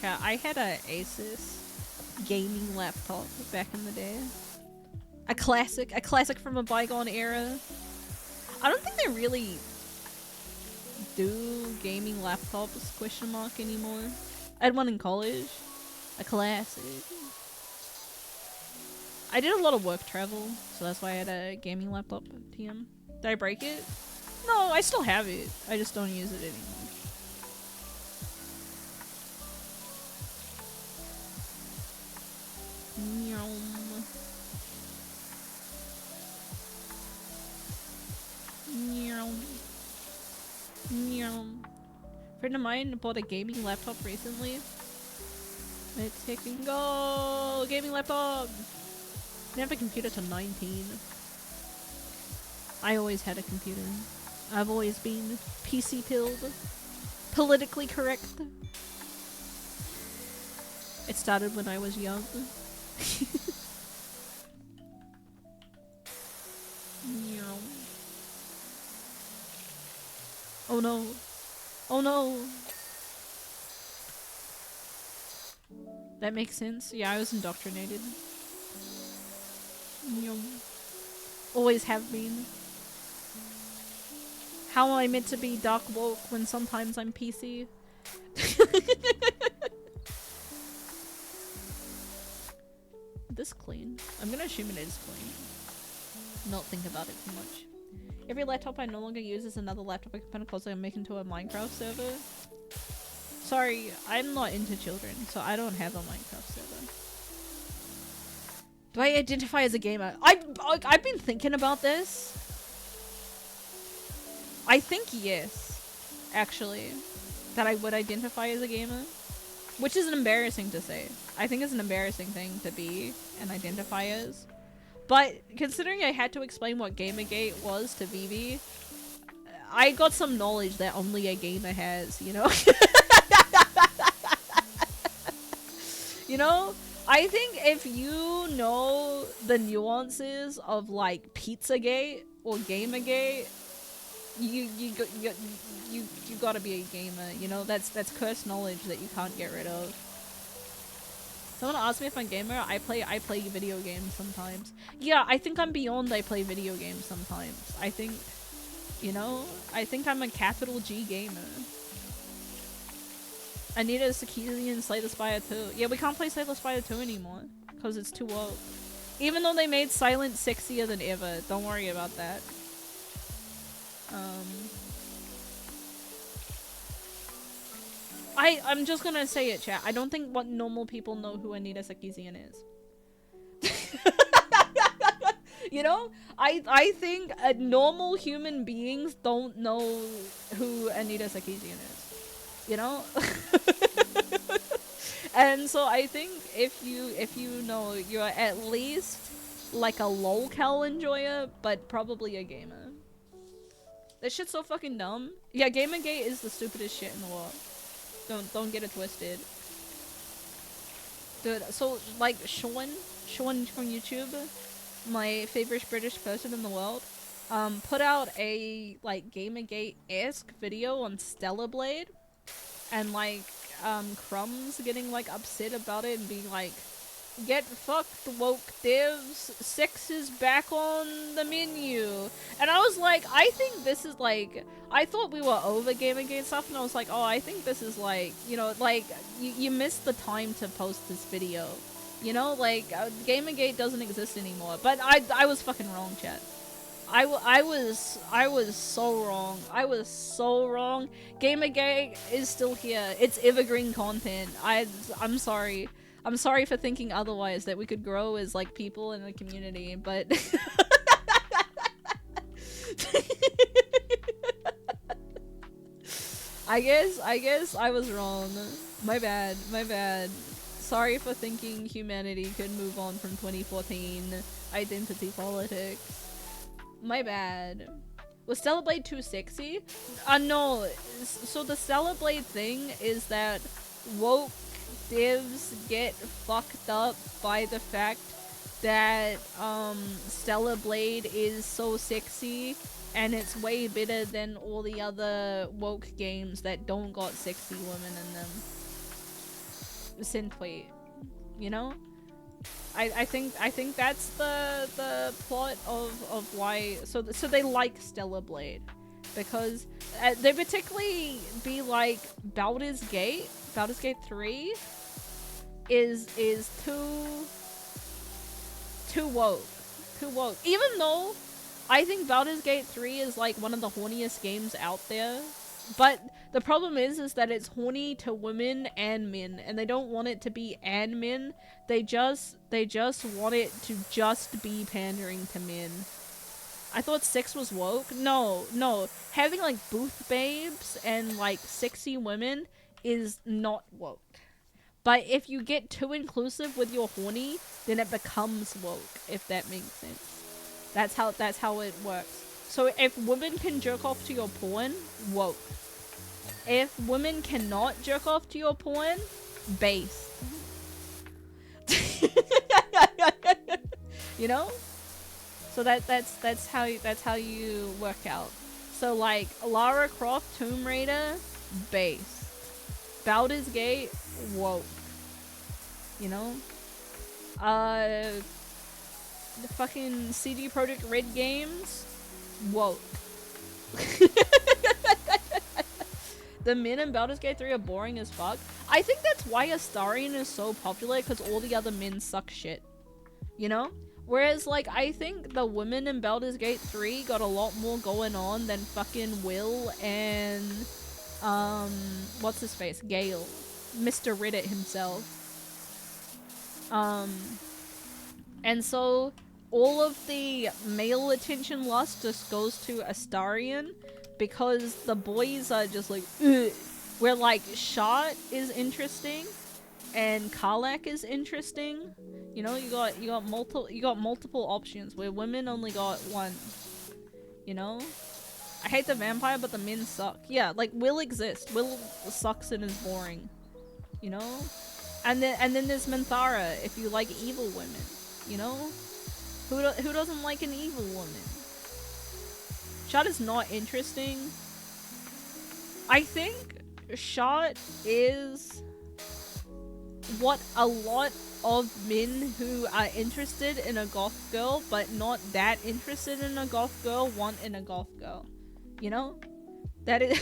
Chat, I had a Asus gaming laptop back in the day. A classic from a bygone era. I don't think they really do gaming laptops, question mark, anymore. I had one in college. A classic. I did a lot of work travel, so that's why I had a gaming laptop, TM. Did I break it? No, I still have it. I just don't use it anymore. Nyom. Nyom. Nyom. A friend of mine bought a gaming laptop recently. Let's take and go! Gaming laptop! Didn't have a computer till 19. I always had a computer. I've always been PC pilled. Politically correct. It started when I was young. Oh no. Oh no. That makes sense. Yeah, I was indoctrinated. Always have been. How am I meant to be dark woke when sometimes I'm PC? This clean. I'm gonna assume it is clean. Not think about it too much. Every laptop I no longer use is another laptop I can put a closet and make into a Minecraft server. Sorry, I'm not into children, so I don't have a Minecraft server. Do I identify as a gamer? I've been thinking about this. I think yes, actually, that I would identify as a gamer. Which is embarrassing to say. I think it's an embarrassing thing to be and identify as. But considering I had to explain what Gamergate was to Vivi, I got some knowledge that only a gamer has, you know? You know? I think if you know the nuances of like Pizzagate or Gamergate, you gotta be a gamer, you know? That's cursed knowledge that you can't get rid of. Someone asked me if I'm a gamer. I play video games sometimes. Yeah, I think I'm beyond I play video games sometimes. I think, you know, I think I'm a capital G gamer. Anita Sakili and Slay the Spire 2. Yeah, we can't play Slay the Spire 2 anymore because it's too old. Even though they made Silent sexier than ever. Don't worry about that. I'm just gonna say it, chat. I don't think what normal people know who Anita Sarkeesian is. You know? I think normal human beings don't know who Anita Sarkeesian is. You know? And so I think if you know, you're at least like a lolcow enjoyer, but probably a gamer. That shit's so fucking dumb. Yeah, Gamergate is the stupidest shit in the world. Don't get it twisted. Dude, so like Sean from YouTube, my favorite British person in the world, put out a like Gamergate-esque video on Stellar Blade, and like Crumbs getting like upset about it and being like, "Get fucked, woke devs. Sex is back on the menu." And I was like, I think this is like, I thought we were over Gamergate stuff, and I was like, oh, I think this is like, you know, like, you missed the time to post this video. You know, like, Gamergate doesn't exist anymore. But I was fucking wrong, chat. I was so wrong. I was so wrong. Gamergate is still here. It's evergreen content. I'm sorry. I'm sorry for thinking otherwise, that we could grow as like people in a community, but I guess I was wrong. My bad. Sorry for thinking humanity could move on from 2014 identity politics. My bad. Was Stellar Blade too sexy? No. So the Stellar Blade thing is that woke devs get fucked up by the fact that Stellar Blade is so sexy and it's way better than all the other woke games that don't got sexy women in them. Synthwave, you know? I think that's the plot of why so they like Stellar Blade because they particularly be like Baldur's Gate 3 is too woke. Even though I think Baldur's Gate 3 is like one of the horniest games out there, but the problem is that it's horny to women and men, and they don't want it to be and men. They just want it to just be pandering to men. I thought sex was woke. No. Having like booth babes and like sexy women is not woke. But if you get too inclusive with your horny, then it becomes woke, if that makes sense. That's how it works. So if women can jerk off to your porn, woke. If women cannot jerk off to your porn, based. You know? So that's how you work out. So like Lara Croft Tomb Raider, based. Baldur's Gate, woke. You know? The fucking CD Projekt Red games, woke. The men in Baldur's Gate 3 are boring as fuck. I think that's why Astarion is so popular, because all the other men suck shit. You know? Whereas, like, I think the women in Baldur's Gate 3 got a lot more going on than fucking Will and, what's his face? Gale. Mr. Reddit himself. And so, all of the male attention lust just goes to Astarion, because the boys are just like, ugh. Where like Shot is interesting and Karlak is interesting. You know, you got multiple options where women only got one. You know? I hate the vampire, but the men suck. Yeah, like Will exists. Will sucks and is boring. You know? And then there's Minthara if you like evil women. You know? Who doesn't like an evil woman? Shot is not interesting. I think Shot is what a lot of men who are interested in a goth girl but not that interested in a goth girl want in a goth girl. You know? That is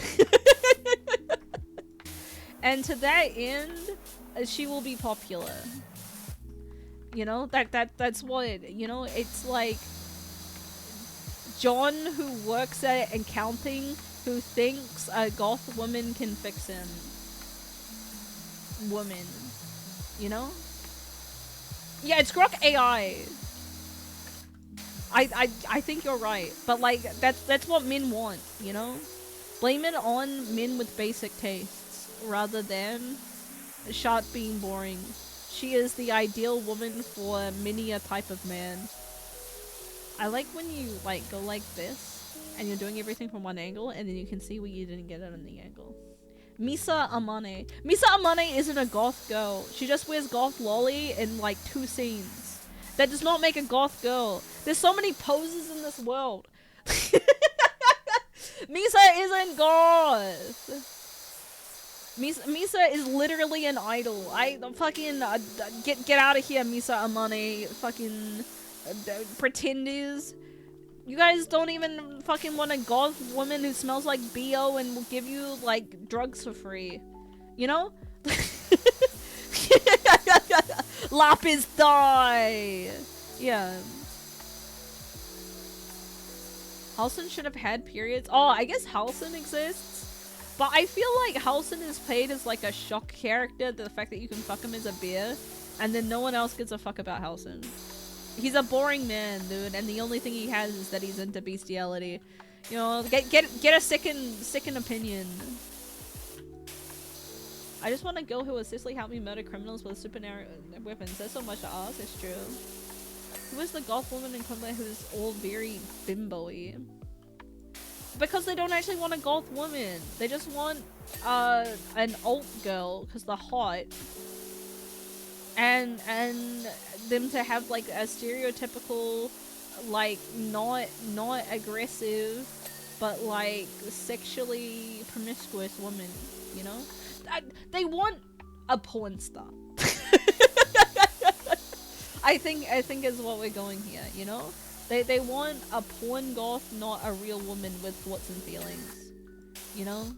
and to that end, she will be popular. You know? That's what, you know, it's like John, who works at accounting, who thinks a goth woman can fix him. Woman. You know? Yeah, it's Grok AI. I think you're right. But like, that's what men want, you know? Blame it on men with basic tastes, rather than Shot being boring. She is the ideal woman for many a type of man. I like when you like go like this and you're doing everything from one angle and then you can see what you didn't get it on the angle. Misa Amane. Misa Amane isn't a goth girl. She just wears goth lolly in like 2 scenes. That does not make a goth girl. There's so many poses in this world. Misa isn't goth. Misa is literally an idol. I fucking get out of here, Misa Amane. Fucking pretenders. You guys don't even fucking want a goth woman who smells like BO and will give you like drugs for free. You know? Lapis die. Yeah. Halcyon should have had periods. Oh, I guess Halcyon exists. But I feel like Halcyon is played as like a shock character. The fact that you can fuck him is a beer. And then no one else gives a fuck about Halcyon. He's a boring man, dude. And the only thing he has is that he's into bestiality. You know, get a second opinion. I just want a girl who will assistly help me murder criminals with supernatural weapons. There's so much to ask, it's true. Who is the goth woman in combat who's all very bimbo-y? Because they don't actually want a goth woman. They just want an alt girl because they're hot. And them to have like a stereotypical, like not aggressive, but like sexually promiscuous woman, you know? They want a porn star. I think is what we're going here, you know? They want a porn goth, not a real woman with thoughts and feelings, you know?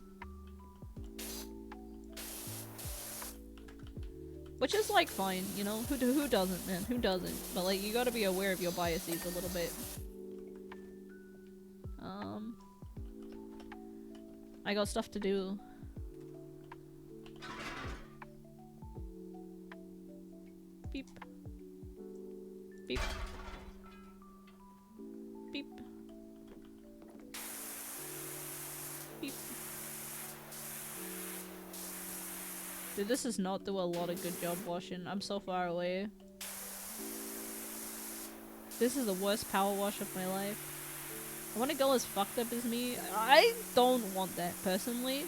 Which is like fine, you know? Who doesn't, man? Who doesn't? But like, you gotta be aware of your biases a little bit. I got stuff to do. Beep. Beep. Beep. Beep. Dude, this does not do a lot of good job washing. I'm so far away. This is the worst power wash of my life. I want a girl as fucked up as me. I don't want that, personally.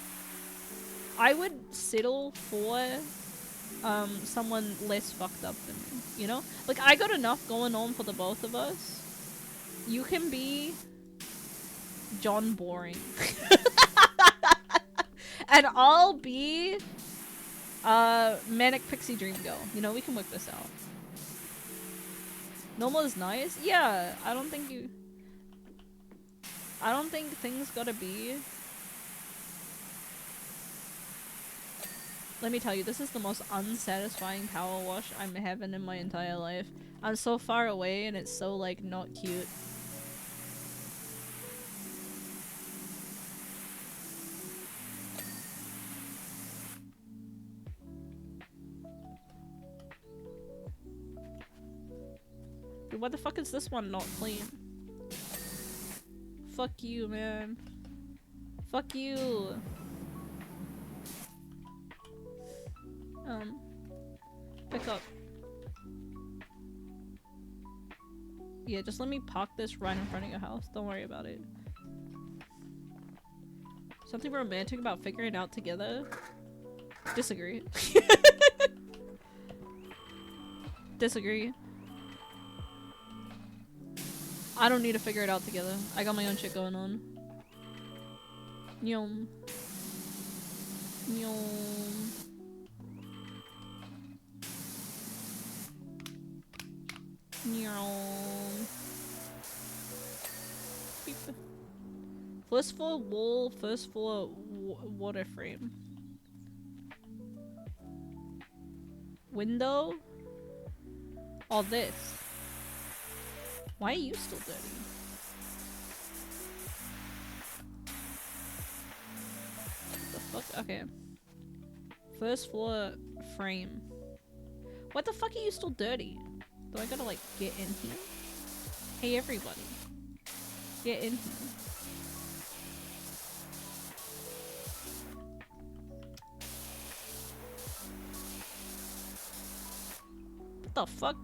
I would settle for someone less fucked up than me, you know? Like, I got enough going on for the both of us. You can be John Boring. And I'll be Manic Pixie Dream Girl. You know, we can work this out. Normal is nice? Yeah, I don't think things gotta be... Let me tell you, this is the most unsatisfying power wash I'm having in my entire life. I'm so far away and it's so, like, not cute. Dude, why the fuck is this one not clean? Fuck you, man. Fuck you. Pick up. Yeah, just let me park this right in front of your house. Don't worry about it. Something romantic about figuring it out together? Disagree. Disagree. I don't need to figure it out together. I got my own shit going on. Nyom. Nyom. Nyom. Beep. First floor wall, first floor water frame. Window? Oh, this. Why are you still dirty? What the fuck? Okay. First floor frame. What the fuck are you still dirty? Do I gotta like get in here? Hey everybody. Get in here. What the fuck?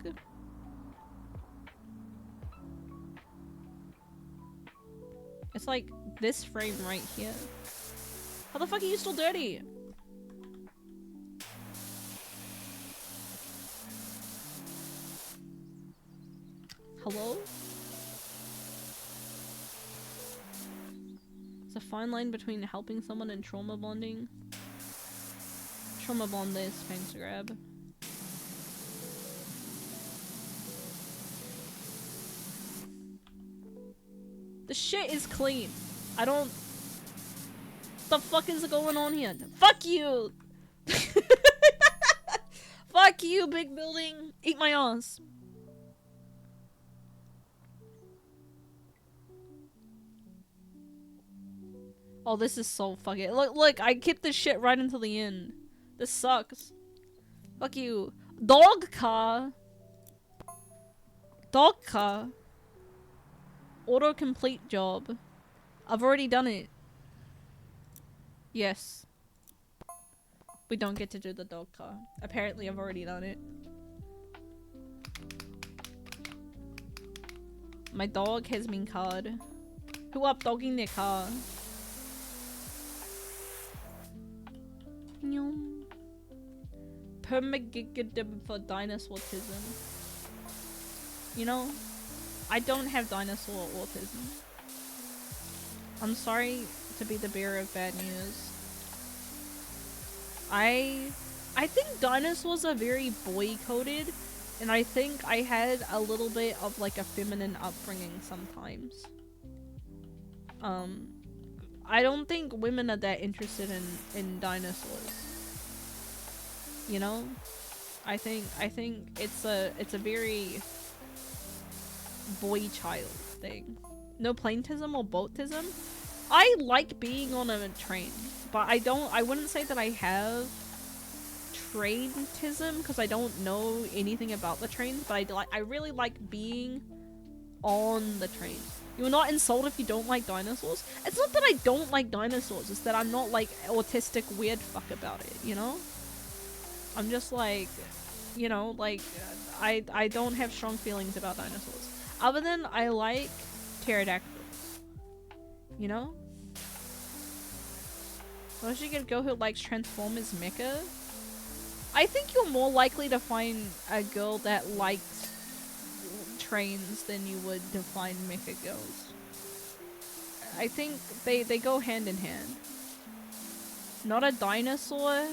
It's like this frame right here. How the fuck are you still dirty? Hello? There's a fine line between helping someone and trauma bonding. Trauma bond this, thanks grab. The shit is clean. I don't... What the fuck is going on here? Fuck you! Fuck you, big building! Eat my ass. Oh, this is so fucking... Look, I kept this shit right until the end. This sucks. Fuck you. Dog car. Dog car. Autocomplete job. I've already done it. Yes. We don't get to do the dog car. Apparently I've already done it. My dog has been carred. Who up dogging their car? Permagigadim for dinosaur-tism. You know, I don't have dinosaur autism. I'm sorry to be the bearer of bad news. I think dinosaurs are very boy-coded, and I think I had a little bit of like a feminine upbringing sometimes. I don't think women are that interested in dinosaurs. You know? I think it's a very boy-child thing. No planetism or boatism? I like being on a train, but I wouldn't say that I have trainism because I don't know anything about the trains, but I really like being on the train. You're not insulted if you don't like dinosaurs. It's not that I don't like dinosaurs, it's that I'm not like autistic weird fuck about it, you know? I'm just like, you know, like, I don't have strong feelings about dinosaurs. Other than I like pterodactyls. You know? Unless you get a girl who likes Transformers mecha. I think you're more likely to find a girl that likes trains than you would to find mecha girls. I think they go hand in hand. Not a dinosaur?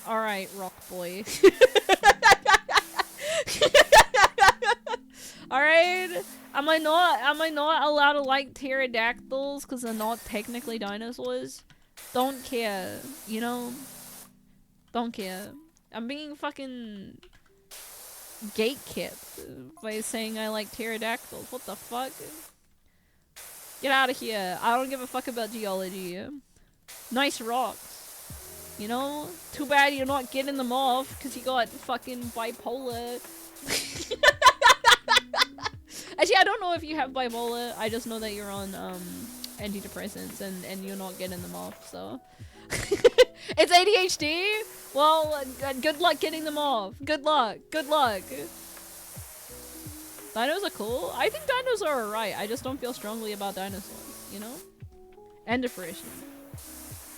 Alright, rock boy. Alright? Am I not allowed to like pterodactyls because they're not technically dinosaurs? Don't care, you know? Don't care. I'm being fucking gatekept by saying I like pterodactyls. What the fuck? Get out of here. I don't give a fuck about geology. Nice rocks. You know? Too bad you're not getting them off because you got fucking bipolar. Actually, I don't know if you have bipolar. I just know that you're on antidepressants and you're not getting them off, so. It's ADHD? Well, good luck getting them off. Good luck. Good luck. Dinos are cool. I think dinos are alright. I just don't feel strongly about dinosaurs, you know? And depression.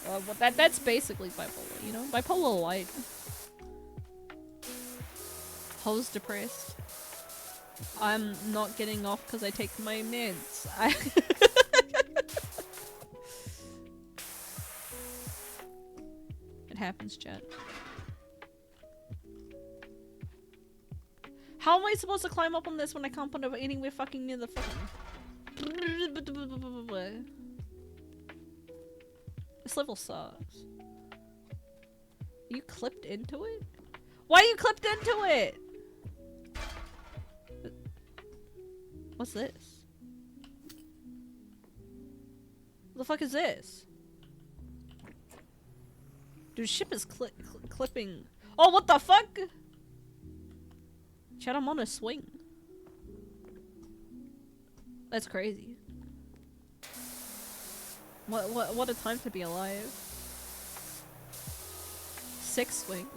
Well, that's basically bipolar, you know? Bipolar light. Hoes depressed. I'm not getting off because I take my meds. It happens, chat. How am I supposed to climb up on this when I can't put it anywhere fucking near the fucking... This level sucks. You clipped into it? Why are you clipped into it? What's this? What the fuck is this? Dude, ship is clipping. Oh, what the fuck? Chat, I'm on a swing. That's crazy. What a time to be alive. 6 swing.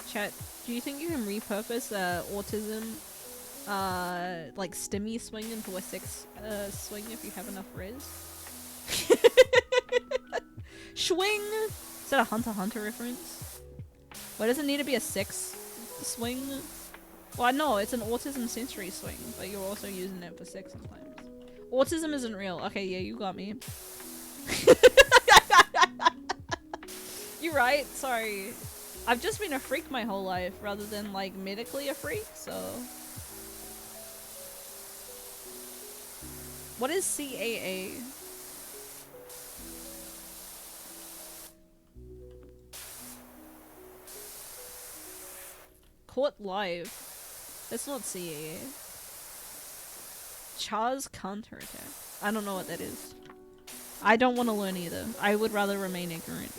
Chat, do you think you can repurpose autism like stimmy swing into a 6 swing if you have enough res? Swing! Is that a Hunter x Hunter reference? Why does it need to be a 6 swing? Well, no, it's an autism sensory swing, but you're also using it for sex sometimes. Autism isn't real. Okay, yeah, you got me. You're right, sorry. I've just been a freak my whole life, rather than, like, medically a freak, so... What is CAA? Caught live. That's not CAA. Char's counterattack. I don't know what that is. I don't want to learn either. I would rather remain ignorant.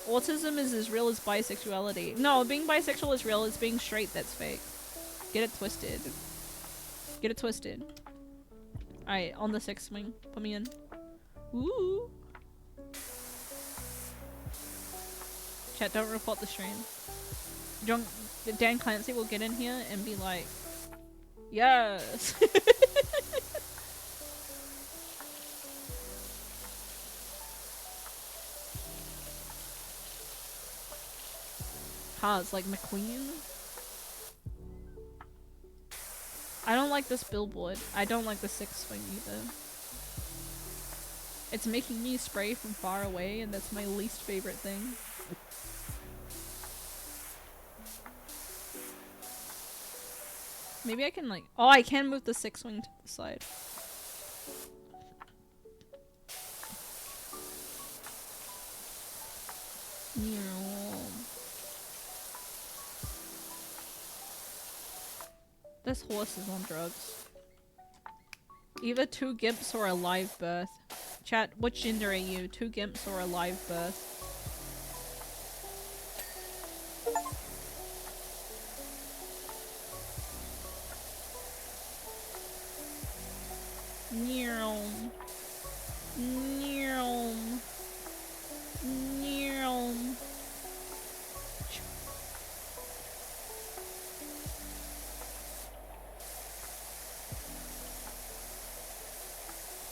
Autism is as real as bisexuality. No, being bisexual is real. It's being straight that's fake. Get it twisted. Get it twisted. Alright, on the sex swing. Put me in. Ooh. Chat, don't report the stream. Dan Clancy will get in here and be like, yes. It's like McQueen. I don't like this billboard. I don't like the sex swing either. It's making me spray from far away, and that's my least favorite thing. Maybe I can like- oh, I can move the sex swing to the side. This horse is on drugs. Either two gimps or a live birth. Chat, which gender are you? Two gimps or a live birth? Neom. Neom. Neom.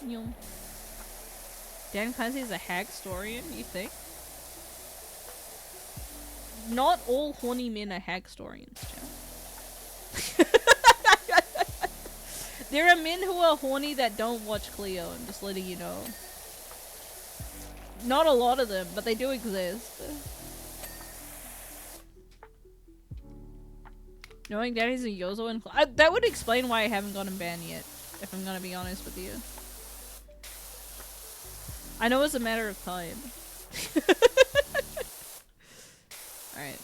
Neom. Dan Clancy is a hag historian, you think? Not all horny men are hag historians, Chat. There are men who are horny that don't watch Cleo, I'm just letting you know. Not a lot of them, but they do exist. Knowing Daddy's a Yozo and that would explain why I haven't gotten banned yet, if I'm gonna be honest with you. I know it's a matter of time. Alright.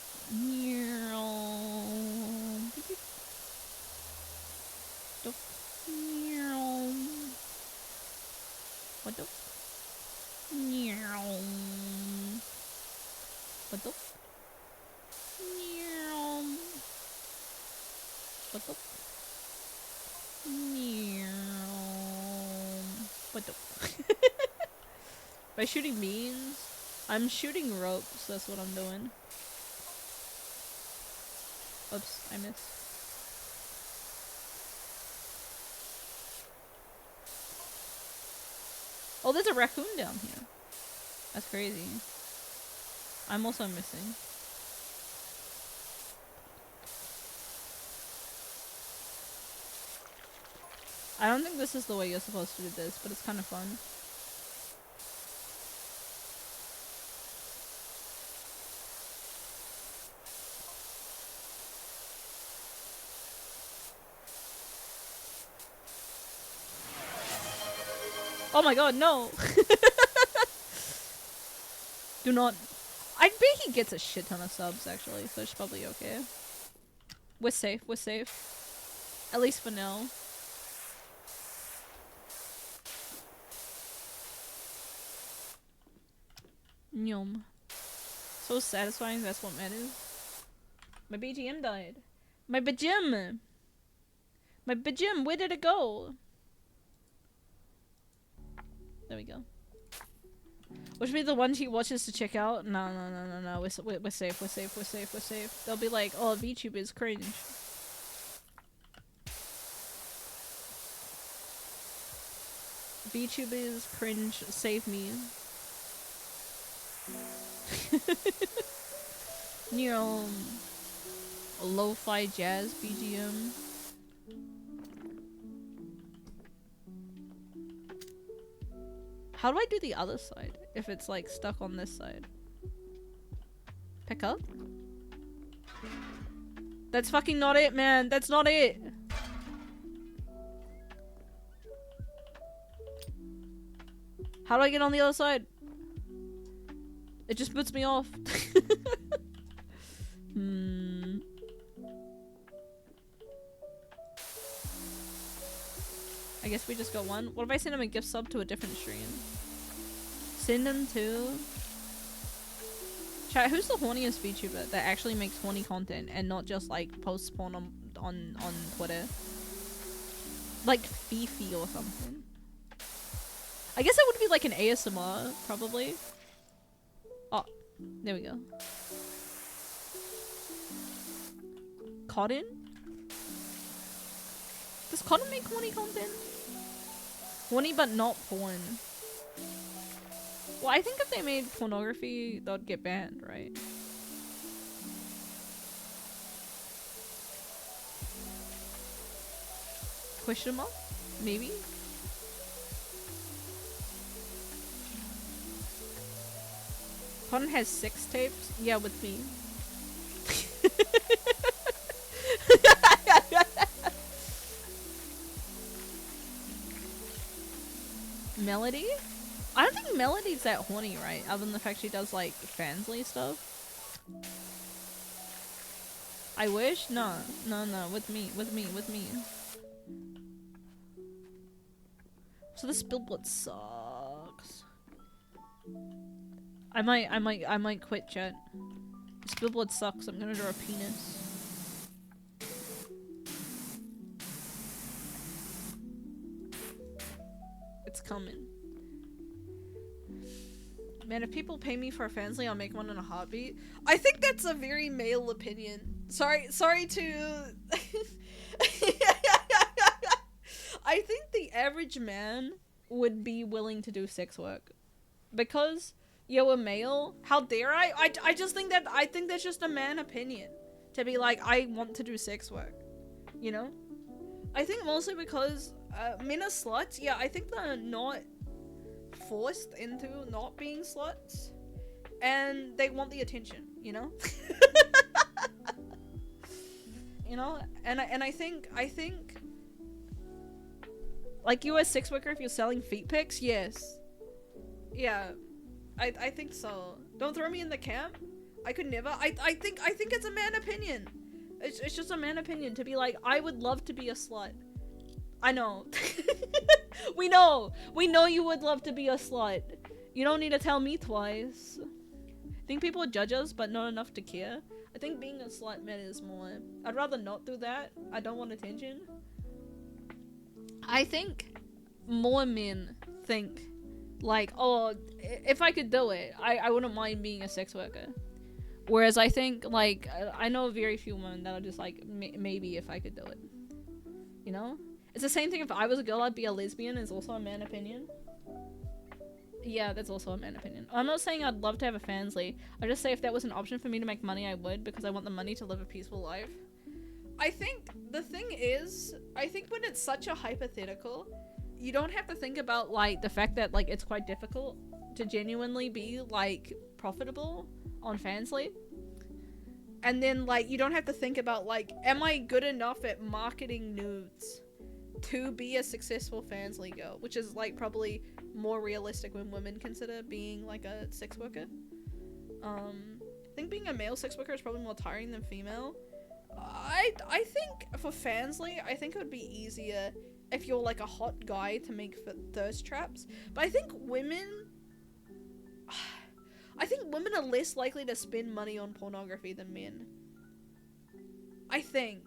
What the? What the? What the? What the? By shooting beans, I'm shooting ropes, that's what I'm doing. Oops, I missed. Oh, there's a raccoon down here. That's crazy. I'm also missing. I don't think this is the way you're supposed to do this, but it's kind of fun. Oh my god, no! Do not- I bet he gets a shit ton of subs, actually, so it's probably okay. We're safe, we're safe. At least for now. Nyum. So satisfying, that's what matters. My BGM died. My BGM! My BGM, where did it go? There we go. Which be the ones he watches to check out? No, no, no, no, no. We're safe, we're safe, we're safe, we're safe. They'll be like, oh, VTube is cringe. VTube is cringe, save me. You know, lo-fi jazz BGM. How do I do the other side if it's like stuck on this side? Pick up? That's fucking not it, man. That's not it. How do I get on the other side? It just puts me off. I guess we just got one. What if I send him a gift sub to a different stream? Send him to... Chat, who's the horniest VTuber that actually makes horny content and not just like posts porn on Twitter? Like Fifi or something. I guess it would be like an ASMR, probably. Oh, there we go. Cotton? Does Cotton make horny content? Horny but not porn. Well, I think if they made pornography, they'd get banned, right? Question mark? Maybe? Cotton has 6 tapes? Yeah, with me. Melody? I don't think Melody's that horny, right? Other than the fact she does like fansly stuff. I wish? No. No, with me. So this billboard sucks. I might quit, chat. This billboard sucks. I'm gonna draw a penis. It's coming. Man, if people pay me for a fansly, I'll make one in a heartbeat. I think that's a very male opinion. Sorry to... I think the average man would be willing to do sex work. Because you're a male, how dare I? I just think that's just a man opinion. To be like, I want to do sex work. You know? I think mostly because men are sluts. Yeah, I think they're not forced into not being sluts, and they want the attention, you know. You know, and I think like you as sex worker, if you're selling feet pics, yes, yeah, I think so. Don't throw me in the camp. I could never. I think it's a man opinion. It's just a man opinion to be like, I would love to be a slut. I know. We know you would love to be a slut. You don't need to tell me twice. I think people would judge us, but not enough to care. I think being a slut matters more. I'd rather not do that. I don't want attention. I think more men think like, oh, if I could do it, I wouldn't mind being a sex worker. Whereas I think, like, I know very few women that are just like, maybe if I could do it. You know? It's the same thing if I was a girl, I'd be a lesbian, is also a man opinion. Yeah, that's also a man opinion. I'm not saying I'd love to have a fansly. I just say if that was an option for me to make money, I would, because I want the money to live a peaceful life. I think the thing is, I think when it's such a hypothetical, you don't have to think about, like, the fact that, like, it's quite difficult to genuinely be, like, profitable on fansly. And then, like, you don't have to think about, like, am I good enough at marketing nudes to be a successful fansly girl, which is like probably more realistic when women consider being like a sex worker. I think being a male sex worker is probably more tiring than female. I think for fansly, I think it would be easier if you're like a hot guy to make thirst traps. But I think women are less likely to spend money on pornography than men. I think.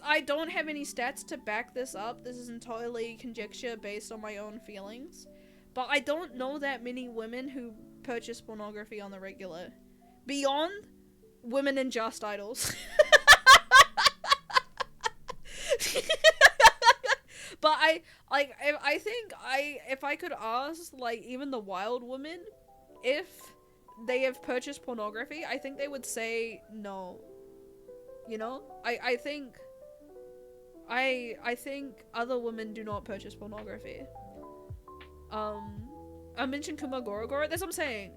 I don't have any stats to back this up. This is entirely conjecture based on my own feelings. But I don't know that many women who purchase pornography on the regular. Beyond women in Just Idols. But I think if I could ask, like, even the wild women, if they have purchased pornography, I think they would say no. You know? I think other women do not purchase pornography. I mentioned Kumagorogoro. That's what I'm saying.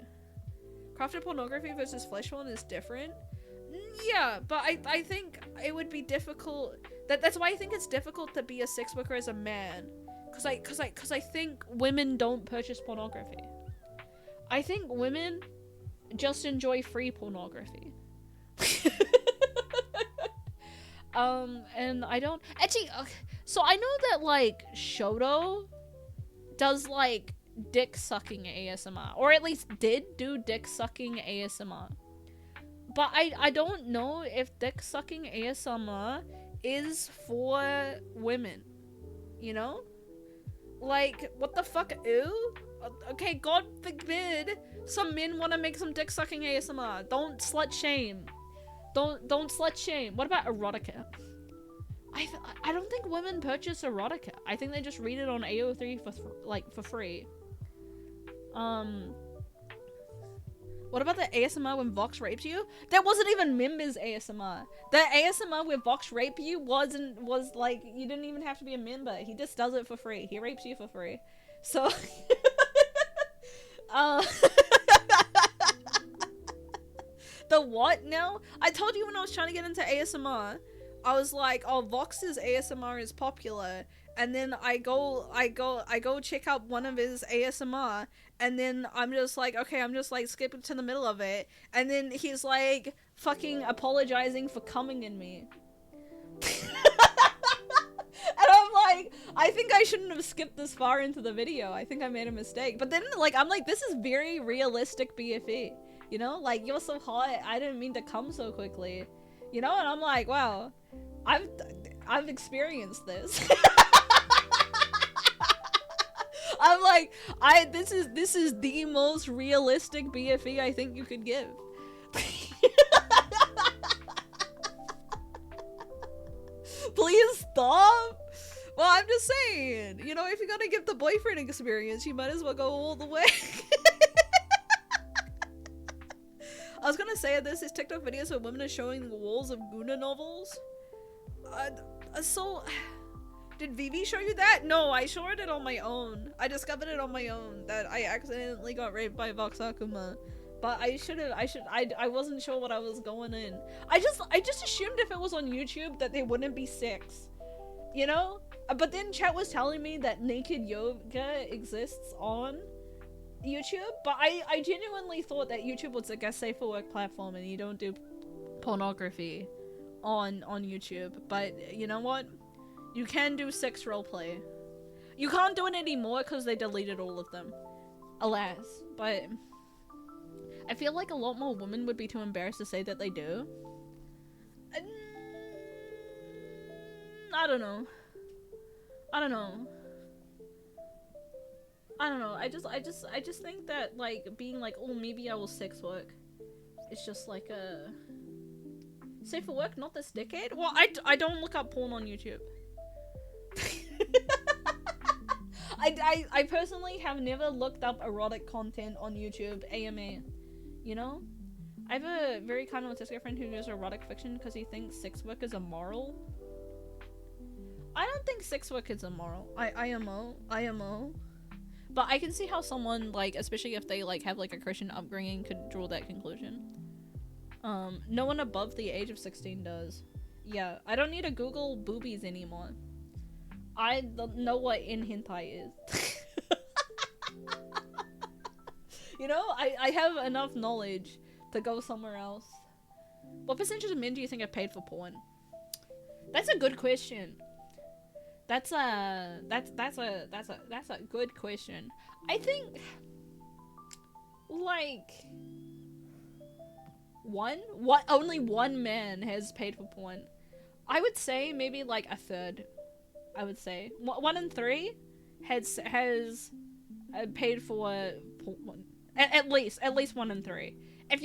Crafted pornography versus flesh one is different. Yeah, but I think it would be difficult. That's why I think it's difficult to be a sex worker as a man. Cause I think women don't purchase pornography. I think women just enjoy free pornography. And I don't actually. So I know that like Shoto does like dick sucking ASMR, or at least did do dick sucking ASMR. But I don't know if dick sucking ASMR is for women. You know? Like, what the fuck? Ew? Okay, God forbid some men want to make some dick sucking ASMR. Don't slut shame. Don't slut shame. What about erotica? I don't think women purchase erotica. I think they just read it on AO3 for free. What about the ASMR when Vox rapes you? That wasn't even members ASMR. The ASMR where Vox rape you was like, you didn't even have to be a member. He just does it for free. He rapes you for free. So the what now? I told you when I was trying to get into ASMR, I was like, oh, Vox's ASMR is popular, and then I go check out one of his ASMR, and then I'm just like, okay, I'm just like skipping to the middle of it, and then he's like fucking apologizing for coming in me. And I'm like, I think I shouldn't have skipped this far into the video. I think I made a mistake. But then like, I'm like, this is very realistic BFE. You know, like, you're so hot, I didn't mean to come so quickly. You know, and I'm like, wow, I've experienced this. I'm like, this is the most realistic BFE I think you could give. Please stop. Well, I'm just saying, you know, if you're gonna give the boyfriend experience, you might as well go all the way. I was gonna say this is TikTok videos where women are showing the walls of Guna novels. So, did Vivi show you that? No, I showed it on my own. I discovered it on my own that I accidentally got raped by Vox Akuma. But I wasn't sure what I was going in. I just assumed if it was on YouTube that there wouldn't be sex. You know? But then chat was telling me that naked yoga exists on YouTube, but I genuinely thought that YouTube was like a safe for work platform and you don't do pornography on YouTube. But you know what? You can do sex roleplay. You can't do it anymore because they deleted all of them. Alas. But I feel like a lot more women would be too embarrassed to say that they do. I don't know. I just think that like being like, oh, maybe I will sex work. It's just like a safe for work, not this decade. Well, I don't look up porn on YouTube. I personally have never looked up erotic content on YouTube, AMA. You know? I have a very kind of autistic friend who does erotic fiction because he thinks sex work is immoral. I don't think sex work is immoral. IMO. But I can see how someone, like, especially if they, like, have, like, a Christian upbringing, could draw that conclusion. No one above the age of 16 does. Yeah, I don't need to Google boobies anymore. I don't know what in hentai is. You know, I have enough knowledge to go somewhere else. What percentage of men do you think have paid for porn? That's a good question. That's a good question. I think like only one man has paid for porn. I would say maybe like a third. I would say 1 in 3 has paid for porn. At least 1 in 3. If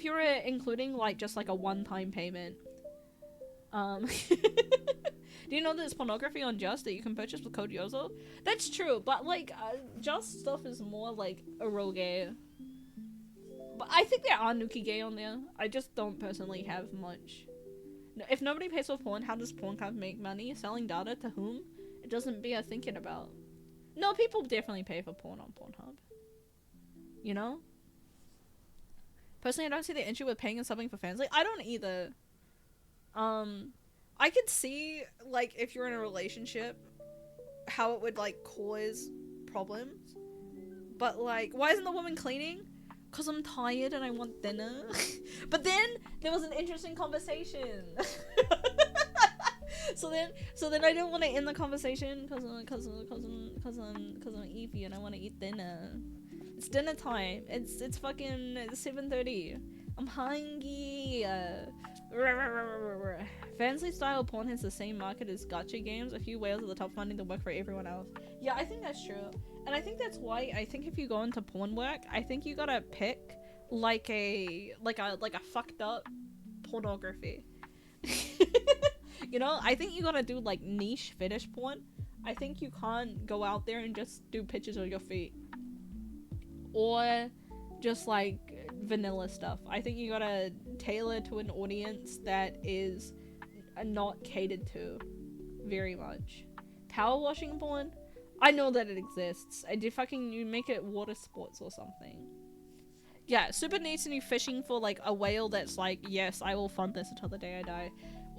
you're including like just like a one-time payment. Do you know there's pornography on Just that you can purchase with code Yozo? That's true, but like Just stuff is more like eroge. But I think there are Nuki gay on there. I just don't personally have much. If nobody pays for porn, how does Pornhub make money? Selling data to whom? It doesn't bear thinking about. No, people definitely pay for porn on Pornhub. You know? Personally, I don't see the issue with paying and subbing for fans. Like, I don't either. I could see, like, if you're in a relationship, how it would, like, cause problems. But, like, why isn't the woman cleaning? Because I'm tired and I want dinner. But then there was an interesting conversation. so then I didn't want to end the conversation because I'm Evie and I want to eat dinner. It's dinner time. It's fucking 7:30. I'm hungry. Fancy style porn has the same market as gacha games. A few whales at the top finding the work for everyone else. Yeah, I think that's true. And I think that's why I think if you go into porn work, I think you gotta pick like a fucked up pornography. You know, I think you gotta do like niche fetish porn. I think you can't go out there and just do pictures of your feet. Or just like vanilla stuff. I think you gotta tailor to an audience that is not catered to very much. Power washing porn? I know that it exists. I did fucking you make it water sports or something. Yeah, Super needs to be fishing for like a whale that's like, yes, I will fund this until the day I die.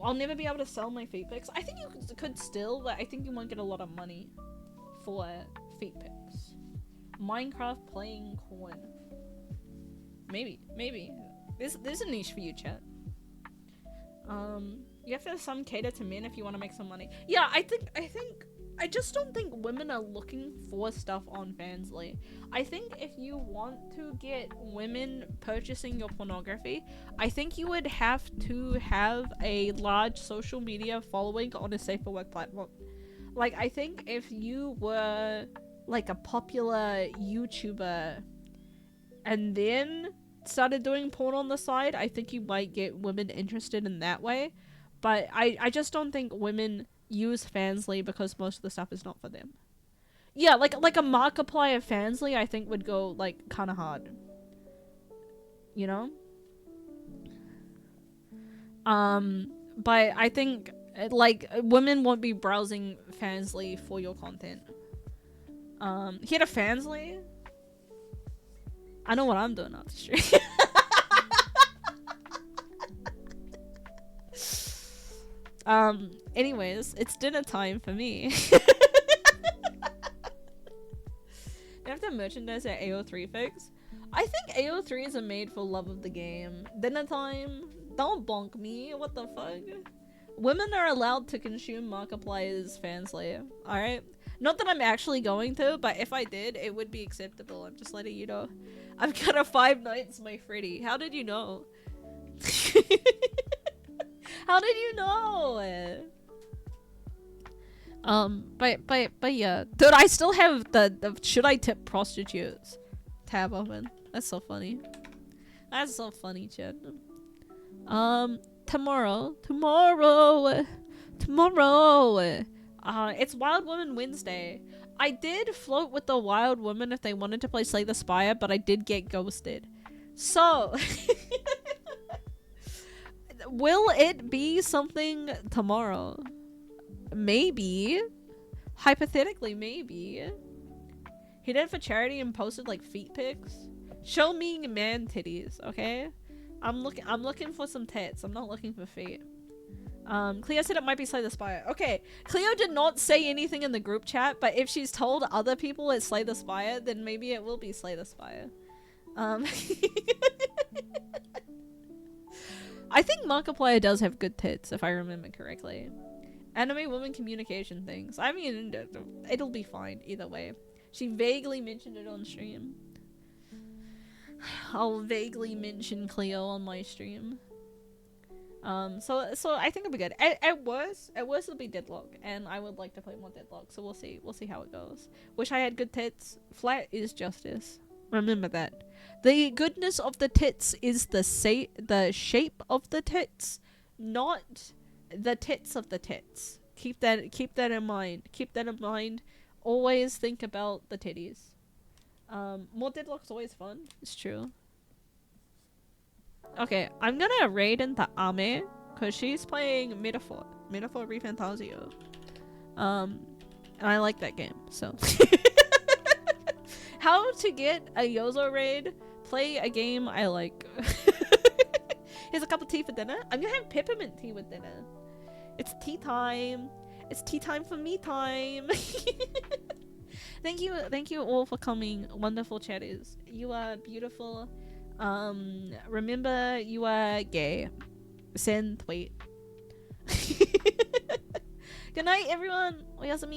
I'll never be able to sell my feet pics. I think you could still, but I think you won't get a lot of money for feet pics. Minecraft playing corn. Maybe. There's a niche for you, chat. You have to have some cater to men if you want to make some money. Yeah, I just don't think women are looking for stuff on Fansly. I think if you want to get women purchasing your pornography, I think you would have to have a large social media following on a safer work platform. Like, I think if you were like a popular YouTuber and then started doing porn on the side, I think you might get women interested in that way. But I just don't think women use Fansly because most of the stuff is not for them. Yeah, like a Markiplier Fansly I think would go like kind of hard. You know? But I think like women won't be browsing Fansly for your content. He had a Fansly? I know what I'm doing off the street. Anyways, it's dinner time for me. You have to merchandise at AO3 folks. I think AO3s are made for love of the game. Dinner time? Don't bonk me. What the fuck? Women are allowed to consume Markiplier's Fansly. Alright? Not that I'm actually going to, but if I did, it would be acceptable. I'm just letting you know. I've got a 5 nights, my Freddy. How did you know? How did you know? But yeah. Dude, I still have the should I tip prostitutes tab open. That's so funny. That's so funny, Chad. Tomorrow. It's Wild Woman Wednesday. I did float with the Wild Woman if they wanted to play Slay the Spire, but I did get ghosted. So, will it be something tomorrow? Maybe. Hypothetically, maybe. He did it for charity and posted like feet pics. Show me man titties, okay? I'm looking for some tits. I'm not looking for feet. Cleo said it might be Slay the Spire. Okay, Cleo did not say anything in the group chat, but if she's told other people it's Slay the Spire, then maybe it will be Slay the Spire. I think Markiplier does have good tits, if I remember correctly. Anime woman communication things. I mean, it'll be fine either way. She vaguely mentioned it on stream. I'll vaguely mention Cleo on my stream. So I think it'll be good. At worst it'll be Deadlock, and I would like to play more Deadlock. So we'll see how it goes. Wish I had good tits. Flat is justice. Remember that. The goodness of the tits is the shape of the tits, not the tits of the tits. Keep that in mind. Keep that in mind. Always think about the titties. More Deadlock's always fun. It's true. Okay, I'm gonna raid into Ame because she's playing Metaphor Refantasio. And I like that game. So, how to get a Yozo raid? Play a game I like. Here's a cup of tea for dinner. I'm gonna have peppermint tea with dinner. It's tea time. It's tea time for me time. Thank you all for coming, wonderful chatters. You are beautiful. Remember, you are gay. Send tweet. Good night, everyone. Oyasumi.